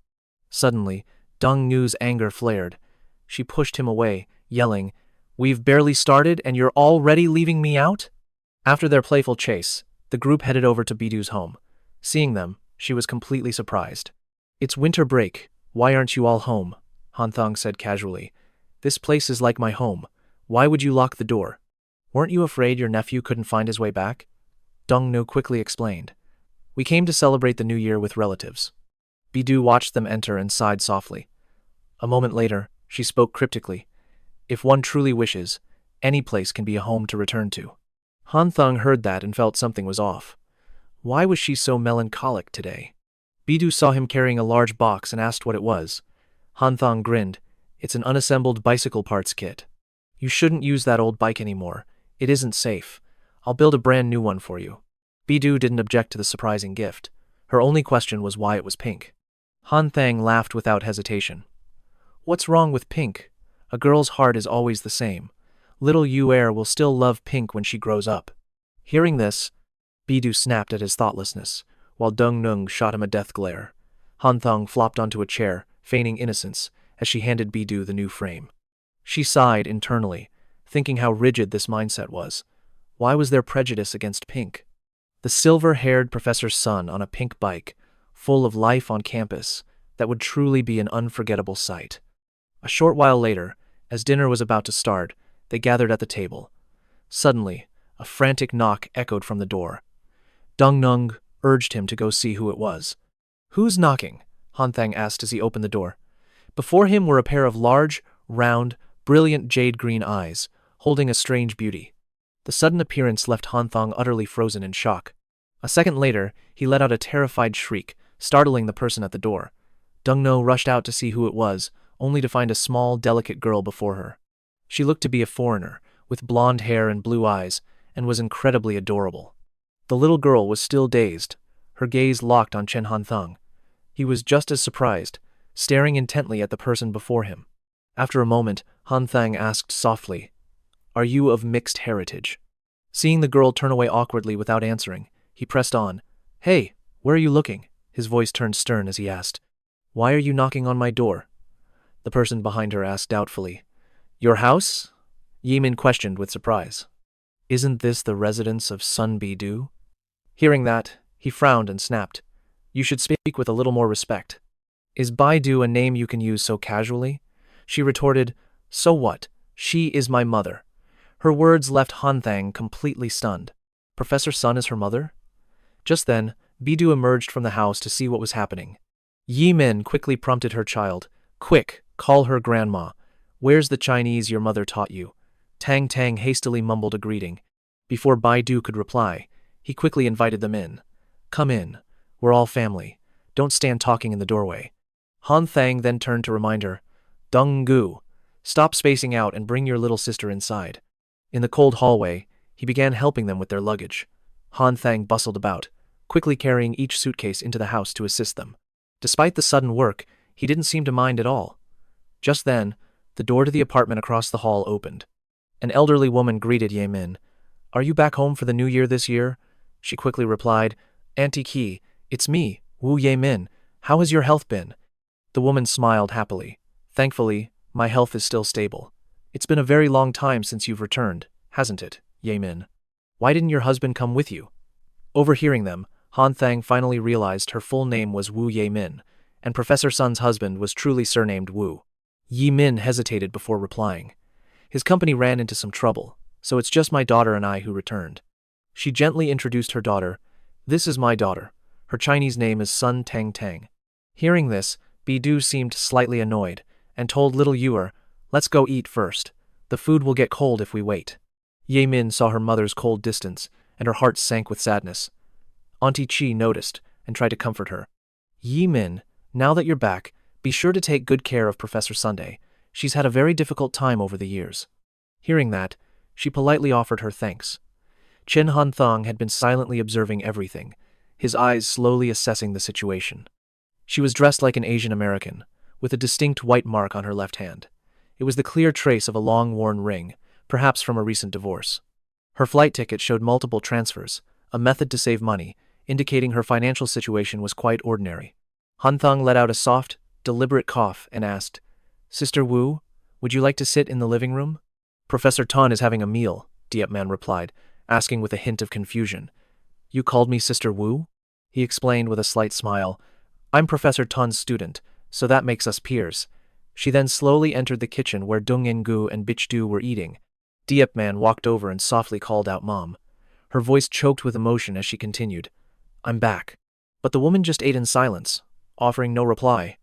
Suddenly, Dong Nu's anger flared. She pushed him away, yelling, We've barely started and you're already leaving me out? After their playful chase, the group headed over to Bidu's home. Seeing them, she was completely surprised. It's winter break. Why aren't you all home? Han Thong said casually. This place is like my home. Why would you lock the door? Weren't you afraid your nephew couldn't find his way back? Dong-no quickly explained. We came to celebrate the new year with relatives. Bidu watched them enter and sighed softly. A moment later, she spoke cryptically. If one truly wishes, any place can be a home to return to. Hanthong heard that and felt something was off. Why was she so melancholic today? Bidu saw him carrying a large box and asked what it was. Hanthong grinned. It's an unassembled bicycle parts kit. You shouldn't use that old bike anymore. It isn't safe. I'll build a brand new one for you. Bidu didn't object to the surprising gift. Her only question was why it was pink. Han Thang laughed without hesitation. What's wrong with pink? A girl's heart is always the same. Little Yu will still love pink when she grows up. Hearing this, Bidu snapped at his thoughtlessness, while Dung Nung shot him a death glare. Hanthong flopped onto a chair, feigning innocence, as she handed Bidu the new frame. She sighed internally, thinking how rigid this mindset was. Why was there prejudice against pink? The silver-haired professor's son on a pink bike, full of life on campus, that would truly be an unforgettable sight. A short while later, as dinner was about to start, they gathered at the table. Suddenly, a frantic knock echoed from the door. Dung Nung urged him to go see who it was. Who's knocking? Han Thang asked as he opened the door. Before him were a pair of large, round, brilliant jade-green eyes, holding a strange beauty. The sudden appearance left Hanthong utterly frozen in shock. A second later, he let out a terrified shriek, startling the person at the door. Dung No rushed out to see who it was, only to find a small, delicate girl before her. She looked to be a foreigner, with blonde hair and blue eyes, and was incredibly adorable. The little girl was still dazed, her gaze locked on Shen Hanthong. He was just as surprised, staring intently at the person before him. After a moment, Han Thang asked softly, Are you of mixed heritage? Seeing the girl turn away awkwardly without answering, he pressed on. Hey, where are you looking? His voice turned stern as he asked. Why are you knocking on my door? The person behind her asked doubtfully. Your house? Yimin questioned with surprise. Isn't this the residence of Sun Bidu? Hearing that, he frowned and snapped. You should speak with a little more respect. Is Baidu a name you can use so casually? She retorted, So what? She is my mother. Her words left Han Thang completely stunned. Professor Sun is her mother? Just then, Bidu emerged from the house to see what was happening. Yi Min quickly prompted her child. Quick, call her grandma. Where's the Chinese your mother taught you? Tang Tang hastily mumbled a greeting. Before Baidu could reply, he quickly invited them in. Come in. We're all family. Don't stand talking in the doorway. Han Thang then turned to remind her. Dung Gu, stop spacing out and bring your little sister inside. In the cold hallway, he began helping them with their luggage. Han Thang bustled about, quickly carrying each suitcase into the house to assist them. Despite the sudden work, he didn't seem to mind at all. Just then, the door to the apartment across the hall opened. An elderly woman greeted Ye Min. Are you back home for the new year this year? She quickly replied, Auntie Qi, it's me, Wu Ye Min. How has your health been? The woman smiled happily. Thankfully, my health is still stable. It's been a very long time since you've returned, hasn't it, Ye Min? Why didn't your husband come with you? Overhearing them, Han Thang finally realized her full name was Wu Ye Min, and Professor Sun's husband was truly surnamed Wu. Yi Min hesitated before replying. His company ran into some trouble, so it's just my daughter and I who returned. She gently introduced her daughter. This is my daughter. Her Chinese name is Sun Tang Tang. Hearing this, Bidu seemed slightly annoyed, and told little Yuer, Let's go eat first. The food will get cold if we wait. Ye Min saw her mother's cold distance, and her heart sank with sadness. Auntie Qi noticed, and tried to comfort her. Yi Min, now that you're back, be sure to take good care of Professor Sunday. She's had a very difficult time over the years. Hearing that, she politely offered her thanks. Shen Hanthong had been silently observing everything, his eyes slowly assessing the situation. She was dressed like an Asian American, with a distinct white mark on her left hand. It was the clear trace of a long-worn ring, perhaps from a recent divorce. Her flight ticket showed multiple transfers, a method to save money, indicating her financial situation was quite ordinary. Hanthong let out a soft, deliberate cough and asked, Sister Wu, would you like to sit in the living room? Professor Tan is having a meal, Diepman replied, asking with a hint of confusion. You called me Sister Wu? He explained with a slight smile. I'm Professor Tan's student, so that makes us peers. She then slowly entered the kitchen where Dung Gu and Bichdu were eating, Diep Man walked over and softly called out Mom. Her voice choked with emotion as she continued, I'm back. But the woman just ate in silence, offering no reply.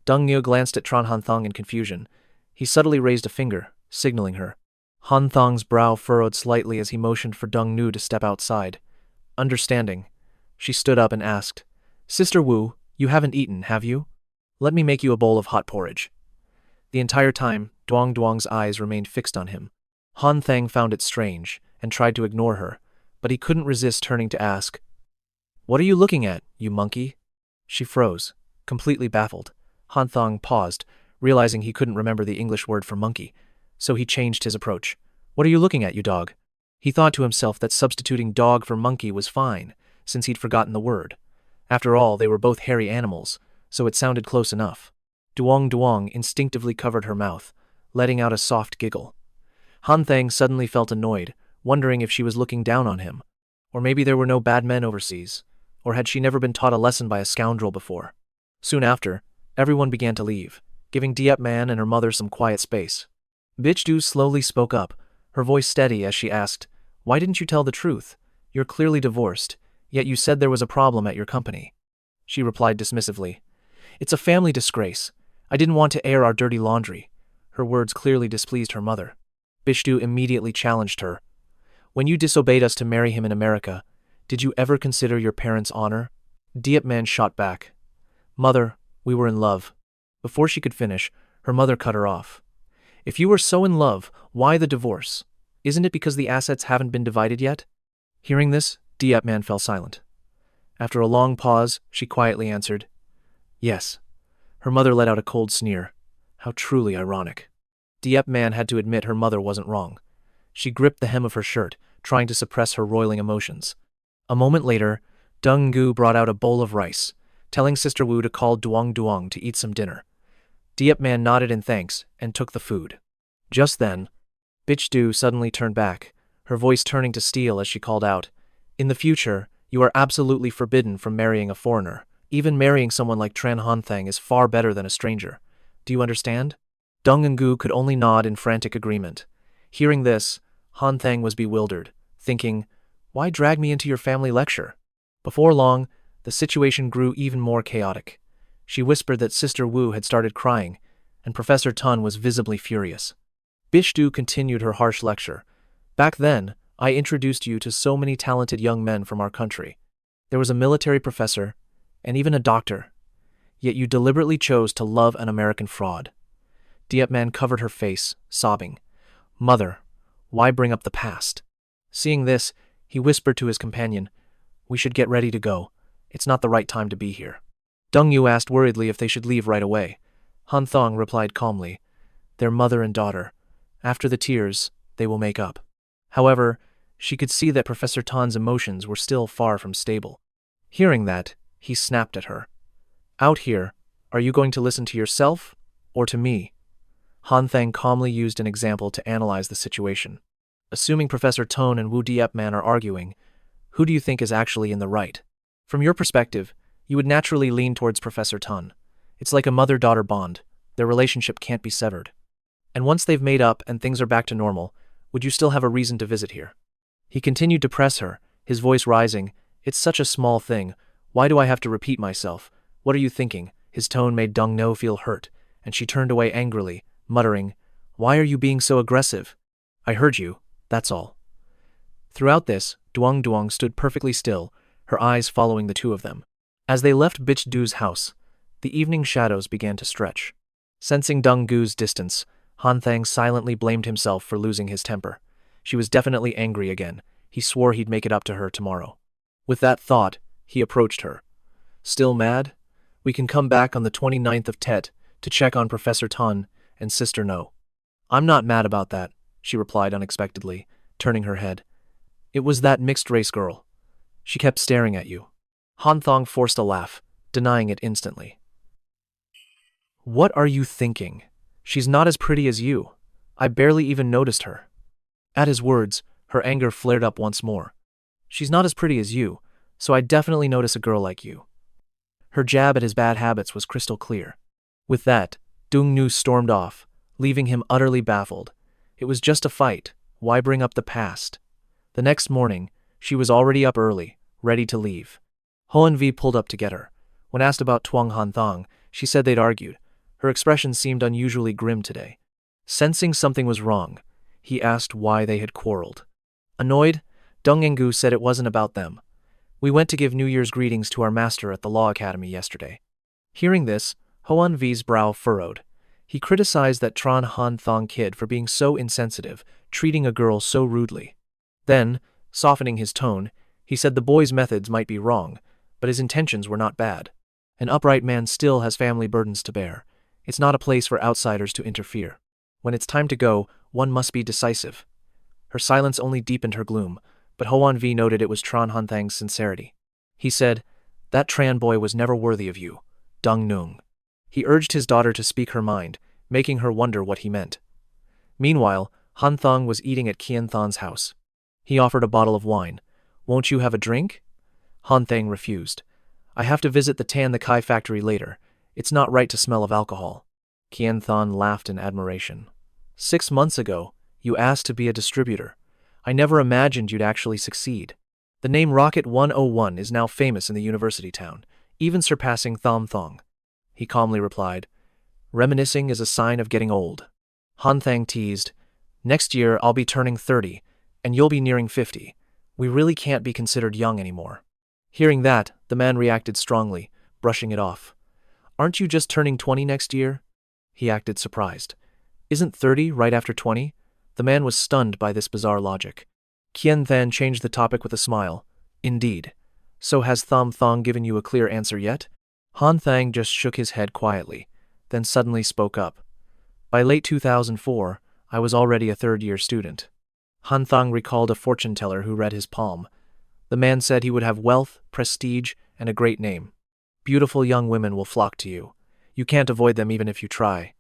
Deng Niu glanced at Tran Han Thang in confusion. He subtly raised a finger, signaling her. Hanthong's brow furrowed slightly as he motioned for Deng Niu to step outside. Understanding, she stood up and asked, Sister Wu, you haven't eaten, have you? Let me make you a bowl of hot porridge. The entire time, Duang's eyes remained fixed on him. Han Thang found it strange and tried to ignore her, but he couldn't resist turning to ask, What are you looking at, you monkey? She froze, completely baffled. Hanthong paused, realizing he couldn't remember the English word for monkey, so he changed his approach. What are you looking at, you dog? He thought to himself that substituting dog for monkey was fine, since he'd forgotten the word. After all, they were both hairy animals, so it sounded close enough. Duang instinctively covered her mouth, letting out a soft giggle. Han Thang suddenly felt annoyed, wondering if she was looking down on him. Or maybe there were no bad men overseas. Or had she never been taught a lesson by a scoundrel before? Soon after, everyone began to leave, giving Diep Man and her mother some quiet space. Bitch Du slowly spoke up, her voice steady as she asked, Why didn't you tell the truth? You're clearly divorced, yet you said there was a problem at your company. She replied dismissively, It's a family disgrace. I didn't want to air our dirty laundry. Her words clearly displeased her mother. Bishtu immediately challenged her. When you disobeyed us to marry him in America, did you ever consider your parents' honor? Diep Man shot back. Mother, we were in love. Before she could finish, her mother cut her off. If you were so in love, why the divorce? Isn't it because the assets haven't been divided yet? Hearing this, Diep Man fell silent. After a long pause, she quietly answered, Yes. Her mother let out a cold sneer. How truly ironic. Diep Man had to admit her mother wasn't wrong. She gripped the hem of her shirt, trying to suppress her roiling emotions. A moment later, Deng Gu brought out a bowl of rice, telling Sister Wu to call Duang to eat some dinner. Diep Man nodded in thanks and took the food. Just then, Bitch Du suddenly turned back, her voice turning to steel as she called out, In the future, you are absolutely forbidden from marrying a foreigner. Even marrying someone like Tran Han Thang is far better than a stranger. Do you understand? Deng Gu could only nod in frantic agreement. Hearing this, Han Thang was bewildered, thinking, Why drag me into your family lecture? Before long, the situation grew even more chaotic. She whispered that Sister Wu had started crying, and Professor Tun was visibly furious. Bishtu continued her harsh lecture. Back then, I introduced you to so many talented young men from our country. There was a military professor, and even a doctor. Yet you deliberately chose to love an American fraud. Diep Man covered her face, sobbing. Mother, why bring up the past? Seeing this, he whispered to his companion, We should get ready to go. It's not the right time to be here. Deng Yu asked worriedly if they should leave right away. Hanthong replied calmly, Their mother and daughter. After the tears, they will make up. However, she could see that Professor Tan's emotions were still far from stable. Hearing that, he snapped at her. Out here, are you going to listen to yourself, or to me? Han Thang calmly used an example to analyze the situation. Assuming Professor Tone and Wu Diep Man are arguing, who do you think is actually in the right? From your perspective, you would naturally lean towards Professor Tun. It's like a mother-daughter bond. Their relationship can't be severed. And once they've made up and things are back to normal, would you still have a reason to visit here? He continued to press her, his voice rising. It's such a small thing. Why do I have to repeat myself? What are you thinking? His tone made Deng No feel hurt, and she turned away angrily, muttering, Why are you being so aggressive? I heard you, that's all. Throughout this, Duang stood perfectly still, her eyes following the two of them. As they left Bitch Du's house, the evening shadows began to stretch. Sensing Deng Gu's distance, Han Thang silently blamed himself for losing his temper. She was definitely angry again. He swore he'd make it up to her tomorrow. With that thought, he approached her. Still mad? We can come back on the 29th of Tet to check on Professor Tun and Sister No. I'm not mad about that, she replied unexpectedly, turning her head. It was that mixed-race girl. She kept staring at you. Hanthong forced a laugh, denying it instantly. What are you thinking? She's not as pretty as you. I barely even noticed her. At his words, her anger flared up once more. She's not as pretty as you, so I'd definitely notice a girl like you. Her jab at his bad habits was crystal clear. With that, Deng Nu stormed off, leaving him utterly baffled. It was just a fight. Why bring up the past? The next morning, she was already up early, ready to leave. Huang Hui pulled up to get her. When asked about Tran Han Thang, she said they'd argued. Her expression seemed unusually grim today. Sensing something was wrong, he asked why they had quarreled. Annoyed, Deng Engu said it wasn't about them. We went to give New Year's greetings to our master at the Law Academy yesterday. Hearing this, Huang Hui's brow furrowed. He criticized that Tran Han Thang kid for being so insensitive, treating a girl so rudely. Then, softening his tone, he said the boy's methods might be wrong, but his intentions were not bad. An upright man still has family burdens to bear. It's not a place for outsiders to interfere. When it's time to go, one must be decisive. Her silence only deepened her gloom, but Huang Hui noted it was Tran Han Thang's sincerity. He said, "That Tran boy was never worthy of you, Deng Nung." He urged his daughter to speak her mind, making her wonder what he meant. Meanwhile, Hanthong was eating at Qian Than's house. He offered a bottle of wine. "Won't you have a drink?" Hanthong refused. "I have to visit the Tan the Kai factory later. It's not right to smell of alcohol." Qian Than laughed in admiration. 6 months ago, you asked to be a distributor. I never imagined you'd actually succeed. The name Rocket 101 is now famous in the university town, even surpassing Tham Thong. He calmly replied, "Reminiscing is a sign of getting old." Hanthong teased, "Next year I'll be turning 30, and you'll be nearing 50. We really can't be considered young anymore." Hearing that, the man reacted strongly, brushing it off. "Aren't you just turning 20 next year?" He acted surprised. "Isn't 30 right after 20? The man was stunned by this bizarre logic. Qian Than changed the topic with a smile. "Indeed. So has Tham Thong given you a clear answer yet?" Hanthong just shook his head quietly, then suddenly spoke up. "By late 2004, I was already a third-year student." Hanthong recalled a fortune teller who read his palm. The man said he would have wealth, prestige, and a great name. "Beautiful young women will flock to you. You can't avoid them even if you try."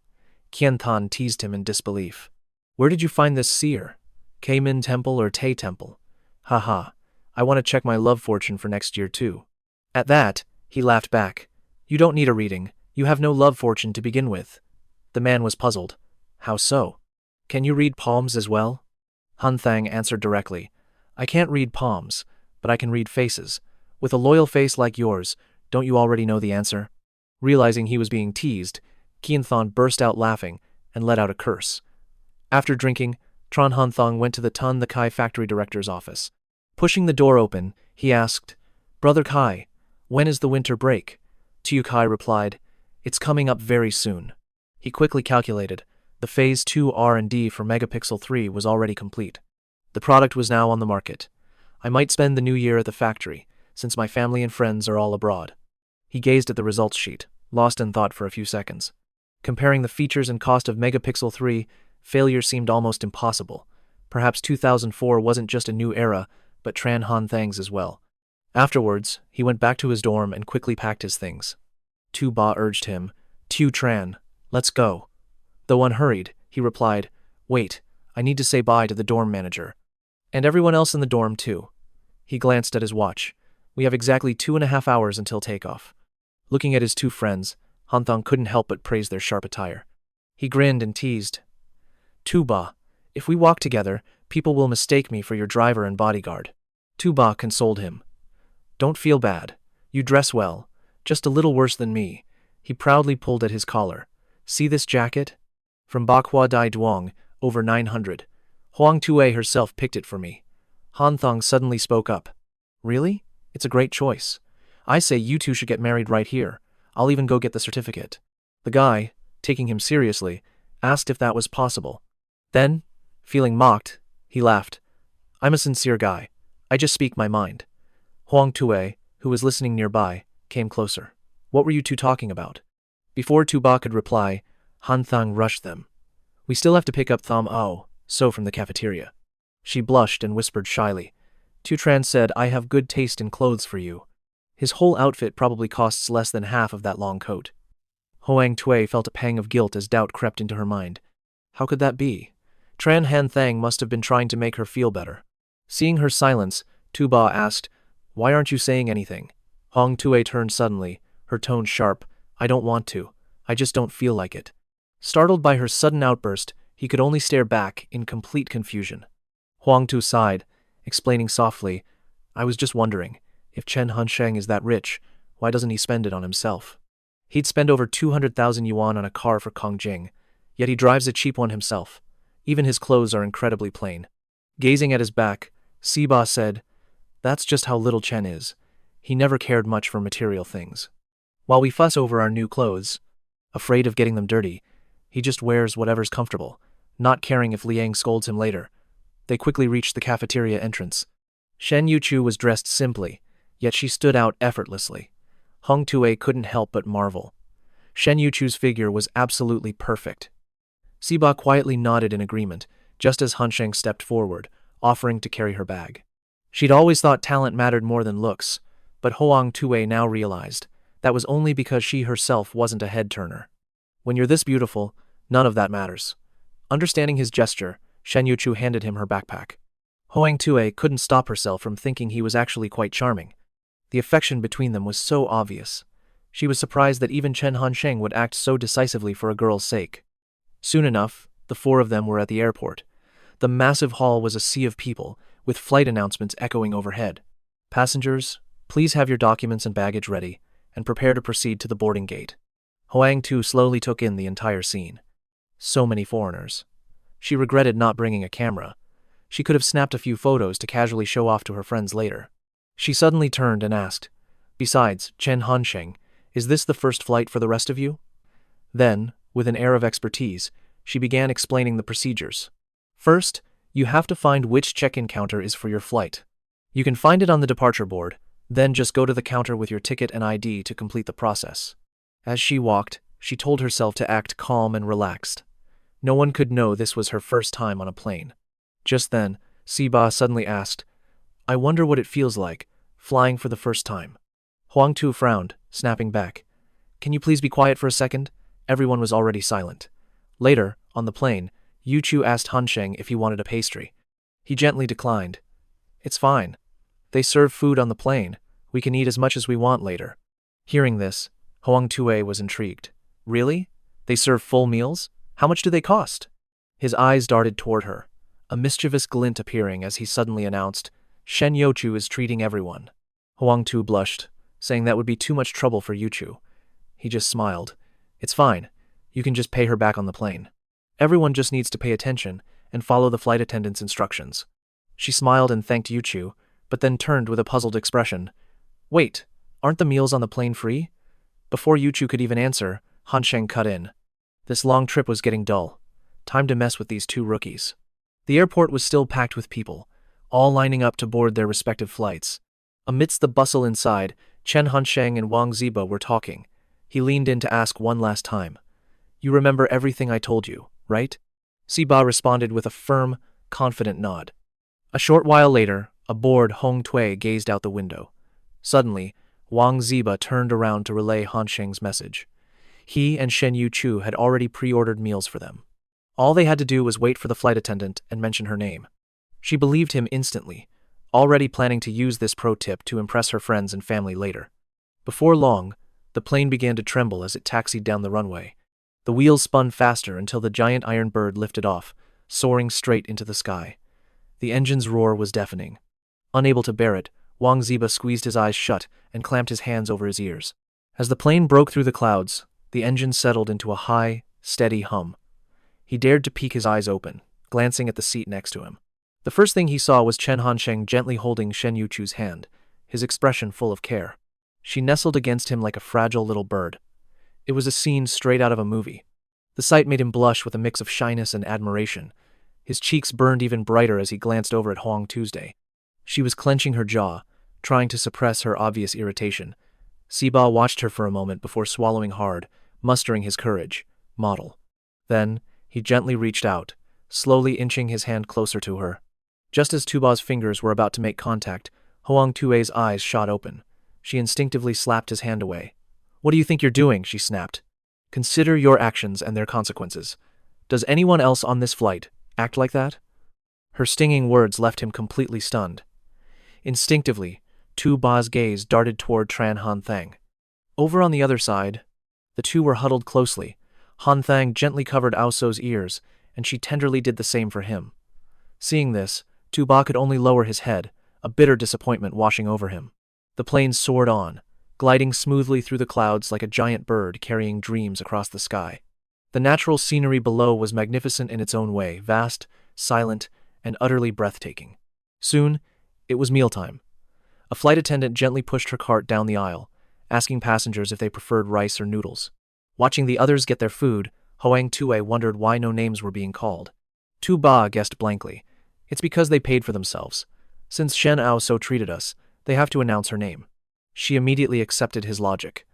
Qian Tan teased him in disbelief. "Where did you find this seer? K-Min Temple or Tay Temple? Haha, I want to check my love fortune for next year too." At that, he laughed back. "You don't need a reading. You have no love fortune to begin with." The man was puzzled. "How so? Can you read palms as well?" Hanthong answered directly. "I can't read palms, but I can read faces. With a loyal face like yours, don't you already know the answer?" Realizing he was being teased, Qian Than burst out laughing and let out a curse. After drinking, Tran Han Thang went to the Tan the Kai factory director's office. Pushing the door open, he asked, "Brother Kai, when is the winter break?" Tiu Kai replied, "It's coming up very soon." He quickly calculated. The Phase 2 R&D for Megapixel 3 was already complete. The product was now on the market. "I might spend the new year at the factory, since my family and friends are all abroad." He gazed at the results sheet, lost in thought for a few seconds. Comparing the features and cost of Megapixel 3, failure seemed almost impossible. Perhaps 2004 wasn't just a new era, but Tran Han Thang's as well. Afterwards, he went back to his dorm and quickly packed his things. Tu Ba urged him, "Tu Tran, let's go." Though unhurried, he replied, "Wait, I need to say bye to the dorm manager. And everyone else in the dorm too." He glanced at his watch. "We have exactly 2.5 hours until takeoff." Looking at his two friends, Hanthong couldn't help but praise their sharp attire. He grinned and teased, "Tu Ba, if we walk together, people will mistake me for your driver and bodyguard." Tu Ba consoled him. "Don't feel bad. You dress well, just a little worse than me." He proudly pulled at his collar. "See this jacket? From Bakhua Dai Duong, over 900. Huang Hui herself picked it for me." Hanthong suddenly spoke up. "Really? It's a great choice. I say you two should get married right here. I'll even go get the certificate." The guy, taking him seriously, asked if that was possible. Then, feeling mocked, he laughed. "I'm a sincere guy. I just speak my mind." Huang Hui, who was listening nearby, came closer. "What were you two talking about?" Before Tu Ba could reply, Hanthong rushed them. "We still have to pick up Tham O, so from the cafeteria." She blushed and whispered shyly. Tu Tran said, "I have good taste in clothes for you." His whole outfit probably costs less than half of that long coat. Huang Hui felt a pang of guilt as doubt crept into her mind. How could that be? Tran Han Thang must have been trying to make her feel better. Seeing her silence, Tu Ba asked, "Why aren't you saying anything?" Huang Hui turned suddenly, her tone sharp. "I don't want to. I just don't feel like it." Startled by her sudden outburst, he could only stare back in complete confusion. Huang Tu sighed, explaining softly, I was just wondering, if Chen Hansheng is that rich, why doesn't he spend it on himself? He'd spend over 200,000 yuan on a car for Kongjing, yet he drives a cheap one himself. Even his clothes are incredibly plain. Gazing at his back, Zeba said, that's just how little Chen is. He never cared much for material things. While we fuss over our new clothes, afraid of getting them dirty, he just wears whatever's comfortable, not caring if Liang scolds him later. They quickly reached the cafeteria entrance. Shen Yuchu was dressed simply, yet she stood out effortlessly. Hung Tue couldn't help but marvel. Shen Yuchu's figure was absolutely perfect. Zeba quietly nodded in agreement, just as Hansheng stepped forward, offering to carry her bag. She'd always thought talent mattered more than looks, but Huang Tue now realized that was only because she herself wasn't a head-turner. When you're this beautiful, none of that matters. Understanding his gesture, Shen Yuchu handed him her backpack. Huang Tue couldn't stop herself from thinking he was actually quite charming. The affection between them was so obvious. She was surprised that even Chen Hansheng would act so decisively for a girl's sake. Soon enough, the four of them were at the airport. The massive hall was a sea of people, with flight announcements echoing overhead. Passengers, please have your documents and baggage ready, and prepare to proceed to the boarding gate. Huang Tu slowly took in the entire scene. So many foreigners. She regretted not bringing a camera. She could have snapped a few photos to casually show off to her friends later. She suddenly turned and asked, besides, Chen Hansheng, is this the first flight for the rest of you? Then, with an air of expertise, she began explaining the procedures. First, you have to find which check-in counter is for your flight. You can find it on the departure board, then just go to the counter with your ticket and ID to complete the process. As she walked, she told herself to act calm and relaxed. No one could know this was her first time on a plane. Just then, Zeba suddenly asked, I wonder what it feels like, flying for the first time. Huang Tu frowned, snapping back. Can you please be quiet for a second? Everyone was already silent. Later, on the plane, Yuchu asked Hansheng if he wanted a pastry. He gently declined. It's fine. They serve food on the plane. We can eat as much as we want later. Hearing this, Huang Tue was intrigued. Really? They serve full meals? How much do they cost? His eyes darted toward her, a mischievous glint appearing as he suddenly announced, Shen Youchu is treating everyone. Huang Tu blushed, saying that would be too much trouble for Yuchu. He just smiled. It's fine. You can just pay her back on the plane. Everyone just needs to pay attention and follow the flight attendant's instructions. She smiled and thanked Yuchu, but then turned with a puzzled expression. Wait, aren't the meals on the plane free? Before Yuchu could even answer, Hansheng cut in. This long trip was getting dull. Time to mess with these two rookies. The airport was still packed with people, all lining up to board their respective flights. Amidst the bustle inside, Chen Hansheng and Wang Zeba were talking. He leaned in to ask one last time. You remember everything I told you, right? Zeba responded with a firm, confident nod. A short while later, aboard Hong Tui gazed out the window. Suddenly, Wang Zeba turned around to relay Hansheng's message. He and Shen Yuchu had already pre-ordered meals for them. All they had to do was wait for the flight attendant and mention her name. She believed him instantly, already planning to use this pro tip to impress her friends and family later. Before long, the plane began to tremble as it taxied down the runway. The wheels spun faster until the giant iron bird lifted off, soaring straight into the sky. The engine's roar was deafening. Unable to bear it, Wang Zeba squeezed his eyes shut and clamped his hands over his ears. As the plane broke through the clouds, the engine settled into a high, steady hum. He dared to peek his eyes open, glancing at the seat next to him. The first thing he saw was Chen Hansheng gently holding Shen Yuchu's hand, his expression full of care. She nestled against him like a fragile little bird. It was a scene straight out of a movie. The sight made him blush with a mix of shyness and admiration. His cheeks burned even brighter as he glanced over at Huang Tuesday. She was clenching her jaw, trying to suppress her obvious irritation. Zeba watched her for a moment before swallowing hard, mustering his courage. Model. Then, he gently reached out, slowly inching his hand closer to her. Just as Tuba's fingers were about to make contact, Huang Tue's eyes shot open. She instinctively slapped his hand away. What do you think you're doing? She snapped. Consider your actions and their consequences. Does anyone else on this flight act like that? Her stinging words left him completely stunned. Instinctively, Tuba's gaze darted toward Tran Han Thang. Over on the other side, the two were huddled closely. Han Thang gently covered Aoso's ears, and she tenderly did the same for him. Seeing this, Tu Ba could only lower his head, a bitter disappointment washing over him. The plane soared on, gliding smoothly through the clouds like a giant bird carrying dreams across the sky. The natural scenery below was magnificent in its own way, vast, silent, and utterly breathtaking. Soon, it was mealtime. A flight attendant gently pushed her cart down the aisle, asking passengers if they preferred rice or noodles. Watching the others get their food, Huang Hui wondered why no names were being called. Tu Ba guessed blankly. It's because they paid for themselves. Since Shen Ao so treated us, they have to announce her name. She immediately accepted his logic.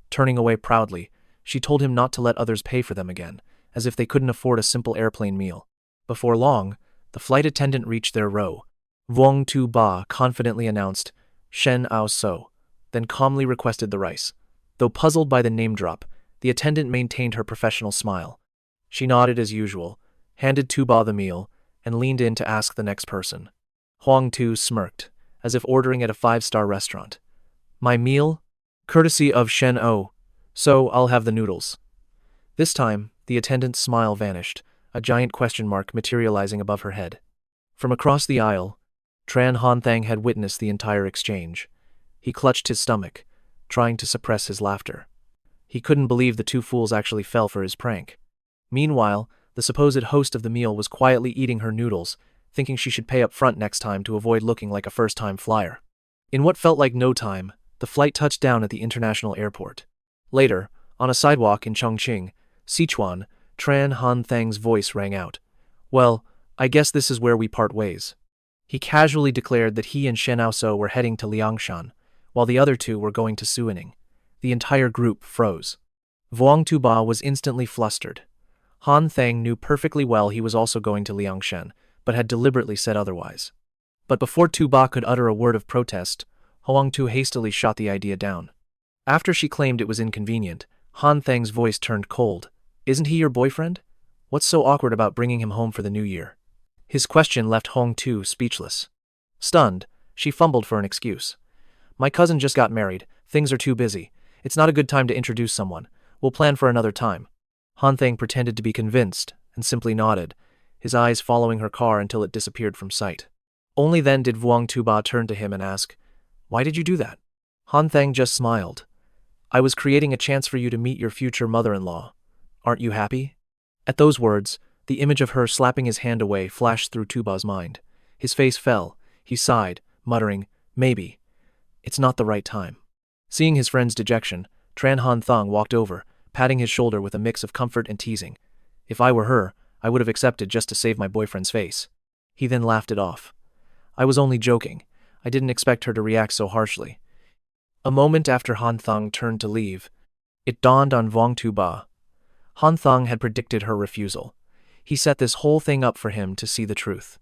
Turning away proudly, she told him not to let others pay for them again, as if they couldn't afford a simple airplane meal. Before long, the flight attendant reached their row. Vuong Tu Ba confidently announced, Shen Ao So, then calmly requested the rice. Though puzzled by the name drop, the attendant maintained her professional smile. She nodded as usual, handed Tu Ba the meal, and leaned in to ask the next person. Huang Tu smirked, as if ordering at a 5-star restaurant. My meal? Courtesy of Shen O, so I'll have the noodles. This time, the attendant's smile vanished, a giant question mark materializing above her head. From across the aisle, Tran Han Thang had witnessed the entire exchange. He clutched his stomach, trying to suppress his laughter. He couldn't believe the two fools actually fell for his prank. Meanwhile, the supposed host of the meal was quietly eating her noodles, thinking she should pay up front next time to avoid looking like a first-time flyer. In what felt like no time, the flight touched down at the international airport. Later, on a sidewalk in Chongqing, Sichuan, Tran Han Thang's voice rang out. Well, I guess this is where we part ways. He casually declared that he and Shen Aoso were heading to Liangshan, while the other two were going to Suining. The entire group froze. Vuong Tu Ba was instantly flustered. Han Thang knew perfectly well he was also going to Liangshan, but had deliberately said otherwise. But before Tu Ba could utter a word of protest, Huang Tu hastily shot the idea down. After she claimed it was inconvenient, Han Thang's voice turned cold. Isn't he your boyfriend? What's so awkward about bringing him home for the new year? His question left Huang Tu speechless. Stunned, she fumbled for an excuse. My cousin just got married. Things are too busy. It's not a good time to introduce someone. We'll plan for another time. Han Thang pretended to be convinced and simply nodded, his eyes following her car until it disappeared from sight. Only then did Vuong Tu Ba turn to him and ask, Why did you do that? Han Thang just smiled. I was creating a chance for you to meet your future mother-in-law. Aren't you happy? At those words, the image of her slapping his hand away flashed through Tu Ba's mind. His face fell. He sighed, muttering, Maybe. It's not the right time. Seeing his friend's dejection, Tran Han Thang walked over, patting his shoulder with a mix of comfort and teasing. If I were her, I would have accepted just to save my boyfriend's face. He then laughed it off. I was only joking. I didn't expect her to react so harshly. A moment after Han Thang turned to leave, it dawned on Vuong Tu Ba. Han Thang had predicted her refusal. He set this whole thing up for him to see the truth.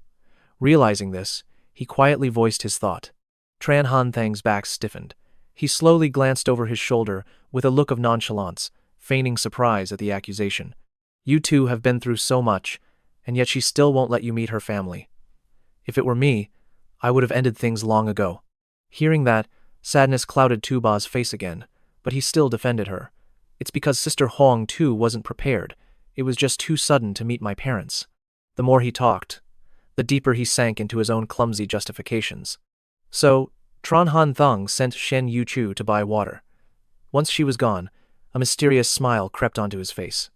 Realizing this, he quietly voiced his thought. Tran Han Thang's back stiffened. He slowly glanced over his shoulder with a look of nonchalance, feigning surprise at the accusation. You two have been through so much, and yet she still won't let you meet her family. If it were me, I would have ended things long ago. Hearing that, sadness clouded Tu Ba's face again, but he still defended her. It's because Sister Huang too wasn't prepared. It was just too sudden to meet my parents. The more he talked, the deeper he sank into his own clumsy justifications. So, Tran Han Thang sent Shen Yuchu to buy water. Once she was gone, a mysterious smile crept onto his face.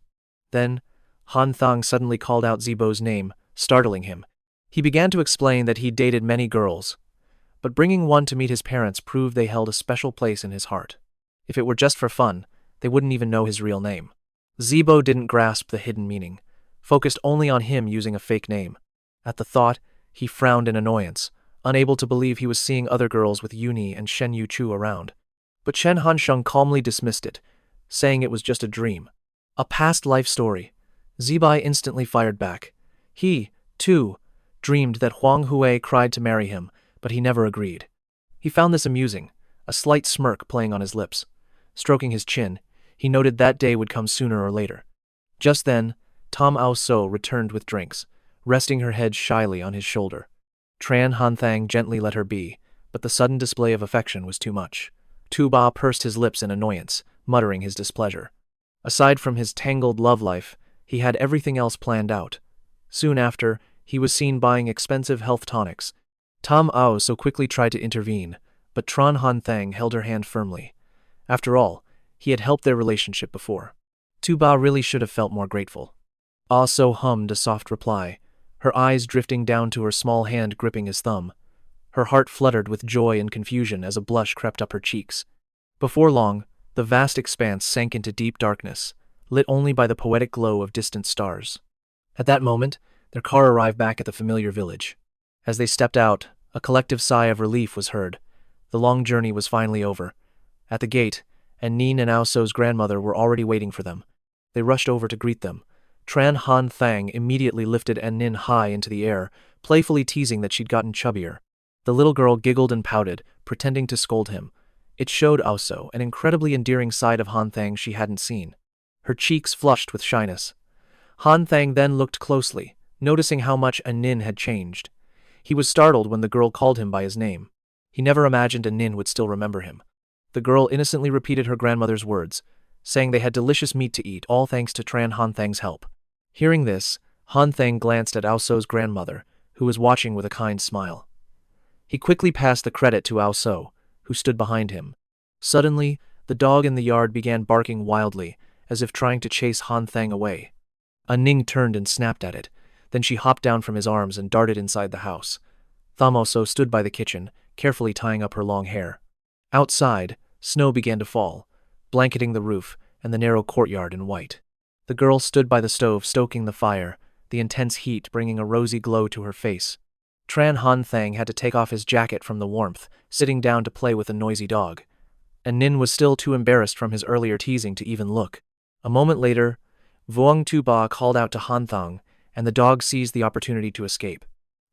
Then, Han Thang suddenly called out Zibo's name, startling him. He began to explain that he dated many girls, but bringing one to meet his parents proved they held a special place in his heart. If it were just for fun, they wouldn't even know his real name. Zibo didn't grasp the hidden meaning, focused only on him using a fake name. At the thought, he frowned in annoyance, unable to believe he was seeing other girls with Yuni and Shen Yuchu around. But Shen Hansheng calmly dismissed it, saying it was just a dream. A past life story. Zibai instantly fired back. He, too, dreamed that Huang Hui cried to marry him, but he never agreed. He found this amusing, a slight smirk playing on his lips. Stroking his chin, he noted that day would come sooner or later. Just then, Tom Ao So returned with drinks, resting her head shyly on his shoulder. Tran Han Thang gently let her be, but the sudden display of affection was too much. Tu Ba pursed his lips in annoyance, muttering his displeasure. Aside from his tangled love life, he had everything else planned out. Soon after, He was seen buying expensive health tonics. Tam Ao so quickly tried to intervene, but Tran Han Thang held her hand firmly. After all, he had helped their relationship before. Tu Ba really should have felt more grateful. Ah So hummed a soft reply, her eyes drifting down to her small hand gripping his thumb. Her heart fluttered with joy and confusion as a blush crept up her cheeks. Before long, the vast expanse sank into deep darkness, lit only by the poetic glow of distant stars. At that moment, their car arrived back at the familiar village. As they stepped out, a collective sigh of relief was heard. The long journey was finally over. At the gate, Nin and Ao So's grandmother were already waiting for them. They rushed over to greet them. Tran Han Thang immediately lifted Nin high into the air, playfully teasing that she'd gotten chubbier. The little girl giggled and pouted, pretending to scold him. It showed Ao So an incredibly endearing side of Han Thang she hadn't seen. Her cheeks flushed with shyness. Han Thang then looked closely, noticing how much Nin had changed. He was startled when the girl called him by his name. He never imagined Nin would still remember him. The girl innocently repeated her grandmother's words, saying they had delicious meat to eat, all thanks to Tran Han Thang's help. Hearing this, Han Thang glanced at Ao So's grandmother, who was watching with a kind smile. He quickly passed the credit to Ao So, who stood behind him. Suddenly, the dog in the yard began barking wildly, as if trying to chase Han Thang away. Ning turned and snapped at it. Then she hopped down from his arms and darted inside the house. Ao So stood by the kitchen, carefully tying up her long hair. Outside, snow began to fall, blanketing the roof and the narrow courtyard in white. The girl stood by the stove stoking the fire, the intense heat bringing a rosy glow to her face. Tran Han Thang had to take off his jacket from the warmth, sitting down to play with a noisy dog. Nin was still too embarrassed from his earlier teasing to even look. A moment later, Vuong Tu Ba called out to Hanthong, and the dog seized the opportunity to escape.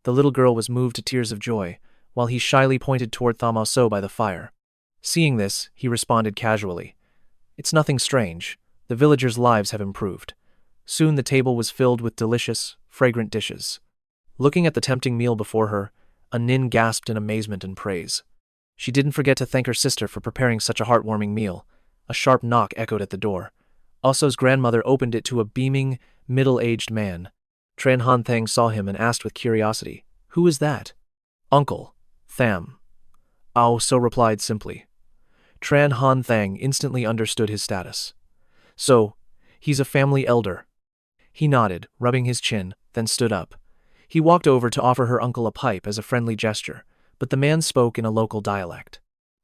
The little girl was moved to tears of joy, while he shyly pointed toward Ao So by the fire. Seeing this, he responded casually, "It's nothing strange. The villagers' lives have improved." Soon the table was filled with delicious, fragrant dishes. Looking at the tempting meal before her, Nin gasped in amazement and praise. She didn't forget to thank her sister for preparing such a heartwarming meal. A sharp knock echoed at the door. Ao So's grandmother opened it to a beaming, middle-aged man. Tran Han Thang saw him and asked with curiosity, "Who is that?" "Uncle, Tham." Ao So replied simply. Tran Han Thang instantly understood his status. "So, he's a family elder." He nodded, rubbing his chin, then stood up. He walked over to offer her uncle a pipe as a friendly gesture, but the man spoke in a local dialect.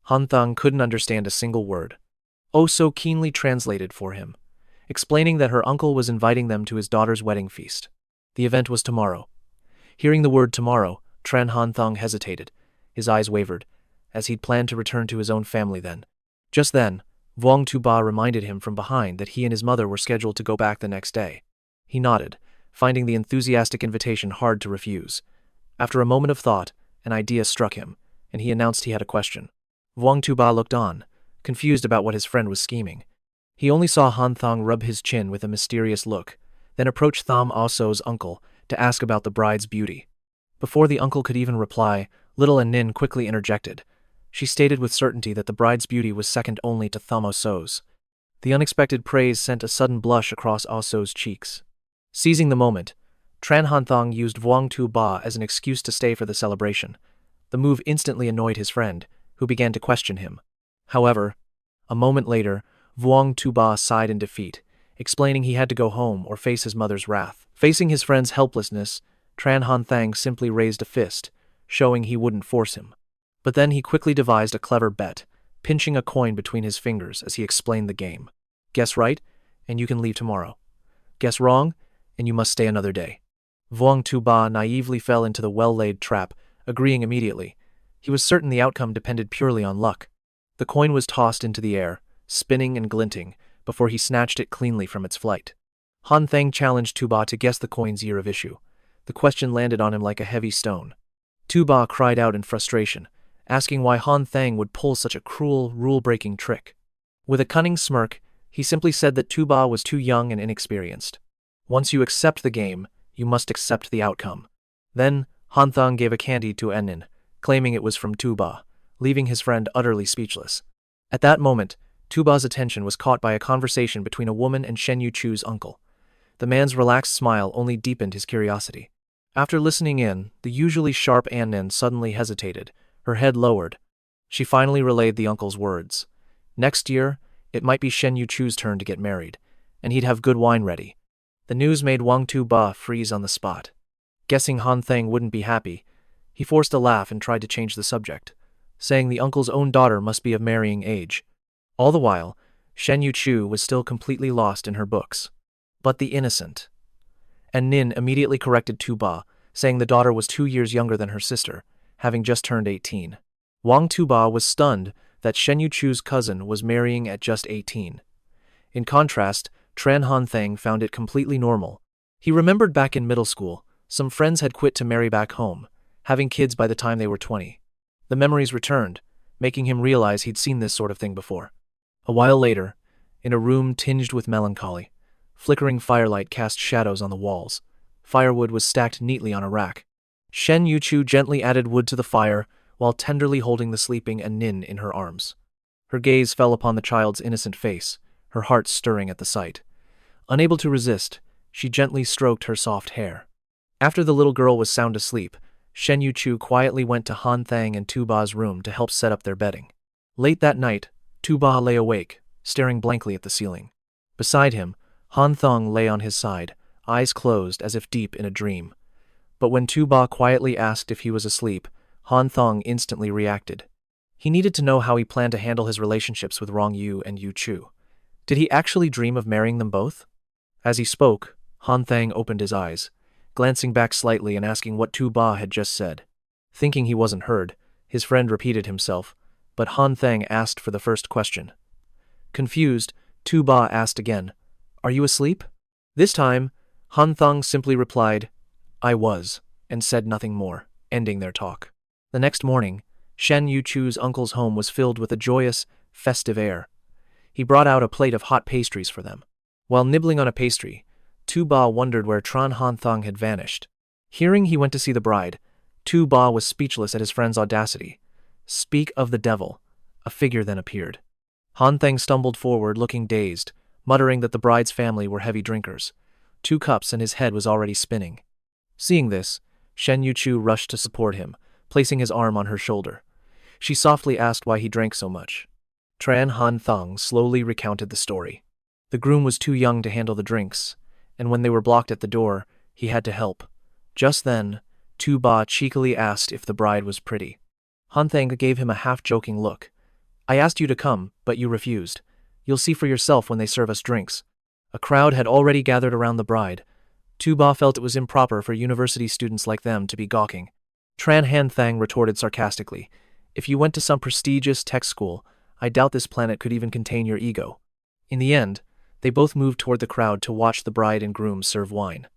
Hanthong couldn't understand a single word. Ao So keenly translated for him, explaining that her uncle was inviting them to his daughter's wedding feast. The event was tomorrow. Hearing the word tomorrow, Tran Han Thang hesitated. His eyes wavered, as he'd planned to return to his own family then. Just then, Vuong Tu Ba reminded him from behind that he and his mother were scheduled to go back the next day. He nodded, finding the enthusiastic invitation hard to refuse. After a moment of thought, an idea struck him, and he announced he had a question. Vuong Tu Ba looked on, confused about what his friend was scheming. He only saw Hanthong rub his chin with a mysterious look, then approached Tham Ao So's uncle to ask about the bride's beauty. Before the uncle could even reply, little Nin quickly interjected. She stated with certainty that the bride's beauty was second only to Tham Ao So's. The unexpected praise sent a sudden blush across Ao So's cheeks. Seizing the moment, Tran Han Thang used Vuong Tu Ba as an excuse to stay for the celebration. The move instantly annoyed his friend, who began to question him. However, a moment later, Vuong Tu Ba sighed in defeat, explaining he had to go home or face his mother's wrath. Facing his friend's helplessness, Tran Han Thang simply raised a fist, showing he wouldn't force him. But then he quickly devised a clever bet, pinching a coin between his fingers as he explained the game. Guess right, and you can leave tomorrow. Guess wrong, and you must stay another day. Vuong Tu Ba naively fell into the well-laid trap, agreeing immediately. He was certain the outcome depended purely on luck. The coin was tossed into the air, spinning and glinting, before he snatched it cleanly from its flight. Han Thang challenged Tu Ba to guess the coin's year of issue. The question landed on him like a heavy stone. Tu Ba cried out in frustration, asking why Han Thang would pull such a cruel, rule-breaking trick. With a cunning smirk, he simply said that Tu Ba was too young and inexperienced. Once you accept the game, you must accept the outcome. Then, Han Thang gave a candy to Nin, claiming it was from Tu Ba, leaving his friend utterly speechless. At that moment, Tu Ba's attention was caught by a conversation between a woman and Shen Yuchu's uncle. The man's relaxed smile only deepened his curiosity. After listening in, the usually sharp Annin suddenly hesitated, her head lowered. She finally relayed the uncle's words. Next year, it might be Shen Yuchu's turn to get married, and he'd have good wine ready. The news made Wang Tuba freeze on the spot. Guessing Hanthong wouldn't be happy, he forced a laugh and tried to change the subject, saying the uncle's own daughter must be of marrying age. All the while, Shen Yuchu was still completely lost in her books. But the innocent. And Nin immediately corrected Tuba, saying the daughter was 2 years younger than her sister, having just turned 18. Wang Tuba was stunned that Shen Yuchu's cousin was marrying at just 18. In contrast, Tran Han Thang found it completely normal. He remembered back in middle school, some friends had quit to marry back home, having kids by the time they were 20. The memories returned, making him realize he'd seen this sort of thing before. A while later, in a room tinged with melancholy, flickering firelight cast shadows on the walls. Firewood was stacked neatly on a rack. Shen Yuchu gently added wood to the fire while tenderly holding the sleeping Nin in her arms. Her gaze fell upon the child's innocent face, her heart stirring at the sight. Unable to resist, she gently stroked her soft hair. After the little girl was sound asleep, Shen Yuchu quietly went to Han Thang and Tuba's room to help set up their bedding. Late that night, Tuba lay awake, staring blankly at the ceiling. Beside him, Hanthong lay on his side, eyes closed as if deep in a dream. But when Tuba quietly asked if he was asleep, Hanthong instantly reacted. He needed to know how he planned to handle his relationships with Rong Yu and Yu Chu. Did he actually dream of marrying them both? As he spoke, Hanthong opened his eyes, glancing back slightly and asking what Tuba had just said. Thinking he wasn't heard, his friend repeated himself, but Hanthong asked for the first question. Confused, Tuba asked again, "Are you asleep?" This time, Hanthong simply replied, "I was," and said nothing more, ending their talk. The next morning, Shen Yuchu's uncle's home was filled with a joyous, festive air. He brought out a plate of hot pastries for them. While nibbling on a pastry, Tuba wondered where Tran Han Thang had vanished. Hearing he went to see the bride, Tuba was speechless at his friend's audacity. Speak of the devil, a figure then appeared. Han Thang stumbled forward looking dazed, muttering that the bride's family were heavy drinkers. 2 cups and his head was already spinning. Seeing this, Shen Yuchu rushed to support him, placing his arm on her shoulder. She softly asked why he drank so much. Tran Han Thang slowly recounted the story. The groom was too young to handle the drinks, and when they were blocked at the door, he had to help. Just then, Tuba cheekily asked if the bride was pretty. Han Thang gave him a half-joking look. "I asked you to come, but you refused. You'll see for yourself when they serve us drinks." A crowd had already gathered around the bride. Tuba felt it was improper for university students like them to be gawking. Tran Han Thang retorted sarcastically, "If you went to some prestigious tech school, I doubt this planet could even contain your ego." In the end, they both moved toward the crowd to watch the bride and groom serve wine.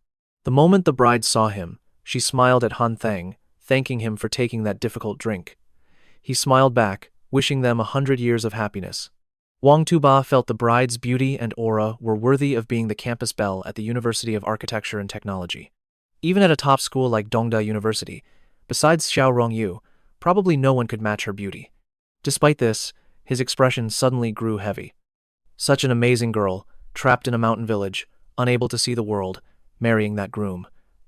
The moment the bride saw him, she smiled at Han Thang, thanking him for taking that difficult drink. He smiled back, wishing them 100 years of happiness. Wang Tuba felt the bride's beauty and aura were worthy of being the campus belle at the University of Architecture and Technology. Even at a top school like Dongda University, besides Xiao Rongyu, probably no one could match her beauty. Despite this, his expression suddenly grew heavy. Such an amazing girl, trapped in a mountain village, unable to see the world, marrying that groom.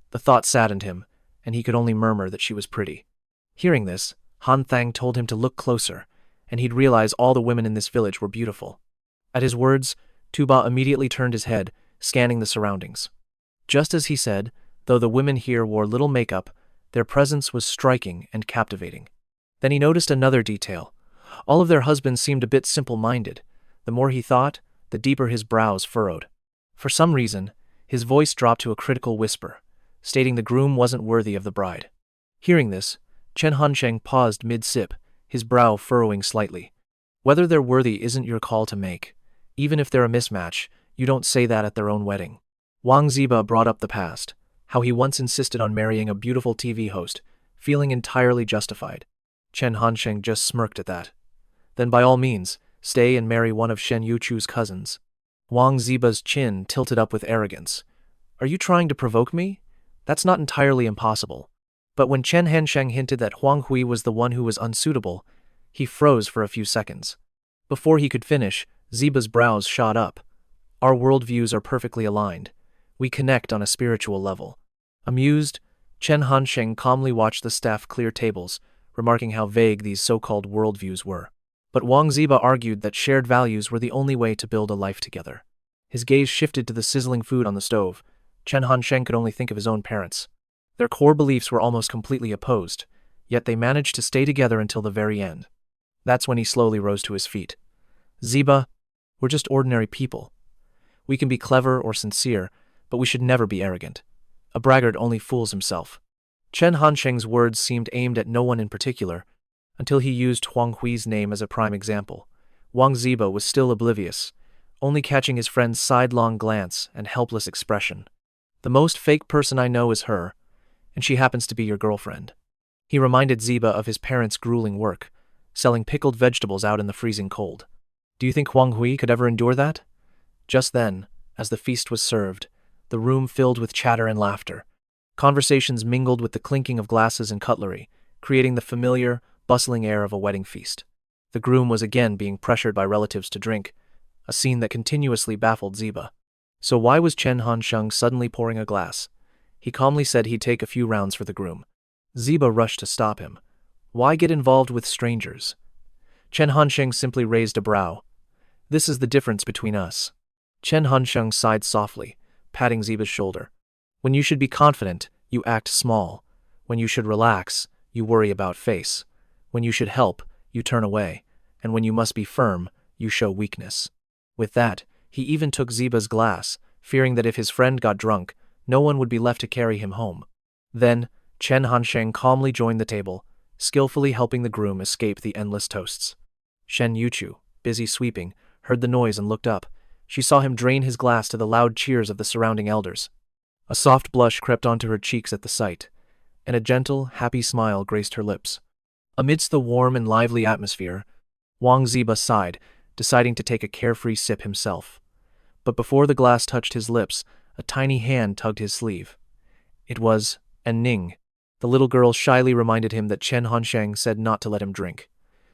The thought saddened him, and he could only murmur that she was pretty. Hearing this, Han Thang told him to look closer, and he'd realize all the women in this village were beautiful. At his words, Tuba immediately turned his head, scanning the surroundings. Just as he said, though the women here wore little makeup, their presence was striking and captivating. Then he noticed another detail. All of their husbands seemed a bit simple-minded. The more he thought, the deeper his brows furrowed. For some reason, his voice dropped to a critical whisper, stating the groom wasn't worthy of the bride. Hearing this, Chen Hansheng paused mid-sip, his brow furrowing slightly. Whether they're worthy isn't your call to make. Even if they're a mismatch, you don't say that at their own wedding. Huang Zeba brought up the past, how he once insisted on marrying a beautiful TV host, feeling entirely justified. Chen Hansheng just smirked at that. Then by all means, stay and marry one of Shen Yuchu's cousins. Huang Zeba's chin tilted up with arrogance. Are you trying to provoke me? That's not entirely impossible. But when Chen Hansheng hinted that Huang Hui was the one who was unsuitable, he froze for a few seconds. Before he could finish, Zeba's brows shot up. Our worldviews are perfectly aligned. We connect on a spiritual level. Amused, Chen Hansheng calmly watched the staff clear tables, remarking how vague these so-called worldviews were. But Huang Zeba argued that shared values were the only way to build a life together. His gaze shifted to the sizzling food on the stove. Chen Hansheng could only think of his own parents. Their core beliefs were almost completely opposed, yet they managed to stay together until the very end. That's when he slowly rose to his feet. Zeba, we're just ordinary people. We can be clever or sincere, but we should never be arrogant. A braggart only fools himself. Chen Hansheng's words seemed aimed at no one in particular, until he used Huang Hui's name as a prime example. Huang Zeba was still oblivious, only catching his friend's sidelong glance and helpless expression. The most fake person I know is her, and she happens to be your girlfriend. He reminded Zeba of his parents' grueling work, selling pickled vegetables out in the freezing cold. Do you think Huang Hui could ever endure that? Just then, as the feast was served, the room filled with chatter and laughter. Conversations mingled with the clinking of glasses and cutlery, creating the familiar, bustling air of a wedding feast. The groom was again being pressured by relatives to drink, a scene that continuously baffled Zeba. So why was Chen Hansheng suddenly pouring a glass? He calmly said he'd take a few rounds for the groom. Zeba rushed to stop him. Why get involved with strangers? Chen Hansheng simply raised a brow. This is the difference between us. Chen Hansheng sighed softly, patting Zeba's shoulder. When you should be confident, you act small. When you should relax, you worry about face. When you should help, you turn away. And when you must be firm, you show weakness. With that, he even took Zeba's glass, fearing that if his friend got drunk, no one would be left to carry him home. Then, Chen Hansheng calmly joined the table, skillfully helping the groom escape the endless toasts. Shen Yuchu, busy sweeping, heard the noise and looked up. She saw him drain his glass to the loud cheers of the surrounding elders. A soft blush crept onto her cheeks at the sight, and a gentle, happy smile graced her lips. Amidst the warm and lively atmosphere, Huang Zeba sighed, deciding to take a carefree sip himself. But before the glass touched his lips, a tiny hand tugged his sleeve. It was Ning. The little girl shyly reminded him that Chen Hansheng said not to let him drink.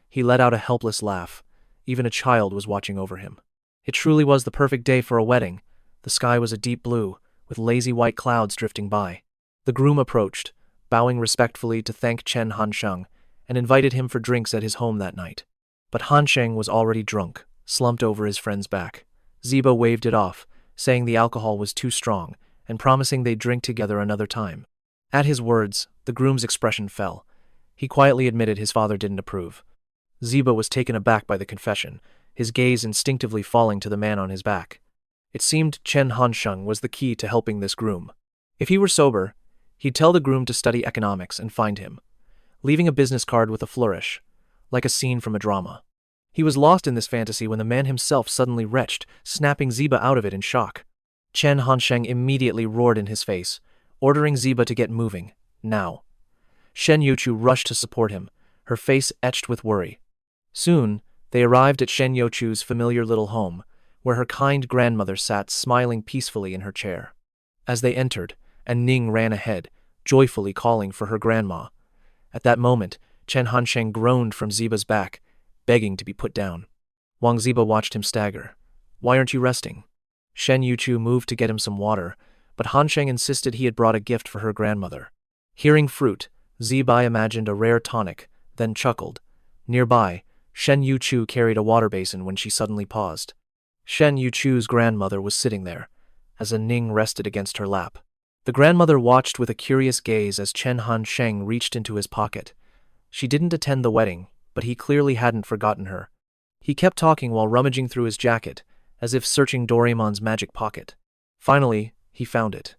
He let out a helpless laugh. Even a child was watching over him. It truly was the perfect day for a wedding. The sky was a deep blue, with lazy white clouds drifting by. The groom approached, bowing respectfully to thank Chen Hansheng, and invited him for drinks at his home that night. But Hansheng was already drunk, slumped over his friend's back. Zeba waved it off, saying the alcohol was too strong, and promising they'd drink together another time. At his words, the groom's expression fell. He quietly admitted his father didn't approve. Zeba was taken aback by the confession, his gaze instinctively falling to the man on his back. It seemed Chen Hansheng was the key to helping this groom. If he were sober, he'd tell the groom to study economics and find him, leaving a business card with a flourish, like a scene from a drama. He was lost in this fantasy when the man himself suddenly retched, snapping Zeba out of it in shock. Chen Hansheng immediately roared in his face, ordering Zeba to get moving, now. Shen Yuchu rushed to support him, her face etched with worry. Soon, they arrived at Shen Yuchu's familiar little home, where her kind grandmother sat smiling peacefully in her chair. As they entered, Ning ran ahead, joyfully calling for her grandma. At that moment, Chen Hansheng groaned from Zeba's back, begging to be put down. Huang Zeba watched him stagger. Why aren't you resting? Shen Yuchu moved to get him some water, but Hansheng insisted he had brought a gift for her grandmother. Hearing fruit, Zeba imagined a rare tonic, then chuckled. Nearby, Shen Yuchu carried a water basin when she suddenly paused. Shen Yuchu's grandmother was sitting there, as Ning rested against her lap. The grandmother watched with a curious gaze as Chen Hansheng reached into his pocket. She didn't attend the wedding, but he clearly hadn't forgotten her. He kept talking while rummaging through his jacket, as if searching Doraemon's magic pocket. Finally, he found it.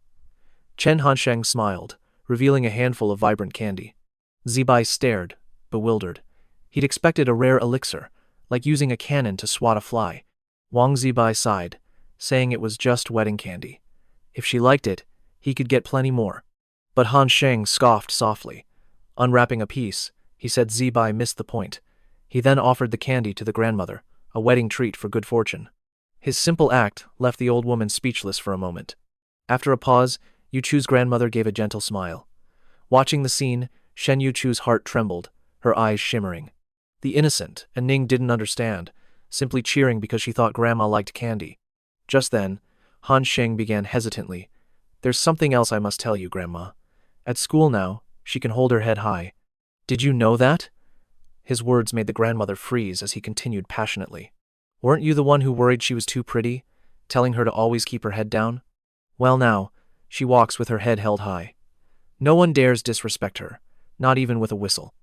Chen Hansheng smiled, revealing a handful of vibrant candy. Zibai stared, bewildered. He'd expected a rare elixir, like using a cannon to swat a fly. Huang Zibai sighed, saying it was just wedding candy. If she liked it, he could get plenty more. But Hansheng scoffed softly. Unwrapping a piece, he said Zibai missed the point. He then offered the candy to the grandmother, a wedding treat for good fortune. His simple act left the old woman speechless for a moment. After a pause, Yuchu's grandmother gave a gentle smile. Watching the scene, Shen Yuchu's heart trembled, her eyes shimmering. The innocent, Ning didn't understand, simply cheering because she thought Grandma liked candy. Just then, Hansheng began hesitantly. There's something else I must tell you, Grandma. At school now, she can hold her head high. Did you know that? His words made the grandmother freeze as he continued passionately. Weren't you the one who worried she was too pretty, telling her to always keep her head down? Well now, she walks with her head held high. No one dares disrespect her, not even with a whistle.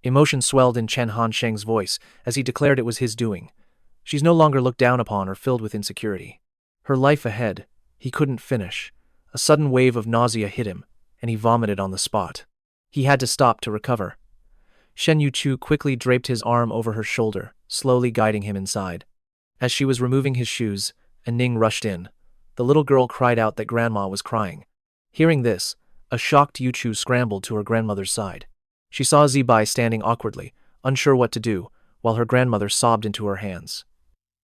Emotion swelled in Chen Hansheng's voice as he declared it was his doing. She's no longer looked down upon or filled with insecurity. Her life ahead, he couldn't finish. A sudden wave of nausea hit him, and he vomited on the spot. He had to stop to recover. Shen Yuchu quickly draped his arm over her shoulder, slowly guiding him inside. As she was removing his shoes, Ning rushed in. The little girl cried out that grandma was crying. Hearing this, a shocked Yuchu scrambled to her grandmother's side. She saw Zeba standing awkwardly, unsure what to do, while her grandmother sobbed into her hands.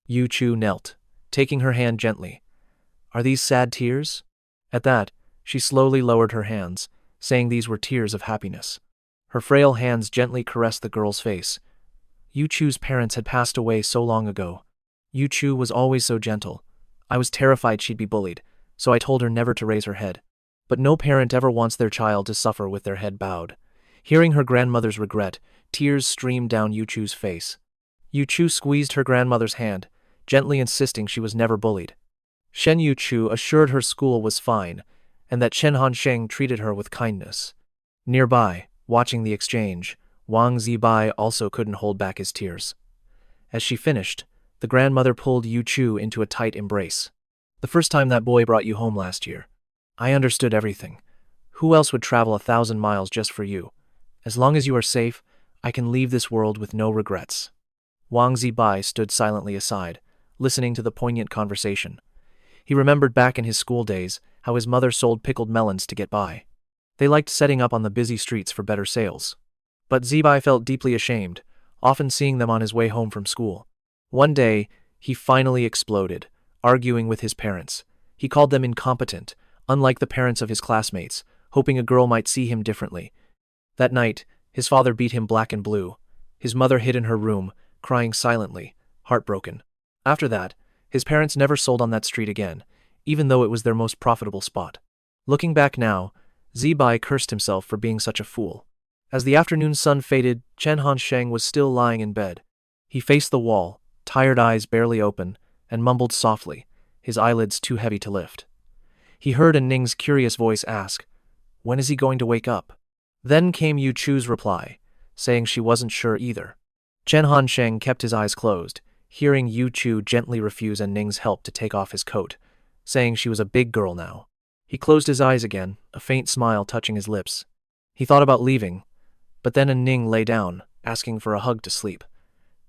Yuchu knelt, taking her hand gently. Are these sad tears? At that, she slowly lowered her hands, saying these were tears of happiness. Her frail hands gently caressed the girl's face. Yuchu's parents had passed away so long ago. Yuchu was always so gentle. I was terrified she'd be bullied, so I told her never to raise her head. But no parent ever wants their child to suffer with their head bowed. Hearing her grandmother's regret, tears streamed down Yuchu's face. Yuchu squeezed her grandmother's hand, gently insisting she was never bullied. Shen Yuchu assured her school was fine, and that Chen Hansheng treated her with kindness. Nearby, watching the exchange, Huang Zeba also couldn't hold back his tears. As she finished, the grandmother pulled Yuchu into a tight embrace. The first time that boy brought you home last year, I understood everything. Who else would travel 1,000 miles just for you? As long as you are safe, I can leave this world with no regrets. Huang Zeba stood silently aside, listening to the poignant conversation. He remembered back in his school days how his mother sold pickled melons to get by. They liked setting up on the busy streets for better sales. But Zeba felt deeply ashamed, often seeing them on his way home from school. One day, he finally exploded, arguing with his parents. He called them incompetent, unlike the parents of his classmates, hoping a girl might see him differently. That night, his father beat him black and blue. His mother hid in her room, crying silently, heartbroken. After that, his parents never sold on that street again, even though it was their most profitable spot. Looking back now, Zeba cursed himself for being such a fool. As the afternoon sun faded, Chen Hansheng was still lying in bed. He faced the wall, tired eyes barely open, and mumbled softly, his eyelids too heavy to lift. He heard Ning's curious voice ask, "When is he going to wake up?" Then came Yuchu's reply, saying she wasn't sure either. Chen Hansheng kept his eyes closed, hearing Yuchu gently refuse Ning's help to take off his coat, saying she was a big girl now. He closed his eyes again, a faint smile touching his lips. He thought about leaving, but then Ning lay down, asking for a hug to sleep.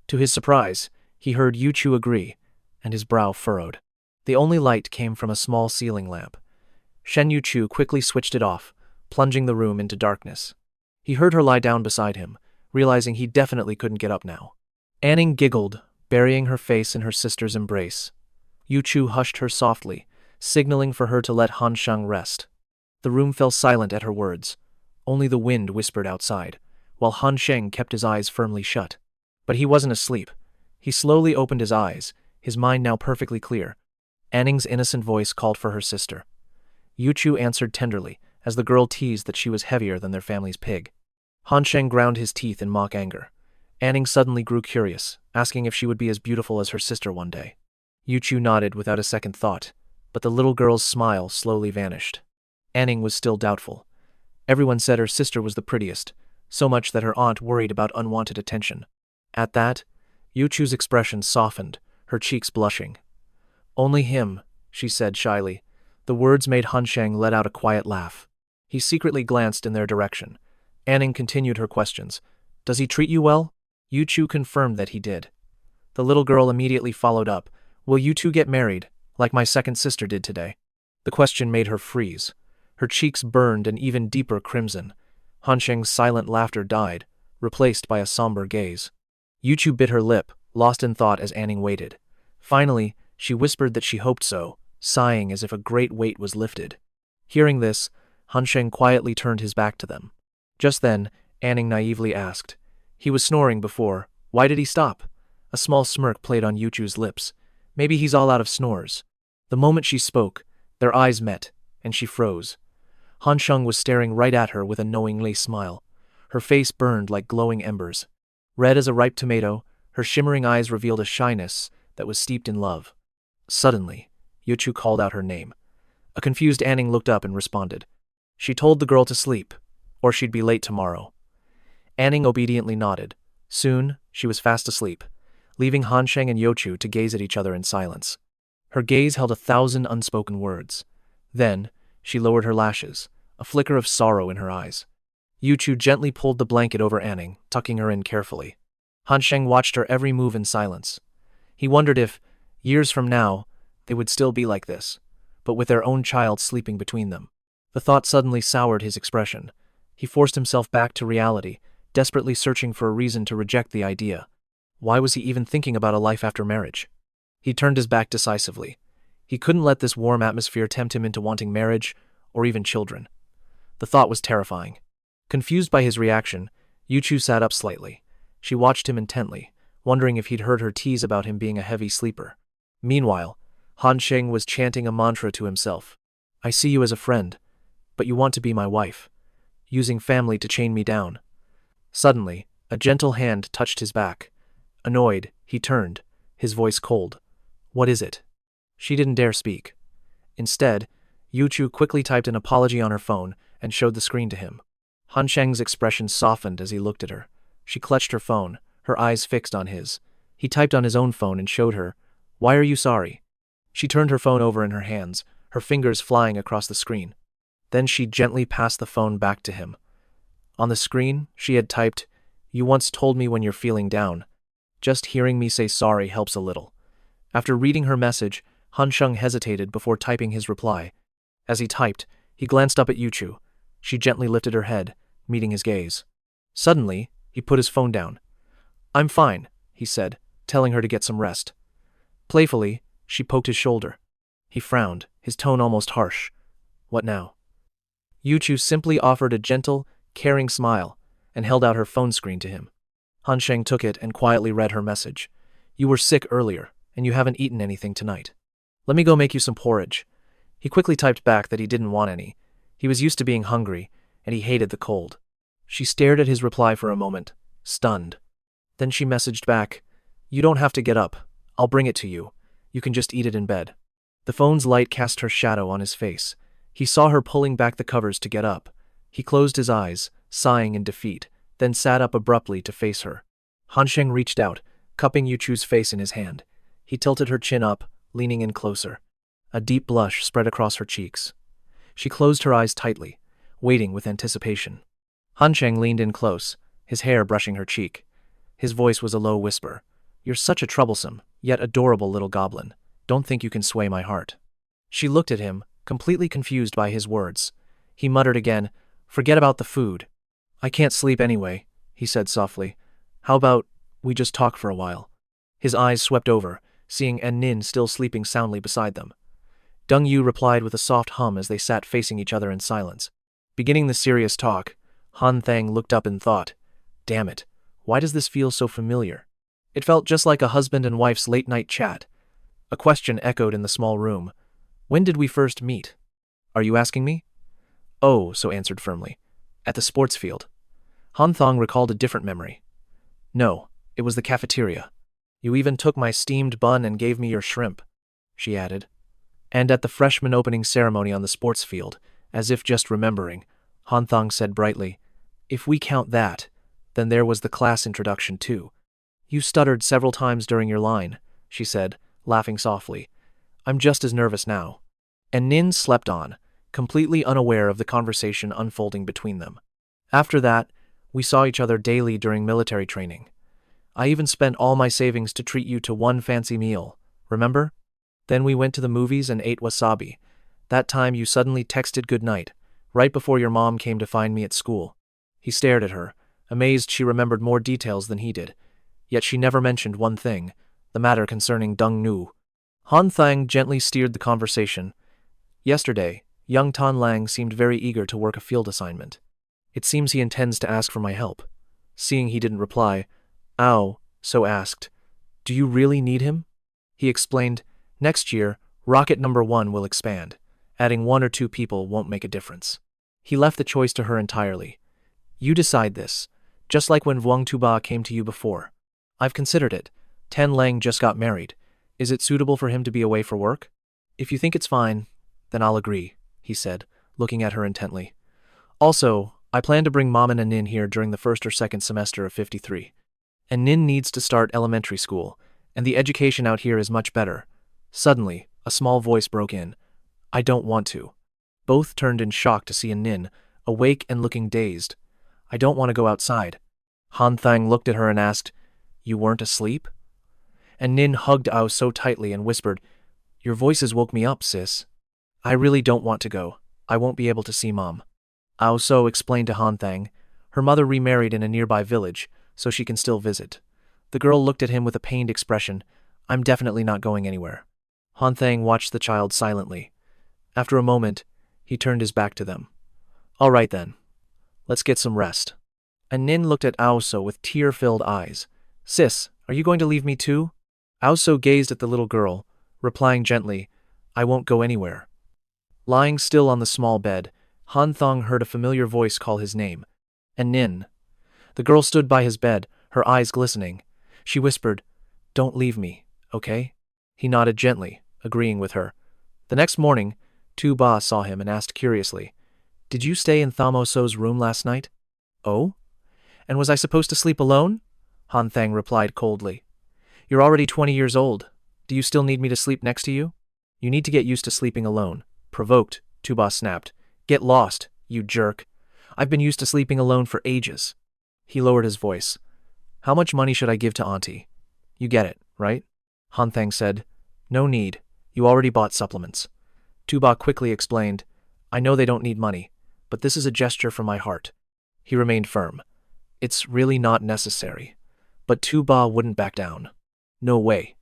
To his surprise, he heard Yuchu agree, and his brow furrowed. The only light came from a small ceiling lamp. Shen Yuchu quickly switched it off, plunging the room into darkness. He heard her lie down beside him, realizing he definitely couldn't get up now. Ning giggled, burying her face in her sister's embrace. Yuchu hushed her softly, signaling for her to let Hansheng rest. The room fell silent at her words. Only the wind whispered outside, while Hansheng kept his eyes firmly shut. But he wasn't asleep. He slowly opened his eyes, his mind now perfectly clear. Ning's innocent voice called for her sister. Yuchu answered tenderly, as the girl teased that she was heavier than their family's pig. Hansheng ground his teeth in mock anger. Ning suddenly grew curious, asking if she would be as beautiful as her sister one day. Yuchu nodded without a second thought, but the little girl's smile slowly vanished. Ning was still doubtful. Everyone said her sister was the prettiest, so much that her aunt worried about unwanted attention. At that, Yuchu's expression softened, her cheeks blushing. "Only him," she said shyly. The words made Hansheng let out a quiet laugh. He secretly glanced in their direction. Ning continued her questions. "Does he treat you well?" Yuchu confirmed that he did. The little girl immediately followed up. "Will you two get married, like my second sister did today?" The question made her freeze. Her cheeks burned an even deeper crimson. Hansheng's silent laughter died, replaced by a somber gaze. Yuchu bit her lip, lost in thought as Ning waited. Finally, she whispered that she hoped so, sighing as if a great weight was lifted. Hearing this, Hansheng quietly turned his back to them. Just then, Ning naively asked. He was snoring before. Why did he stop? A small smirk played on Yuchu's lips. Maybe he's all out of snores. The moment she spoke, their eyes met, and she froze. Hanthong was staring right at her with a knowingly smile. Her face burned like glowing embers. Red as a ripe tomato, her shimmering eyes revealed a shyness that was steeped in love. Suddenly, Yuchu called out her name. A confused Anning looked up and responded. She told the girl to sleep, or she'd be late tomorrow. Anning obediently nodded. Soon, she was fast asleep, leaving Hansheng and Yochu to gaze at each other in silence. Her gaze held 1,000 unspoken words. Then, she lowered her lashes, a flicker of sorrow in her eyes. Yuchu gently pulled the blanket over Anning, tucking her in carefully. Hansheng watched her every move in silence. He wondered if, years from now, they would still be like this, but with their own child sleeping between them. The thought suddenly soured his expression. He forced himself back to reality, desperately searching for a reason to reject the idea. Why was he even thinking about a life after marriage? He turned his back decisively. He couldn't let this warm atmosphere tempt him into wanting marriage, or even children. The thought was terrifying. Confused by his reaction, Yuchu sat up slightly. She watched him intently, wondering if he'd heard her tease about him being a heavy sleeper. Meanwhile, Hansheng was chanting a mantra to himself. I see you as a friend, but you want to be my wife, using family to chain me down. Suddenly, a gentle hand touched his back. Annoyed, he turned, his voice cold. What is it? She didn't dare speak. Instead, Yuchu quickly typed an apology on her phone and showed the screen to him. Hansheng's expression softened as he looked at her. She clutched her phone, her eyes fixed on his. He typed on his own phone and showed her. Why are you sorry? She turned her phone over in her hands, her fingers flying across the screen. Then she gently passed the phone back to him. On the screen, she had typed, You once told me when you're feeling down. Just hearing me say sorry helps a little. After reading her message, Hansheng hesitated before typing his reply. As he typed, he glanced up at Yuchu. She gently lifted her head, meeting his gaze. Suddenly, he put his phone down. I'm fine, he said, telling her to get some rest. Playfully, she poked his shoulder. He frowned, his tone almost harsh. What now? Yuchu simply offered a gentle, caring smile and held out her phone screen to him. Hansheng took it and quietly read her message. You were sick earlier, and you haven't eaten anything tonight. Let me go make you some porridge. He quickly typed back that he didn't want any. He was used to being hungry, and he hated the cold. She stared at his reply for a moment, stunned. Then she messaged back, You don't have to get up. I'll bring it to you. You can just eat it in bed. The phone's light cast her shadow on his face. He saw her pulling back the covers to get up. He closed his eyes, sighing in defeat, then sat up abruptly to face her. Hansheng reached out, cupping Yuchu's face in his hand. He tilted her chin up, leaning in closer. A deep blush spread across her cheeks. She closed her eyes tightly, waiting with anticipation. Hansheng leaned in close, his hair brushing her cheek. His voice was a low whisper. You're such a troublesome, yet adorable little goblin. Don't think you can sway my heart. She looked at him, completely confused by his words. He muttered again, Forget about the food. I can't sleep anyway, he said softly. How about we just talk for a while? His eyes swept over, seeing Nin still sleeping soundly beside them. Deng Yu replied with a soft hum as they sat facing each other in silence. Beginning the serious talk, Han Thang looked up in thought. Damn it, why does this feel so familiar? It felt just like a husband and wife's late-night chat. A question echoed in the small room. When did we first meet? Are you asking me? Oh, so answered firmly. At the sports field. Hanthong recalled a different memory. No, it was the cafeteria. You even took my steamed bun and gave me your shrimp, she added. And at the freshman opening ceremony on the sports field, as if just remembering, Hanthong said brightly, If we count that, then there was the class introduction too. You stuttered several times during your line, she said, laughing softly. I'm just as nervous now. And Nin slept on, completely unaware of the conversation unfolding between them. After that, we saw each other daily during military training. I even spent all my savings to treat you to one fancy meal, remember? Then we went to the movies and ate wasabi. That time you suddenly texted goodnight, right before your mom came to find me at school. He stared at her, amazed she remembered more details than he did. Yet she never mentioned one thing, the matter concerning Deng Nu. Han Thang gently steered the conversation. Yesterday, young Tan Lang seemed very eager to work a field assignment. It seems he intends to ask for my help. Seeing he didn't reply, Ao so asked, Do you really need him? He explained, Next year, rocket number 1 will expand. Adding 1 or 2 people won't make a difference. He left the choice to her entirely. You decide this, just like when Vuong Tuba came to you before. I've considered it. Tan Lang just got married. Is it suitable for him to be away for work? If you think it's fine, then I'll agree, he said, looking at her intently. Also, I plan to bring Mom and Nin here during the first or second semester of 53. And Nin needs to start elementary school, and the education out here is much better. Suddenly, a small voice broke in. I don't want to. Both turned in shock to see Nin, awake and looking dazed. I don't want to go outside. Han Thang looked at her and asked, You weren't asleep? And Nin hugged Ao so tightly and whispered, Your voices woke me up, sis. I really don't want to go. I won't be able to see Mom. Ao So explained to Han Thang. Her mother remarried in a nearby village, so she can still visit. The girl looked at him with a pained expression. I'm definitely not going anywhere. Han Thang watched the child silently. After a moment, he turned his back to them. All right then. Let's get some rest. And Nin looked at Ao So with tear-filled eyes. Sis, are you going to leave me too? Ao So gazed at the little girl, replying gently, I won't go anywhere. Lying still on the small bed, Hanthong heard a familiar voice call his name. And Nin. The girl stood by his bed, her eyes glistening. She whispered, Don't leave me, okay? He nodded gently, agreeing with her. The next morning, Tu Ba saw him and asked curiously, Did you stay in Thamo So's room last night? Oh? And was I supposed to sleep alone? Han Thang replied coldly. You're already 20 years old. Do you still need me to sleep next to you? You need to get used to sleeping alone. Provoked, Tu Ba snapped. Get lost, you jerk. I've been used to sleeping alone for ages. He lowered his voice. How much money should I give to Auntie? You get it, right? Han Thang said. No need. You already bought supplements. Tu Ba quickly explained. I know they don't need money, but this is a gesture from my heart. He remained firm. It's really not necessary. But Tu Ba wouldn't back down. No way.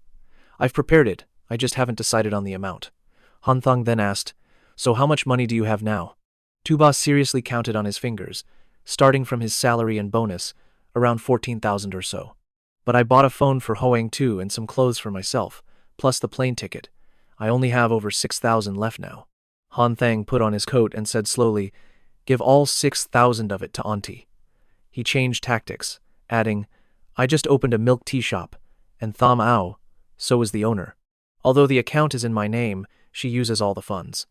I've prepared it, I just haven't decided on the amount. Hanthong then asked, So how much money do you have now? Tu Ba seriously counted on his fingers, starting from his salary and bonus, around 14,000 or so. But I bought a phone for Hoang too and some clothes for myself, plus the plane ticket. I only have over 6,000 left now. Han Thang put on his coat and said slowly, Give all 6,000 of it to Auntie. He changed tactics, adding, I just opened a milk tea shop, and Tham Ao, so is the owner. Although the account is in my name, she uses all the funds.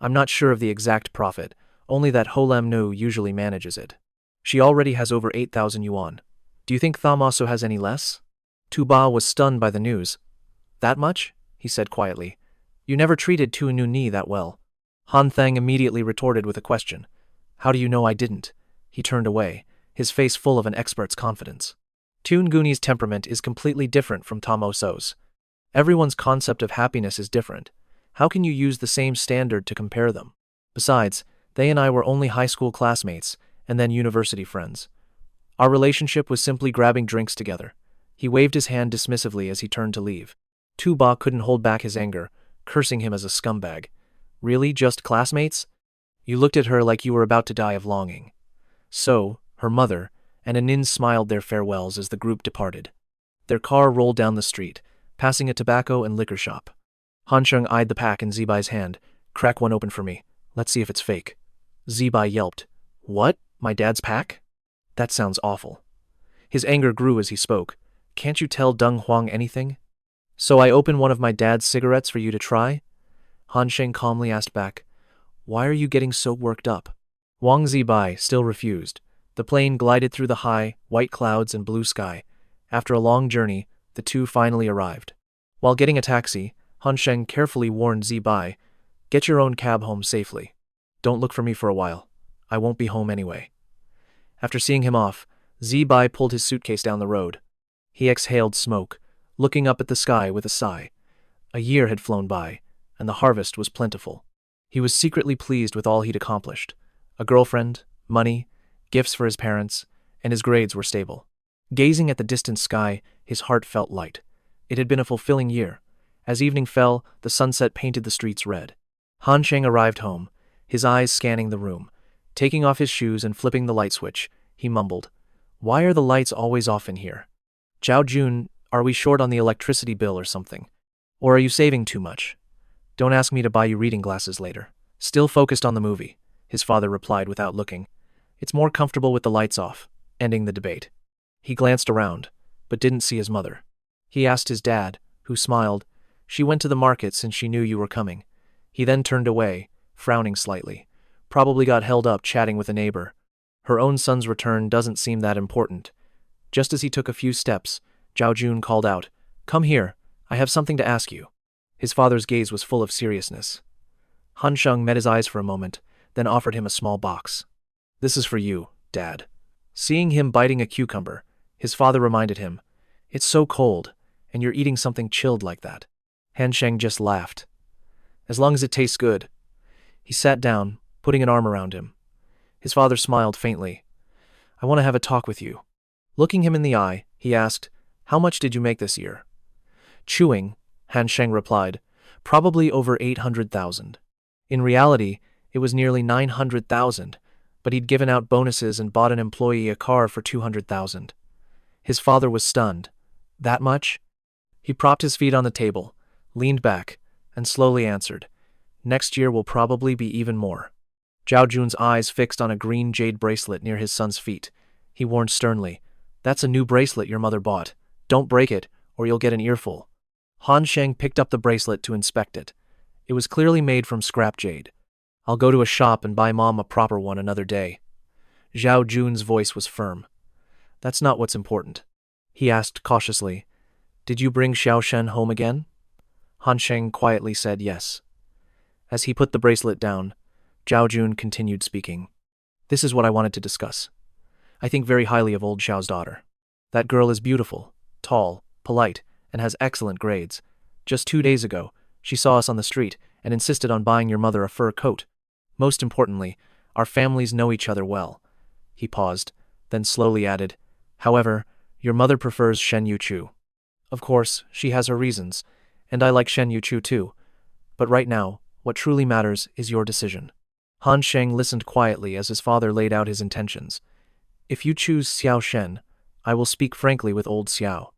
I'm not sure of the exact profit, only that Ho Lam Nu usually manages it. She already has over 8,000 yuan. Do you think Tham also has any less? Tu Ba was stunned by the news. That much? He said quietly. You never treated Tu Nu Ni that well. Han Thang immediately retorted with a question. How do you know I didn't? He turned away, his face full of an expert's confidence. Tu Nguni's temperament is completely different from Tamo So's. Everyone's concept of happiness is different. How can you use the same standard to compare them? Besides, they and I were only high school classmates, and then university friends. Our relationship was simply grabbing drinks together. He waved his hand dismissively as he turned to leave. Tu Ba couldn't hold back his anger, cursing him as a scumbag. Really, just classmates? You looked at her like you were about to die of longing. So, her mother, and Anin smiled their farewells as the group departed. Their car rolled down the street, passing a tobacco and liquor shop. Hansheng eyed the pack in Zebai's hand. Crack one open for me. Let's see if it's fake. Zebai yelped. What? My dad's pack? That sounds awful. His anger grew as he spoke. Can't you tell Deng Huang anything? So I open one of my dad's cigarettes for you to try? Hansheng calmly asked back. Why are you getting so worked up? Wang Zebai still refused. The plane glided through the high, white clouds and blue sky. After a long journey, the two finally arrived. While getting a taxi, Hansheng carefully warned Zebai, Get your own cab home safely. Don't look for me for a while. I won't be home anyway. After seeing him off, Zebai pulled his suitcase down the road. He exhaled smoke, looking up at the sky with a sigh. A year had flown by, and the harvest was plentiful. He was secretly pleased with all he'd accomplished. A girlfriend, money, gifts for his parents, and his grades were stable. Gazing at the distant sky, his heart felt light. It had been a fulfilling year. As evening fell, the sunset painted the streets red. Hansheng arrived home, his eyes scanning the room. Taking off his shoes and flipping the light switch, he mumbled, Why are the lights always off in here? Zhao Jun, are we short on the electricity bill or something? Or are you saving too much? Don't ask me to buy you reading glasses later. Still focused on the movie, his father replied without looking. It's more comfortable with the lights off, ending the debate. He glanced around, but didn't see his mother. He asked his dad, who smiled. She went to the market since she knew you were coming. He then turned away, frowning slightly. Probably got held up chatting with a neighbor. Her own son's return doesn't seem that important. Just as he took a few steps, Zhao Jun called out, "Come here, I have something to ask you." His father's gaze was full of seriousness. Han Sheng met his eyes for a moment, then offered him a small box. "This is for you, Dad." Seeing him biting a cucumber, his father reminded him, "It's so cold, and you're eating something chilled like that." Han Sheng just laughed. "As long as it tastes good." He sat down, putting an arm around him. His father smiled faintly. "I want to have a talk with you." Looking him in the eye, he asked, "How much did you make this year?" Chewing, Han Sheng replied, "Probably over 800,000. In reality, it was nearly 900,000, but he'd given out bonuses and bought an employee a car for 200,000. His father was stunned. "That much?" He propped his feet on the table, leaned back, and slowly answered, "Next year will probably be even more." Zhao Jun's eyes fixed on a green jade bracelet near his son's feet. He warned sternly, "That's a new bracelet your mother bought. Don't break it, or you'll get an earful." Han Sheng picked up the bracelet to inspect it. It was clearly made from scrap jade. "I'll go to a shop and buy Mom a proper one another day." Zhao Jun's voice was firm. "That's not what's important." He asked cautiously, "Did you bring Xiao Shen home again?" Han Sheng quietly said yes. As he put the bracelet down, Zhao Jun continued speaking. "This is what I wanted to discuss. I think very highly of old Xiao's daughter. That girl is beautiful, tall, polite, and has excellent grades. Just 2 days ago, she saw us on the street and insisted on buying your mother a fur coat. Most importantly, our families know each other well." He paused, then slowly added, "However, your mother prefers Shen Yuchu. Of course, she has her reasons, and I like Shen Yuchu too. But right now, what truly matters is your decision." Han Sheng listened quietly as his father laid out his intentions. "If you choose Xiao Shen, I will speak frankly with old Xiao.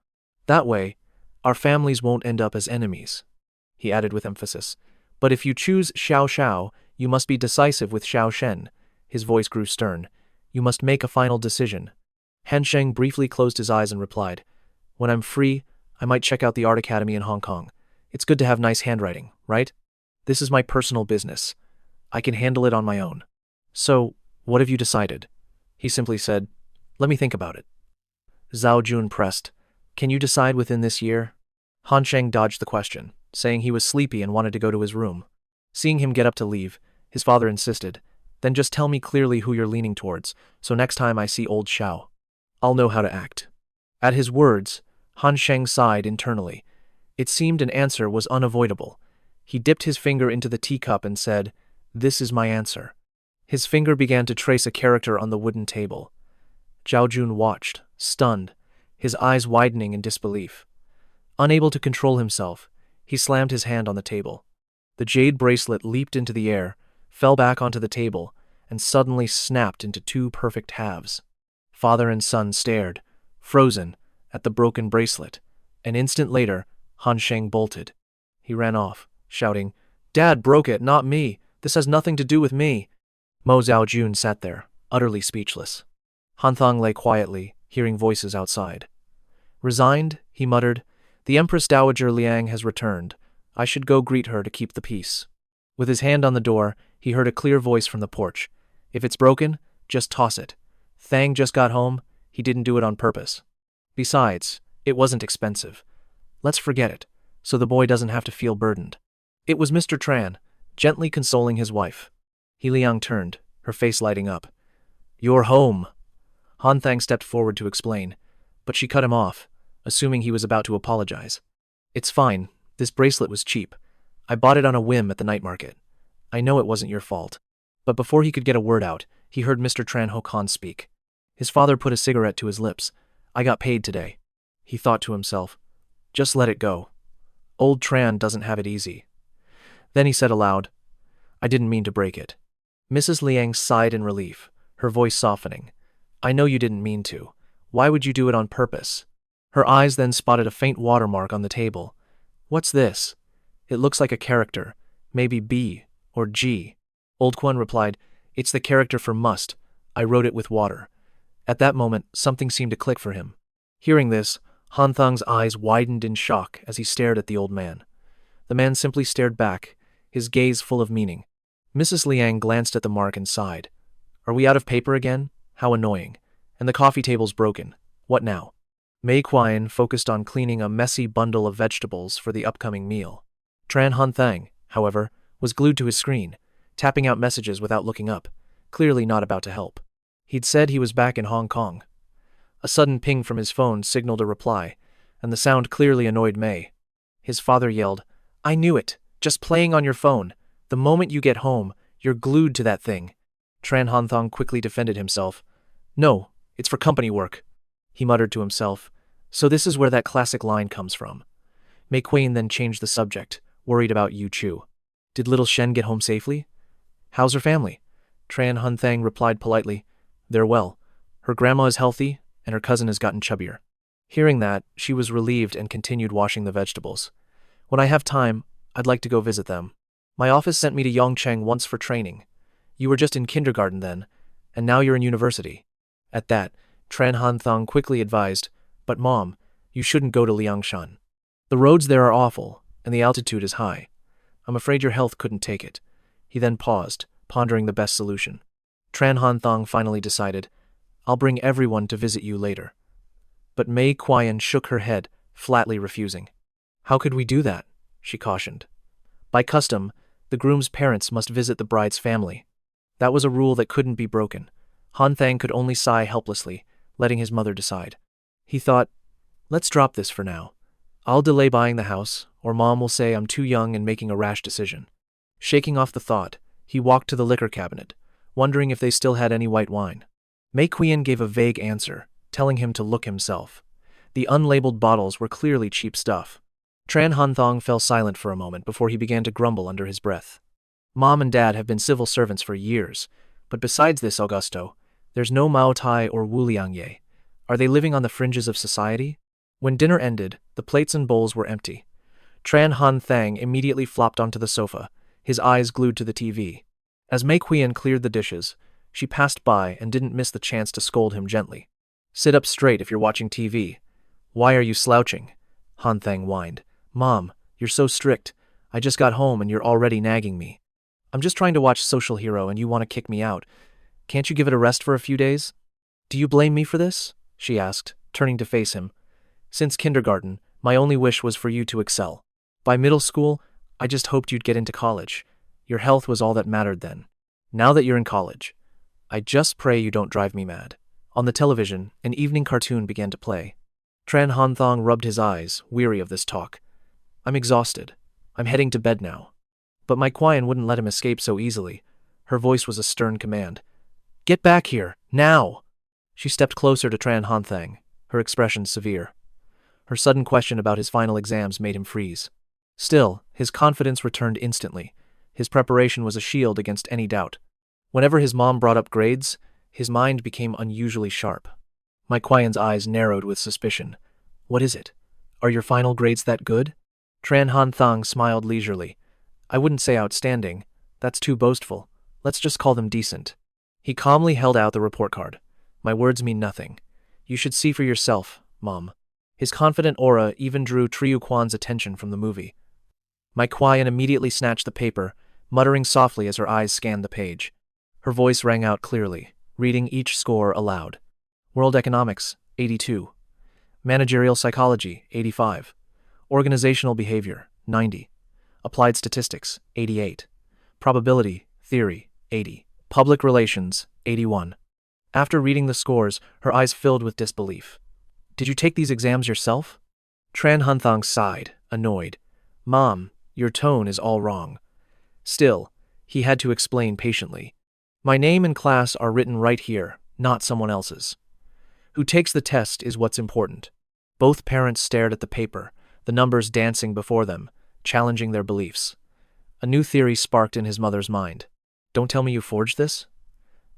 That way, our families won't end up as enemies." He added with emphasis, "But if you choose Xiao Xiao, you must be decisive with Xiao Shen." His voice grew stern. "You must make a final decision." Han Sheng briefly closed his eyes and replied, "When I'm free, I might check out the art academy in Hong Kong. It's good to have nice handwriting, right? This is my personal business. I can handle it on my own." "So, what have you decided?" He simply said, "Let me think about it." Zhao Jun pressed, "Can you decide within this year?" Han Sheng dodged the question, saying he was sleepy and wanted to go to his room. Seeing him get up to leave, his father insisted, "Then just tell me clearly who you're leaning towards, so next time I see old Xiao, I'll know how to act." At his words, Han Sheng sighed internally. It seemed an answer was unavoidable. He dipped his finger into the teacup and said, "This is my answer." His finger began to trace a character on the wooden table. Zhao Jun watched, stunned, his eyes widening in disbelief. Unable to control himself, he slammed his hand on the table. The jade bracelet leaped into the air, fell back onto the table, and suddenly snapped into 2 perfect halves. Father and son stared, frozen, at the broken bracelet. An instant later, Han Sheng bolted. He ran off, shouting, "Dad broke it, not me. This has nothing to do with me." Mo Zhao Jun sat there, utterly speechless. Hanthong lay quietly, hearing voices outside. "Resigned," he muttered. "The Empress Dowager Liang has returned. I should go greet her to keep the peace." With his hand on the door, he heard a clear voice from the porch. "If it's broken, just toss it. Thang just got home. He didn't do it on purpose. Besides, it wasn't expensive. Let's forget it, so the boy doesn't have to feel burdened." It was Mr. Tran, gently consoling his wife. He Liang turned, her face lighting up. "You're home." Han Thang stepped forward to explain, but she cut him off, assuming he was about to apologize. "It's fine. This bracelet was cheap. I bought it on a whim at the night market. I know it wasn't your fault." But before he could get a word out, he heard Mr. Tran Ho Kan speak. His father put a cigarette to his lips. "I got paid today." He thought to himself, "Just let it go. Old Tran doesn't have it easy." Then he said aloud, "I didn't mean to break it." Mrs. Liang sighed in relief, her voice softening. "I know you didn't mean to. Why would you do it on purpose?" Her eyes then spotted a faint watermark on the table. "What's this? It looks like a character, maybe B or G." Old Quan replied, It's the character for must. I wrote it with water. At that moment, something seemed to click for him. Hearing this, Hanthong's eyes widened in shock as he stared at the old man. The man simply stared back, his gaze full of meaning. Mrs. Liang glanced at the mark and sighed. Are we out of paper again? How annoying. And the coffee table's broken. What now? Mei Qian focused on cleaning a messy bundle of vegetables for the upcoming meal. Tran Han Thang, however, was glued to his screen, tapping out messages without looking up, clearly not about to help. He'd said he was back in Hong Kong. A sudden ping from his phone signaled a reply, and the sound clearly annoyed Mei. His father yelled, I knew it, just playing on your phone. The moment you get home, you're glued to that thing. Tran Han Thang quickly defended himself. No, it's for company work. He muttered to himself. So this is where that classic line comes from. Mei Qian then changed the subject, worried about Yu Chu. Did little Shen get home safely? How's her family? Tran Han Thang replied politely. They're well. Her grandma is healthy, and her cousin has gotten chubbier. Hearing that, she was relieved and continued washing the vegetables. When I have time, I'd like to go visit them. My office sent me to Yongcheng once for training. You were just in kindergarten then, and now you're in university. At that, Tran Han Thang quickly advised, But Mom, you shouldn't go to Liangshan. The roads there are awful, and the altitude is high. I'm afraid your health couldn't take it. He then paused, pondering the best solution. Tran Han Thang finally decided, I'll bring everyone to visit you later. But Mei Qian shook her head, flatly refusing. How could we do that? She cautioned. By custom, the groom's parents must visit the bride's family. That was a rule that couldn't be broken. Han Thang could only sigh helplessly, letting his mother decide. He thought, let's drop this for now. I'll delay buying the house, or Mom will say I'm too young and making a rash decision. Shaking off the thought, he walked to the liquor cabinet, wondering if they still had any white wine. Mei Qian gave a vague answer, telling him to look himself. The unlabeled bottles were clearly cheap stuff. Tran Han Thang fell silent for a moment before he began to grumble under his breath. Mom and Dad have been civil servants for years, but besides this, Augusto, there's no Mao Tai or Wu Liangye. Are they living on the fringes of society? When dinner ended, the plates and bowls were empty. Tran Han Thang immediately flopped onto the sofa, his eyes glued to the TV. As Mei Qian cleared the dishes, she passed by and didn't miss the chance to scold him gently. Sit up straight if you're watching TV. Why are you slouching? Han Thang whined. Mom, you're so strict. I just got home and you're already nagging me. I'm just trying to watch Social Hero and you want to kick me out. Can't you give it a rest for a few days? Do you blame me for this? She asked, turning to face him. Since kindergarten, my only wish was for you to excel. By middle school, I just hoped you'd get into college. Your health was all that mattered then. Now that you're in college, I just pray you don't drive me mad. On the television, an evening cartoon began to play. Tran Han Thang rubbed his eyes, weary of this talk. I'm exhausted. I'm heading to bed now. But Mei Qian wouldn't let him escape so easily. Her voice was a stern command. Get back here, now! She stepped closer to Tran Han Thang, her expression severe. Her sudden question about his final exams made him freeze. Still, his confidence returned instantly. His preparation was a shield against any doubt. Whenever his mom brought up grades, his mind became unusually sharp. Mei Qian's eyes narrowed with suspicion. What is it? Are your final grades that good? Tran Han Thang smiled leisurely. I wouldn't say outstanding. That's too boastful. Let's just call them decent. He calmly held out the report card. My words mean nothing. You should see for yourself, Mom. His confident aura even drew Triu Quan's attention from the movie. Mei Qian immediately snatched the paper, muttering softly as her eyes scanned the page. Her voice rang out clearly, reading each score aloud. World Economics, 82. Managerial Psychology, 85. Organizational Behavior, 90. Applied Statistics, 88. Probability, Theory, 80. Public Relations, 81. After reading the scores, her eyes filled with disbelief. Did you take these exams yourself? Tran Han Thang sighed, annoyed. Mom, your tone is all wrong. Still, he had to explain patiently. My name and class are written right here, not someone else's. Who takes the test is what's important. Both parents stared at the paper, the numbers dancing before them, challenging their beliefs. A new theory sparked in his mother's mind. Don't tell me you forged this?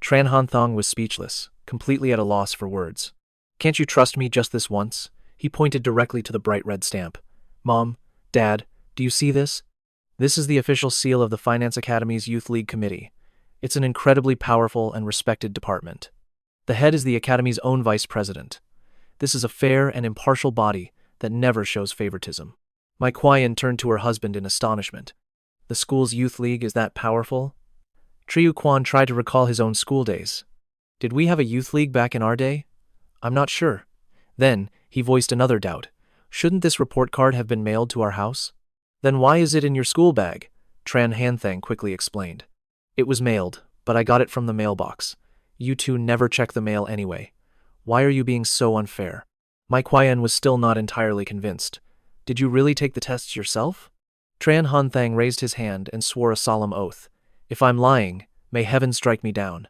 Tran Han Thang was speechless, completely at a loss for words. Can't you trust me just this once? He pointed directly to the bright red stamp. Mom, Dad, do you see this? This is the official seal of the Finance Academy's Youth League Committee. It's an incredibly powerful and respected department. The head is the academy's own vice president. This is a fair and impartial body that never shows favoritism. Mai Qian turned to her husband in astonishment. The school's youth league is that powerful? Triu Quan tried to recall his own school days. Did we have a youth league back in our day? I'm not sure. Then, he voiced another doubt. Shouldn't this report card have been mailed to our house? Then why is it in your school bag? Tran Han Thang quickly explained. It was mailed, but I got it from the mailbox. You two never check the mail anyway. Why are you being so unfair? Mai Qian was still not entirely convinced. Did you really take the tests yourself? Tran Han Thang raised his hand and swore a solemn oath. If I'm lying, may heaven strike me down.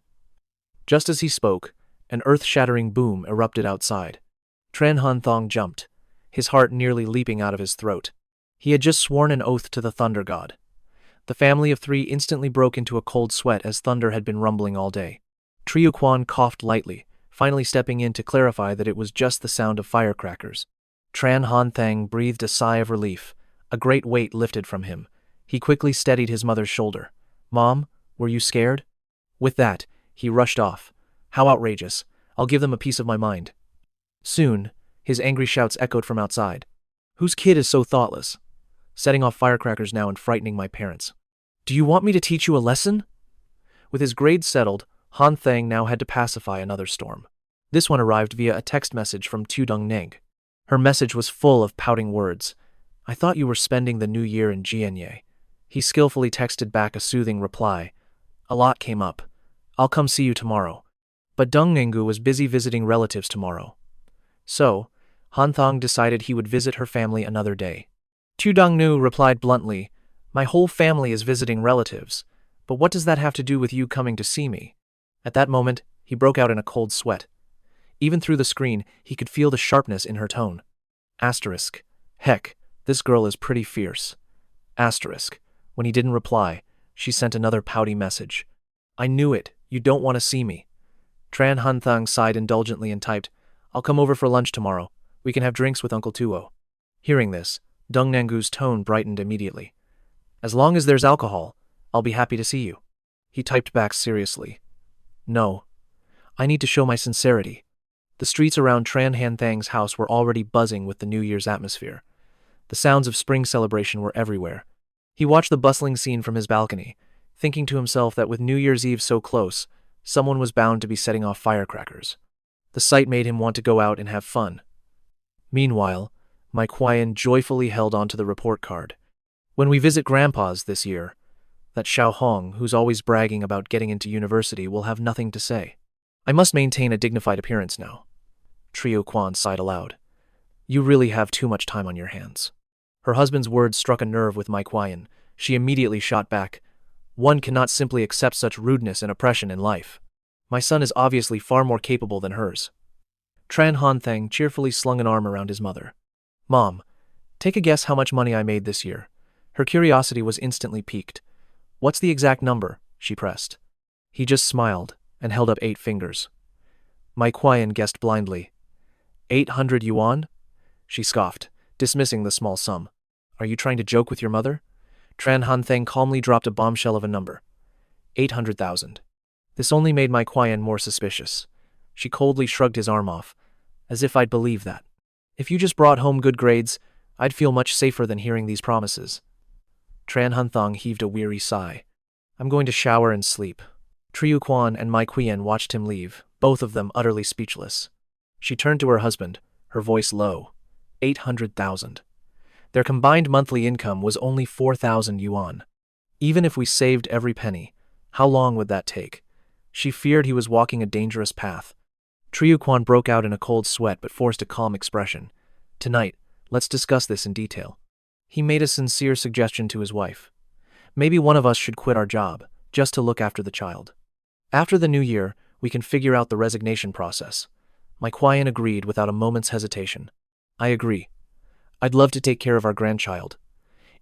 Just as he spoke, an earth-shattering boom erupted outside. Tran Han Thang jumped, his heart nearly leaping out of his throat. He had just sworn an oath to the thunder god. The family of three instantly broke into a cold sweat as thunder had been rumbling all day. Triu Quan coughed lightly, finally stepping in to clarify that it was just the sound of firecrackers. Tran Han Thang breathed a sigh of relief. A great weight lifted from him. He quickly steadied his mother's shoulder. Mom, were you scared? With that, he rushed off. How outrageous. I'll give them a piece of my mind. Soon, his angry shouts echoed from outside. Whose kid is so thoughtless? Setting off firecrackers now and frightening my parents. Do you want me to teach you a lesson? With his grades settled, Han Thang now had to pacify another storm. This one arrived via a text message from Tu Dong Neng. Her message was full of pouting words. I thought you were spending the new year in Giait. He skillfully texted back a soothing reply. A lot came up. I'll come see you tomorrow. But Dong Nengu was busy visiting relatives tomorrow. So, Hanthong decided he would visit her family another day. Tu Dongnu replied bluntly, My whole family is visiting relatives, but what does that have to do with you coming to see me? At that moment, he broke out in a cold sweat. Even through the screen, he could feel the sharpness in her tone. Asterisk. Heck, this girl is pretty fierce. Asterisk. When he didn't reply, she sent another pouty message. I knew it, you don't want to see me. Tran Han Thang sighed indulgently and typed, I'll come over for lunch tomorrow. We can have drinks with Uncle Tuo. Hearing this, Dong Nangu's tone brightened immediately. As long as there's alcohol, I'll be happy to see you. He typed back seriously. No. I need to show my sincerity. The streets around Tran Han Thang's house were already buzzing with the New Year's atmosphere. The sounds of spring celebration were everywhere. He watched the bustling scene from his balcony, thinking to himself that with New Year's Eve so close, someone was bound to be setting off firecrackers. The sight made him want to go out and have fun. Meanwhile, Mai Qian joyfully held onto the report card. When we visit Grandpa's this year, that Xiao Hong, who's always bragging about getting into university, will have nothing to say. I must maintain a dignified appearance now. Trio Quan sighed aloud. You really have too much time on your hands. Her husband's words struck a nerve with Mai Qian. She immediately shot back. One cannot simply accept such rudeness and oppression in life. My son is obviously far more capable than hers. Tran Han Thang cheerfully slung an arm around his mother. Mom, take a guess how much money I made this year. Her curiosity was instantly piqued. What's the exact number? She pressed. He just smiled and held up 8 fingers. Mai Qian guessed blindly. 800 yuan? She scoffed, dismissing the small sum. Are you trying to joke with your mother? Tran Han Thang calmly dropped a bombshell of a number. 800,000. This only made Mai Qian more suspicious. She coldly shrugged his arm off, as if I'd believe that. If you just brought home good grades, I'd feel much safer than hearing these promises. Tran Han Thang heaved a weary sigh. I'm going to shower and sleep. Triu Quan and Mai Qian watched him leave, both of them utterly speechless. She turned to her husband, her voice low. 800,000. Their combined monthly income was only 4,000 yuan. Even if we saved every penny, how long would that take? She feared he was walking a dangerous path. Triu Quan broke out in a cold sweat but forced a calm expression. Tonight, let's discuss this in detail. He made a sincere suggestion to his wife. Maybe one of us should quit our job, just to look after the child. After the new year, we can figure out the resignation process. Mai Qian agreed without a moment's hesitation. I agree. I'd love to take care of our grandchild.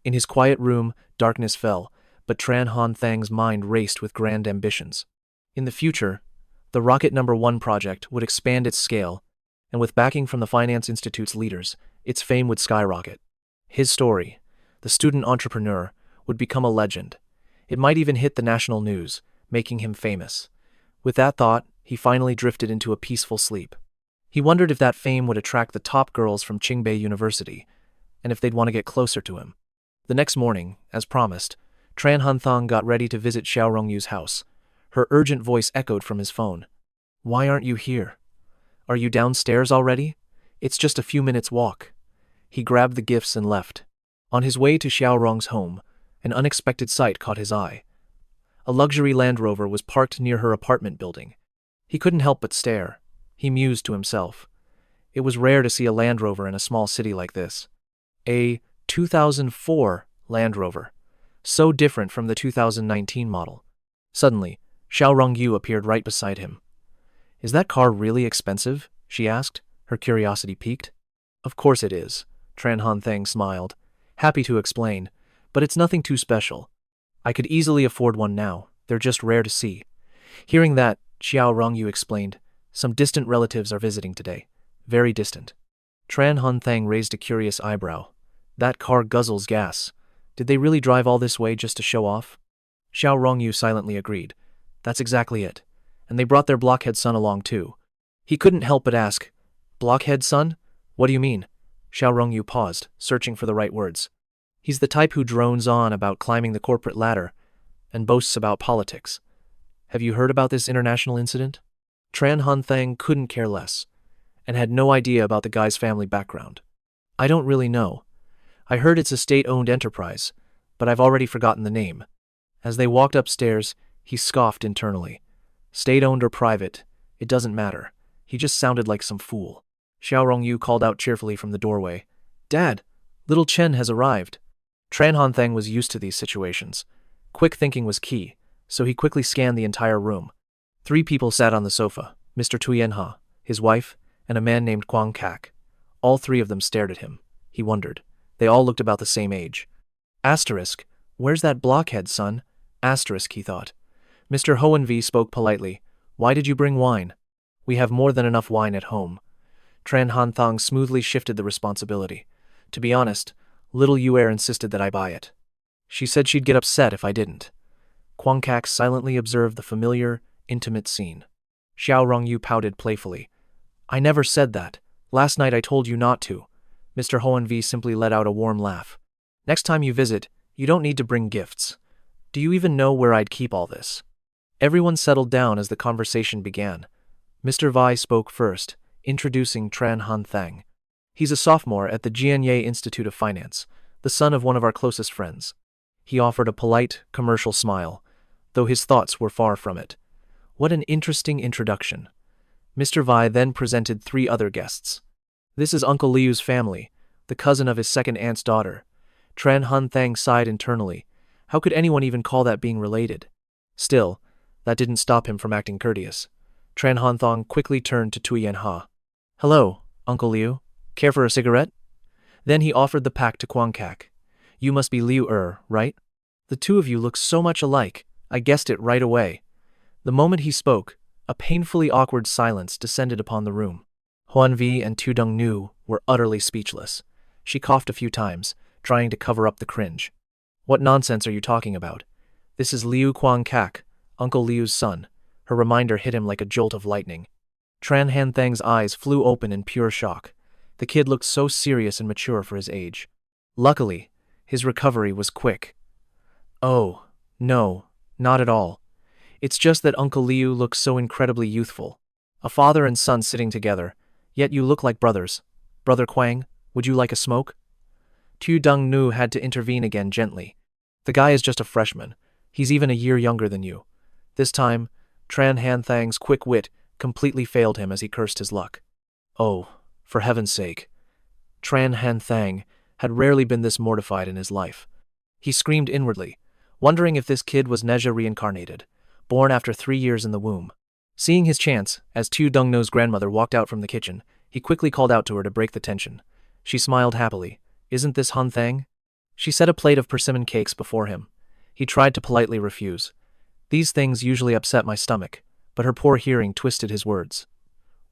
In his quiet room, darkness fell, but Tran Han Thang's mind raced with grand ambitions. In the future, the Rocket No. 1 project would expand its scale, and with backing from the Finance Institute's leaders, its fame would skyrocket. His story, the student entrepreneur, would become a legend. It might even hit the national news, making him famous. With that thought, he finally drifted into a peaceful sleep. He wondered if that fame would attract the top girls from Qingbei University, and if they'd want to get closer to him. The next morning, as promised, Tran Han Thang got ready to visit Xiao Rongyu's house. Her urgent voice echoed from his phone. "Why aren't you here? Are you downstairs already? It's just a few minutes' walk." He grabbed the gifts and left. On his way to Xiao Rong's home, an unexpected sight caught his eye. A luxury Land Rover was parked near her apartment building. He couldn't help but stare. He mused to himself. It was rare to see a Land Rover in a small city like this. A 2004 Land Rover. So different from the 2019 model. Suddenly, Xiao Rongyu appeared right beside him. "Is that car really expensive?" she asked, her curiosity piqued. "Of course it is," Tran Han Thang smiled, happy to explain, "but it's nothing too special. I could easily afford one now, they're just rare to see." Hearing that, Xiao Rongyu explained, "Some distant relatives are visiting today. Very distant." Tran Han Thang raised a curious eyebrow. "That car guzzles gas. Did they really drive all this way just to show off?" Xiao Rongyu silently agreed. "That's exactly it. And they brought their blockhead son along too." He couldn't help but ask, "Blockhead son? What do you mean?" Xiao Rongyu paused, searching for the right words. "He's the type who drones on about climbing the corporate ladder and boasts about politics. Have you heard about this international incident?" Tran Han Thang couldn't care less, and had no idea about the guy's family background. "I don't really know. I heard it's a state-owned enterprise, but I've already forgotten the name." As they walked upstairs, he scoffed internally. State-owned or private, it doesn't matter. He just sounded like some fool. Xiao Rongyu called out cheerfully from the doorway, "Dad, little Chen has arrived." Tran Han Thang was used to these situations. Quick thinking was key, so he quickly scanned the entire room. 3 people sat on the sofa, Mr. Tuyenha, his wife, and a man named Quang Kak. All 3 of them stared at him. He wondered. They all looked about the same age. Asterisk, where's that blockhead, son? Asterisk, he thought. Mr. Hohenv spoke politely. "Why did you bring wine?" "We have more than enough wine at home." Tran Han Thang smoothly shifted the responsibility. "To be honest, little Yuer insisted that I buy it. She said she'd get upset if I didn't." Quang Kak silently observed the familiar, intimate scene. Xiao Rongyu pouted playfully. "I never said that. Last night I told you not to." Mr. Hohenv simply let out a warm laugh. "Next time you visit, you don't need to bring gifts. Do you even know where I'd keep all this?" Everyone settled down as the conversation began. Mr. Vi spoke first, introducing Tran Han Thang. "He's a sophomore at the Giait Institute of Finance, the son of one of our closest friends." He offered a polite, commercial smile, though his thoughts were far from it. What an interesting introduction. Mr. Vi then presented 3 other guests. "This is Uncle Liu's family, the cousin of his second aunt's daughter." Tran Han Thang sighed internally. How could anyone even call that being related? Still, that didn't stop him from acting courteous. Tran Han Thang quickly turned to Tuyen Ha. "Hello, Uncle Liu. Care for a cigarette?" Then he offered the pack to Quang Kak. "You must be Liu right? The 2 of you look so much alike, I guessed it right away." The moment he spoke, a painfully awkward silence descended upon the room. Huanvi and Tudong Nu were utterly speechless. She coughed a few times, trying to cover up the cringe. "What nonsense are you talking about? This is Liu Quang Kak, Uncle Liu's son." Her reminder hit him like a jolt of lightning. Tran Han Thang's eyes flew open in pure shock. The kid looked so serious and mature for his age. Luckily, his recovery was quick. "Oh, no, not at all. It's just that Uncle Liu looks so incredibly youthful. A father and son sitting together, yet you look like brothers. Brother Quang, would you like a smoke?" Tu Dung Nu had to intervene again gently. "The guy is just a freshman. He's even a year younger than you." This time, Tran Han Thang's quick wit completely failed him as he cursed his luck. Oh, for heaven's sake. Tran Han Thang had rarely been this mortified in his life. He screamed inwardly, wondering if this kid was Neja reincarnated, born after 3 years in the womb. Seeing his chance, as Tu Dungno's grandmother walked out from the kitchen, he quickly called out to her to break the tension. She smiled happily. "Isn't this Han Thang?" She set a plate of persimmon cakes before him. He tried to politely refuse. These things usually upset my stomach, but her poor hearing twisted his words.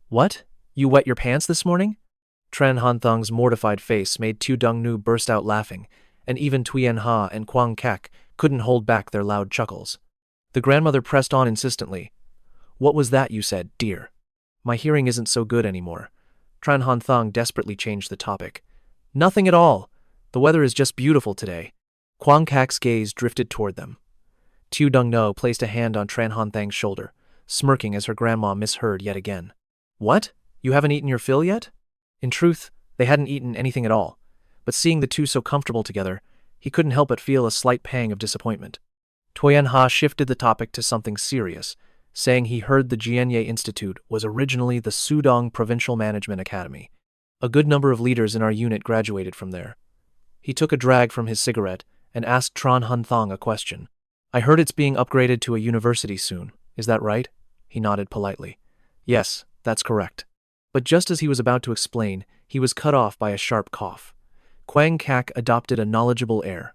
"What? You wet your pants this morning?" Tran Han Thang's mortified face made Tu Dungnu burst out laughing, and even Tuyen Ha and Quang Kak couldn't hold back their loud chuckles. The grandmother pressed on insistently. What was that you said, dear? My hearing isn't so good anymore. Tran Han Thang desperately changed the topic. Nothing at all. The weather is just beautiful today. Kwang Kak's gaze drifted toward them. Tu Dung No placed a hand on Tran Han Thang's shoulder, smirking as her grandma misheard yet again. What? You haven't eaten your fill yet? In truth, they hadn't eaten anything at all, but seeing the two so comfortable together, he couldn't help but feel a slight pang of disappointment. Toyan Ha shifted the topic to something serious, saying he heard the Jianye Institute was originally the Sudong Provincial Management Academy. A good number of leaders in our unit graduated from there. He took a drag from his cigarette and asked Tran Han Thang a question. I heard it's being upgraded to a university soon. Is that right? He nodded politely. Yes, that's correct. But just as he was about to explain, he was cut off by a sharp cough. Kwang Kak adopted a knowledgeable air.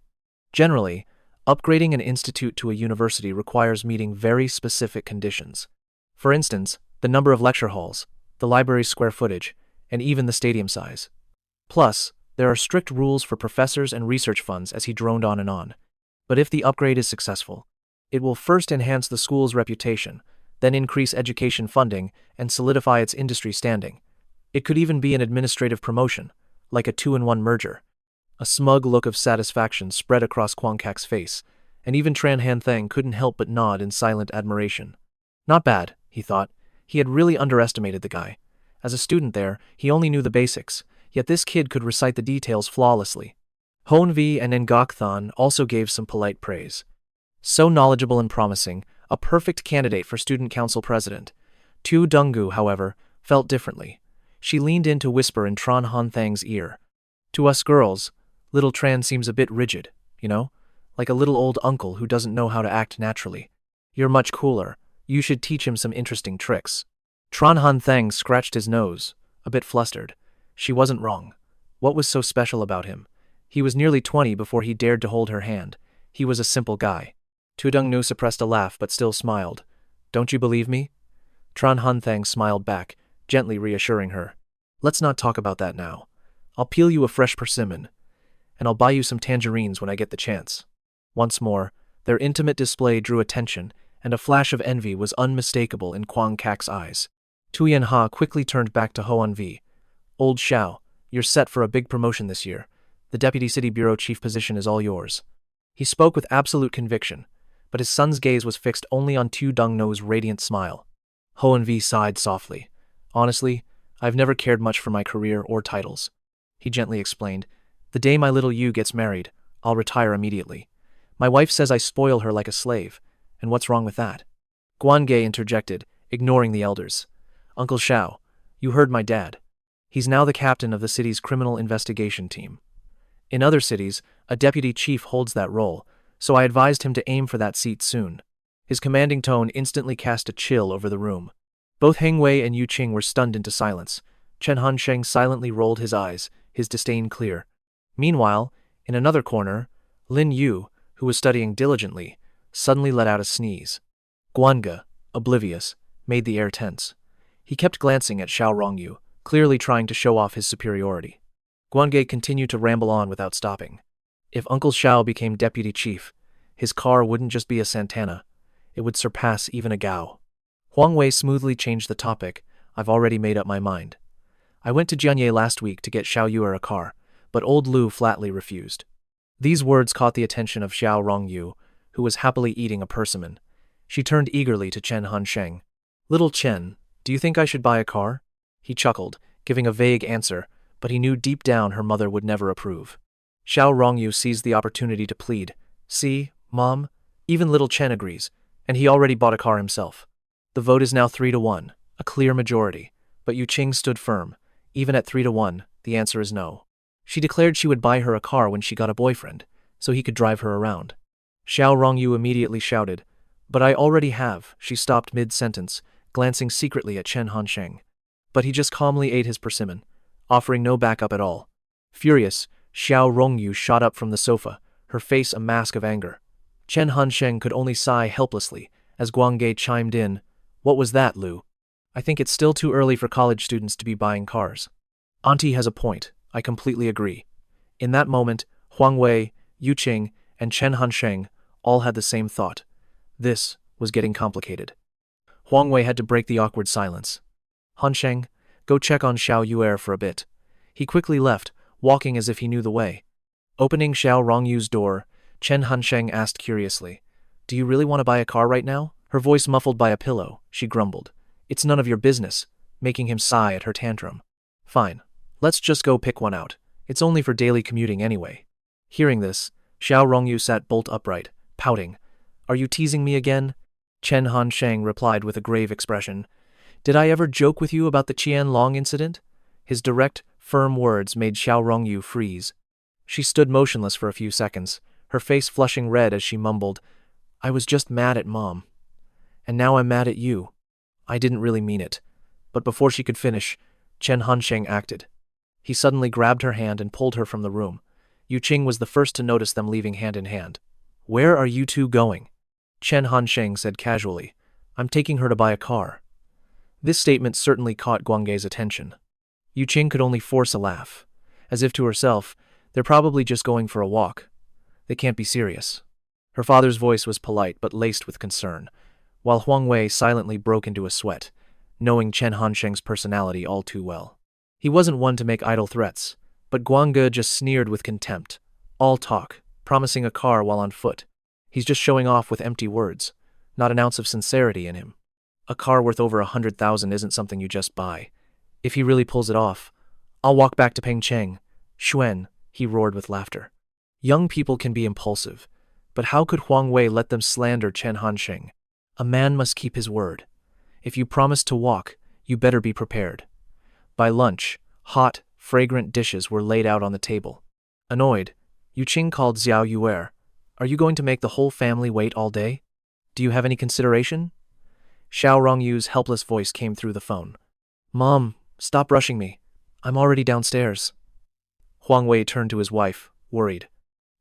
Generally, upgrading an institute to a university requires meeting very specific conditions. For instance, the number of lecture halls, the library's square footage, and even the stadium size. Plus, there are strict rules for professors and research funds, as he droned on and on. But if the upgrade is successful, it will first enhance the school's reputation, then increase education funding and solidify its industry standing. It could even be an administrative promotion, like a 2-in-1 merger. A smug look of satisfaction spread across Kwang Kak's face, and even Tran Han Thang couldn't help but nod in silent admiration. Not bad, he thought. He had really underestimated the guy. As a student there, he only knew the basics, yet this kid could recite the details flawlessly. Huang Hui and Zeba also gave some polite praise. So knowledgeable and promising, a perfect candidate for student council president. Tu Donggu, however, felt differently. She leaned in to whisper in Tran Han Thang's ear. To us girls, little Tran seems a bit rigid, you know? Like a little old uncle who doesn't know how to act naturally. You're much cooler. You should teach him some interesting tricks. Tran Han Thang scratched his nose, a bit flustered. She wasn't wrong. What was so special about him? He was nearly 20 before he dared to hold her hand. He was a simple guy. Tu Dongnu suppressed a laugh but still smiled. Don't you believe me? Tran Han Thang smiled back, gently reassuring her. Let's not talk about that now. I'll peel you a fresh persimmon, and I'll buy you some tangerines when I get the chance. Once more, their intimate display drew attention, and a flash of envy was unmistakable in Kwang Kak's eyes. Tuyen Ha quickly turned back to Huan Vi. Old Xiao, you're set for a big promotion this year. The Deputy City Bureau Chief position is all yours. He spoke with absolute conviction, but his son's gaze was fixed only on Tu Dongno's radiant smile. Huan Vi sighed softly. Honestly, I've never cared much for my career or titles. He gently explained. The day my little Yu gets married, I'll retire immediately. My wife says I spoil her like a slave, and what's wrong with that? Guangge interjected, ignoring the elders. Uncle Xiao, you heard my dad. He's now the captain of the city's criminal investigation team. In other cities, a deputy chief holds that role, so I advised him to aim for that seat soon. His commanding tone instantly cast a chill over the room. Both Heng Wei and Yu Qing were stunned into silence. Chen Hansheng silently rolled his eyes, his disdain clear. Meanwhile, in another corner, Lin Yu, who was studying diligently, suddenly let out a sneeze. Guanga, oblivious, made the air tense. He kept glancing at Xiao Rongyu, clearly trying to show off his superiority. Guangge continued to ramble on without stopping. If Uncle Xiao became deputy chief, his car wouldn't just be a Santana, it would surpass even a Gao. Huang Wei smoothly changed the topic. I've already made up my mind. I went to Jianye last week to get Xiao Yuer a car, but old Lu flatly refused. These words caught the attention of Xiao Rongyu, who was happily eating a persimmon. She turned eagerly to Chen Hansheng. Little Chen, do you think I should buy a car? He chuckled, giving a vague answer, but he knew deep down her mother would never approve. Xiao Rongyu seized the opportunity to plead. See, Mom, even little Chen agrees, and he already bought a car himself. The vote is now 3-1, a clear majority, but Yu Qing stood firm. Even at 3-1, the answer is no. She declared she would buy her a car when she got a boyfriend, so he could drive her around. Xiao Rongyu immediately shouted, But I already have. She stopped mid-sentence, glancing secretly at Chen Hansheng. But he just calmly ate his persimmon, offering no backup at all. Furious, Xiao Rongyu shot up from the sofa, her face a mask of anger. Chen Hansheng could only sigh helplessly, as Guangge chimed in, What was that, Lu? I think it's still too early for college students to be buying cars. Auntie has a point, I completely agree. In that moment, Huang Wei, Yu Qing, and Chen Hansheng all had the same thought. This was getting complicated. Huang Hui had to break the awkward silence. "Hansheng, go check on Xiao Yuer for a bit." He quickly left, walking as if he knew the way. Opening Xiao Rongyu's door, Chen Hansheng asked curiously, "Do you really want to buy a car right now?" Her voice muffled by a pillow, she grumbled. "It's none of your business," making him sigh at her tantrum. "Fine. Let's just go pick one out. It's only for daily commuting anyway." Hearing this, Xiao Rongyu sat bolt upright, pouting. "Are you teasing me again?" Chen Hansheng replied with a grave expression. "Did I ever joke with you about the Qianlong incident?" His direct, firm words made Xiao Rongyu freeze. She stood motionless for a few seconds, her face flushing red as she mumbled, "I was just mad at Mom. And now I'm mad at you. I didn't really mean it." But before she could finish, Chen Hansheng acted. He suddenly grabbed her hand and pulled her from the room. Yu Qing was the first to notice them leaving hand in hand. "Where are you two going?" Chen Hansheng said casually, "I'm taking her to buy a car." This statement certainly caught Guangge's attention. Yu Qing could only force a laugh. As if to herself, "They're probably just going for a walk. They can't be serious." Her father's voice was polite but laced with concern, while Huang Hui silently broke into a sweat, knowing Chen Hansheng's personality all too well. He wasn't one to make idle threats, but Guangge just sneered with contempt. All talk, promising a car while on foot. He's just showing off with empty words, not an ounce of sincerity in him. A car worth over 100,000 isn't something you just buy. If he really pulls it off, I'll walk back to Pengcheng. Xuan, he roared with laughter. Young people can be impulsive, but how could Huang Hui let them slander Chen Hansheng? A man must keep his word. If you promise to walk, you better be prepared. By lunch, hot, fragrant dishes were laid out on the table. Annoyed, Yu Qing called Xiao Yuer. "Are you going to make the whole family wait all day? Do you have any consideration?" Xiao Rongyu's helpless voice came through the phone. "Mom, stop rushing me. I'm already downstairs." Huang Hui turned to his wife, worried.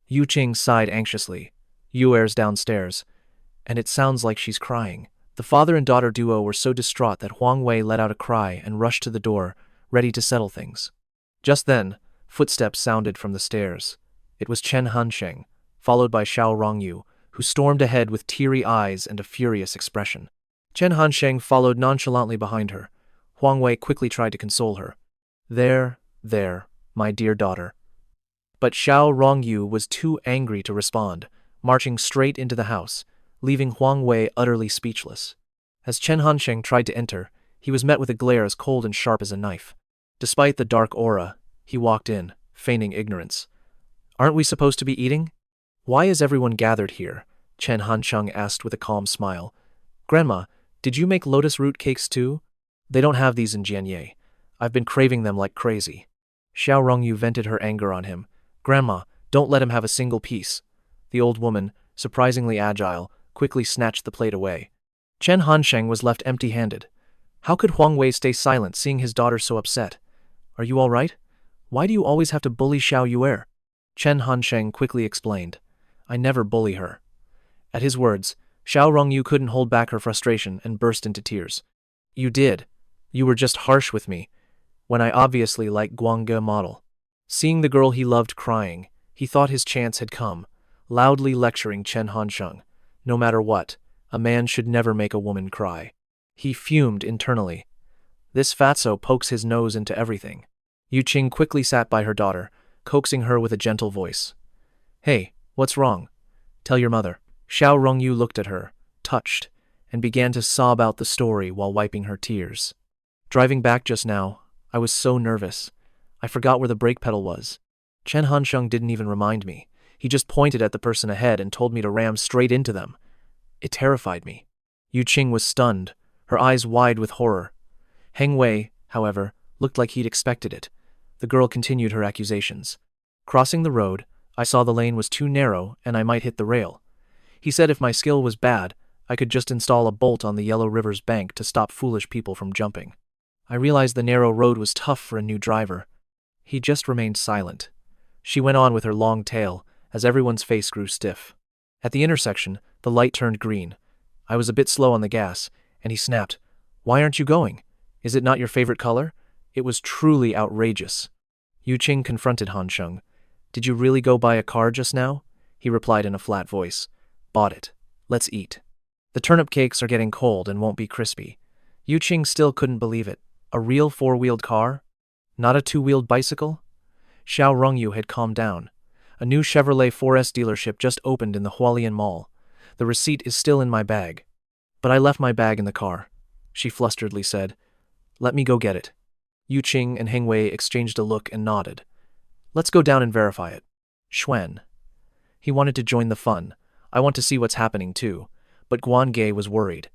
Yu Qing sighed anxiously. "Yuer's downstairs, and it sounds like she's crying." The father and daughter duo were so distraught that Huang Hui let out a cry and rushed to the door, ready to settle things. Just then, footsteps sounded from the stairs. It was Chen Hansheng, followed by Xiao Rongyu, who stormed ahead with teary eyes and a furious expression. Chen Hansheng followed nonchalantly behind her. Huang Hui quickly tried to console her. There, my dear daughter." But Xiao Rongyu was too angry to respond, marching straight into the house, leaving Huang Hui utterly speechless. As Chen Hansheng tried to enter, he was met with a glare as cold and sharp as a knife. Despite the dark aura, he walked in, feigning ignorance. "Aren't we supposed to be eating?" "Why is everyone gathered here?" Chen Hansheng asked with a calm smile. "Grandma, did you make lotus root cakes too?" "They don't have these in Jianye. I've been craving them like crazy." Xiao Rongyu vented her anger on him. "Grandma, don't let him have a single piece." The old woman, surprisingly agile, quickly snatched the plate away. Chen Hansheng was left empty-handed. How could Huang Hui stay silent seeing his daughter so upset? "Are you all right? Why do you always have to bully Xiao Yuer?" Chen Hansheng quickly explained. "I never bully her." At his words, Xiao Rongyu couldn't hold back her frustration and burst into tears. "You did. You were just harsh with me, when I obviously like Guangge model." Seeing the girl he loved crying, he thought his chance had come, loudly lecturing Chen Hansheng. No matter what, a man should never make a woman cry. He fumed internally. This fatso pokes his nose into everything. Yu Qing quickly sat by her daughter, coaxing her with a gentle voice. "Hey, what's wrong? Tell your mother." Xiao Rongyu looked at her, touched, and began to sob out the story while wiping her tears. "Driving back just now, I was so nervous. I forgot where the brake pedal was. Chen Hansheng didn't even remind me. He just pointed at the person ahead and told me to ram straight into them. It terrified me." Yu Qing was stunned, her eyes wide with horror. Heng Wei, however, looked like he'd expected it. The girl continued her accusations. "Crossing the road, I saw the lane was too narrow and I might hit the rail. He said if my skill was bad, I could just install a bolt on the Yellow River's bank to stop foolish people from jumping. I realized the narrow road was tough for a new driver." He just remained silent. She went on with her long tale, as everyone's face grew stiff. At the intersection, the light turned green. I was a bit slow on the gas, and he snapped, "Why aren't you going? Is it not your favorite color?" It was truly outrageous. Yu Qing confronted Hansheng. "Did you really go buy a car just now?" He replied in a flat voice. "Bought it. Let's eat." The turnip cakes are getting cold and won't be crispy. Yu Qing still couldn't believe it. A real four-wheeled car? Not a two-wheeled bicycle? Xiao Rongyu had calmed down. A new Chevrolet 4S dealership just opened in the Hualien Mall. The receipt is still in my bag. But I left my bag in the car, she flusteredly said. Let me go get it. Yu Qing and Heng Wei exchanged a look and nodded. Let's go down and verify it. Xuan. He wanted to join the fun. I want to see what's happening too. But Guan Ge was worried.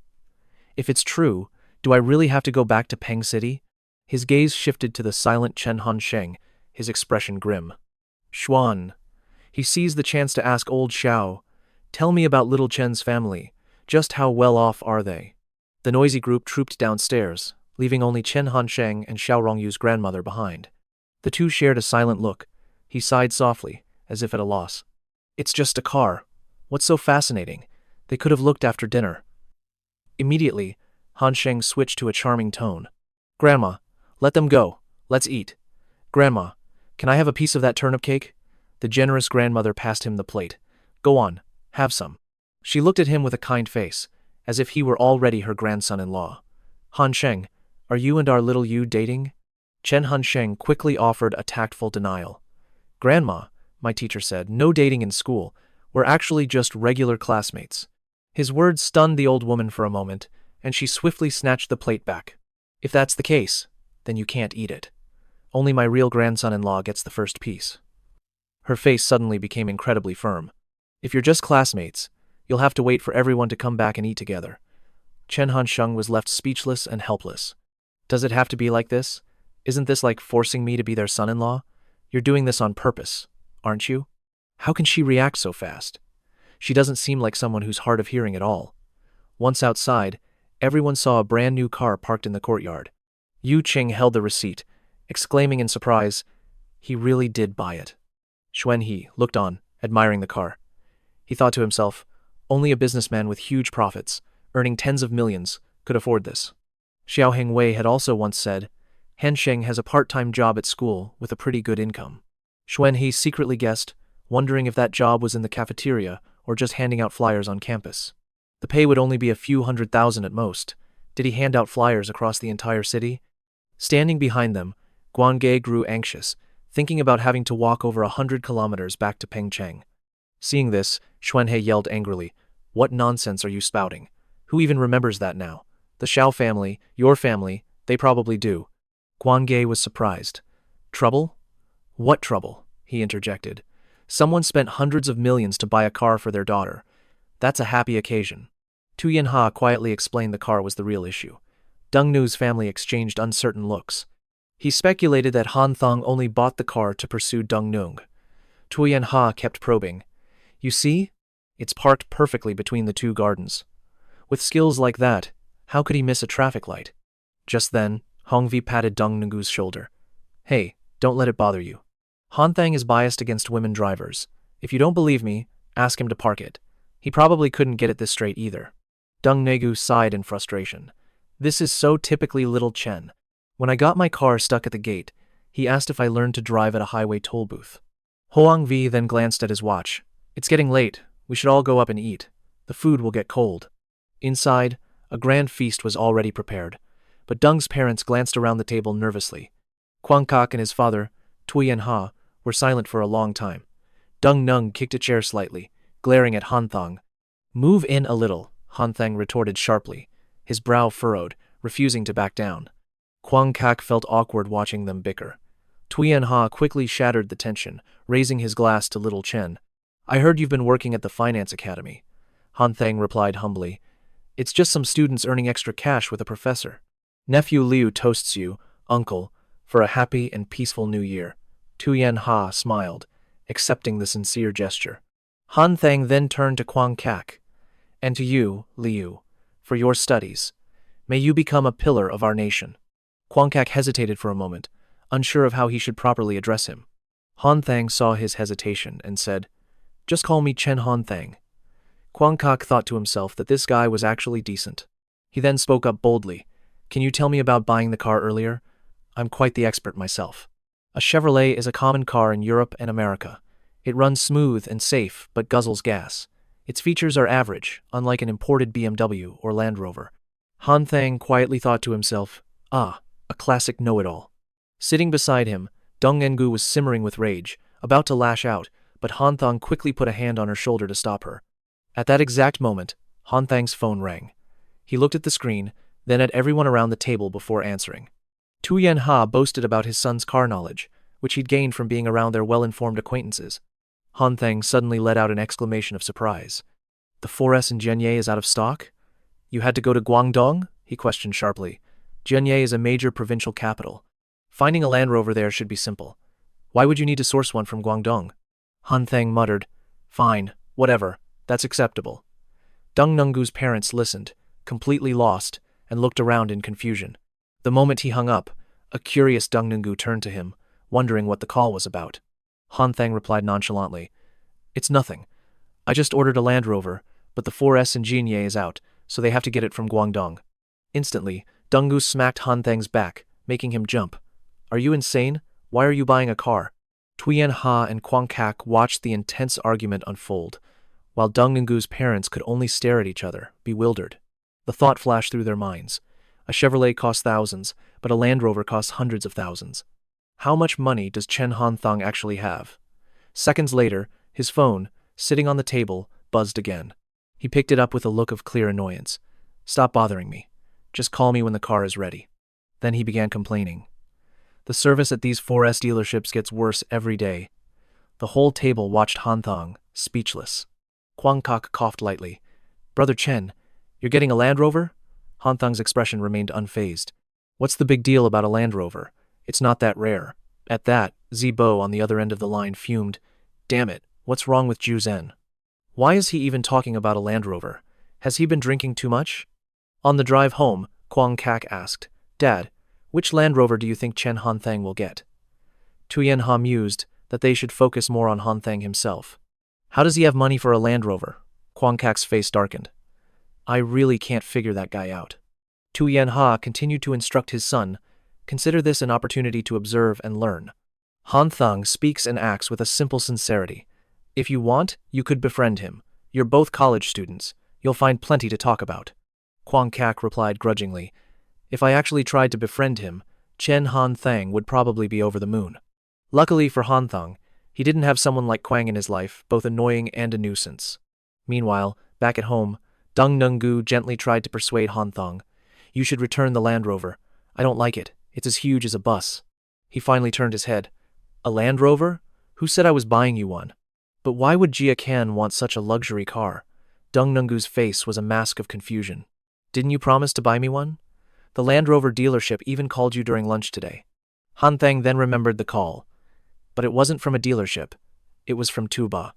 If it's true, do I really have to go back to Peng City? His gaze shifted to the silent Chen Hansheng, his expression grim. Xuan. He seized the chance to ask old Xiao, tell me about little Chen's family. Just how well off are they? The noisy group trooped downstairs, leaving only Chen Hansheng and Xiao Rongyu's grandmother behind. The two shared a silent look. He sighed softly, as if at a loss. It's just a car. What's so fascinating? They could have looked after dinner. Immediately, Hansheng switched to a charming tone. Grandma, let them go. Let's eat. Grandma, can I have a piece of that turnip cake? The generous grandmother passed him the plate. Go on, have some. She looked at him with a kind face, as if he were already her grandson-in-law. Hansheng, are you and our little Yu dating? Chen Hansheng quickly offered a tactful denial. Grandma, my teacher said, no dating in school. We're actually just regular classmates. His words stunned the old woman for a moment, and she swiftly snatched the plate back. If that's the case, then you can't eat it. Only my real grandson-in-law gets the first piece. Her face suddenly became incredibly firm. If you're just classmates, you'll have to wait for everyone to come back and eat together. Chen Hansheng was left speechless and helpless. Does it have to be like this? Isn't this like forcing me to be their son-in-law? You're doing this on purpose, aren't you? How can she react so fast? She doesn't seem like someone who's hard of hearing at all. Once outside, everyone saw a brand new car parked in the courtyard. Yu Qing held the receipt, exclaiming in surprise, he really did buy it. Xuan He looked on, admiring the car. He thought to himself, only a businessman with huge profits, earning tens of millions, could afford this. Xiao Heng Wei had also once said, Hansheng has a part-time job at school with a pretty good income. Xuan He secretly guessed, wondering if that job was in the cafeteria or just handing out flyers on campus. The pay would only be a few $100,000 at most. Did he hand out flyers across the entire city? Standing behind them, Guan Ge grew anxious, thinking about having to walk over 100 kilometers back to Pengcheng. Seeing this, Xuan He yelled angrily, What nonsense are you spouting? Who even remembers that now? The Xiao family, your family, they probably do. Guan Ge was surprised. Trouble? What trouble? He interjected. Someone spent hundreds of millions to buy a car for their daughter. That's a happy occasion. Tu Yanha quietly explained the car was the real issue. Deng Nu's family exchanged uncertain looks. He speculated that Hanthong only bought the car to pursue Deng Nu. Tu Yanha kept probing. You see? It's parked perfectly between the two gardens. With skills like that, how could he miss a traffic light? Just then, Hongvi patted Deng Nu's shoulder. Hey, don't let it bother you. Hanthang is biased against women drivers. If you don't believe me, ask him to park it. He probably couldn't get it this straight either. Deng Negu sighed in frustration. This is so typically little Chen. When I got my car stuck at the gate, he asked if I learned to drive at a highway toll booth. Huang Hui then glanced at his watch. It's getting late. We should all go up and eat. The food will get cold. Inside, a grand feast was already prepared, but Deng's parents glanced around the table nervously. Quang Kok and his father, Tui Yanha, were silent for a long time. Deng Nung kicked a chair slightly, glaring at Hanthong. Move in a little, Hanthong retorted sharply, his brow furrowed, refusing to back down. Quang Kak felt awkward watching them bicker. Tui Yanha quickly shattered the tension, raising his glass to little Chen. I heard you've been working at the finance academy. Hanthong replied humbly. It's just some students earning extra cash with a professor. Nephew Liu toasts you, uncle, for a happy and peaceful new year. Tu Yanha smiled, accepting the sincere gesture. Hanthong then turned to Quang Kak. And to you, Liu, for your studies. May you become a pillar of our nation. Quang Kak hesitated for a moment, unsure of how he should properly address him. Hanthong saw his hesitation and said, Just call me Chen Hanthong. Quang Kak thought to himself that this guy was actually decent. He then spoke up boldly. Can you tell me about buying the car earlier? I'm quite the expert myself. A Chevrolet is a common car in Europe and America. It runs smooth and safe but guzzles gas. Its features are average, unlike an imported BMW or Land Rover. Han Thang quietly thought to himself, "Ah, a classic know-it-all." Sitting beside him, Dong Engu was simmering with rage, about to lash out, but Hanthong quickly put a hand on her shoulder to stop her. At that exact moment, Hanthang's phone rang. He looked at the screen, then at everyone around the table before answering. Tu Yanha boasted about his son's car knowledge, which he'd gained from being around their well-informed acquaintances. Hanthang suddenly let out an exclamation of surprise. "The 4S in Jianye is out of stock? You had to go to Guangdong?" he questioned sharply. Jianye is a major provincial capital. Finding a Land Rover there should be simple. Why would you need to source one from Guangdong? Hanthang muttered, "Fine, whatever, that's acceptable." Deng Nungu's parents listened, completely lost, and looked around in confusion. The moment he hung up, a curious Deng Nungu turned to him, wondering what the call was about. Hanthang replied nonchalantly, "It's nothing. I just ordered a Land Rover, but the 4S in Jianye is out, so they have to get it from Guangdong." Instantly, Deng Nungu smacked Hanthang's back, making him jump. "Are you insane? Why are you buying a car?" Tuyen Ha and Kwang Kak watched the intense argument unfold, while Deng Nungu's parents could only stare at each other, bewildered. The thought flashed through their minds. A Chevrolet costs thousands, but a Land Rover costs hundreds of thousands. How much money does Chen Han Thang actually have? Seconds later, his phone, sitting on the table, buzzed again. He picked it up with a look of clear annoyance. "Stop bothering me. Just call me when the car is ready." Then he began complaining. "The service at these 4S dealerships gets worse every day." The whole table watched Hanthong, speechless. Kwang Kak coughed lightly. "Brother Chen, you're getting a Land Rover?" Hanthong's expression remained unfazed. "What's the big deal about a Land Rover? It's not that rare." At that, Zibo on the other end of the line fumed. "Damn it, what's wrong with Ju Zhen? Why is he even talking about a Land Rover? Has he been drinking too much?" On the drive home, Kwang Kak asked, "Dad, which Land Rover do you think Chen Han Thang will get?" Tuyen Ha mused that they should focus more on Han Thang himself. "How does he have money for a Land Rover?" Kwang Kak's face darkened. "I really can't figure that guy out." Tuyen Ha continued to instruct his son, "Consider this an opportunity to observe and learn. Han Thang speaks and acts with a simple sincerity. If you want, you could befriend him. You're both college students. You'll find plenty to talk about." Kwang Kak replied grudgingly, "If I actually tried to befriend him, Chen Han Thang would probably be over the moon." Luckily for Han Thang, he didn't have someone like Kwang in his life, both annoying and a nuisance. Meanwhile, back at home, Deng Nungu gently tried to persuade Han Thang. "You should return the Land Rover. I don't like it. It's as huge as a bus." He finally turned his head. "A Land Rover? Who said I was buying you one? But why would Jia Kan want such a luxury car?" Deng Nungu's face was a mask of confusion. "Didn't you promise to buy me one? The Land Rover dealership even called you during lunch today." Han Thang then remembered the call. But it wasn't from a dealership. It was from Tuba.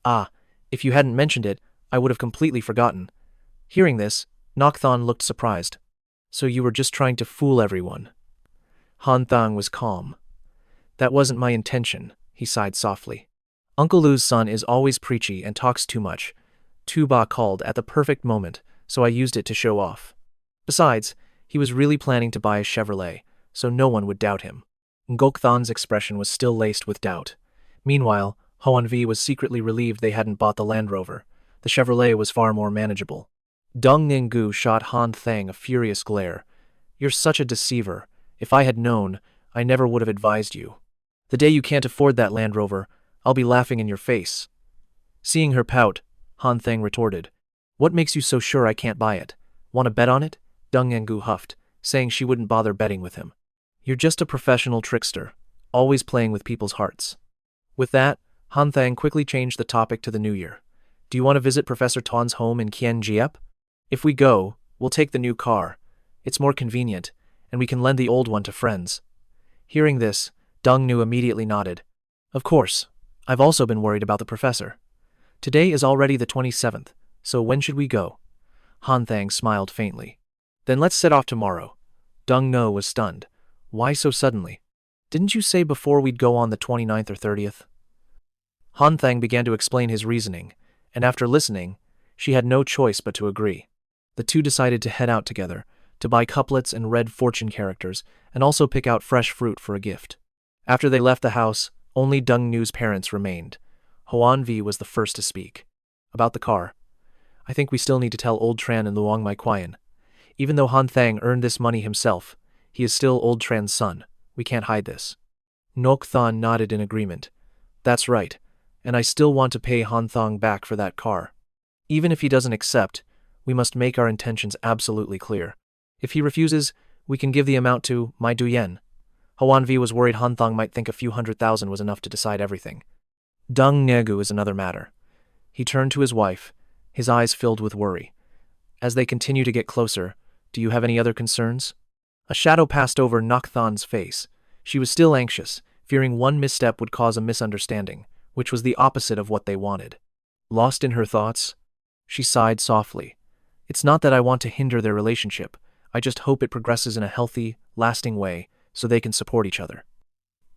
"Ah, if you hadn't mentioned it, I would have completely forgotten." Hearing this, Nokthon looked surprised. "So you were just trying to fool everyone?" Han Thang was calm. "That wasn't my intention," he sighed softly. "Uncle Lu's son is always preachy and talks too much. Tuba called at the perfect moment, so I used it to show off. Besides, he was really planning to buy a Chevrolet, so no one would doubt him." Ngokthan's expression was still laced with doubt. Meanwhile, Hoanvi was secretly relieved they hadn't bought the Land Rover. The Chevrolet was far more manageable. Deng Ninggu shot Han Thang a furious glare. "You're such a deceiver. If I had known, I never would have advised you. The day you can't afford that Land Rover, I'll be laughing in your face." Seeing her pout, Han Thang retorted, "What makes you so sure I can't buy it? Want to bet on it?" Deng Ninggu huffed, saying she wouldn't bother betting with him. "You're just a professional trickster, always playing with people's hearts." With that, Han Thang quickly changed the topic to the new year. "Do you want to visit Professor Tan's home in Kien Giep? If we go, we'll take the new car. It's more convenient, and we can lend the old one to friends." Hearing this, Deng Nu immediately nodded. "Of course, I've also been worried about the professor. Today is already the 27th, so when should we go?" Han Thang smiled faintly. "Then let's set off tomorrow." Deng Nu was stunned. "Why so suddenly? Didn't you say before we'd go on the 29th or 30th? Han Thang began to explain his reasoning, and after listening, she had no choice but to agree. The two decided to head out together, to buy couplets and red fortune characters, and also pick out fresh fruit for a gift. After they left the house, only Deng Nu's parents remained. Hoan Vi was the first to speak. About the car. I think we still need to tell old Tran and Luang my Quian. Even though Han Thang earned this money himself, he is still old Tran's son. We can't hide this. Nok Thon nodded in agreement. That's right, and I still want to pay Hanthong back for that car. Even if he doesn't accept, we must make our intentions absolutely clear. If he refuses, we can give the amount to Mai Duyen. Huan Vi was worried Hanthong might think a few 100,000 was enough to decide everything. Dung Negu is another matter. He turned to his wife, his eyes filled with worry. As they continue to get closer, do you have any other concerns? A shadow passed over Nokthan's face. She was still anxious, fearing one misstep would cause a misunderstanding, which was the opposite of what they wanted. Lost in her thoughts, she sighed softly. It's not that I want to hinder their relationship, I just hope it progresses in a healthy, lasting way, so they can support each other.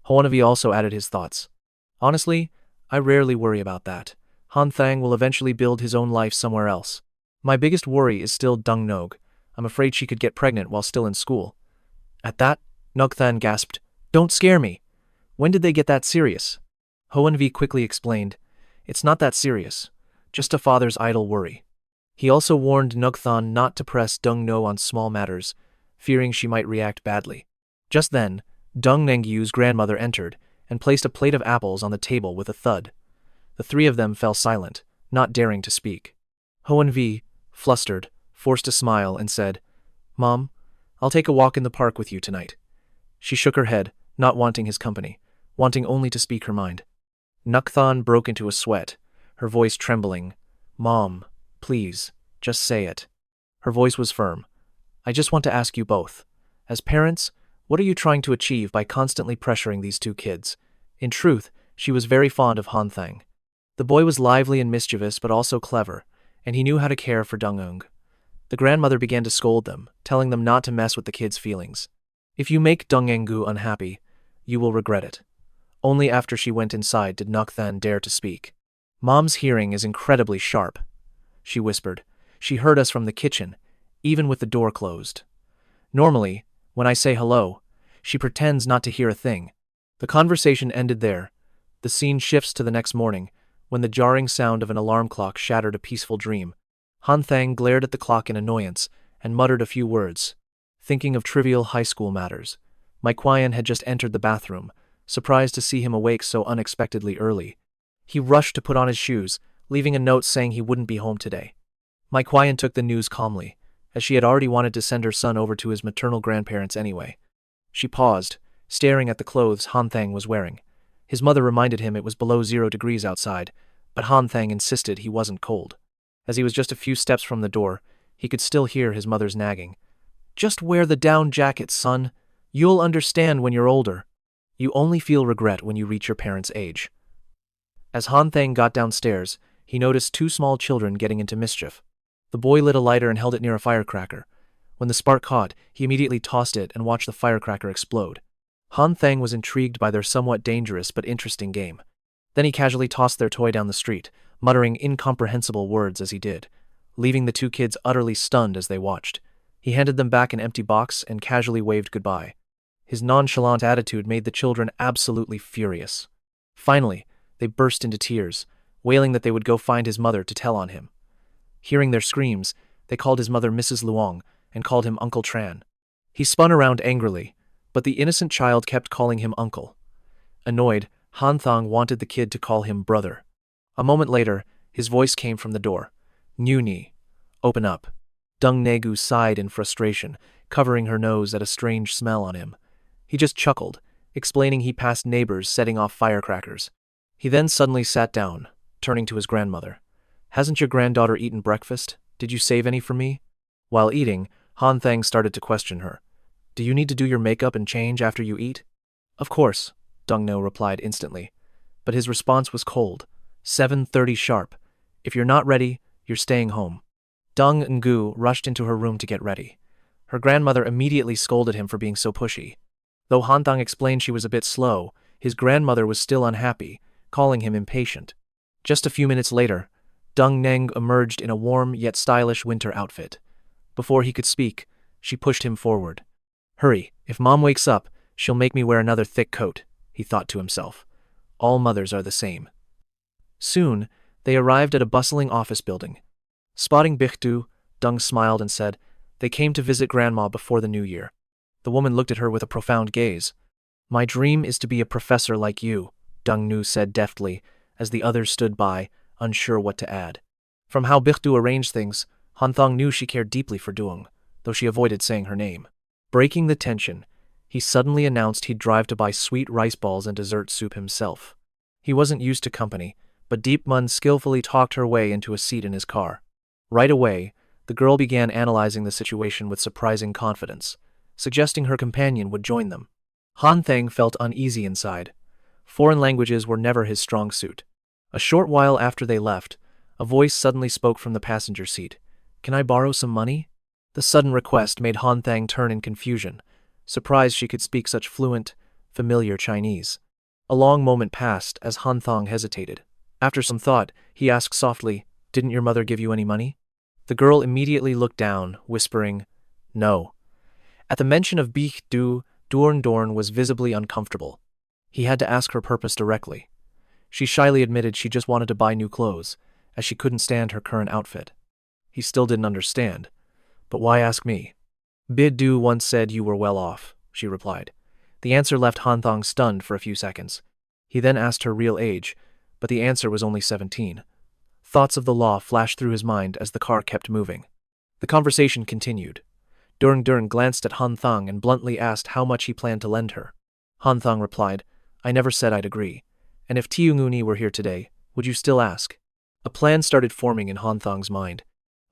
Hoanavi also added his thoughts. Honestly, I rarely worry about that. Han Thang will eventually build his own life somewhere else. My biggest worry is still Dung Nog. I'm afraid she could get pregnant while still in school. At that, Nogthan gasped, Don't scare me. When did they get that serious? Hoanvi quickly explained, It's not that serious. Just a father's idle worry. He also warned Nogthan not to press Dung No on small matters, fearing she might react badly. Just then, Dung Nengyu's grandmother entered and placed a plate of apples on the table with a thud. The three of them fell silent, not daring to speak. Hoanvi, flustered, forced a smile and said, Mom, I'll take a walk in the park with you tonight. She shook her head, not wanting his company, wanting only to speak her mind. Nogthan broke into a sweat, her voice trembling. Mom, please, just say it. Her voice was firm. I just want to ask you both. As parents, what are you trying to achieve by constantly pressuring these two kids? In truth, she was very fond of Han Thang. The boy was lively and mischievous but also clever, and he knew how to care for Dung-ung. The grandmother began to scold them, telling them not to mess with the kids' feelings. If you make Dung-engu unhappy, you will regret it. Only after she went inside did Nogthan dare to speak. Mom's hearing is incredibly sharp, she whispered. She heard us from the kitchen, even with the door closed. Normally, when I say hello, she pretends not to hear a thing. The conversation ended there. The scene shifts to the next morning, when the jarring sound of an alarm clock shattered a peaceful dream. Han Thang glared at the clock in annoyance and muttered a few words, thinking of trivial high school matters. My Quian had just entered the bathroom, surprised to see him awake so unexpectedly early. He rushed to put on his shoes, leaving a note saying he wouldn't be home today. My Quian took the news calmly, as she had already wanted to send her son over to his maternal grandparents anyway. She paused, staring at the clothes Han Thang was wearing. His mother reminded him it was below 0 degrees outside, but Han Thang insisted he wasn't cold. As he was just a few steps from the door, he could still hear his mother's nagging. Just wear the down jacket, son. You'll understand when you're older. You only feel regret when you reach your parents' age. As Han Thang got downstairs, he noticed 2 small children getting into mischief. The boy lit a lighter and held it near a firecracker. When the spark caught, he immediately tossed it and watched the firecracker explode. Han Thang was intrigued by their somewhat dangerous but interesting game. Then he casually tossed their toy down the street, muttering incomprehensible words as he did, leaving the 2 kids utterly stunned as they watched. He handed them back an empty box and casually waved goodbye. His nonchalant attitude made the children absolutely furious. Finally, they burst into tears, wailing that they would go find his mother to tell on him. Hearing their screams, they called his mother Mrs. Luong and called him Uncle Tran. He spun around angrily, but the innocent child kept calling him uncle. Annoyed, Han Thang wanted the kid to call him brother. A moment later, his voice came from the door. Ni, open up. Dung Negu sighed in frustration, covering her nose at a strange smell on him. He just chuckled, explaining he passed neighbors setting off firecrackers. He then suddenly sat down, turning to his grandmother. Hasn't your granddaughter eaten breakfast? Did you save any for me? While eating, Han Thang started to question her. Do you need to do your makeup and change after you eat? Of course, Dung No replied instantly. But his response was cold. 7:30 sharp. If you're not ready, you're staying home. Dung Ngu rushed into her room to get ready. Her grandmother immediately scolded him for being so pushy. Though Han Thang explained she was a bit slow, his grandmother was still unhappy, calling him impatient. Just a few minutes later, Dung Neng emerged in a warm yet stylish winter outfit. Before he could speak, she pushed him forward. Hurry, if Mom wakes up, she'll make me wear another thick coat, he thought to himself. All mothers are the same. Soon, They arrived at a bustling office building. Spotting Bichtu, Dung smiled and said, "They came to visit Grandma before the new year." The woman looked at her with a profound gaze. "My dream is to be a professor like you," Dung Nu said deftly, as the others stood by, unsure what to add. From how Bichtu arranged things, Hanthong knew she cared deeply for Dung, though she avoided saying her name. Breaking the tension, he suddenly announced he'd drive to buy sweet rice balls and dessert soup himself. He wasn't used to company, but Deep Mun skillfully talked her way into a seat in his car. Right away, the girl began analyzing the situation with surprising confidence, suggesting her companion would join them. Hanthong felt uneasy inside. Foreign languages were never his strong suit. A short while after they left, a voice suddenly spoke from the passenger seat. "Can I borrow some money?" The sudden request made Hanthong turn in confusion, surprised she could speak such fluent, familiar Chinese. A long moment passed as Hanthong hesitated. After some thought, he asked softly, "Didn't your mother give you any money?" The girl immediately looked down, whispering, "No." At the mention of Bich Du, Dorn was visibly uncomfortable. He had to ask her purpose directly. She shyly admitted she just wanted to buy new clothes, as she couldn't stand her current outfit. He still didn't understand. "But why ask me?" "Bid Du once said you were well off," she replied. The answer left Hanthong stunned for a few seconds. He then asked her real age, but the answer was only 17. Thoughts of the law flashed through his mind as the car kept moving. The conversation continued. Durn glanced at Hanthong and bluntly asked how much he planned to lend her. Hanthong replied, "I never said I'd agree. And if Tyong were here today, would you still ask?" A plan started forming in Hanthong's mind.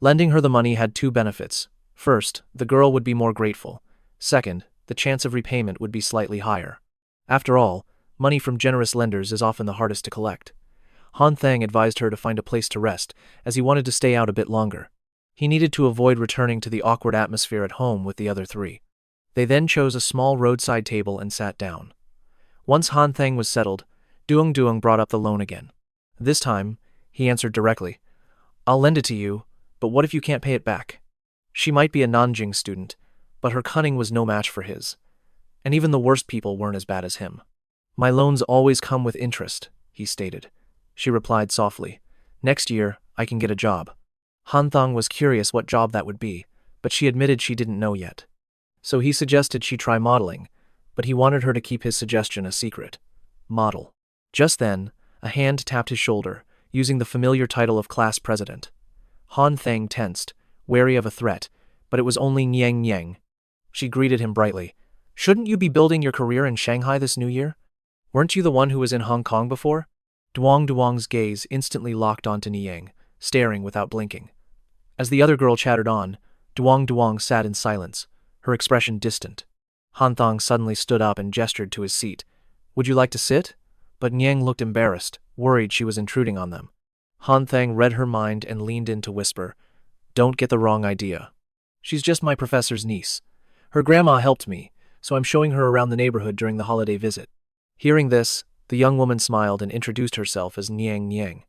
Lending her the money had two benefits. First, the girl would be more grateful. Second, the chance of repayment would be slightly higher. After all, money from generous lenders is often the hardest to collect. Hanthong advised her to find a place to rest, as he wanted to stay out a bit longer. He needed to avoid returning to the awkward atmosphere at home with the other three. They then chose a small roadside table and sat down. Once Hanthong was settled, Duong brought up the loan again. This time, he answered directly, "I'll lend it to you, but what if you can't pay it back?" She might be a Nanjing student, but her cunning was no match for his. And even the worst people weren't as bad as him. "My loans always come with interest," he stated. She replied softly, "Next year, I can get a job." Hanthong was curious what job that would be, but she admitted she didn't know yet. So he suggested she try modeling, but he wanted her to keep his suggestion a secret. Model. Just then, a hand tapped his shoulder, using the familiar title of class president. Hanthong tensed, wary of a threat, but it was only Nyang. She greeted him brightly. "Shouldn't you be building your career in Shanghai this new year? Weren't you the one who was in Hong Kong before?" Duong's gaze instantly locked onto Nyang, staring without blinking. As the other girl chattered on, Duong sat in silence, her expression distant. Hanthong suddenly stood up and gestured to his seat. "Would you like to sit?" But Nyang looked embarrassed, worried she was intruding on them. Hanthong read her mind and leaned in to whisper, "Don't get the wrong idea. She's just my professor's niece. Her grandma helped me, so I'm showing her around the neighborhood during the holiday visit." Hearing this, the young woman smiled and introduced herself as Nyang.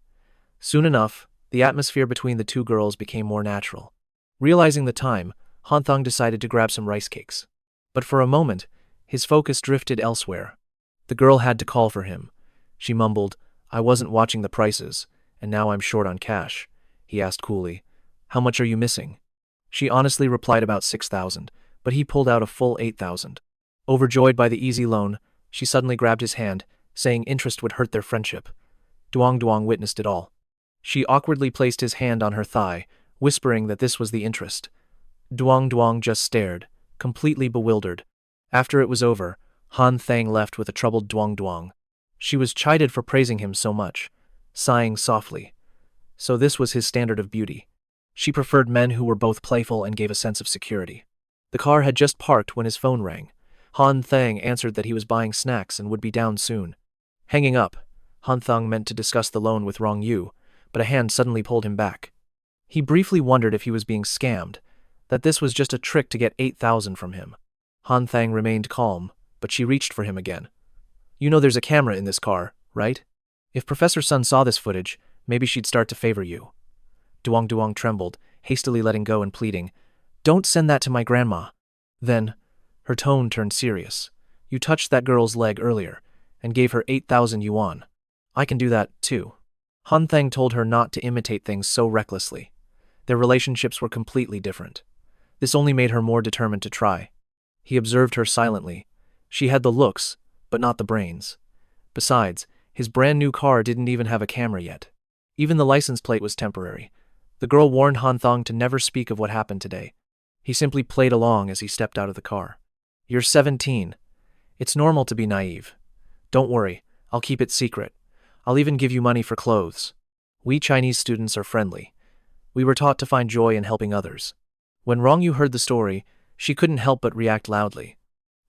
Soon enough, the atmosphere between the two girls became more natural. Realizing the time, Hanthong decided to grab some rice cakes. But for a moment, his focus drifted elsewhere. The girl had to call for him. She mumbled, "I wasn't watching the prices, and now I'm short on cash." He asked coolly, "How much are you missing?" She honestly replied about 6,000, but he pulled out a full 8,000. Overjoyed by the easy loan, she suddenly grabbed his hand, saying interest would hurt their friendship. Duong witnessed it all. She awkwardly placed his hand on her thigh, whispering that this was the interest. Duong just stared, completely bewildered. After it was over, Hanthong left with a troubled Duong. She was chided for praising him so much, sighing softly. So this was his standard of beauty. She preferred men who were both playful and gave a sense of security. The car had just parked when his phone rang. Hanthong answered that he was buying snacks and would be down soon. Hanging up, Hanthong meant to discuss the loan with Huang Hui, but a hand suddenly pulled him back. He briefly wondered if he was being scammed, that this was just a trick to get 8,000 from him. Hanthong remained calm, but she reached for him again. "You know there's a camera in this car, right? If Professor Sun saw this footage, maybe she'd start to favor you." Duong trembled, hastily letting go and pleading, "Don't send that to my grandma." Then, her tone turned serious. "You touched that girl's leg earlier, and gave her 8,000 yuan. I can do that, too." Han Thang told her not to imitate things so recklessly. Their relationships were completely different. This only made her more determined to try. He observed her silently. She had the looks, but not the brains. Besides, his brand new car didn't even have a camera yet. Even the license plate was temporary. The girl warned Hanthong to never speak of what happened today. He simply played along as he stepped out of the car. "You're 17. It's normal to be naive. Don't worry, I'll keep it secret. I'll even give you money for clothes. We Chinese students are friendly. We were taught to find joy in helping others." When Rong Yu heard the story, she couldn't help but react loudly.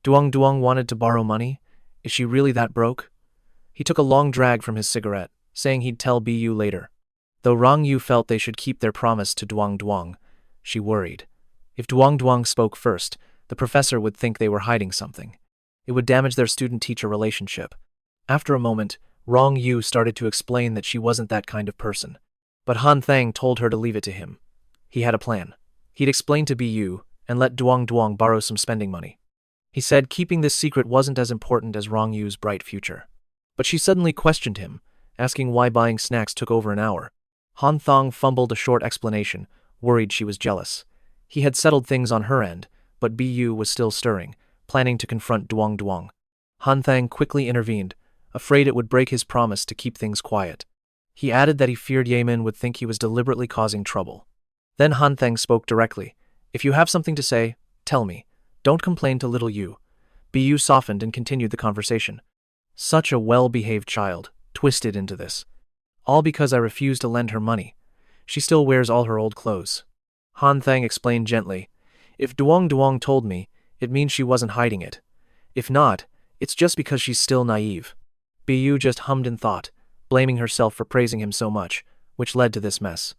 Duong wanted to borrow money? Is she really that broke? He took a long drag from his cigarette, saying he'd tell Bu later. Though Rong Yu felt they should keep their promise to Duong, she worried. If Duong spoke first, the professor would think they were hiding something. It would damage their student-teacher relationship. After a moment, Rong Yu started to explain that she wasn't that kind of person. But Han Thang told her to leave it to him. He had a plan. He'd explain to Bu and let Duong borrow some spending money. He said keeping this secret wasn't as important as Rong Yu's bright future. But she suddenly questioned him, asking why buying snacks took over an hour. Han Thang fumbled a short explanation, worried she was jealous. He had settled things on her end, but Bu was still stirring, planning to confront Duong. Han Thang quickly intervened, afraid it would break his promise to keep things quiet. He added that he feared Yemin would think he was deliberately causing trouble. Then Han Thang spoke directly. "If you have something to say, tell me. Don't complain to little Yu." Bu softened and continued the conversation. "Such a well-behaved child, twisted into this. All because I refused to lend her money. She still wears all her old clothes." Han Thang explained gently. "If Duong told me, it means she wasn't hiding it. If not, it's just because she's still naive." Bu just hummed in thought, blaming herself for praising him so much, which led to this mess.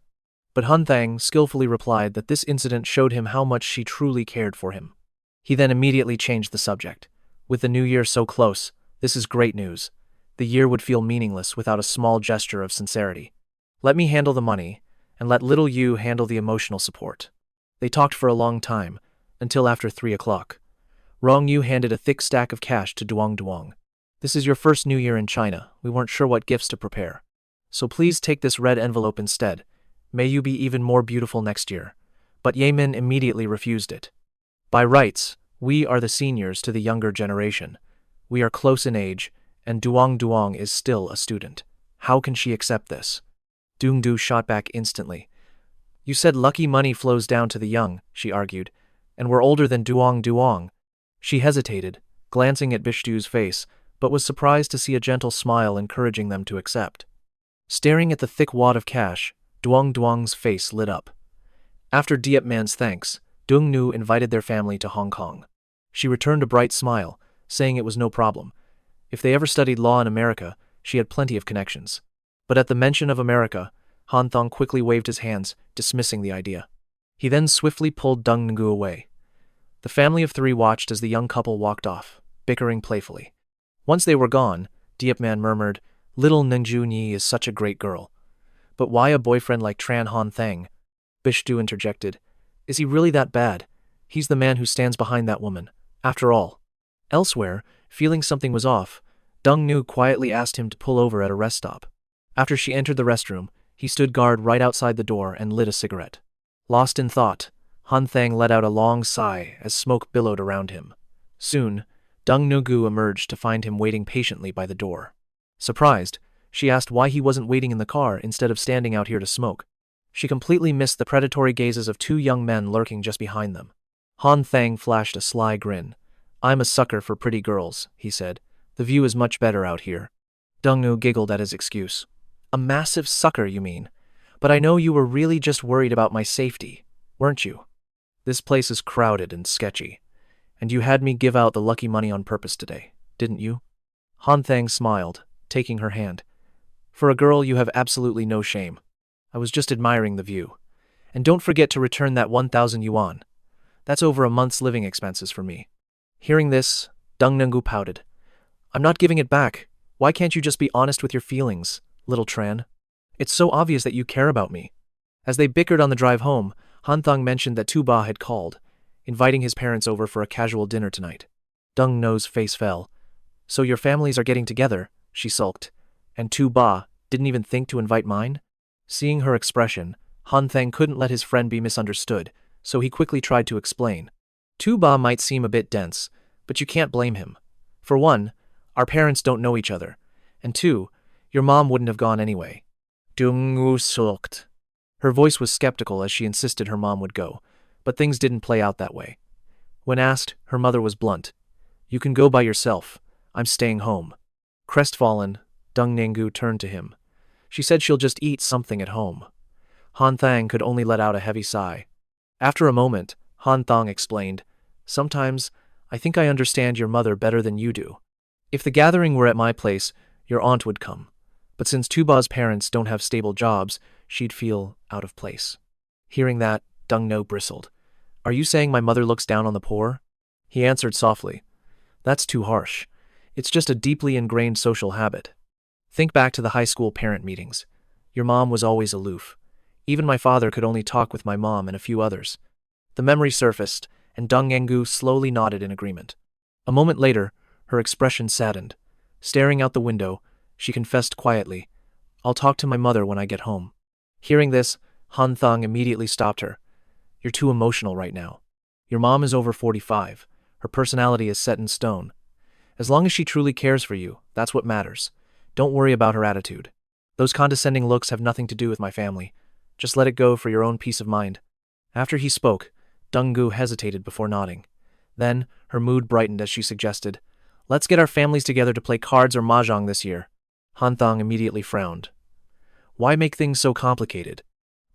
But Han Thang skillfully replied that this incident showed him how much she truly cared for him. He then immediately changed the subject. With the new year so close, this is great news. The year would feel meaningless without a small gesture of sincerity. Let me handle the money, and let little Yu handle the emotional support. They talked for a long time, until after 3 o'clock. Rong Yu handed a thick stack of cash to Duong. "This is your first new year in China. We weren't sure what gifts to prepare. So please take this red envelope instead. May you be even more beautiful next year." But Yemin immediately refused it. "By rights, we are the seniors to the younger generation. We are close in age, and Duong is still a student. How can she accept this?" Dungdu shot back instantly. "You said lucky money flows down to the young," she argued, "and we're older than Duong." She hesitated, glancing at Bishtu's face, but was surprised to see a gentle smile encouraging them to accept. Staring at the thick wad of cash, Duong's face lit up. After Diep Man's thanks, Dungnu invited their family to Hong Kong. She returned a bright smile, saying it was no problem. If they ever studied law in America, she had plenty of connections. But at the mention of America, Hanthong quickly waved his hands, dismissing the idea. He then swiftly pulled Dungnu away. The family of 3 watched as the young couple walked off, bickering playfully. Once they were gone, Diep Man murmured, "Little Ningju Ni is such a great girl. But why a boyfriend like Tran Han Thang?" Bishtu interjected. "Is he really that bad? He's the man who stands behind that woman, after all." Elsewhere, feeling something was off, Dungnu quietly asked him to pull over at a rest stop. After she entered the restroom, he stood guard right outside the door and lit a cigarette. Lost in thought, Han Thang let out a long sigh as smoke billowed around him. Soon, Dungnu emerged to find him waiting patiently by the door. Surprised, she asked why he wasn't waiting in the car instead of standing out here to smoke. She completely missed the predatory gazes of 2 young men lurking just behind them. Han Thang flashed a sly grin. "I'm a sucker for pretty girls," he said. "The view is much better out here." Dungnu giggled at his excuse. "A massive sucker, you mean? But I know you were really just worried about my safety, weren't you? This place is crowded and sketchy. And you had me give out the lucky money on purpose today, didn't you?" Han Thang smiled, taking her hand. "For a girl, you have absolutely no shame. I was just admiring the view. And don't forget to return that 1,000 yuan. That's over a month's living expenses for me." Hearing this, Dungnu pouted. "I'm not giving it back. Why can't you just be honest with your feelings, little Tran? It's so obvious that you care about me." As they bickered on the drive home, Hanthong mentioned that Tu Ba had called, inviting his parents over for a casual dinner tonight. Dungnu's face fell. "So your families are getting together," she sulked. "And Tu Ba, Didn't even think to invite mine? Seeing her expression, Han Thang couldn't let his friend be misunderstood, so he quickly tried to explain. Tu Ba might seem a bit dense, but you can't blame him. For one, our parents don't know each other, and two, your mom wouldn't have gone anyway. Dung sulked. Her voice was skeptical as she insisted her mom would go, but things didn't play out that way. When asked, her mother was blunt. You can go by yourself. I'm staying home. Crestfallen, Dung Nangu turned to him. She said she'll just eat something at home. Han Thang could only let out a heavy sigh. After a moment, Han Thong explained, Sometimes, I think I understand your mother better than you do. If the gathering were at my place, your aunt would come. But since Tuba's parents don't have stable jobs, she'd feel out of place. Hearing that, Dung No bristled. Are you saying my mother looks down on the poor? He answered softly. That's too harsh. It's just a deeply ingrained social habit. Think back to the high school parent meetings. Your mom was always aloof. Even my father could only talk with my mom and a few others. The memory surfaced, and Dung Engu slowly nodded in agreement. A moment later, her expression saddened. Staring out the window, she confessed quietly, I'll talk to my mother when I get home. Hearing this, Han Thang immediately stopped her. You're too emotional right now. Your mom is over 45. Her personality is set in stone. As long as she truly cares for you, that's what matters. Don't worry about her attitude. Those condescending looks have nothing to do with my family. Just let it go for your own peace of mind. After he spoke, Dung-gu hesitated before nodding. Then, her mood brightened as she suggested, Let's get our families together to play cards or mahjong this year. Han Thang immediately frowned. Why make things so complicated?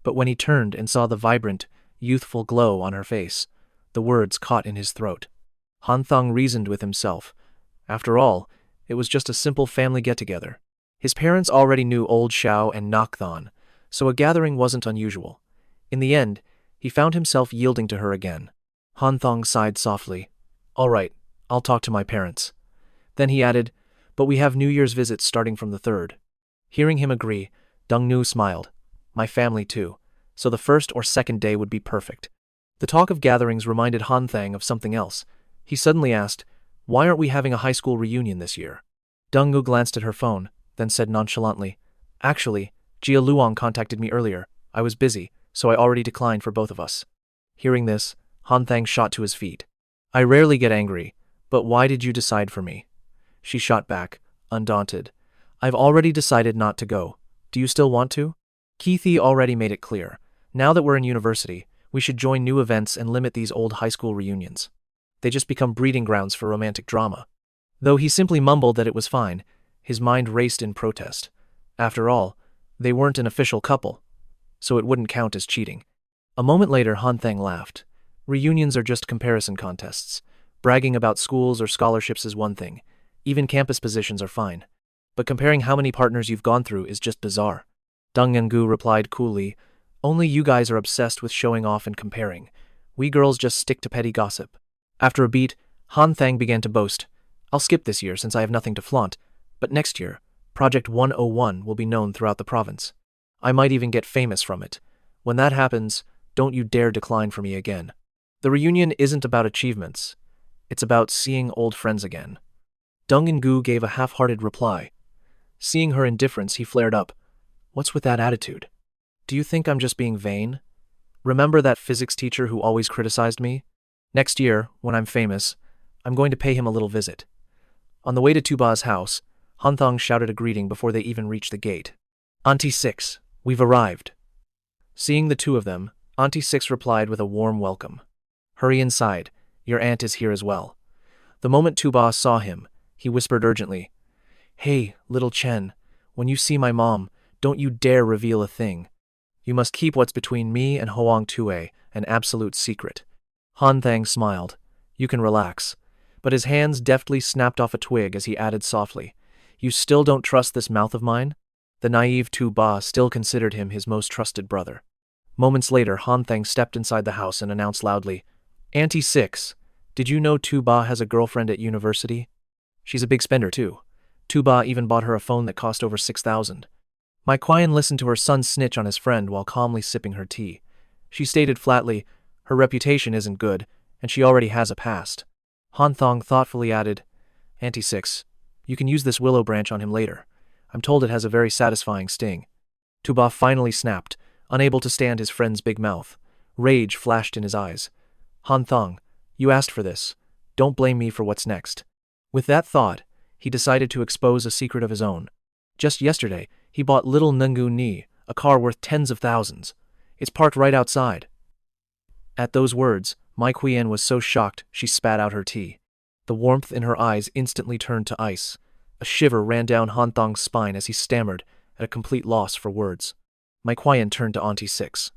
But when he turned and saw the vibrant, youthful glow on her face, the words caught in his throat. Han Thang reasoned with himself. After all, it was just a simple family get-together. His parents already knew Old Xiao and Nakthon, so a gathering wasn't unusual. In the end, he found himself yielding to her again. Han Thang sighed softly. All right, I'll talk to my parents. Then he added, but we have New Year's visits starting from the 3rd. Hearing him agree, Dung Nu smiled. My family too, so the 1st or 2nd day would be perfect. The talk of gatherings reminded Han Thang of something else. He suddenly asked, Why aren't we having a high school reunion this year? Dung Nu glanced at her phone, then said nonchalantly, Actually, Jia Luong contacted me earlier. I was busy, so I already declined for both of us. Hearing this, Han Thang shot to his feet. I rarely get angry, but why did you decide for me? She shot back, undaunted. I've already decided not to go. Do you still want to? Keithy already made it clear. Now that we're in university, we should join new events and limit these old high school reunions. They just become breeding grounds for romantic drama. Though he simply mumbled that it was fine, his mind raced in protest. After all, they weren't an official couple, so it wouldn't count as cheating. A moment later, Han Thang laughed. Reunions are just comparison contests. Bragging about schools or scholarships is one thing. Even campus positions are fine. But comparing how many partners you've gone through is just bizarre. Dung Ngu replied coolly, Only you guys are obsessed with showing off and comparing. We girls just stick to petty gossip. After a beat, Han Thang began to boast. I'll skip this year since I have nothing to flaunt, but next year, Project 101 will be known throughout the province. I might even get famous from it. When that happens, don't you dare decline for me again. The reunion isn't about achievements. It's about seeing old friends again. Dung Ngu gave a half-hearted reply. Seeing her indifference, he flared up. What's with that attitude? Do you think I'm just being vain? Remember that physics teacher who always criticized me? Next year, when I'm famous, I'm going to pay him a little visit. On the way to Tuba's house, Hanthong shouted a greeting before they even reached the gate. Auntie Six, we've arrived. Seeing the two of them, Auntie Six replied with a warm welcome. Hurry inside, your aunt is here as well. The moment Tuba saw him, he whispered urgently, Hey, little Chen, when you see my mom, don't you dare reveal a thing. You must keep what's between me and Hoang Tue an absolute secret. Han Thang smiled. You can relax. But his hands deftly snapped off a twig as he added softly, You still don't trust this mouth of mine? The naive Tu Ba still considered him his most trusted brother. Moments later, Han Thang stepped inside the house and announced loudly, Auntie Six, did you know Tu Ba has a girlfriend at university? She's a big spender too. Tu Ba even bought her a phone that cost over 6,000. Mai Qian listened to her son snitch on his friend while calmly sipping her tea. She stated flatly, her reputation isn't good, and she already has a past. Han Thong thoughtfully added, Auntie Six, you can use this willow branch on him later. I'm told it has a very satisfying sting. Tuba finally snapped, unable to stand his friend's big mouth. Rage flashed in his eyes. Hanthong, you asked for this. Don't blame me for what's next. With that thought, he decided to expose a secret of his own. Just yesterday, he bought Little Nungu Ni, a car worth tens of thousands. It's parked right outside. At those words, Mai Qian was so shocked she spat out her tea. The warmth in her eyes instantly turned to ice. A shiver ran down Hanthong's spine as he stammered, at a complete loss for words. Mai Qian turned to Auntie Six.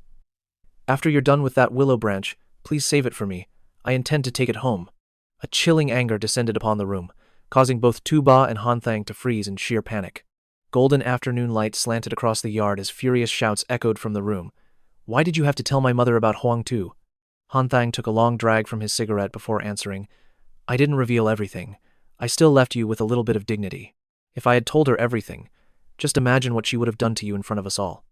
After you're done with that willow branch, please save it for me. I intend to take it home. A chilling anger descended upon the room, causing both Tuba and Hanthang to freeze in sheer panic. Golden afternoon light slanted across the yard as furious shouts echoed from the room. Why did you have to tell my mother about Huang Tu? Hanthang took a long drag from his cigarette before answering. I didn't reveal everything. I still left you with a little bit of dignity. If I had told her everything, just imagine what she would have done to you in front of us all.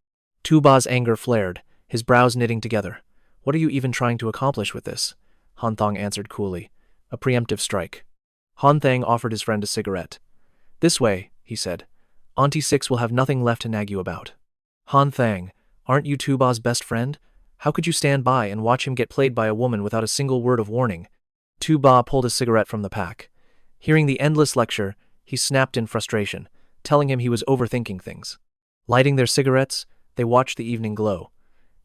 Tuba's anger flared, his brows knitting together. What are you even trying to accomplish with this? Hanthong answered coolly. A preemptive strike. Hanthang offered his friend a cigarette. This way, he said. Auntie Six will have nothing left to nag you about. Hanthang, aren't you Tuba's best friend? How could you stand by and watch him get played by a woman without a single word of warning? Tuba pulled a cigarette from the pack. Hearing the endless lecture, he snapped in frustration, telling him he was overthinking things. Lighting their cigarettes, they watched the evening glow.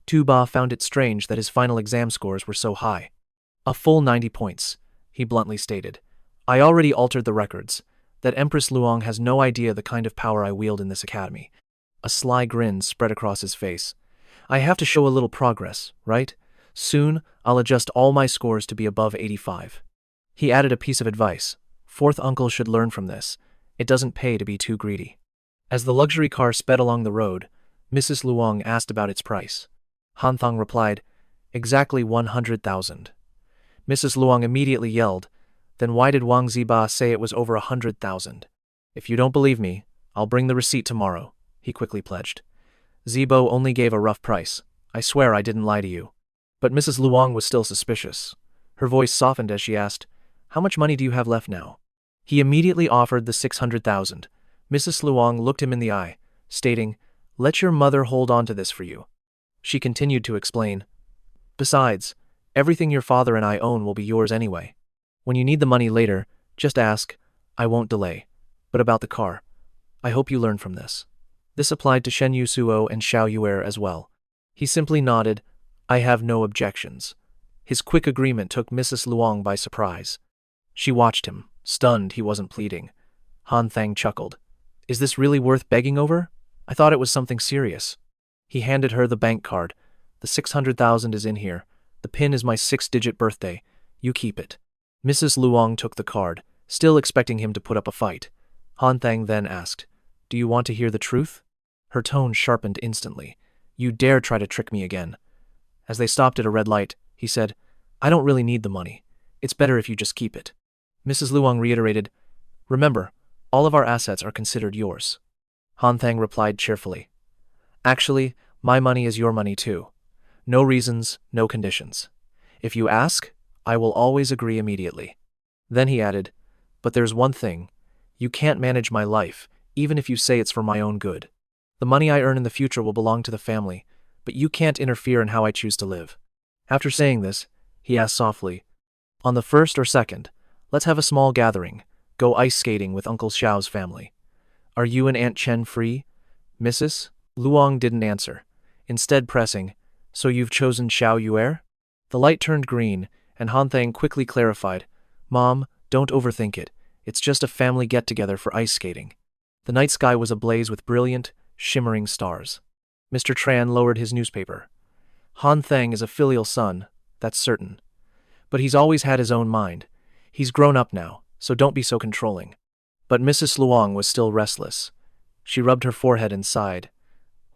Tuba found it strange that his final exam scores were so high. A full 90 points, he bluntly stated. I already altered the records. That Empress Luong has no idea the kind of power I wield in this academy. A sly grin spread across his face. I have to show a little progress, right? Soon, I'll adjust all my scores to be above 85. He added a piece of advice. Fourth uncle should learn from this. It doesn't pay to be too greedy. As the luxury car sped along the road, Mrs. Luong asked about its price. Hanthong replied, exactly 100,000. Mrs. Luong immediately yelled, then why did Wang Zeba say it was over 100,000? If you don't believe me, I'll bring the receipt tomorrow, he quickly pledged. Zebo only gave a rough price. I swear I didn't lie to you. But Mrs. Luong was still suspicious. Her voice softened as she asked, how much money do you have left now? He immediately offered the 600,000. Mrs. Luong looked him in the eye, stating, let your mother hold on to this for you. She continued to explain, besides, everything your father and I own will be yours anyway. When you need the money later, just ask. I won't delay. But about the car, I hope you learn from this. This applied to Shen Yusuo and Xiao Yuer as well. He simply nodded, I have no objections. His quick agreement took Mrs. Luong by surprise. She watched him, stunned he wasn't pleading. Hanthang chuckled. Is this really worth begging over? I thought it was something serious. He handed her the bank card. The 600,000 is in here. The pin is my 6-digit birthday. You keep it. Mrs. Luong took the card, still expecting him to put up a fight. Hanthang then asked, do you want to hear the truth? Her tone sharpened instantly. You dare try to trick me again. As they stopped at a red light, he said, I don't really need the money. It's better if you just keep it. Mrs. Luong reiterated, remember, all of our assets are considered yours. Hanthang replied cheerfully, actually, my money is your money too. No reasons, no conditions. If you ask, I will always agree immediately. Then he added, but there's one thing. You can't manage my life, even if you say it's for my own good. The money I earn in the future will belong to the family, but you can't interfere in how I choose to live. After saying this, he asked softly, on the 1st or 2nd, let's have a small gathering, go ice skating with Uncle Xiao's family. Are you and Aunt Chen free? Mrs. Luong didn't answer, instead pressing, so you've chosen Xiao Yuer? The light turned green, and Hanthang quickly clarified, Mom, don't overthink it. It's just a family get-together for ice skating. The night sky was ablaze with brilliant, shimmering stars. Mr. Tran lowered his newspaper. Hanthang is a filial son, that's certain. But he's always had his own mind. He's grown up now, so don't be so controlling. But Mrs. Luong was still restless. She rubbed her forehead and sighed.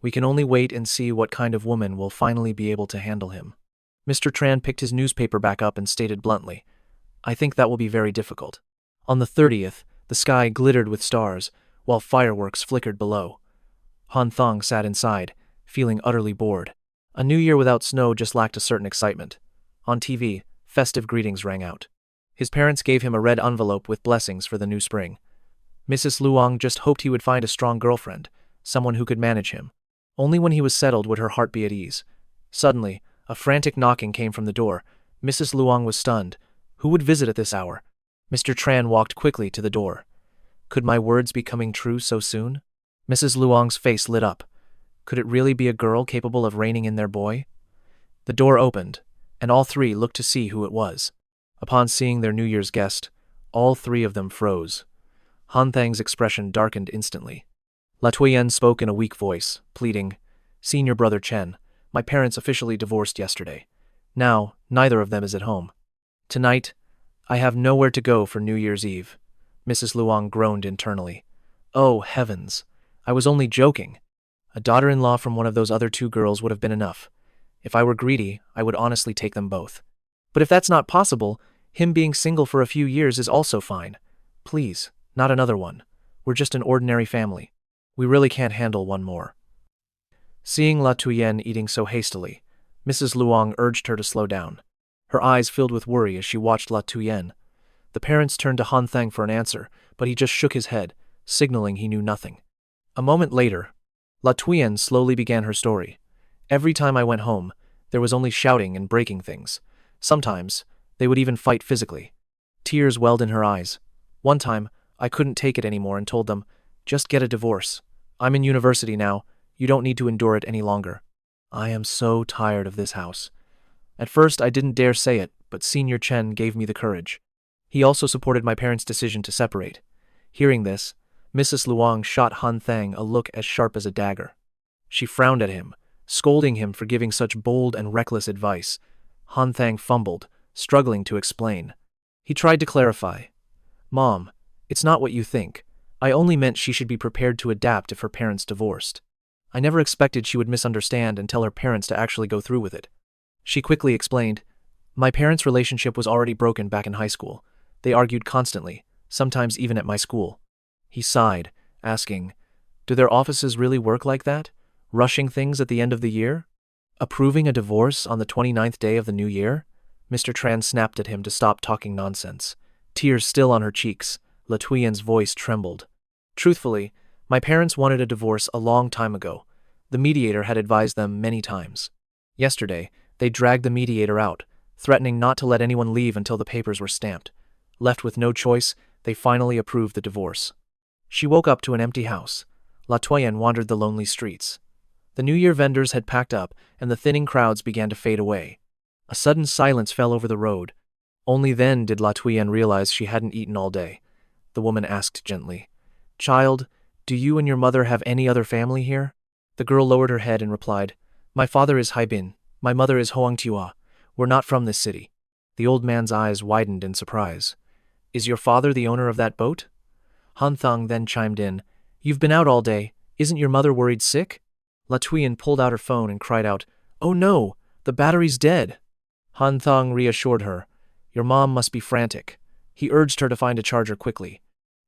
We can only wait and see what kind of woman will finally be able to handle him. Mr. Tran picked his newspaper back up and stated bluntly, I think that will be very difficult. On the 30th, the sky glittered with stars, while fireworks flickered below. Hanthong sat inside, feeling utterly bored. A new year without snow just lacked a certain excitement. On TV, festive greetings rang out. His parents gave him a red envelope with blessings for the new spring. Mrs. Luong just hoped he would find a strong girlfriend, someone who could manage him. Only when he was settled would her heart be at ease. Suddenly, a frantic knocking came from the door. Mrs. Luong was stunned. Who would visit at this hour? Mr. Tran walked quickly to the door. Could my words be coming true so soon? Mrs. Luong's face lit up. Could it really be a girl capable of reining in their boy? The door opened, and all three looked to see who it was. Upon seeing their New Year's guest, all three of them froze. Hanthong's expression darkened instantly. Latuyen spoke in a weak voice, pleading, Senior Brother Chen, my parents officially divorced yesterday. Now, neither of them is at home. Tonight, I have nowhere to go for New Year's Eve. Mrs. Luong groaned internally. Oh, heavens! I was only joking. A daughter-in-law from one of those other two girls would have been enough. If I were greedy, I would honestly take them both. But if that's not possible, him being single for a few years is also fine. Please, not another one. We're just an ordinary family. We really can't handle one more. Seeing Latuyen eating so hastily, Mrs. Luong urged her to slow down. Her eyes filled with worry as she watched Latuyen. The parents turned to Hanthong for an answer, but he just shook his head, signaling he knew nothing. A moment later, Latuyen slowly began her story. Every time I went home, there was only shouting and breaking things. Sometimes, they would even fight physically. Tears welled in her eyes. One time, I couldn't take it anymore and told them, just get a divorce. I'm in university now. You don't need to endure it any longer. I am so tired of this house. At first, I didn't dare say it, but Senior Chen gave me the courage. He also supported my parents' decision to separate. Hearing this, Mrs. Luong shot Hanthong a look as sharp as a dagger. She frowned at him, scolding him for giving such bold and reckless advice. Hanthong fumbled, struggling to explain. He tried to clarify. Mom, it's not what you think. I only meant she should be prepared to adapt if her parents divorced. I never expected she would misunderstand and tell her parents to actually go through with it. She quickly explained, my parents' relationship was already broken back in high school. They argued constantly, sometimes even at my school. He sighed, asking, do their offices really work like that? Rushing things at the end of the year? Approving a divorce on the 29th day of the new year? Mr. Tran snapped at him to stop talking nonsense. Tears still on her cheeks, Latuyen's voice trembled. Truthfully, my parents wanted a divorce a long time ago. The mediator had advised them many times. Yesterday, they dragged the mediator out, threatening not to let anyone leave until the papers were stamped. Left with no choice, they finally approved the divorce. She woke up to an empty house. Latuyen wandered the lonely streets. The New Year vendors had packed up, and the thinning crowds began to fade away. A sudden silence fell over the road. Only then did Latuyen realize she hadn't eaten all day. The woman asked gently, Child, do you and your mother have any other family here? The girl lowered her head and replied, My father is Haibin. My mother is Huang Hui. We're not from this city. The old man's eyes widened in surprise. Is your father the owner of that boat? Hanthong then chimed in, You've been out all day. Isn't your mother worried sick? Latuyen pulled out her phone and cried out, Oh no, the battery's dead. Hanthong reassured her, Your mom must be frantic. He urged her to find a charger quickly.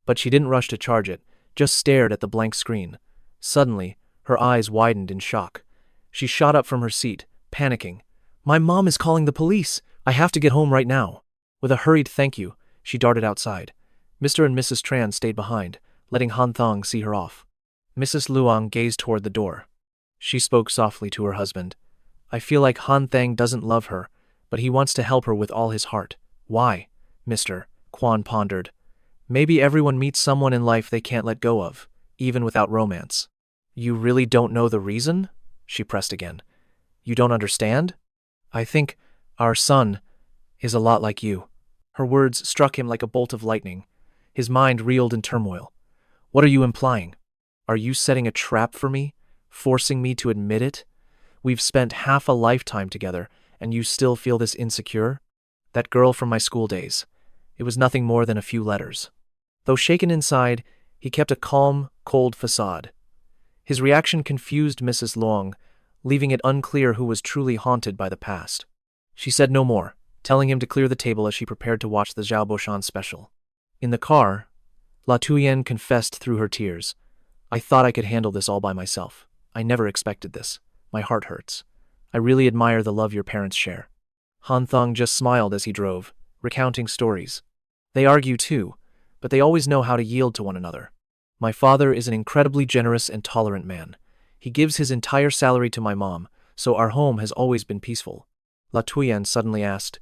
But she didn't rush to charge it, just stared at the blank screen. Suddenly, her eyes widened in shock. She shot up from her seat, panicking. My mom is calling the police. I have to get home right now. With a hurried thank you, she darted outside. Mr. and Mrs. Tran stayed behind, letting Hanthong see her off. Mrs. Luong gazed toward the door. She spoke softly to her husband. I feel like Hanthong doesn't love her, but he wants to help her with all his heart. Why? Mr. Quan pondered. Maybe everyone meets someone in life they can't let go of, even without romance. You really don't know the reason? She pressed again. You don't understand? I think our son is a lot like you. Her words struck him like a bolt of lightning. His mind reeled in turmoil. What are you implying? Are you setting a trap for me? Forcing me to admit it? We've spent half a lifetime together, and you still feel this insecure? That girl from my school days. It was nothing more than a few letters. Though shaken inside, he kept a calm, cold facade. His reaction confused Mrs. Luong, leaving it unclear who was truly haunted by the past. She said no more, telling him to clear the table as she prepared to watch the Zhao Boshan special. In the car, Latuyen confessed through her tears. I thought I could handle this all by myself. I never expected this. My heart hurts. I really admire the love your parents share. Hanthong just smiled as he drove, recounting stories. They argue too, but they always know how to yield to one another. My father is an incredibly generous and tolerant man. He gives his entire salary to my mom, so our home has always been peaceful. La Tuyen suddenly asked,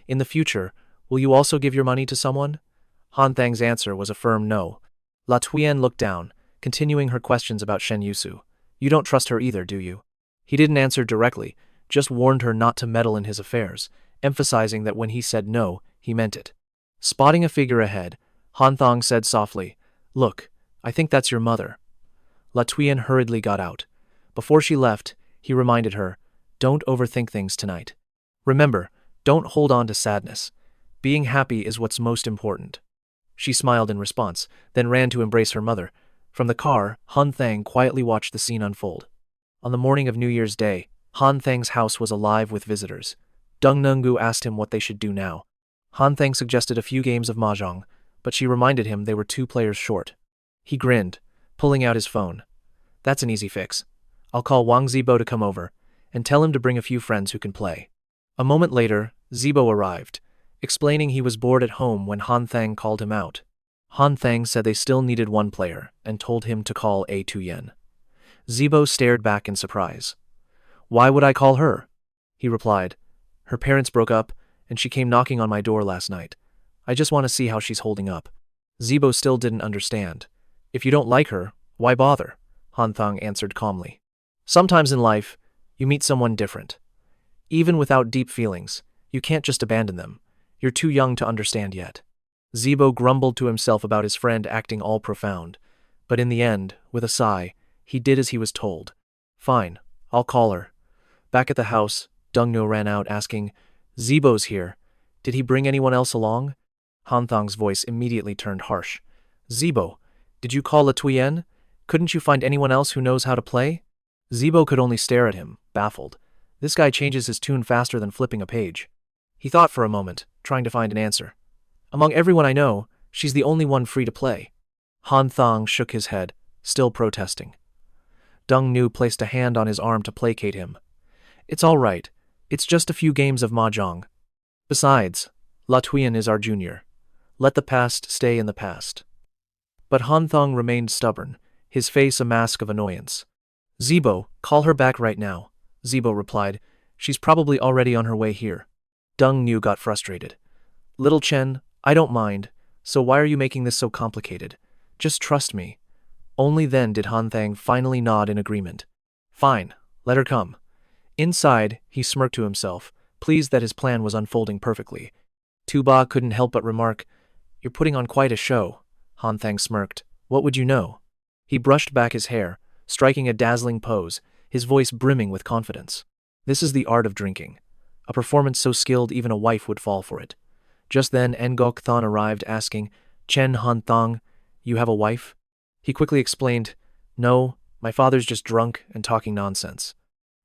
"In the future, will you also give your money to someone?" Han Thang's answer was a firm no. La Tuyen looked down, continuing her questions about Shen Yusu. "You don't trust her either, do you?" He didn't answer directly, just warned her not to meddle in his affairs, emphasizing that when he said no, he meant it. Spotting a figure ahead, Hanthong said softly, "Look, I think that's your mother." La Tuyen hurriedly got out. Before she left, he reminded her, "Don't overthink things tonight. Remember, don't hold on to sadness. Being happy is what's most important." She smiled in response, then ran to embrace her mother. From the car, Han Thang quietly watched the scene unfold. On the morning of New Year's Day, Han Thang's house was alive with visitors. Dung Nungu asked him what they should do now. Han Thang suggested a few games of mahjong, but she reminded him they were 2 players short. He grinned, pulling out his phone. "That's an easy fix. I'll call Wang Zebo to come over, and tell him to bring a few friends who can play." A moment later, Zebo arrived, explaining he was bored at home when Han Thang called him out. Han Thang said they still needed 1 player, and told him to call A Tuyen. Zebo stared back in surprise. "Why would I call her?" He replied, "Her parents broke up, and she came knocking on my door last night. I just want to see how she's holding up." Zebo still didn't understand. "If you don't like her, why bother?" Han Thang answered calmly. "Sometimes in life, you meet someone different. Even without deep feelings, you can't just abandon them. You're too young to understand yet." Zebo grumbled to himself about his friend acting all profound, but in the end, with a sigh, he did as he was told. "Fine, I'll call her." Back at the house, Dungno ran out asking, "Zebo's here. Did he bring anyone else along?" Hanthong's voice immediately turned harsh. "Zebo, did you call La Tuyen? Couldn't you find anyone else who knows how to play?" Zebo could only stare at him, baffled. This guy changes his tune faster than flipping a page. He thought for a moment, trying to find an answer. "Among everyone I know, she's the only one free to play." Han Thang shook his head, still protesting. Dung Nu placed a hand on his arm to placate him. "It's all right. It's just a few games of mahjong. Besides, La Tuyen is our junior. Let the past stay in the past." But Han Thang remained stubborn, his face a mask of annoyance. "Zebo, call her back right now," Zebo replied. "She's probably already on her way here." Dung Nu got frustrated. "Little Chen, I don't mind, so why are you making this so complicated? Just trust me." Only then did Han Thang finally nod in agreement. "Fine, let her come." Inside, he smirked to himself, pleased that his plan was unfolding perfectly. Tuba couldn't help but remark, "You're putting on quite a show." Han Thang smirked. "What would you know?" He brushed back his hair, striking a dazzling pose, his voice brimming with confidence. "This is the art of drinking. A performance so skilled even a wife would fall for it." Just then Ngok Thon arrived asking, "Chen Han Thang, you have a wife?" He quickly explained, "No, my father's just drunk and talking nonsense."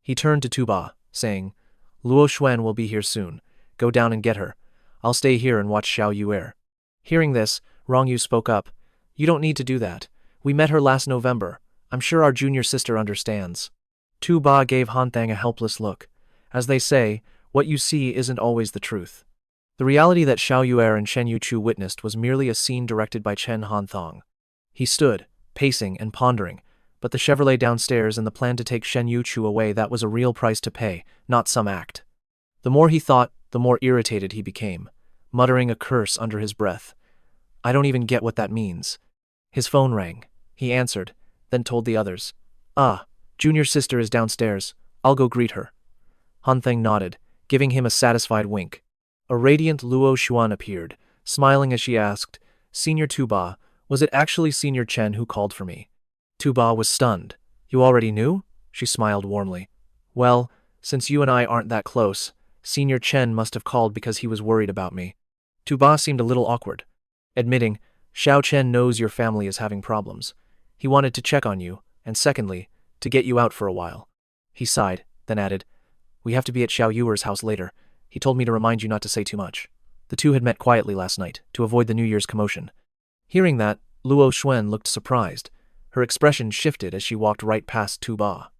He turned to Tuba, saying, "Luo Xuan will be here soon. Go down and get her. I'll stay here and watch Xiao Yuer." Hearing this, Rong Yu spoke up, "You don't need to do that. We met her last November. I'm sure our junior sister understands." Tuba gave Han Thang a helpless look. As they say, what you see isn't always the truth. The reality that Xiao Yuer and Shen Yuchu witnessed was merely a scene directed by Chen Han Thang. He stood, pacing and pondering, but the Chevrolet downstairs and the plan to take Shen Yuchu away, that was a real price to pay, not some act. The more he thought, the more irritated he became, muttering a curse under his breath. "I don't even get what that means." His phone rang. He answered, then told the others, "Ah, junior sister is downstairs. I'll go greet her." Han Thang nodded, giving him a satisfied wink. A radiant Luo Xuan appeared, smiling as she asked, "Senior Tuba, was it actually Senior Chen who called for me?" Tuba was stunned. "You already knew?" She smiled warmly. "Well, since you and I aren't that close, Senior Chen must have called because he was worried about me." Tuba seemed a little awkward, admitting, "Xiao Chen knows your family is having problems. He wanted to check on you, and secondly, to get you out for a while." He sighed, then added, "We have to be at Xiao Yuer's house later. He told me to remind you not to say too much." The two had met quietly last night, to avoid the New Year's commotion. Hearing that, Luo Xuan looked surprised. Her expression shifted as she walked right past Tuba.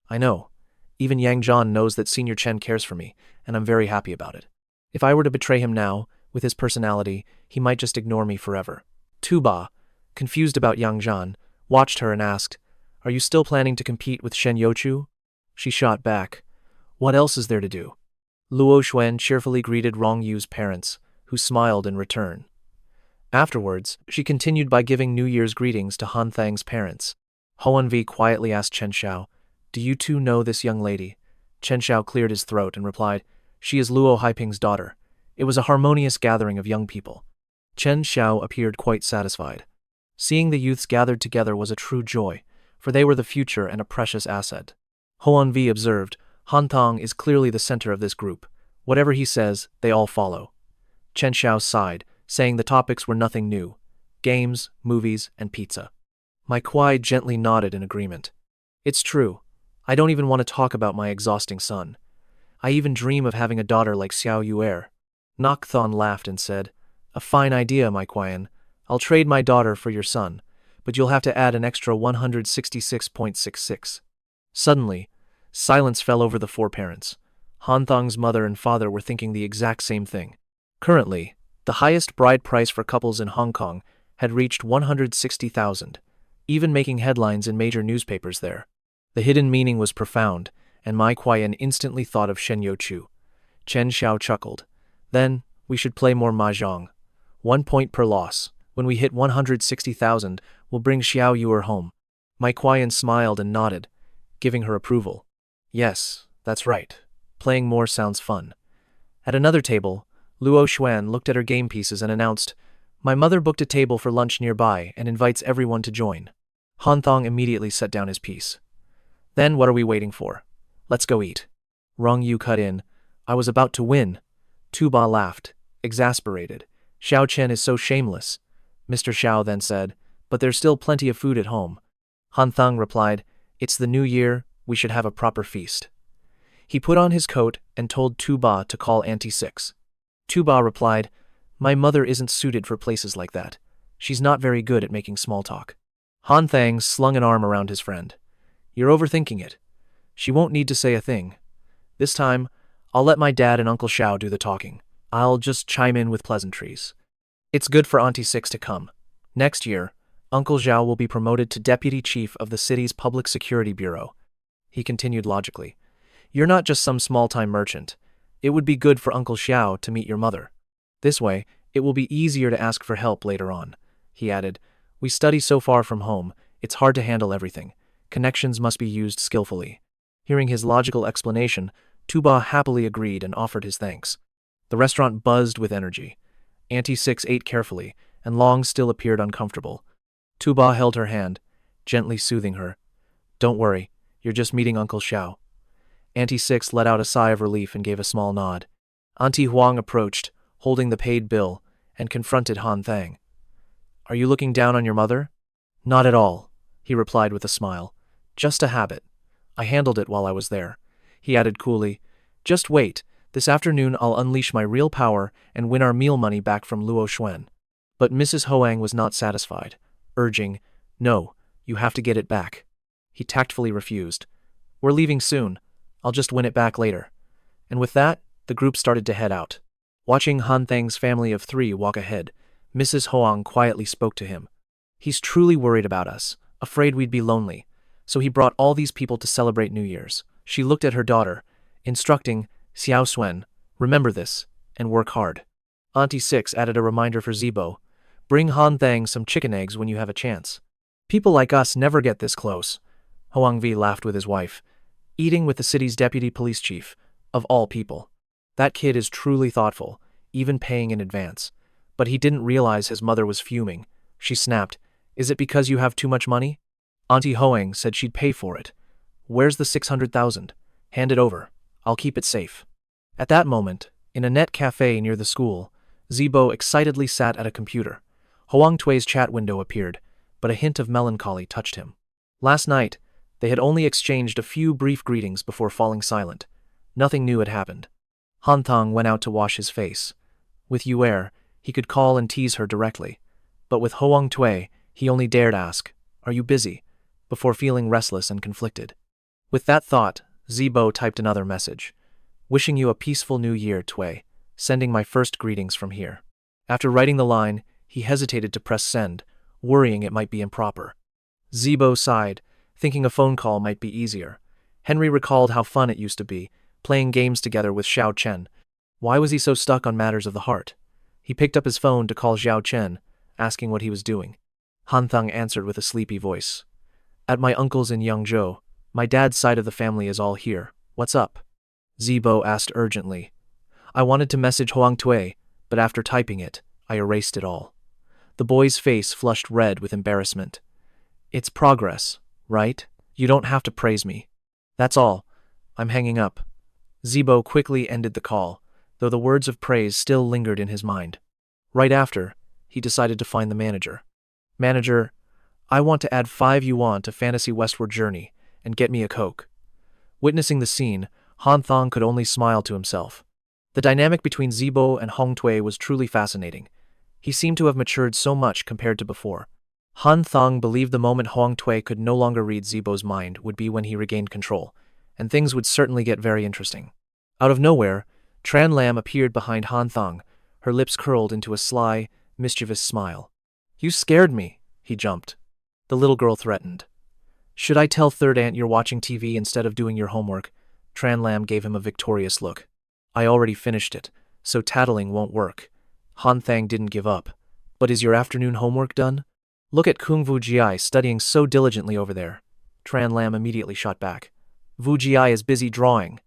"I know. Even Yang Zhan knows that Senior Chen cares for me, and I'm very happy about it. If I were to betray him now, with his personality, he might just ignore me forever." Tuba, confused about Yang Zhan, watched her and asked, "Are you still planning to compete with Shen Youchu?" She shot back, "What else is there to do?" Luo Xuan cheerfully greeted Rong Yu's parents, who smiled in return. Afterwards, she continued by giving New Year's greetings to Han Thang's parents. Huan Hui quietly asked Chen Xiao, "Do you two know this young lady?" Chen Xiao cleared his throat and replied, "She is Luo Haiping's daughter." It was a harmonious gathering of young people. Chen Xiao appeared quite satisfied. Seeing the youths gathered together was a true joy, for they were the future and a precious asset. Huan Hui observed, "Hanthong is clearly the center of this group. Whatever he says, they all follow." Chen Xiao sighed, saying the topics were nothing new: games, movies, and pizza. Mai Kuai gently nodded in agreement. "It's true. I don't even want to talk about my exhausting son. I even dream of having a daughter like Xiao Yuer." Nok Thon laughed and said, "A fine idea, Mai Kuian. I'll trade my daughter for your son, but you'll have to add an extra 166.66. Suddenly, silence fell over the four parents. Hanthong's mother and father were thinking the exact same thing. Currently, the highest bride price for couples in Hong Kong had reached 160,000, even making headlines in major newspapers there. The hidden meaning was profound, and Mai Kuian instantly thought of Shen Youchu. Chen Xiao chuckled. "Then, we should play more mahjong. 1 point per loss. When we hit 160,000, we'll bring Xiao Yuer home." Mai Kuian smiled and nodded, giving her approval. "Yes, that's right. Playing more sounds fun." At another table, Luo Xuan looked at her game pieces and announced, "My mother booked a table for lunch nearby and invites everyone to join." Hanthong immediately set down his piece. "Then what are we waiting for? Let's go eat." Rong Yu cut in, "I was about to win." Tuba laughed, exasperated. "Xiao Chen is so shameless." Mr. Xiao then said, "But there's still plenty of food at home." Hanthong replied, "It's the new year, we should have a proper feast." He put on his coat and told Tuba to call Auntie Six. Tuba replied, "My mother isn't suited for places like that. She's not very good at making small talk." Han Thang slung an arm around his friend. "You're overthinking it. She won't need to say a thing. This time, I'll let my dad and Uncle Xiao do the talking. I'll just chime in with pleasantries. It's good for Auntie Six to come. Next year, Uncle Xiao will be promoted to Deputy Chief of the city's Public Security Bureau." He continued logically, "You're not just some small-time merchant. It would be good for Uncle Xiao to meet your mother. This way, it will be easier to ask for help later on." He added, "We study so far from home, it's hard to handle everything. Connections must be used skillfully." Hearing his logical explanation, Tuba happily agreed and offered his thanks. The restaurant buzzed with energy. Auntie Six ate carefully, and Long still appeared uncomfortable. Tuba held her hand, gently soothing her. "Don't worry, you're just meeting Uncle Xiao." Auntie Six let out a sigh of relief and gave a small nod. Auntie Huang approached, holding the paid bill, and confronted Han Thang. "Are you looking down on your mother?" "Not at all," he replied with a smile. "Just a habit. I handled it while I was there." He added coolly, "Just wait. This afternoon I'll unleash my real power and win our meal money back from Luo Xuan." But Mrs. Hoang was not satisfied, urging, "No, you have to get it back." He tactfully refused. "We're leaving soon. I'll just win it back later." And with that, the group started to head out. Watching Han Thang's family of 3 walk ahead, Mrs. Hoang quietly spoke to him. "He's truly worried about us, afraid we'd be lonely. So he brought all these people to celebrate New Year's." She looked at her daughter, instructing, "Xiao Suen, remember this, and work hard." Auntie Six added a reminder for Zibo, "Bring Han Thang some chicken eggs when you have a chance. People like us never get this close." Huang Hui laughed with his wife, "Eating with the city's deputy police chief, of all people. That kid is truly thoughtful, even paying in advance." But he didn't realize his mother was fuming. She snapped, "Is it because you have too much money?" Auntie Hoang said she'd pay for it. "Where's the 600,000? Hand it over. I'll keep it safe." At that moment, in a net cafe near the school, Zibo excitedly sat at a computer. Huang Tui's chat window appeared, but a hint of melancholy touched him. Last night, they had only exchanged a few brief greetings before falling silent. Nothing new had happened. Hanthong went out to wash his face. With Yuer, he could call and tease her directly. But with Huang Tui, he only dared ask, "Are you busy?" before feeling restless and conflicted. With that thought, Zibo typed another message. "Wishing you a peaceful new year, Tui. Sending my first greetings from here." After writing the line, He hesitated to press send, worrying it might be improper. Zebo sighed, thinking a phone call might be easier. Henry recalled how fun it used to be, playing games together with Xiao Chen. Why was he so stuck on matters of the heart? He picked up his phone to call Xiao Chen, asking what he was doing. Hanthong answered with a sleepy voice. At my uncle's in Yangzhou. My dad's side of the family is all here. What's up? Zebo asked urgently. I wanted to message Huang Hui, but after typing it, I erased it all. The boy's face flushed red with embarrassment. It's progress, right? You don't have to praise me. That's all. I'm hanging up. Zebo quickly ended the call, though the words of praise still lingered in his mind. Right after, he decided to find the manager. Manager, I want to add 5 yuan to Fantasy Westward Journey, and get me a Coke. Witnessing the scene, Hanthong could only smile to himself. The dynamic between Zebo and Huang Hui was truly fascinating. He seemed to have matured so much compared to before. Hanthong believed the moment Huang Hui could no longer read Zebo's mind would be when he regained control, and things would certainly get very interesting. Out of nowhere, Tran Lam appeared behind Hanthong, her lips curled into a sly, mischievous smile. You scared me, he jumped. The little girl threatened. Should I tell third aunt you're watching TV instead of doing your homework? Tran Lam gave him a victorious look. I already finished it, so tattling won't work. Hanthong didn't give up. But is your afternoon homework done? Look at Kung Fu Giait studying so diligently over there. Tran Lam immediately shot back. Wu Giait is busy drawing.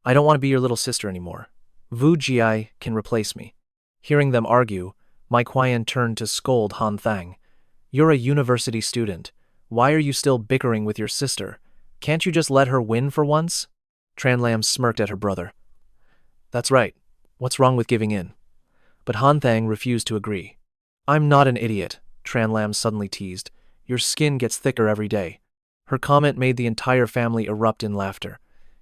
I don't want to be your little sister anymore. Wu Giait can replace me. Hearing them argue, Mai Qian turned to scold Hanthong. You're a university student. Why are you still bickering with your sister? Can't you just let her win for once? Tran Lam smirked at her brother. That's right. What's wrong with giving in? But Hanthong refused to agree. I'm not an idiot, Tran Lam suddenly teased. Your skin gets thicker every day. Her comment made the entire family erupt in laughter.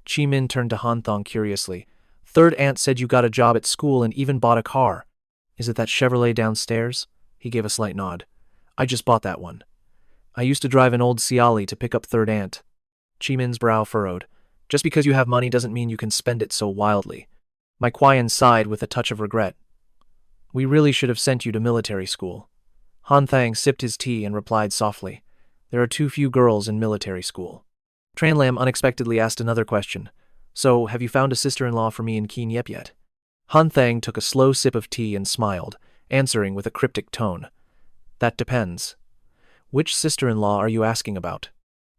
Chi Min turned to Hanthong curiously. Third aunt said you got a job at school and even bought a car. Is it that Chevrolet downstairs? He gave a slight nod. I just bought that one. I used to drive an old Ciali to pick up third aunt. Chi Min's brow furrowed. Just because you have money doesn't mean you can spend it so wildly. Mai Qian sighed with a touch of regret. We really should have sent you to military school. Hanthong sipped his tea and replied softly. There are too few girls in military school. Tran Lam unexpectedly asked another question. So, have you found a sister-in-law for me in Keen Yep yet? Hanthong took a slow sip of tea and smiled, answering with a cryptic tone. That depends. Which sister-in-law are you asking about?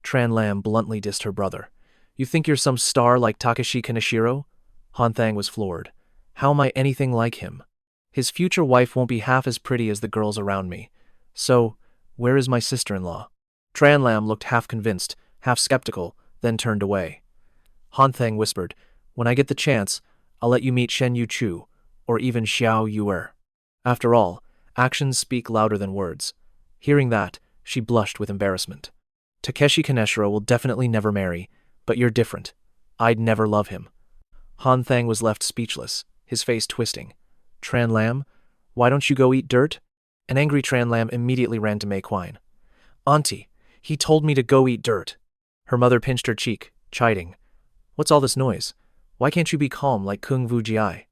Tran Lam bluntly dissed her brother. You think you're some star like Takashi Kaneshiro? Hanthong was floored. How am I anything like him? His future wife won't be half as pretty as the girls around me. So, where is my sister-in-law? Tran Lam looked half convinced, half skeptical, then turned away. Hanthong whispered, When I get the chance, I'll let you meet Shen Yu Chu, or even Xiao Yuer. After all, actions speak louder than words. Hearing that, she blushed with embarrassment. Takeshi Kaneshiro will definitely never marry, but you're different. I'd never love him. Hanthong was left speechless, his face twisting. Tran Lam, why don't you go eat dirt? An angry Tran Lam immediately ran to Mai Qian. Auntie, he told me to go eat dirt. Her mother pinched her cheek, chiding. What's all this noise? Why can't you be calm like Kung Fu Giait?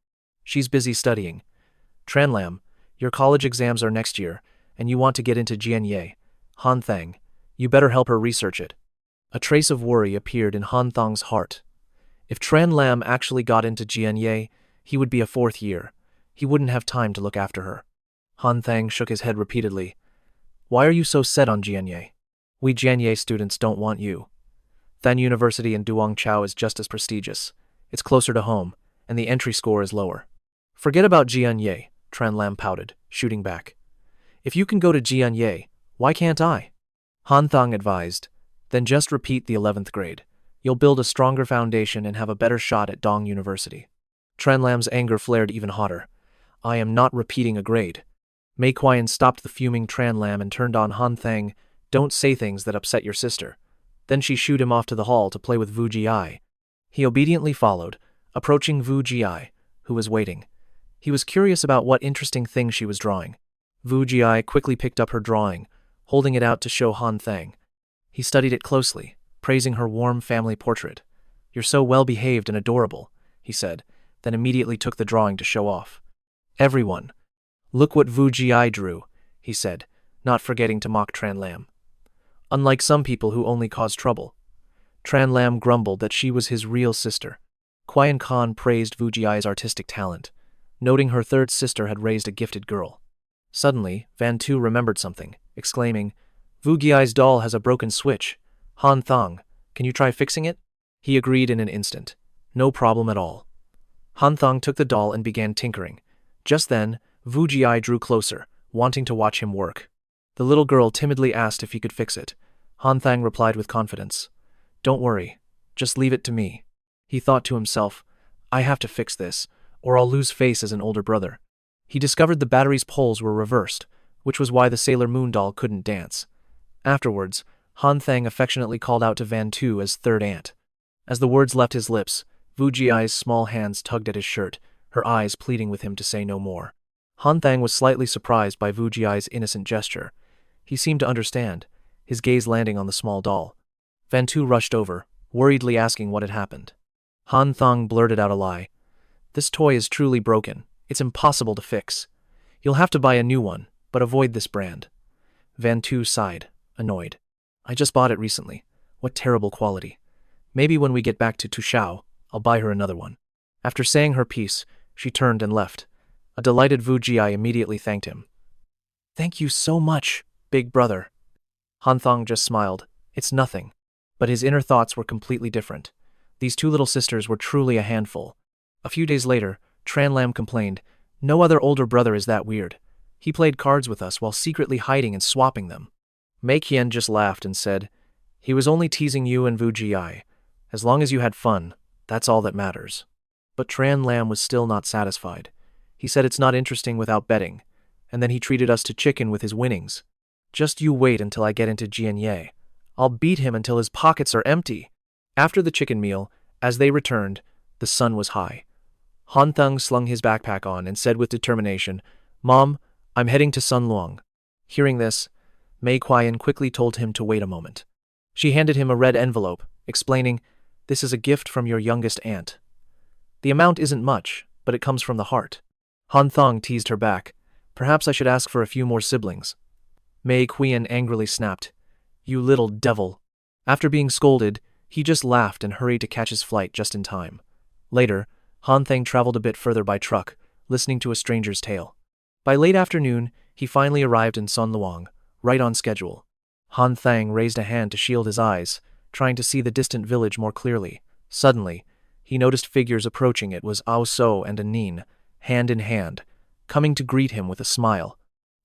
She's busy studying. Tran Lam, your college exams are next year, and you want to get into Jianye. Hanthong, you better help her research it. A trace of worry appeared in Hanthong's heart. If Tran Lam actually got into Jianye, he would be a 4th year. He wouldn't have time to look after her. Hanthong shook his head repeatedly. Why are you so set on Jianye? We Jianye students don't want you. Than University in Duongchao is just as prestigious. It's closer to home, and the entry score is lower. Forget about Jianye, Tran Lam pouted, shooting back. If you can go to Jianye, why can't I? Hanthong advised. Then just repeat the 11th grade. You'll build a stronger foundation and have a better shot at Dong University. Tran Lam's anger flared even hotter. I am not repeating a grade. Mai Qian stopped the fuming Tran Lam and turned on Hanthong. Don't say things that upset your sister. Then she shooed him off to the hall to play with Wu Giait. He obediently followed, approaching Wu Giait, who was waiting. He was curious about what interesting thing she was drawing. Wu Giait quickly picked up her drawing, holding it out to show Hanthong. He studied it closely, praising her warm family portrait. You're so well-behaved and adorable, he said, then immediately took the drawing to show off. Everyone, look what Wu Giait drew. he said, not forgetting to mock Tran Lam. Unlike some people who only cause trouble. Tran Lam grumbled that she was his real sister. Qian Khan praised Wu Jiai's artistic talent, noting her third sister had raised a gifted girl. Suddenly, Van Tu remembered something, exclaiming, Wu Jiai's doll has a broken switch. Hanthong, can you try fixing it? He agreed in an instant. No problem at all. Hanthong took the doll and began tinkering. Just then, Wu Jiai drew closer, wanting to watch him work. The little girl timidly asked if he could fix it. Hanthong replied with confidence, Don't worry, just leave it to me. He thought to himself, I have to fix this, or I'll lose face as an older brother. He discovered the battery's poles were reversed, which was why the Sailor Moon doll couldn't dance. Afterwards, Hanthong affectionately called out to Van Tu as third aunt. As the words left his lips, Wu Jiai's small hands tugged at his shirt, her eyes pleading with him to say no more. Hanthong was slightly surprised by Wu Jiai's innocent gesture. He seemed to understand, his gaze landing on the small doll. Van Tu rushed over, worriedly asking what had happened. Hanthong blurted out a lie. This toy is truly broken. It's impossible to fix. You'll have to buy a new one, but avoid this brand. Van Tu sighed, annoyed. I just bought it recently. What terrible quality. Maybe when we get back to Tushao, I'll buy her another one. After saying her piece, she turned and left. A delighted Wu Jiai immediately thanked him. Thank you so much, big brother. Hanthong just smiled. It's nothing. But his inner thoughts were completely different. These two little sisters were truly a handful. A few days later, Tran Lam complained, No other older brother is that weird. He played cards with us while secretly hiding and swapping them. Mei Qian just laughed and said, He was only teasing you and Wu Jiai. As long as you had fun, that's all that matters. But Tran Lam was still not satisfied. He said it's not interesting without betting, and then he treated us to chicken with his winnings. Just you wait until I get into Jianye. I'll beat him until his pockets are empty. After the chicken meal, as they returned, the sun was high. Hanthong slung his backpack on and said with determination, Mom, I'm heading to Sunluang. Hearing this, Mei Qian quickly told him to wait a moment. She handed him a red envelope, explaining, This is a gift from your youngest aunt. The amount isn't much, but it comes from the heart. Hanthong teased her back. Perhaps I should ask for a few more siblings. Mei Qian angrily snapped, You little devil. After being scolded, he just laughed and hurried to catch his flight just in time. Later, Hanthong traveled a bit further by truck, listening to a stranger's tale. By late afternoon, he finally arrived in Sunluang, right on schedule. Hanthong raised a hand to shield his eyes, trying to see the distant village more clearly. Suddenly, he noticed figures approaching. It was Ao So and Anin, hand in hand, coming to greet him with a smile.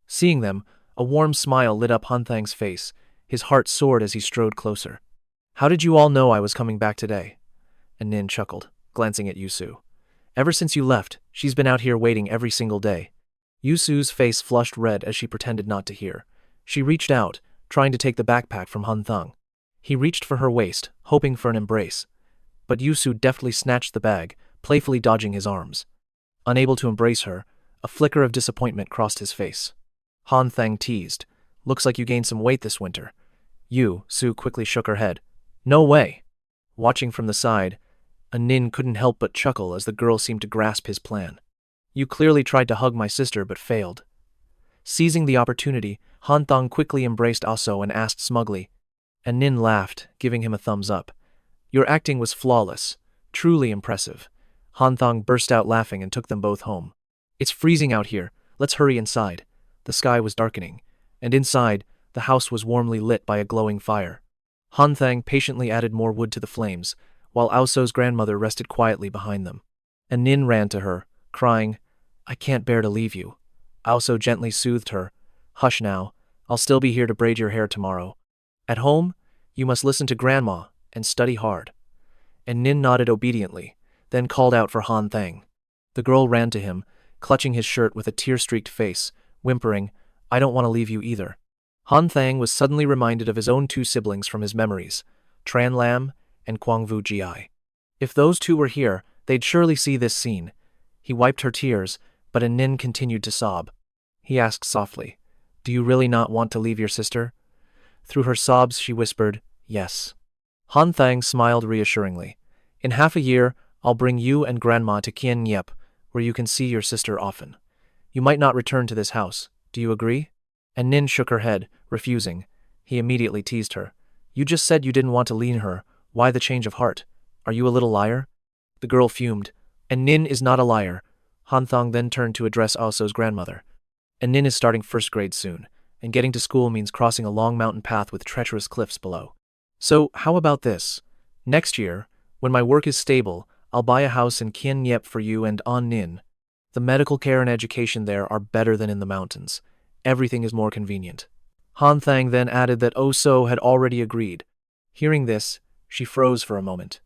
Seeing them, a warm smile lit up Hanthong's face. His heart soared as he strode closer. How did you all know I was coming back today? Anin chuckled, glancing at Yusu. Ever since you left, she's been out here waiting every single day. Yusu's face flushed red as she pretended not to hear. She reached out, trying to take the backpack from Hanthong. He reached for her waist, hoping for an embrace. But Yusu deftly snatched the bag, playfully dodging his arms. Unable to embrace her, a flicker of disappointment crossed his face. Hanthong teased, Looks like you gained some weight this winter. Yusu quickly shook her head. No way. Watching from the side, Anin couldn't help but chuckle as the girl seemed to grasp his plan. You clearly tried to hug my sister but failed. Seizing the opportunity, Hanthong quickly embraced Aso and asked smugly. Anin laughed, giving him a thumbs up. Your acting was flawless, truly impressive. Hanthong burst out laughing and took them both home. It's freezing out here, let's hurry inside. The sky was darkening, and inside, the house was warmly lit by a glowing fire. Hanthong patiently added more wood to the flames, while Aoso's grandmother rested quietly behind them. Anin ran to her, crying, I can't bear to leave you. Aoso gently soothed her. Hush now, I'll still be here to braid your hair tomorrow. At home, you must listen to Grandma and study hard. And Nin nodded obediently, then called out for Hanthong. The girl ran to him, clutching his shirt with a tear-streaked face, whimpering, I don't want to leave you either. Hanthong was suddenly reminded of his own two siblings from his memories, Tran Lam and Wu Jiai. If those two were here, they'd surely see this scene. He wiped her tears, but Nin continued to sob. He asked softly, Do you really not want to leave your sister? Through her sobs she whispered, Yes. Hanthong smiled reassuringly. In half a year, I'll bring you and Grandma to Kien Nyep, where you can see your sister often. You might not return to this house. Do you agree? And Nin shook her head, refusing. He immediately teased her. You just said you didn't want to lean her. Why the change of heart? Are you a little liar? The girl fumed. And Nin is not a liar. Hanthong then turned to address Aoso's grandmother. And Nin is starting first grade soon, and getting to school means crossing a long mountain path with treacherous cliffs below. So, how about this? Next year, when my work is stable, I'll buy a house in Kien Nyep for you and An Nin. The medical care and education there are better than in the mountains. Everything is more convenient. Han Thang then added that Oso had already agreed. Hearing this, she froze for a moment.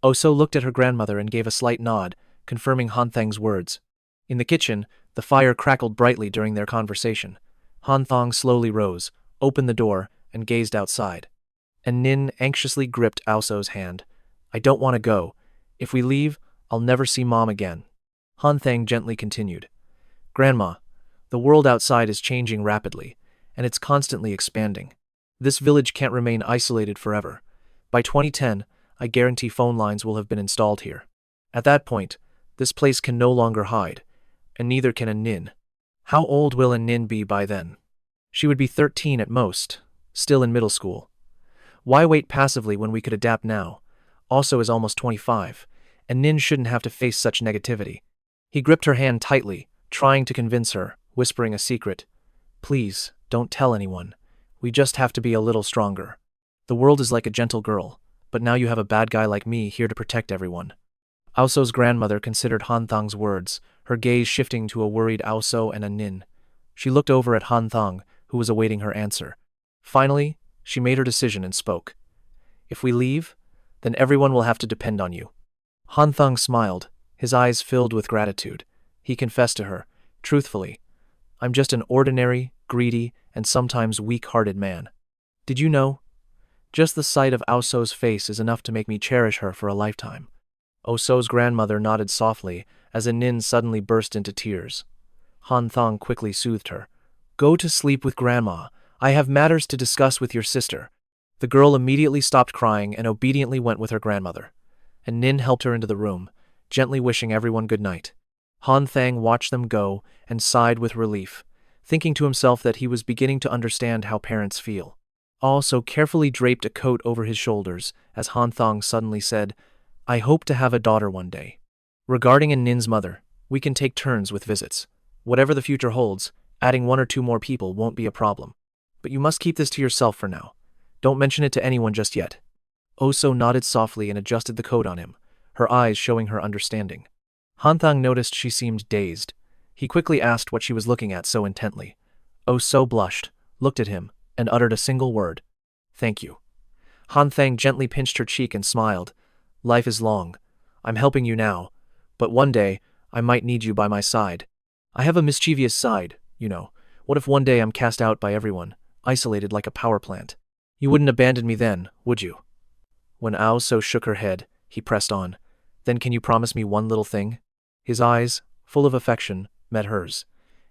Oso looked at her grandmother and gave a slight nod, confirming Han Thang's words. In the kitchen, the fire crackled brightly during their conversation. Hanthong slowly rose, opened the door, and gazed outside. And Nin anxiously gripped Aoso's hand. I don't want to go. If we leave, I'll never see Mom again. Han Thang gently continued. Grandma, the world outside is changing rapidly, and it's constantly expanding. This village can't remain isolated forever. By 2010, I guarantee phone lines will have been installed here. At that point, this place can no longer hide, and neither can a Nin. How old will a Nin be by then? She would be 13 at most, still in middle school. Why wait passively when we could adapt now? Also is almost 25, and Nin shouldn't have to face such negativity. He gripped her hand tightly, trying to convince her, whispering a secret. Please, don't tell anyone. We just have to be a little stronger. The world is like a gentle girl, but now you have a bad guy like me here to protect everyone. Aoso's grandmother considered Hanthong's words, her gaze shifting to a worried Aoso and a Nin. She looked over at Hanthong, who was awaiting her answer. Finally, she made her decision and spoke. If we leave, then everyone will have to depend on you. Hanthong smiled, his eyes filled with gratitude. He confessed to her, truthfully, I'm just an ordinary, greedy, and sometimes weak-hearted man. Did you know? Just the sight of Aoso's face is enough to make me cherish her for a lifetime. Oso's grandmother nodded softly as a Nin suddenly burst into tears. Hanthong quickly soothed her. Go to sleep with Grandma. I have matters to discuss with your sister. The girl immediately stopped crying and obediently went with her grandmother. And Nin helped her into the room, gently wishing everyone good night. Han Thang watched them go and sighed with relief, thinking to himself that he was beginning to understand how parents feel. Also carefully draped a coat over his shoulders as Hanthong suddenly said, I hope to have a daughter one day. Regarding a Nin's mother, we can take turns with visits. Whatever the future holds, adding 1 or 2 more people won't be a problem. But you must keep this to yourself for now. Don't mention it to anyone just yet. Oso nodded softly and adjusted the coat on him, her eyes showing her understanding. Hanthong noticed she seemed dazed. He quickly asked what she was looking at so intently. Oso blushed, looked at him, and uttered a single word. Thank you. Hanthong gently pinched her cheek and smiled. Life is long. I'm helping you now, but one day, I might need you by my side. I have a mischievous side, you know. What if one day I'm cast out by everyone, isolated like a power plant? You wouldn't abandon me then, would you? When Aoso shook her head, he pressed on. Then can you promise me one little thing? His eyes, full of affection, met hers.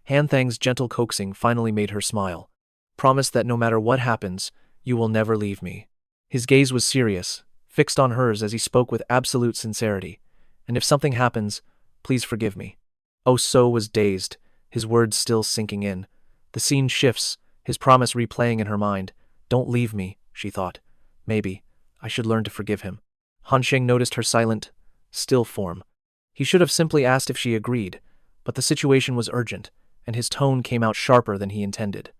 Hanthang's gentle coaxing finally made her smile. Promise that no matter what happens, you will never leave me. His gaze was serious, fixed on hers as he spoke with absolute sincerity. And if something happens, please forgive me. Oso was dazed, his words still sinking in. The scene shifts, his promise replaying in her mind. Don't leave me, she thought. Maybe I should learn to forgive him. Hansheng noticed her silent, still form. He should have simply asked if she agreed, but the situation was urgent, and his tone came out sharper than he intended.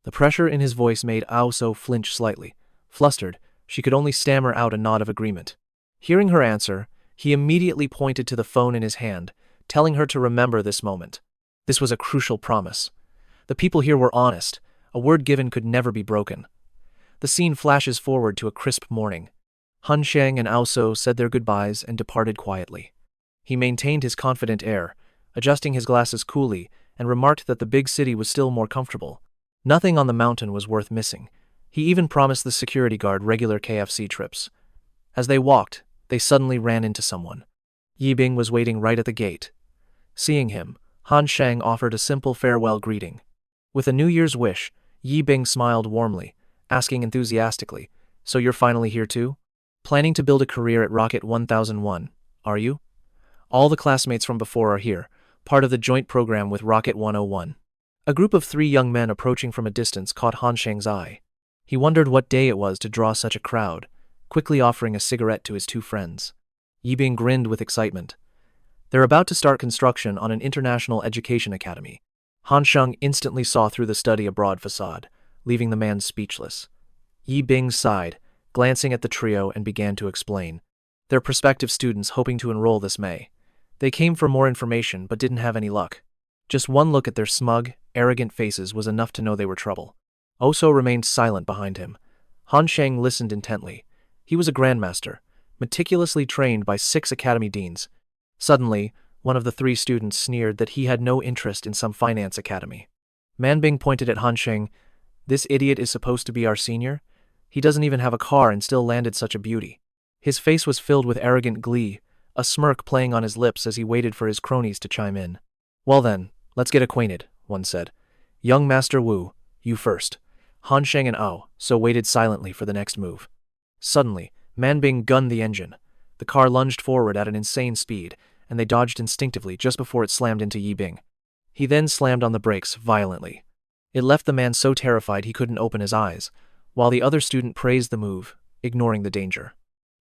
The pressure in his voice made Aoso flinch slightly. Flustered, she could only stammer out a nod of agreement. Hearing her answer, he immediately pointed to the phone in his hand, telling her to remember this moment. This was a crucial promise. The people here were honest. A word given could never be broken. The scene flashes forward to a crisp morning. Hansheng and Aoso said their goodbyes and departed quietly. He maintained his confident air, adjusting his glasses coolly, and remarked that the big city was still more comfortable. Nothing on the mountain was worth missing. He even promised the security guard regular KFC trips. As they walked, they suddenly ran into someone. Yibing was waiting right at the gate. Seeing him, Hansheng offered a simple farewell greeting. With a New Year's wish, Yibing smiled warmly, asking enthusiastically, So you're finally here too? Planning to build a career at Rocket 1001, are you? All the classmates from before are here, part of the joint program with Rocket 101. A group of 3 young men approaching from a distance caught Han Sheng's eye. He wondered what day it was to draw such a crowd, quickly offering a cigarette to his 2 friends. Yi Bing grinned with excitement. They're about to start construction on an international education academy. Han Sheng instantly saw through the study abroad facade, leaving the man speechless. Yi Bing sighed, glancing at the trio, and began to explain. They're prospective students hoping to enroll this May. They came for more information but didn't have any luck. Just one look at their smug, arrogant faces was enough to know they were trouble. Oso remained silent behind him. Han Sheng listened intently. He was a grandmaster, meticulously trained by 6 academy deans. Suddenly, one of the 3 students sneered that he had no interest in some finance academy. Manbing pointed at Han Sheng. This idiot is supposed to be our senior? He doesn't even have a car and still landed such a beauty. His face was filled with arrogant glee, a smirk playing on his lips as he waited for his cronies to chime in. Well then, let's get acquainted, one said. Young Master Wu, you first. Han Sheng and So waited silently for the next move. Suddenly, Manbing gunned the engine. The car lunged forward at an insane speed, and they dodged instinctively just before it slammed into Yi Bing. He then slammed on the brakes violently. It left the man so terrified he couldn't open his eyes, while the other student praised the move, ignoring the danger.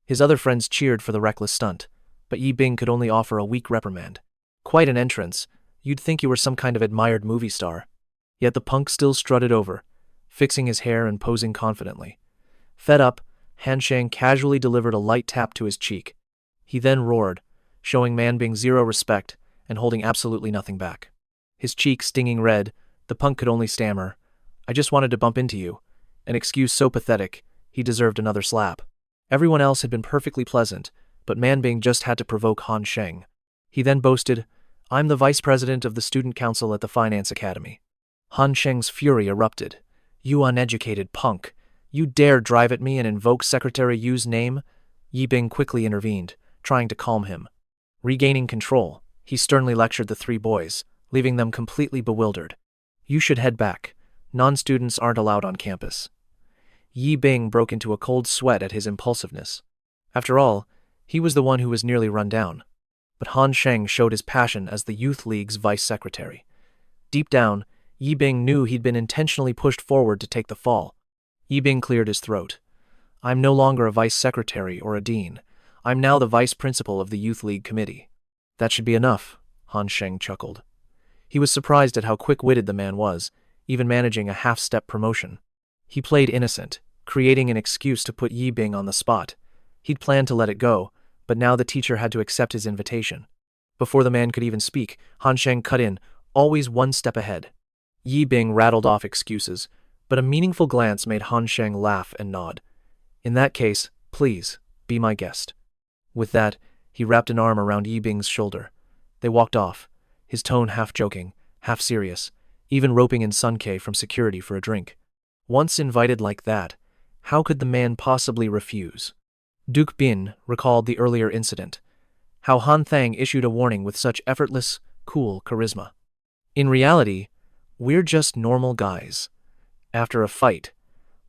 His other friends cheered for the reckless stunt, but Yi Bing could only offer a weak reprimand. Quite an entrance. You'd think you were some kind of admired movie star. Yet the punk still strutted over, fixing his hair and posing confidently. Fed up, Han Sheng casually delivered a light tap to his cheek. He then roared, showing Manbing zero respect and holding absolutely nothing back. His cheek stinging red, the punk could only stammer, I just wanted to bump into you. An excuse so pathetic, he deserved another slap. Everyone else had been perfectly pleasant, but Manbing just had to provoke Han Sheng. He then boasted, I'm the vice president of the student council at the finance academy. Han Sheng's fury erupted. You uneducated punk. You dare drive at me and invoke Secretary Yu's name? Yi Bing quickly intervened, trying to calm him. Regaining control, he sternly lectured the 3 boys, leaving them completely bewildered. You should head back. Non-students aren't allowed on campus. Yi Bing broke into a cold sweat at his impulsiveness. After all, he was the one who was nearly run down. But Han Sheng showed his passion as the Youth League's vice secretary. Deep down, Yi Bing knew he'd been intentionally pushed forward to take the fall. Yi Bing cleared his throat. I'm no longer a vice secretary or a dean. I'm now the vice principal of the Youth League committee. That should be enough, Han Sheng chuckled. He was surprised at how quick-witted the man was, even managing a half-step promotion. He played innocent, creating an excuse to put Yi Bing on the spot. He'd planned to let it go, but now the teacher had to accept his invitation. Before the man could even speak, Han Sheng cut in, always one step ahead. Yi Bing rattled off excuses, but a meaningful glance made Han Sheng laugh and nod. In that case, please, be my guest. With that, he wrapped an arm around Yi Bing's shoulder. They walked off, his tone half joking, half serious, even roping in Sun Ke from security for a drink. Once invited like that, how could the man possibly refuse? Duke Bin recalled the earlier incident, how Han Thang issued a warning with such effortless, cool charisma. In reality, we're just normal guys. After a fight,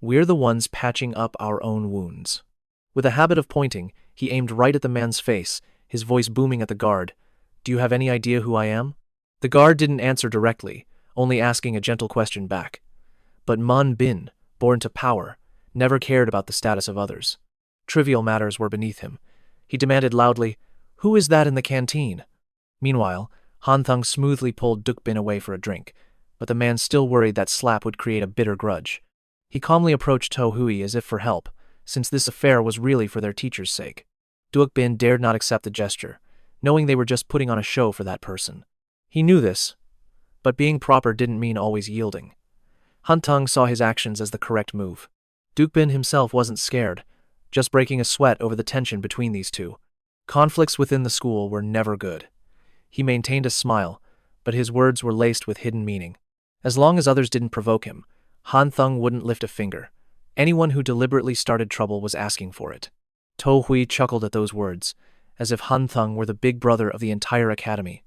we're the ones patching up our own wounds. With a habit of pointing, he aimed right at the man's face, his voice booming at the guard. Do you have any idea who I am? The guard didn't answer directly, only asking a gentle question back. But Man Bin, born to power, never cared about the status of others. Trivial matters were beneath him. He demanded loudly, Who is that in the canteen? Meanwhile, Hanthong smoothly pulled Duke Bin away for a drink, but the man still worried that slap would create a bitter grudge. He calmly approached To Hui as if for help, since this affair was really for their teacher's sake. Duke Bin dared not accept the gesture, knowing they were just putting on a show for that person. He knew this, but being proper didn't mean always yielding. Hanthong saw his actions as the correct move. Duke Bin himself wasn't scared, just breaking a sweat over the tension between these two. Conflicts within the school were never good. He maintained a smile, but his words were laced with hidden meaning. As long as others didn't provoke him, Hanthong wouldn't lift a finger. Anyone who deliberately started trouble was asking for it. To Hui chuckled at those words, as if Hanthong were the big brother of the entire academy.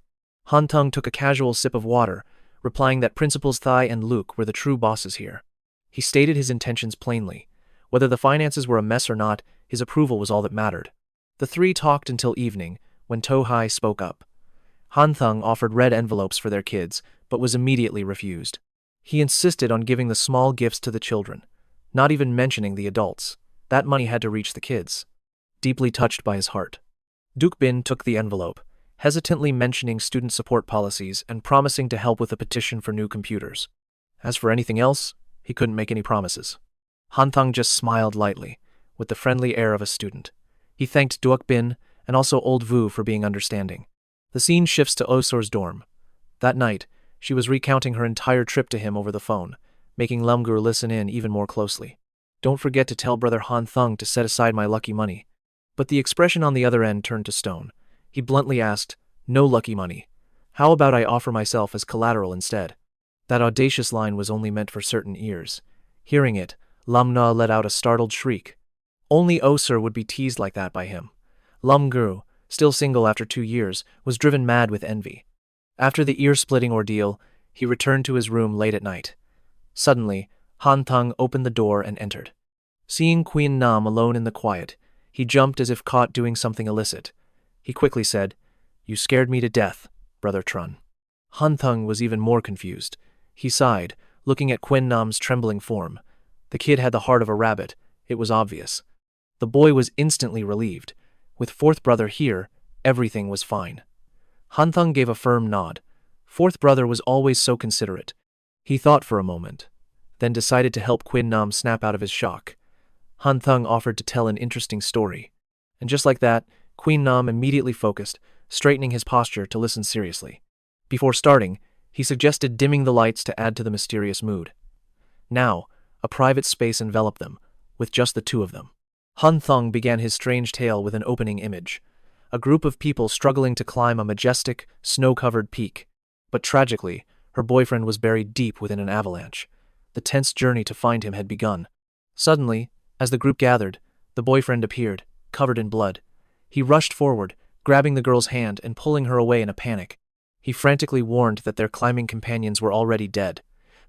Hanthong took a casual sip of water, replying that Principals Thai and Luke were the true bosses here. He stated his intentions plainly. Whether the finances were a mess or not, his approval was all that mattered. The 3 talked until evening, when To Hai spoke up. Hanthong offered red envelopes for their kids, but was immediately refused. He insisted on giving the small gifts to the children, not even mentioning the adults. That money had to reach the kids. Deeply touched by his heart, Duke Bin took the envelope, hesitantly mentioning student support policies and promising to help with a petition for new computers. As for anything else, he couldn't make any promises. Hanthong just smiled lightly, with the friendly air of a student. He thanked Duke Bin and also Old Vu for being understanding. The scene shifts to Osor's dorm. That night, she was recounting her entire trip to him over the phone, making Lumgur listen in even more closely. "Don't forget to tell Brother Hanthong to set aside my lucky money." But the expression on the other end turned to stone. He bluntly asked, "No lucky money. How about I offer myself as collateral instead?" That audacious line was only meant for certain ears. Hearing it, Lamna let out a startled shriek. Only Osir would be teased like that by him. Lumgur, still single after 2 years, was driven mad with envy. After the ear-splitting ordeal, he returned to his room late at night. Suddenly, Hanthong opened the door and entered. Seeing Queen Nam alone in the quiet, he jumped as if caught doing something illicit. He quickly said, "You scared me to death, Brother Tran." Hanthong was even more confused. He sighed, looking at Queen Nam's trembling form. The kid had the heart of a rabbit, it was obvious. The boy was instantly relieved. With fourth brother here, everything was fine. Hanthong gave a firm nod. Fourth brother was always so considerate. He thought for a moment, then decided to help Queen Nam snap out of his shock. Hanthong offered to tell an interesting story. And just like that, Queen Nam immediately focused, straightening his posture to listen seriously. Before starting, he suggested dimming the lights to add to the mysterious mood. Now, a private space enveloped them, with just the two of them. Hanthong began his strange tale with an opening image. A group of people struggling to climb a majestic, snow-covered peak. But tragically, her boyfriend was buried deep within an avalanche. The tense journey to find him had begun. Suddenly, as the group gathered, the boyfriend appeared, covered in blood. He rushed forward, grabbing the girl's hand and pulling her away in a panic. He frantically warned that their climbing companions were already dead,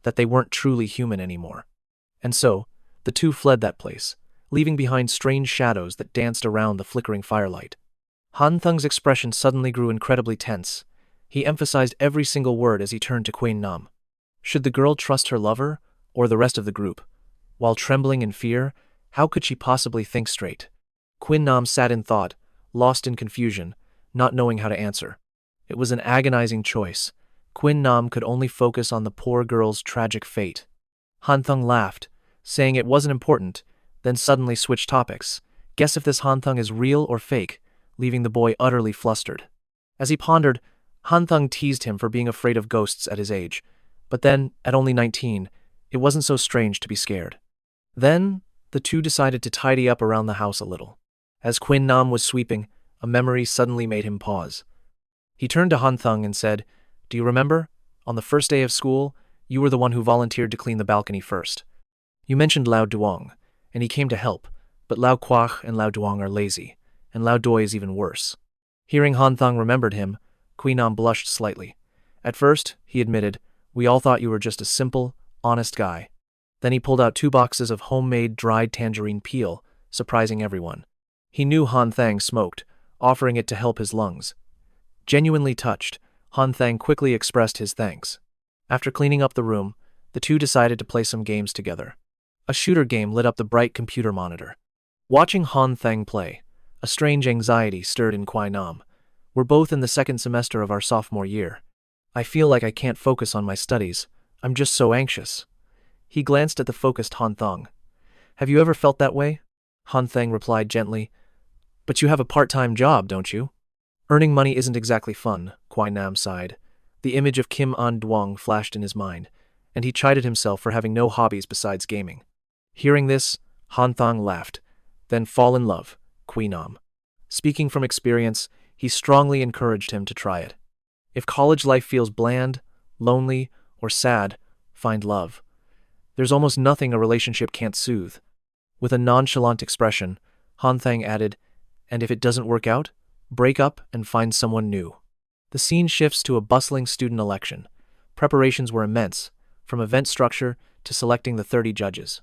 that they weren't truly human anymore. And so, the two fled that place, leaving behind strange shadows that danced around the flickering firelight. Hanthong's expression suddenly grew incredibly tense. He emphasized every single word as he turned to Queen Nam. Should the girl trust her lover, or the rest of the group? While trembling in fear, how could she possibly think straight? Queen Nam sat in thought, lost in confusion, not knowing how to answer. It was an agonizing choice. Queen Nam could only focus on the poor girl's tragic fate. Hanthong laughed, saying it wasn't important, then suddenly switched topics. Guess if this Hanthong is real or fake, leaving the boy utterly flustered. As he pondered, Hanthong teased him for being afraid of ghosts at his age. But then, at only 19, it wasn't so strange to be scared. Then, the two decided to tidy up around the house a little. As Queen Nam was sweeping, a memory suddenly made him pause. He turned to Hanthong and said, "Do you remember? On the first day of school, you were the one who volunteered to clean the balcony first. You mentioned Lao Duong, and he came to help, but Lao Quach and Lao Duong are lazy, and Lao Doi is even worse." Hearing Hanthong remembered him, Queen Nam blushed slightly. At first, he admitted, "We all thought you were just a simple, honest guy." Then he pulled out 2 boxes of homemade dried tangerine peel, surprising everyone. He knew Han Thang smoked, offering it to help his lungs. Genuinely touched, Han Thang quickly expressed his thanks. After cleaning up the room, the two decided to play some games together. A shooter game lit up the bright computer monitor. Watching Han Thang play, a strange anxiety stirred in Quai Nam. "We're both in the 2nd semester of our sophomore year. I feel like I can't focus on my studies. I'm just so anxious." He glanced at the focused Hanthong. "Have you ever felt that way?" Hanthong replied gently, "But you have a part-time job, don't you?" "Earning money isn't exactly fun," Quai Nam sighed. The image of Kim An Duong flashed in his mind, and he chided himself for having no hobbies besides gaming. Hearing this, Hanthong laughed. "Then fall in love, Queen Nam." Speaking from experience, he strongly encouraged him to try it. If college life feels bland, lonely, or sad, find love. There's almost nothing a relationship can't soothe. With a nonchalant expression, Hanthong added, "And if it doesn't work out, break up and find someone new." The scene shifts to a bustling student election. Preparations were immense, from event structure to selecting the 30 judges.